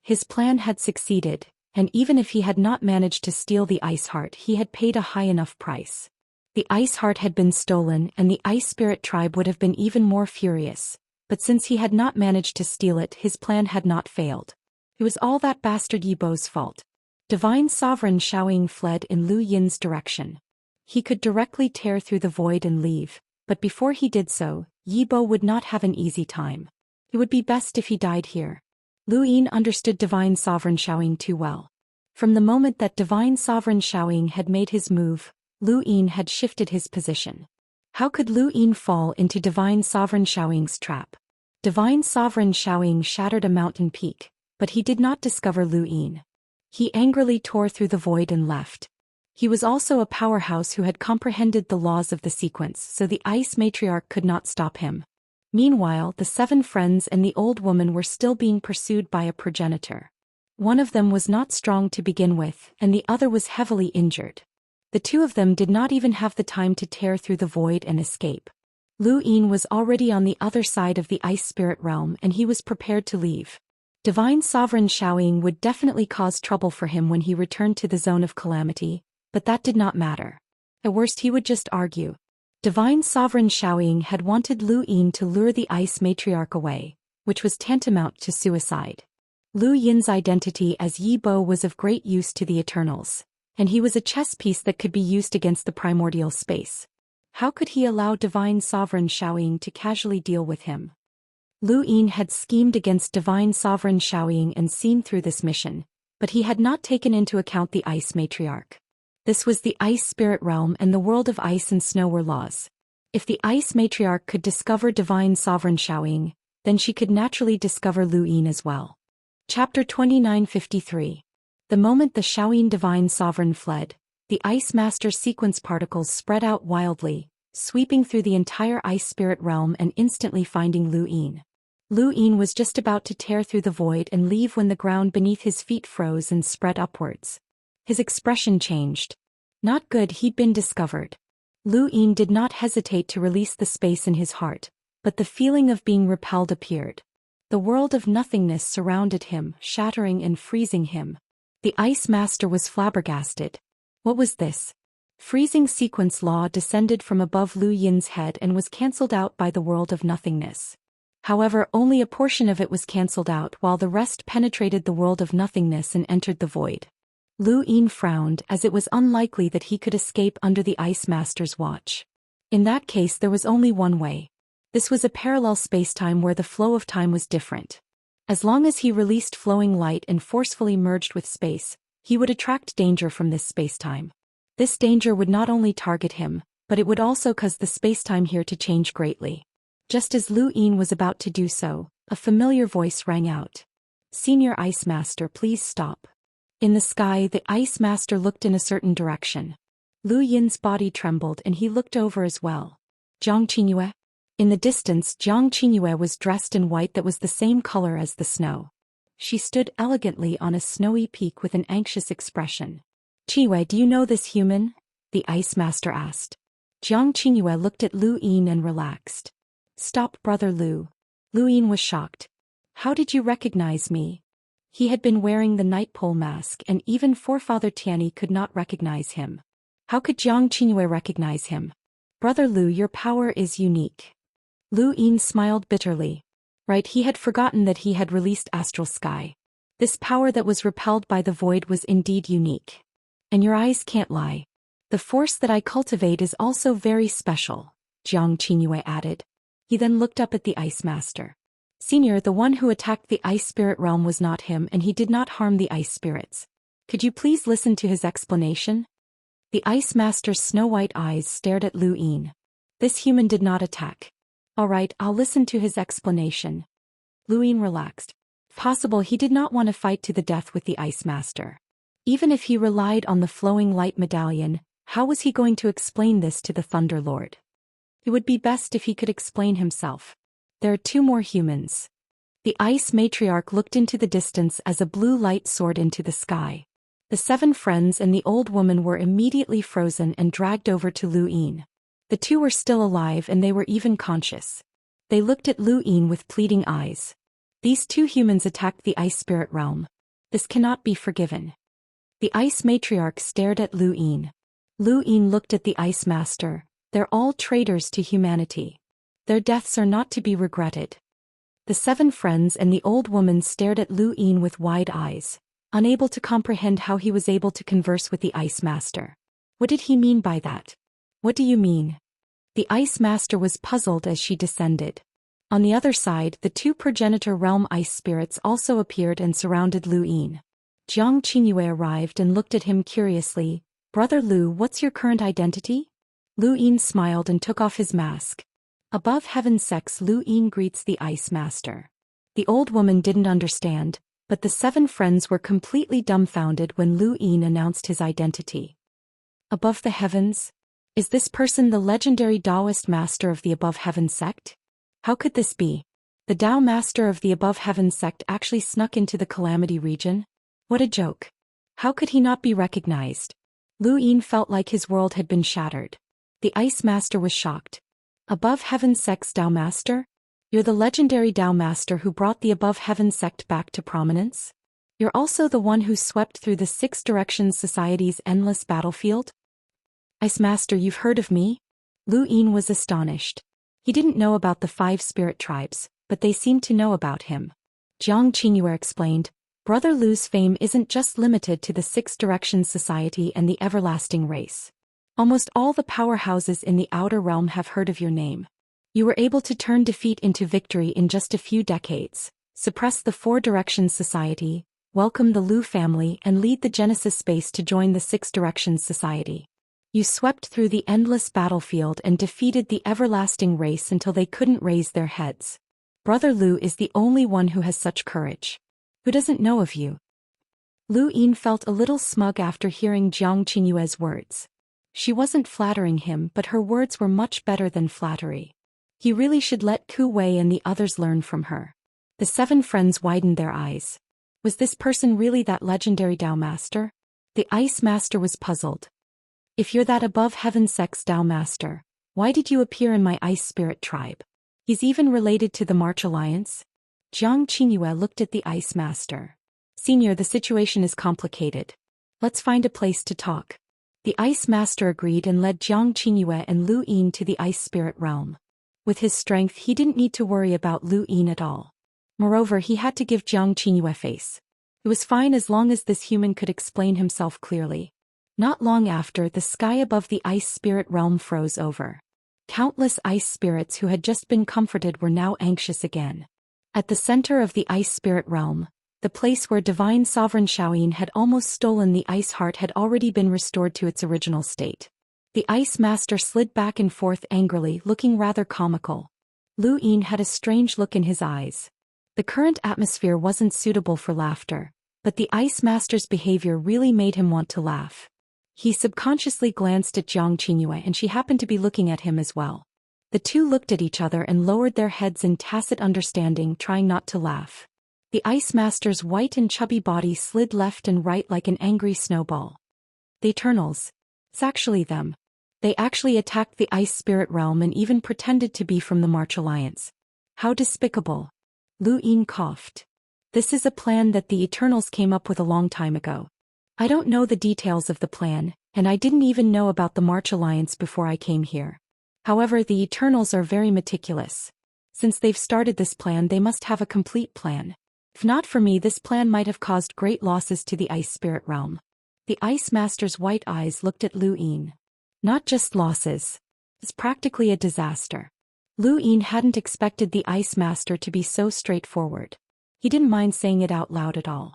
His plan had succeeded, and even if he had not managed to steal the Ice Heart, he had paid a high enough price. The Ice Heart had been stolen and the Ice Spirit Tribe would have been even more furious, but since he had not managed to steal it, his plan had not failed. It was all that bastard Yibo's fault. Divine Sovereign Xiaoying fled in Lu Yin's direction. He could directly tear through the void and leave, but before he did so, Yibo would not have an easy time. It would be best if he died here. Lu Yin understood Divine Sovereign Xiaoying too well. From the moment that Divine Sovereign Xiaoying had made his move, Lu Yin had shifted his position. How could Lu Yin fall into Divine Sovereign Xiaoying's trap? Divine Sovereign Xiaoying shattered a mountain peak, but he did not discover Lu Yin. He angrily tore through the void and left. He was also a powerhouse who had comprehended the laws of the sequence, so the ice matriarch could not stop him. Meanwhile, the 7 friends and the old woman were still being pursued by a progenitor. One of them was not strong to begin with, and the other was heavily injured. The 2 of them did not even have the time to tear through the void and escape. Lu Yin was already on the other side of the ice spirit realm and he was prepared to leave. Divine Sovereign Xiaoying would definitely cause trouble for him when he returned to the zone of calamity, but that did not matter. At worst he would just argue. Divine Sovereign Xiaoying had wanted Lu Yin to lure the ice matriarch away, which was tantamount to suicide. Lu Yin's identity as Yi Bo was of great use to the Eternals, and he was a chess piece that could be used against the primordial space. How could he allow Divine Sovereign Xiaoying to casually deal with him? Lu Yin had schemed against Divine Sovereign Xiaoying and seen through this mission, but he had not taken into account the ice matriarch. This was the ice spirit realm and the world of ice and snow were laws. If the ice matriarch could discover Divine Sovereign Xiaoying, then she could naturally discover Lu Yin as well. Chapter 2953. The moment the Xiaoyin Divine Sovereign fled, the Ice Master sequence particles spread out wildly, sweeping through the entire ice spirit realm and instantly finding Lu Yin. Lu Yin was just about to tear through the void and leave when the ground beneath his feet froze and spread upwards. His expression changed. Not good, he'd been discovered. Lu Yin did not hesitate to release the space in his heart, but the feeling of being repelled appeared. The world of nothingness surrounded him, shattering and freezing him. The Ice Master was flabbergasted. What was this? Freezing sequence law descended from above Lu Yin's head and was cancelled out by the world of nothingness. However, only a portion of it was cancelled out while the rest penetrated the world of nothingness and entered the void. Lu Yin frowned as it was unlikely that he could escape under the Ice Master's watch. In that case there was only one way. This was a parallel spacetime where the flow of time was different. As long as he released flowing light and forcefully merged with space, he would attract danger from this spacetime. This danger would not only target him, but it would also cause the spacetime here to change greatly. Just as Lu Yin was about to do so, a familiar voice rang out. "Senior Ice Master, please stop." In the sky, the Ice Master looked in a certain direction. Lu Yin's body trembled and he looked over as well. Jiang Qingyue? In the distance, Jiang Qingyue was dressed in white that was the same color as the snow. She stood elegantly on a snowy peak with an anxious expression. "Qingyue, do you know this human?" the Ice Master asked. Jiang Qingyue looked at Lu Yin and relaxed. "Stop, Brother Lu." Lu Yin was shocked. "How did you recognize me?" He had been wearing the night pole mask and even Forefather Tianyi could not recognize him. How could Jiang Qingyue recognize him? "Brother Lu, your power is unique." Lu Yin smiled bitterly. Right, he had forgotten that he had released Astral Sky. This power that was repelled by the void was indeed unique. "And your eyes can't lie. The force that I cultivate is also very special," Jiang Qingyue added. He then looked up at the Ice Master. "Senior, the one who attacked the ice spirit realm was not him and he did not harm the ice spirits. Could you please listen to his explanation?" The Ice Master's snow-white eyes stared at Lu Yin. "This human did not attack." "All right, I'll listen to his explanation." Lu Yin relaxed. Possible he did not want to fight to the death with the Ice Master. Even if he relied on the flowing light medallion, how was he going to explain this to the Thunder Lord? It would be best if he could explain himself. "There are 2 more humans." The Ice Matriarch looked into the distance as a blue light soared into the sky. The 7 friends and the old woman were immediately frozen and dragged over to Lu Yin. The 2 were still alive and they were even conscious. They looked at Lu Yin with pleading eyes. These 2 humans attacked the ice spirit realm. This cannot be forgiven. The Ice Matriarch stared at Lu Yin. Lu Yin looked at the Ice Master. "They're all traitors to humanity. Their deaths are not to be regretted." The 7 friends and the old woman stared at Lu Yin with wide eyes, unable to comprehend how he was able to converse with the Ice Master. What did he mean by that? "What do you mean?" The Ice Master was puzzled as she descended. On the other side, the 2 progenitor realm ice spirits also appeared and surrounded Lu Yin. Jiang Qingyue arrived and looked at him curiously. "Brother Lu, what's your current identity?" Lu Yin smiled and took off his mask. Above heaven sex, Lu Yin greets the Ice Master. The old woman didn't understand, but the 7 friends were completely dumbfounded when Lu Yin announced his identity. Above the heavens? Is this person the legendary Daoist master of the Above Heaven sect? How could this be? The Dao master of the Above Heaven sect actually snuck into the Calamity region? What a joke. How could he not be recognized? Lu Yin felt like his world had been shattered. The Ice Master was shocked. Above Heaven sect's Dao master? You're the legendary Dao master who brought the Above Heaven sect back to prominence? You're also the one who swept through the Six Directions Society's endless battlefield? Ice Master, you've heard of me? Lu Yin was astonished. He didn't know about the 5 spirit tribes, but they seemed to know about him. Jiang Qingyue explained, Brother Lu's fame isn't just limited to the Six Directions Society and the Everlasting Race. Almost all the powerhouses in the Outer Realm have heard of your name. You were able to turn defeat into victory in just a few decades, suppress the Four Directions Society, welcome the Lu family and lead the Genesis space to join the Six Directions Society. You swept through the endless battlefield and defeated the Everlasting Race until they couldn't raise their heads. Brother Lu is the only one who has such courage. Who doesn't know of you? Lu Yin felt a little smug after hearing Jiang Qingyue's words. She wasn't flattering him, but her words were much better than flattery. He really should let Ku Wei and the others learn from her. The 7 friends widened their eyes. Was this person really that legendary Dao Master? The Ice Master was puzzled. If you're that Above Heaven sect's Dao Master, why did you appear in my Ice Spirit tribe? He's even related to the March Alliance? Jiang Qingyue looked at the Ice Master. Senior, the situation is complicated. Let's find a place to talk. The Ice Master agreed and led Jiang Qingyue and Lu Yin to the Ice Spirit realm. With his strength, he didn't need to worry about Lu Yin at all. Moreover, he had to give Jiang Qingyue face. It was fine as long as this human could explain himself clearly. Not long after, the sky above the Ice Spirit realm froze over. Countless ice spirits who had just been comforted were now anxious again. At the center of the Ice Spirit realm, the place where Divine Sovereign Shaoyin had almost stolen the Ice Heart had already been restored to its original state. The Ice Master slid back and forth angrily, looking rather comical. Lu Yin had a strange look in his eyes. The current atmosphere wasn't suitable for laughter, but the Ice Master's behavior really made him want to laugh. He subconsciously glanced at Jiang Qingyue and she happened to be looking at him as well. The two looked at each other and lowered their heads in tacit understanding, trying not to laugh. The Ice Master's white and chubby body slid left and right like an angry snowball. The Eternals. It's actually them. They actually attacked the Ice Spirit realm and even pretended to be from the March Alliance. How despicable. Lu Yin coughed. This is a plan that the Eternals came up with a long time ago. I don't know the details of the plan, and I didn't even know about the March Alliance before I came here. However, the Eternals are very meticulous. Since they've started this plan, they must have a complete plan. If not for me, this plan might have caused great losses to the Ice Spirit realm. The Ice Master's white eyes looked at Lu Yin. Not just losses. It's practically a disaster. Lu Yin hadn't expected the Ice Master to be so straightforward. He didn't mind saying it out loud at all.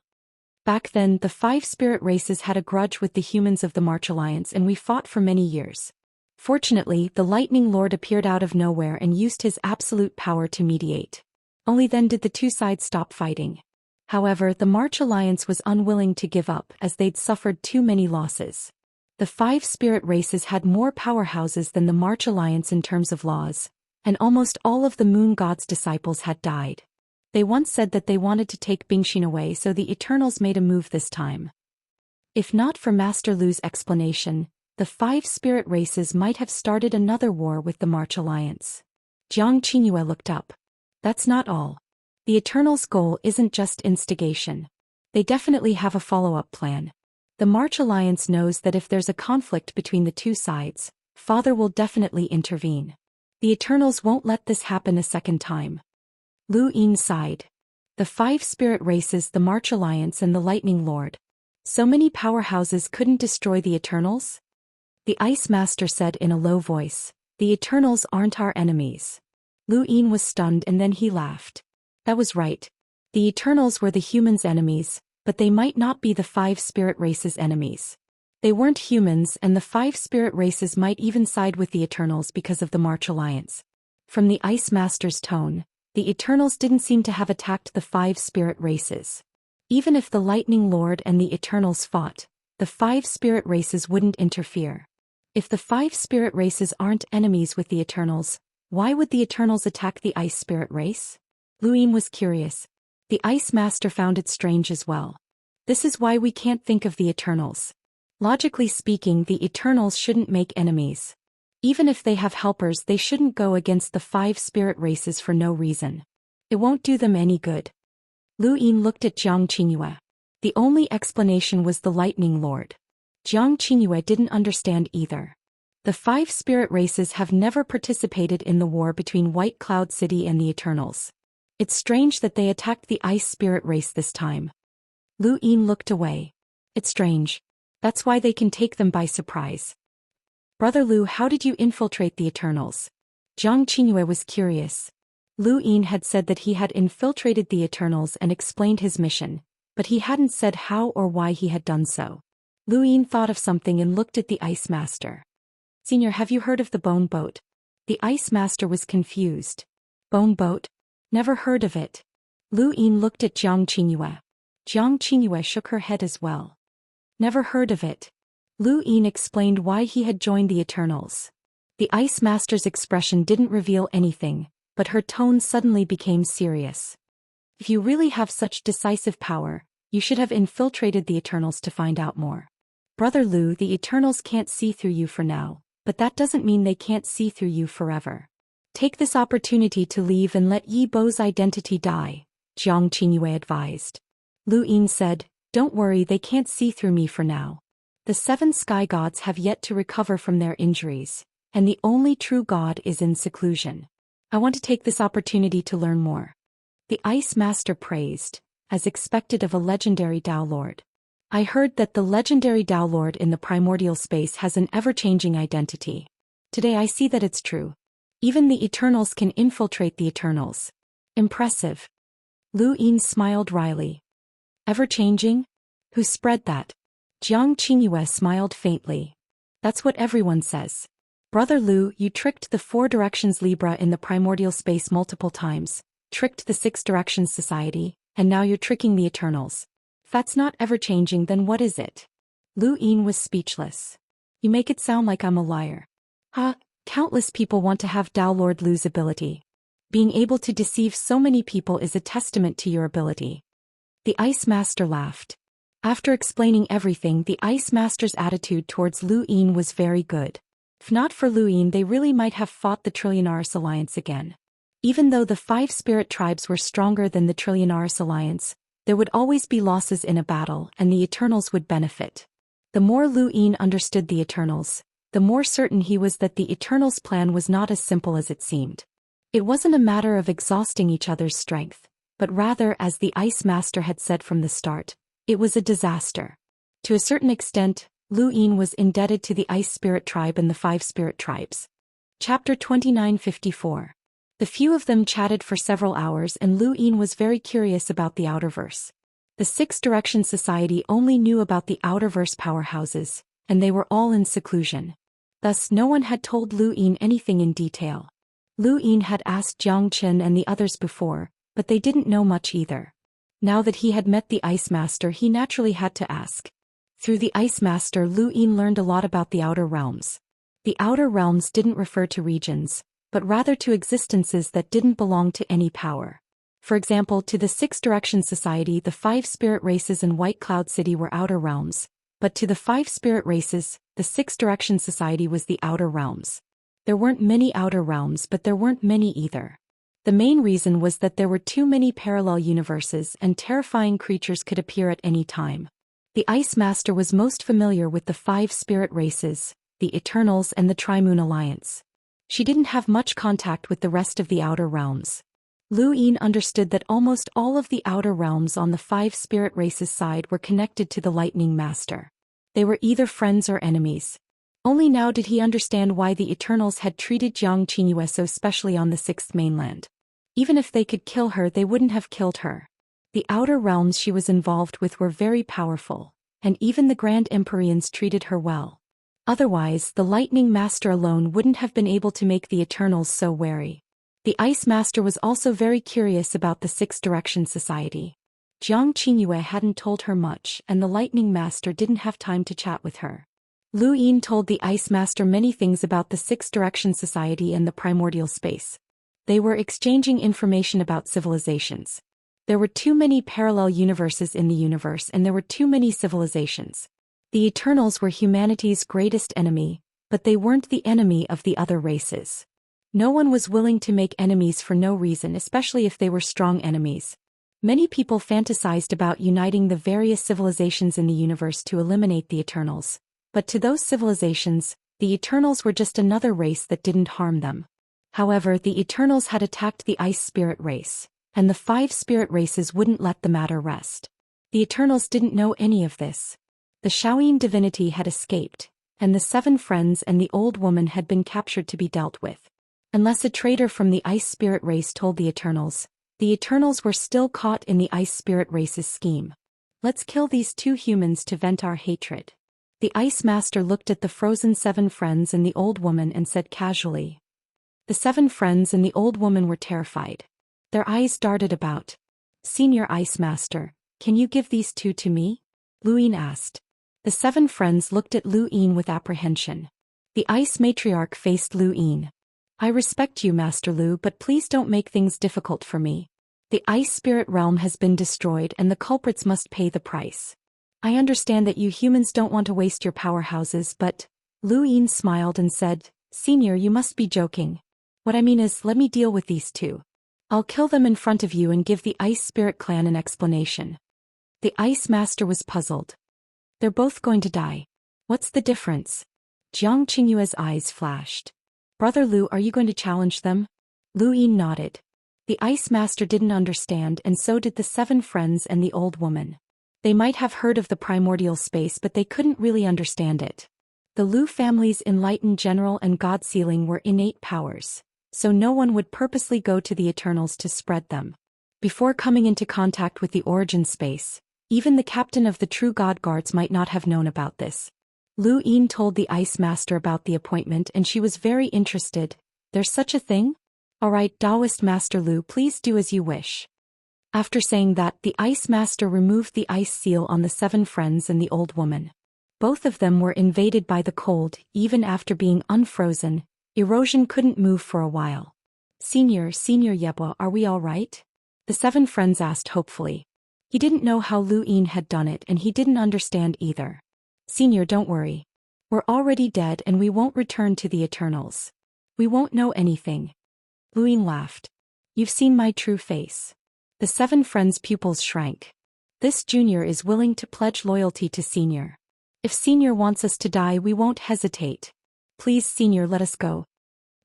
Back then, the 5 spirit races had a grudge with the humans of the March Alliance and we fought for many years. Fortunately, the Lightning Lord appeared out of nowhere and used his absolute power to mediate. Only then did the two sides stop fighting. However, the March Alliance was unwilling to give up as they'd suffered too many losses. The 5 spirit races had more powerhouses than the March Alliance in terms of laws, and almost all of the Moon God's disciples had died. They once said that they wanted to take Bingxin away, so the Eternals made a move this time. If not for Master Lu's explanation, the 5 spirit races might have started another war with the March Alliance. Jiang Qingyue looked up. That's not all. The Eternals' goal isn't just instigation. They definitely have a follow-up plan. The March Alliance knows that if there's a conflict between the two sides, Father will definitely intervene. The Eternals won't let this happen a second time. Lu Yin sighed. The 5 spirit races, the March Alliance and the Lightning Lord. So many powerhouses couldn't destroy the Eternals? The Ice Master said in a low voice, the Eternals aren't our enemies. Lu Yin was stunned and then he laughed. That was right. The Eternals were the humans' enemies, but they might not be the 5 spirit races' enemies. They weren't humans and the 5 spirit races might even side with the Eternals because of the March Alliance. From the Ice Master's tone, the Eternals didn't seem to have attacked the 5 spirit races. Even if the Lightning Lord and the Eternals fought, the 5 spirit races wouldn't interfere. If the 5 spirit races aren't enemies with the Eternals, why would the Eternals attack the Ice Spirit race? Luin was curious. The Ice Master found it strange as well. This is why we can't think of the Eternals. Logically speaking, the Eternals shouldn't make enemies. Even if they have helpers, they shouldn't go against the 5 spirit races for no reason. It won't do them any good. Luin looked at Jiang Qingyue. The only explanation was the Lightning Lord. Jiang Qingyue didn't understand either. The 5 spirit races have never participated in the war between White Cloud City and the Eternals. It's strange that they attacked the Ice Spirit race this time. Luin looked away. It's strange. That's why they can take them by surprise. Brother Lu, how did you infiltrate the Eternals? Jiang Qingyue was curious. Luin had said that he had infiltrated the Eternals and explained his mission, but he hadn't said how or why he had done so. Luin thought of something and looked at the Ice Master. Senior, have you heard of the Bone Boat? The Ice Master was confused. Bone Boat? Never heard of it. Luin looked at Jiang Qingyue. Jiang Qingyue shook her head as well. Never heard of it. Luin explained why he had joined the Eternals. The Ice Master's expression didn't reveal anything, but her tone suddenly became serious. If you really have such decisive power, you should have infiltrated the Eternals to find out more. Brother Lu, the Eternals can't see through you for now, but that doesn't mean they can't see through you forever. Take this opportunity to leave and let Yi Bo's identity die, Jiang Qingyue advised. Luin said, don't worry, they can't see through me for now. The 7 sky gods have yet to recover from their injuries, and the only true god is in seclusion. I want to take this opportunity to learn more. The Ice Master praised, as expected of a legendary Dao Lord. I heard that the legendary Dao Lord in the primordial space has an ever-changing identity. Today I see that it's true. Even the Eternals can infiltrate the Eternals. Impressive. Luin smiled wryly. Ever-changing? Who spread that? Jiang Qingyue smiled faintly. That's what everyone says. Brother Lu, you tricked the 4 Directions Libra in the primordial space multiple times, tricked the 6 Directions Society, and now you're tricking the Eternals. If that's not ever-changing, then what is it? Luin was speechless. You make it sound like I'm a liar. Countless people want to have Dao Lord Lu's ability. Being able to deceive so many people is a testament to your ability. The Ice Master laughed. After explaining everything, the Ice Master's attitude towards Luin was very good. If not for Luin, they really might have fought the Trillionaris Alliance again. Even though the 5 spirit tribes were stronger than the Trillionaris Alliance, there would always be losses in a battle, and the Eternals would benefit. The more Luin understood the Eternals, the more certain he was that the Eternals' plan was not as simple as it seemed. It wasn't a matter of exhausting each other's strength, but rather, as the Ice Master had said from the start, it was a disaster. To a certain extent, Luin was indebted to the Ice Spirit Tribe and the 5 Spirit Tribes. Chapter 2954. The few of them chatted for several hours, and Luin was very curious about the Outerverse. The 6 Directions Society only knew about the Outerverse powerhouses, and they were all in seclusion. Thus no one had told Luin anything in detail. Luin had asked Jiang Chen and the others before, but they didn't know much either. Now that he had met the Ice Master, he naturally had to ask. Through the Ice Master, Luin learned a lot about the Outer Realms. The Outer Realms didn't refer to regions, but rather to existences that didn't belong to any power. For example, to the 6 Directions Society, the 5 spirit races in White Cloud City were Outer Realms, but to the 5 spirit races, the 6 Directions Society was the Outer Realms. There weren't many Outer Realms, but there weren't many either. The main reason was that there were too many parallel universes and terrifying creatures could appear at any time. The Ice Master was most familiar with the 5 spirit races, the Eternals and the Tri-Moon Alliance. She didn't have much contact with the rest of the Outer Realms. Luin understood that almost all of the Outer Realms on the 5 spirit races side were connected to the Lightning Master. They were either friends or enemies. Only now did he understand why the Eternals had treated Jiang Qingyue so specially on the 6th mainland. Even if they could kill her, they wouldn't have killed her. The Outer Realms she was involved with were very powerful, and even the Grand Empyreans treated her well. Otherwise, the Lightning Master alone wouldn't have been able to make the Eternals so wary. The Ice Master was also very curious about the 6 Directions Society. Jiang Qingyue hadn't told her much, and the Lightning Master didn't have time to chat with her. Lu Yin told the Ice Master many things about the Six Direction Society and the primordial space. They were exchanging information about civilizations. There were too many parallel universes in the universe, and there were too many civilizations. The Eternals were humanity's greatest enemy, but they weren't the enemy of the other races. No one was willing to make enemies for no reason, especially if they were strong enemies. Many people fantasized about uniting the various civilizations in the universe to eliminate the Eternals. But to those civilizations, the Eternals were just another race that didn't harm them. However, the Eternals had attacked the Ice Spirit race, and the 5 spirit races wouldn't let the matter rest. The Eternals didn't know any of this. The Shaoyin divinity had escaped, and the 7 friends and the old woman had been captured to be dealt with. Unless a traitor from the Ice Spirit race told the Eternals were still caught in the Ice Spirit race's scheme. Let's kill these 2 humans to vent our hatred. The Ice Master looked at the frozen 7 friends and the old woman and said casually. The 7 friends and the old woman were terrified. Their eyes darted about. Senior Ice Master, can you give these 2 to me? Lu Yin asked. The 7 friends looked at Lu Yin with apprehension. The Ice Matriarch faced Lu Yin. I respect you, Master Lu, but please don't make things difficult for me. The Ice Spirit realm has been destroyed and the culprits must pay the price. I understand that you humans don't want to waste your powerhouses, but... Lu Yin smiled and said, Senior, you must be joking. What I mean is, let me deal with these 2. I'll kill them in front of you and give the Ice Spirit clan an explanation. The Ice Master was puzzled. They're both going to die. What's the difference? Jiang Qingyue's eyes flashed. Brother Lu, are you going to challenge them? Lu Yin nodded. The Ice Master didn't understand, and so did the 7 friends and the old woman. They might have heard of the primordial space, but they couldn't really understand it. The Lu family's enlightened general and god sealing were innate powers, so no one would purposely go to the Eternals to spread them. Before coming into contact with the origin space, even the captain of the true god guards might not have known about this. Lu Yin told the Ice Master about the appointment and she was very interested. There's such a thing? Alright, Daoist Master Lu, please do as you wish. After saying that, the Ice Master removed the ice seal on the 7 friends and the old woman. Both of them were invaded by the cold, even after being unfrozen. Erosion couldn't move for a while. Senior Yebwa, are we all right? The 7 friends asked hopefully. He didn't know how Lu Yin had done it and he didn't understand either. Senior, don't worry. We're already dead and we won't return to the Eternals. We won't know anything. Lu Yin laughed. You've seen my true face. The 7 friends' pupils shrank. This junior is willing to pledge loyalty to Senior. If Senior wants us to die, we won't hesitate. Please, Senior, let us go.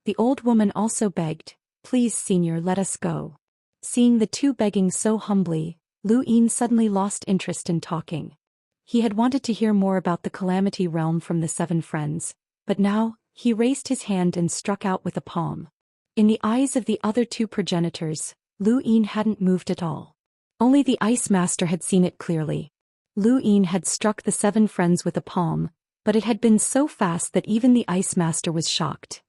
The old woman also begged. Please, Senior, let us go. Seeing the 2 begging so humbly, Lu Yin suddenly lost interest in talking. He had wanted to hear more about the Calamity Realm from the 7 friends, but now, he raised his hand and struck out with a palm. In the eyes of the other 2 progenitors, Lu Yin hadn't moved at all. Only the Ice Master had seen it clearly. Lu Yin had struck the 7 friends with a palm, but it had been so fast that even the Ice Master was shocked.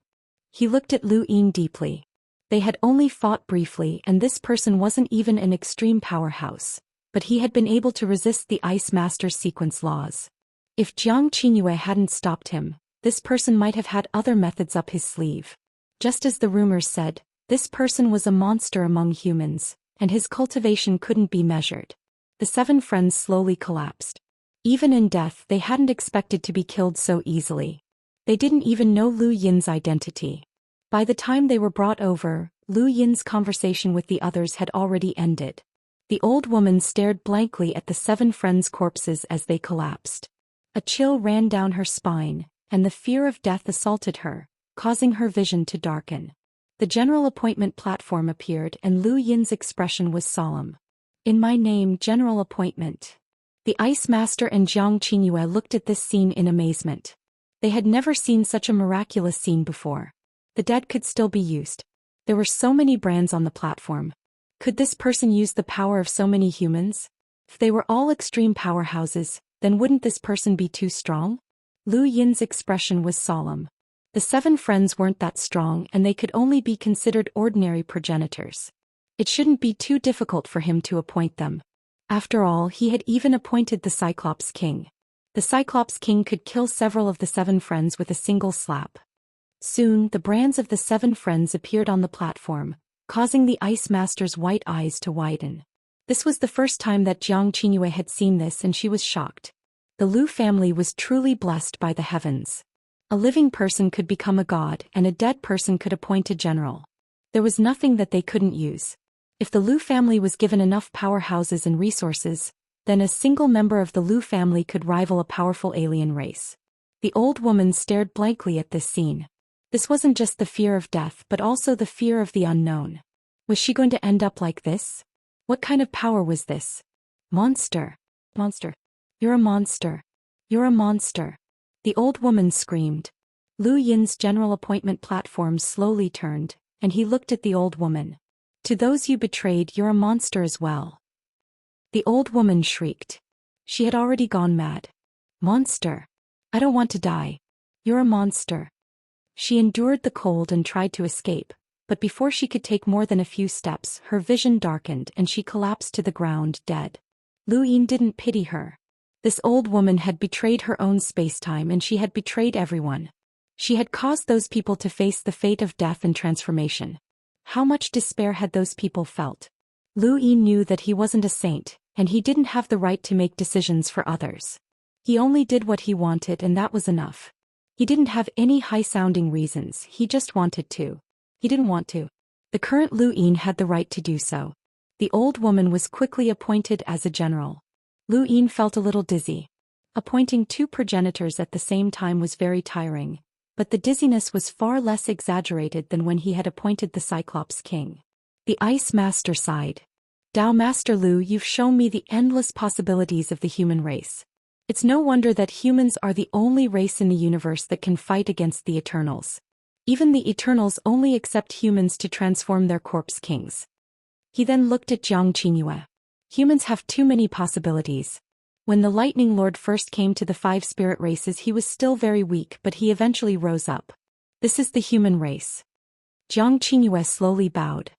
He looked at Lu Yin deeply. They had only fought briefly and this person wasn't even an extreme powerhouse, but he had been able to resist the Ice Master's sequence laws. If Jiang Qingyue hadn't stopped him, this person might have had other methods up his sleeve. Just as the rumors said, this person was a monster among humans, and his cultivation couldn't be measured. The 7 friends slowly collapsed. Even in death, they hadn't expected to be killed so easily. They didn't even know Lu Yin's identity. By the time they were brought over, Lu Yin's conversation with the others had already ended. The old woman stared blankly at the 7 friends' corpses as they collapsed. A chill ran down her spine, and the fear of death assaulted her, causing her vision to darken. The general appointment platform appeared and Lu Yin's expression was solemn. In my name, General Appointment. The Ice Master and Jiang Qingyue looked at this scene in amazement. They had never seen such a miraculous scene before. The dead could still be used. There were so many brands on the platform. Could this person use the power of so many humans? If they were all extreme powerhouses, then wouldn't this person be too strong? Lu Yin's expression was solemn. The 7 friends weren't that strong and they could only be considered ordinary progenitors. It shouldn't be too difficult for him to appoint them. After all, he had even appointed the Cyclops King. The Cyclops King could kill several of the 7 friends with a single slap. Soon, the brands of the 7 friends appeared on the platform, causing the Ice Master's white eyes to widen. This was the first time that Jiang Qingyue had seen this, and she was shocked. The Lu family was truly blessed by the heavens. A living person could become a god, and a dead person could appoint a general. There was nothing that they couldn't use. If the Lu family was given enough powerhouses and resources, then a single member of the Lu family could rival a powerful alien race. The old woman stared blankly at this scene. This wasn't just the fear of death but also the fear of the unknown. Was she going to end up like this? What kind of power was this? Monster. Monster. You're a monster. You're a monster. The old woman screamed. Lu Yin's general appointment platform slowly turned, and he looked at the old woman. To those you betrayed, you're a monster as well. The old woman shrieked. She had already gone mad. Monster. I don't want to die. You're a monster. She endured the cold and tried to escape, but before she could take more than a few steps, her vision darkened and she collapsed to the ground dead. Lu Yin didn't pity her. This old woman had betrayed her own spacetime, and she had betrayed everyone. She had caused those people to face the fate of death and transformation. How much despair had those people felt? Lu Yin knew that he wasn't a saint, and he didn't have the right to make decisions for others. He only did what he wanted, and that was enough. He didn't have any high-sounding reasons, he just wanted to. He didn't want to. The current Lu Yin had the right to do so. The old woman was quickly appointed as a general. Lu Yin felt a little dizzy. Appointing 2 progenitors at the same time was very tiring, but the dizziness was far less exaggerated than when he had appointed the Cyclops King. The Ice Master sighed. Dao Master Lu, you've shown me the endless possibilities of the human race. It's no wonder that humans are the only race in the universe that can fight against the Eternals. Even the Eternals only accept humans to transform their corpse kings. He then looked at Jiang Qingyue. Humans have too many possibilities. When the Lightning Lord first came to the 5 spirit races, he was still very weak, but he eventually rose up. This is the human race. Jiang Qingyue slowly bowed.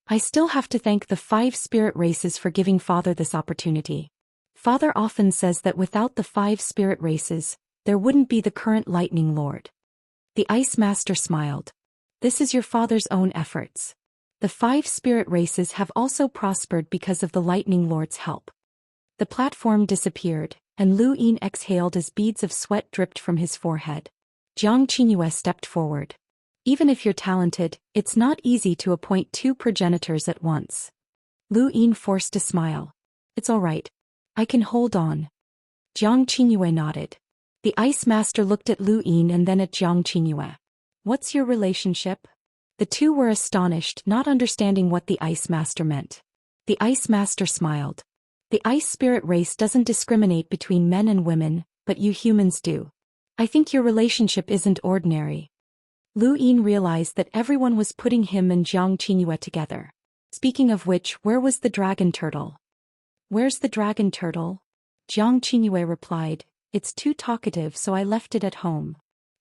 I still have to thank the 5 spirit races for giving Father this opportunity. Father often says that without the 5 spirit races, there wouldn't be the current Lightning Lord. The Ice Master smiled. This is your father's own efforts. The 5 spirit races have also prospered because of the Lightning Lord's help. The platform disappeared, and Lu Yin exhaled as beads of sweat dripped from his forehead. Jiang Qingyue stepped forward. Even if you're talented, it's not easy to appoint 2 progenitors at once. Lu Yin forced a smile. It's all right. I can hold on. Jiang Qingyue nodded. The Ice Master looked at Lu Yin and then at Jiang Qingyue. What's your relationship? The 2 were astonished, not understanding what the Ice Master meant. The Ice Master smiled. The Ice Spirit race doesn't discriminate between men and women, but you humans do. I think your relationship isn't ordinary. Lu Yin realized that everyone was putting him and Jiang Qingyue together. Speaking of which, where was the dragon turtle? Where's the dragon turtle? Jiang Qingyue replied, it's too talkative, so I left it at home.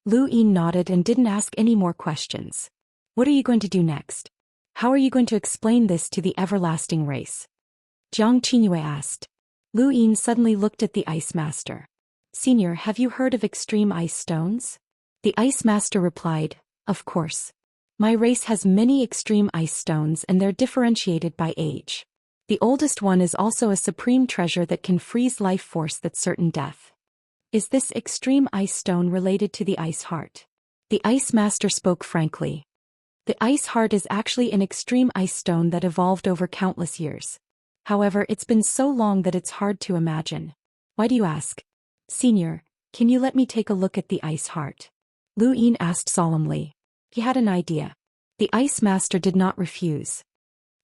Lu Yin nodded and didn't ask any more questions. What are you going to do next? How are you going to explain this to the everlasting race? Jiang Qingyue asked. Lu Yin suddenly looked at the Ice Master. Senior, have you heard of extreme ice stones? The Ice Master replied, of course. My race has many extreme ice stones and they're differentiated by age. The oldest one is also a supreme treasure that can freeze life force that's certain death. Is this extreme ice stone related to the Ice Heart? The Ice Master spoke frankly. The Ice Heart is actually an extreme ice stone that evolved over countless years. However, it's been so long that it's hard to imagine. Why do you ask? Senior, can you let me take a look at the Ice Heart? Lu Yin asked solemnly. He had an idea. The Ice Master did not refuse.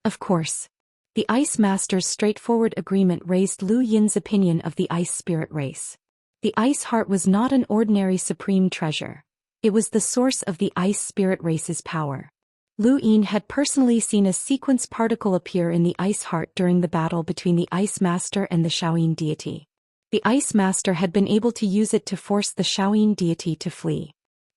Of course. The Ice Master's straightforward agreement raised Lu Yin's opinion of the Ice Spirit race. The Ice Heart was not an ordinary supreme treasure. It was the source of the Ice Spirit race's power. Lu Yin had personally seen a sequence particle appear in the Ice Heart during the battle between the Ice Master and the Shaoyin deity. The Ice Master had been able to use it to force the Shaoyin deity to flee.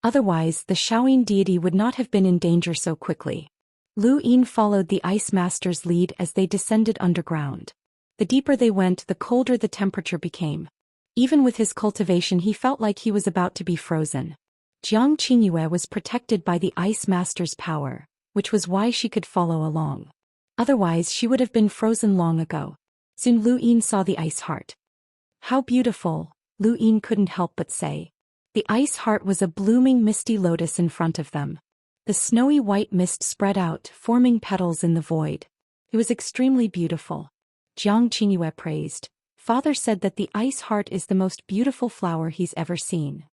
Otherwise, the Shaoyin deity would not have been in danger so quickly. Lu Yin followed the Ice Master's lead as they descended underground. The deeper they went, the colder the temperature became. Even with his cultivation, he felt like he was about to be frozen. Jiang Qingyue was protected by the Ice Master's power, which was why she could follow along. Otherwise, she would have been frozen long ago. Soon Lu Yin saw the ice heart. How beautiful, Lu Yin couldn't help but say. The ice heart was a blooming misty lotus in front of them. The snowy white mist spread out, forming petals in the void. It was extremely beautiful. Jiang Qingyue praised. Father said that the ice heart is the most beautiful flower he's ever seen.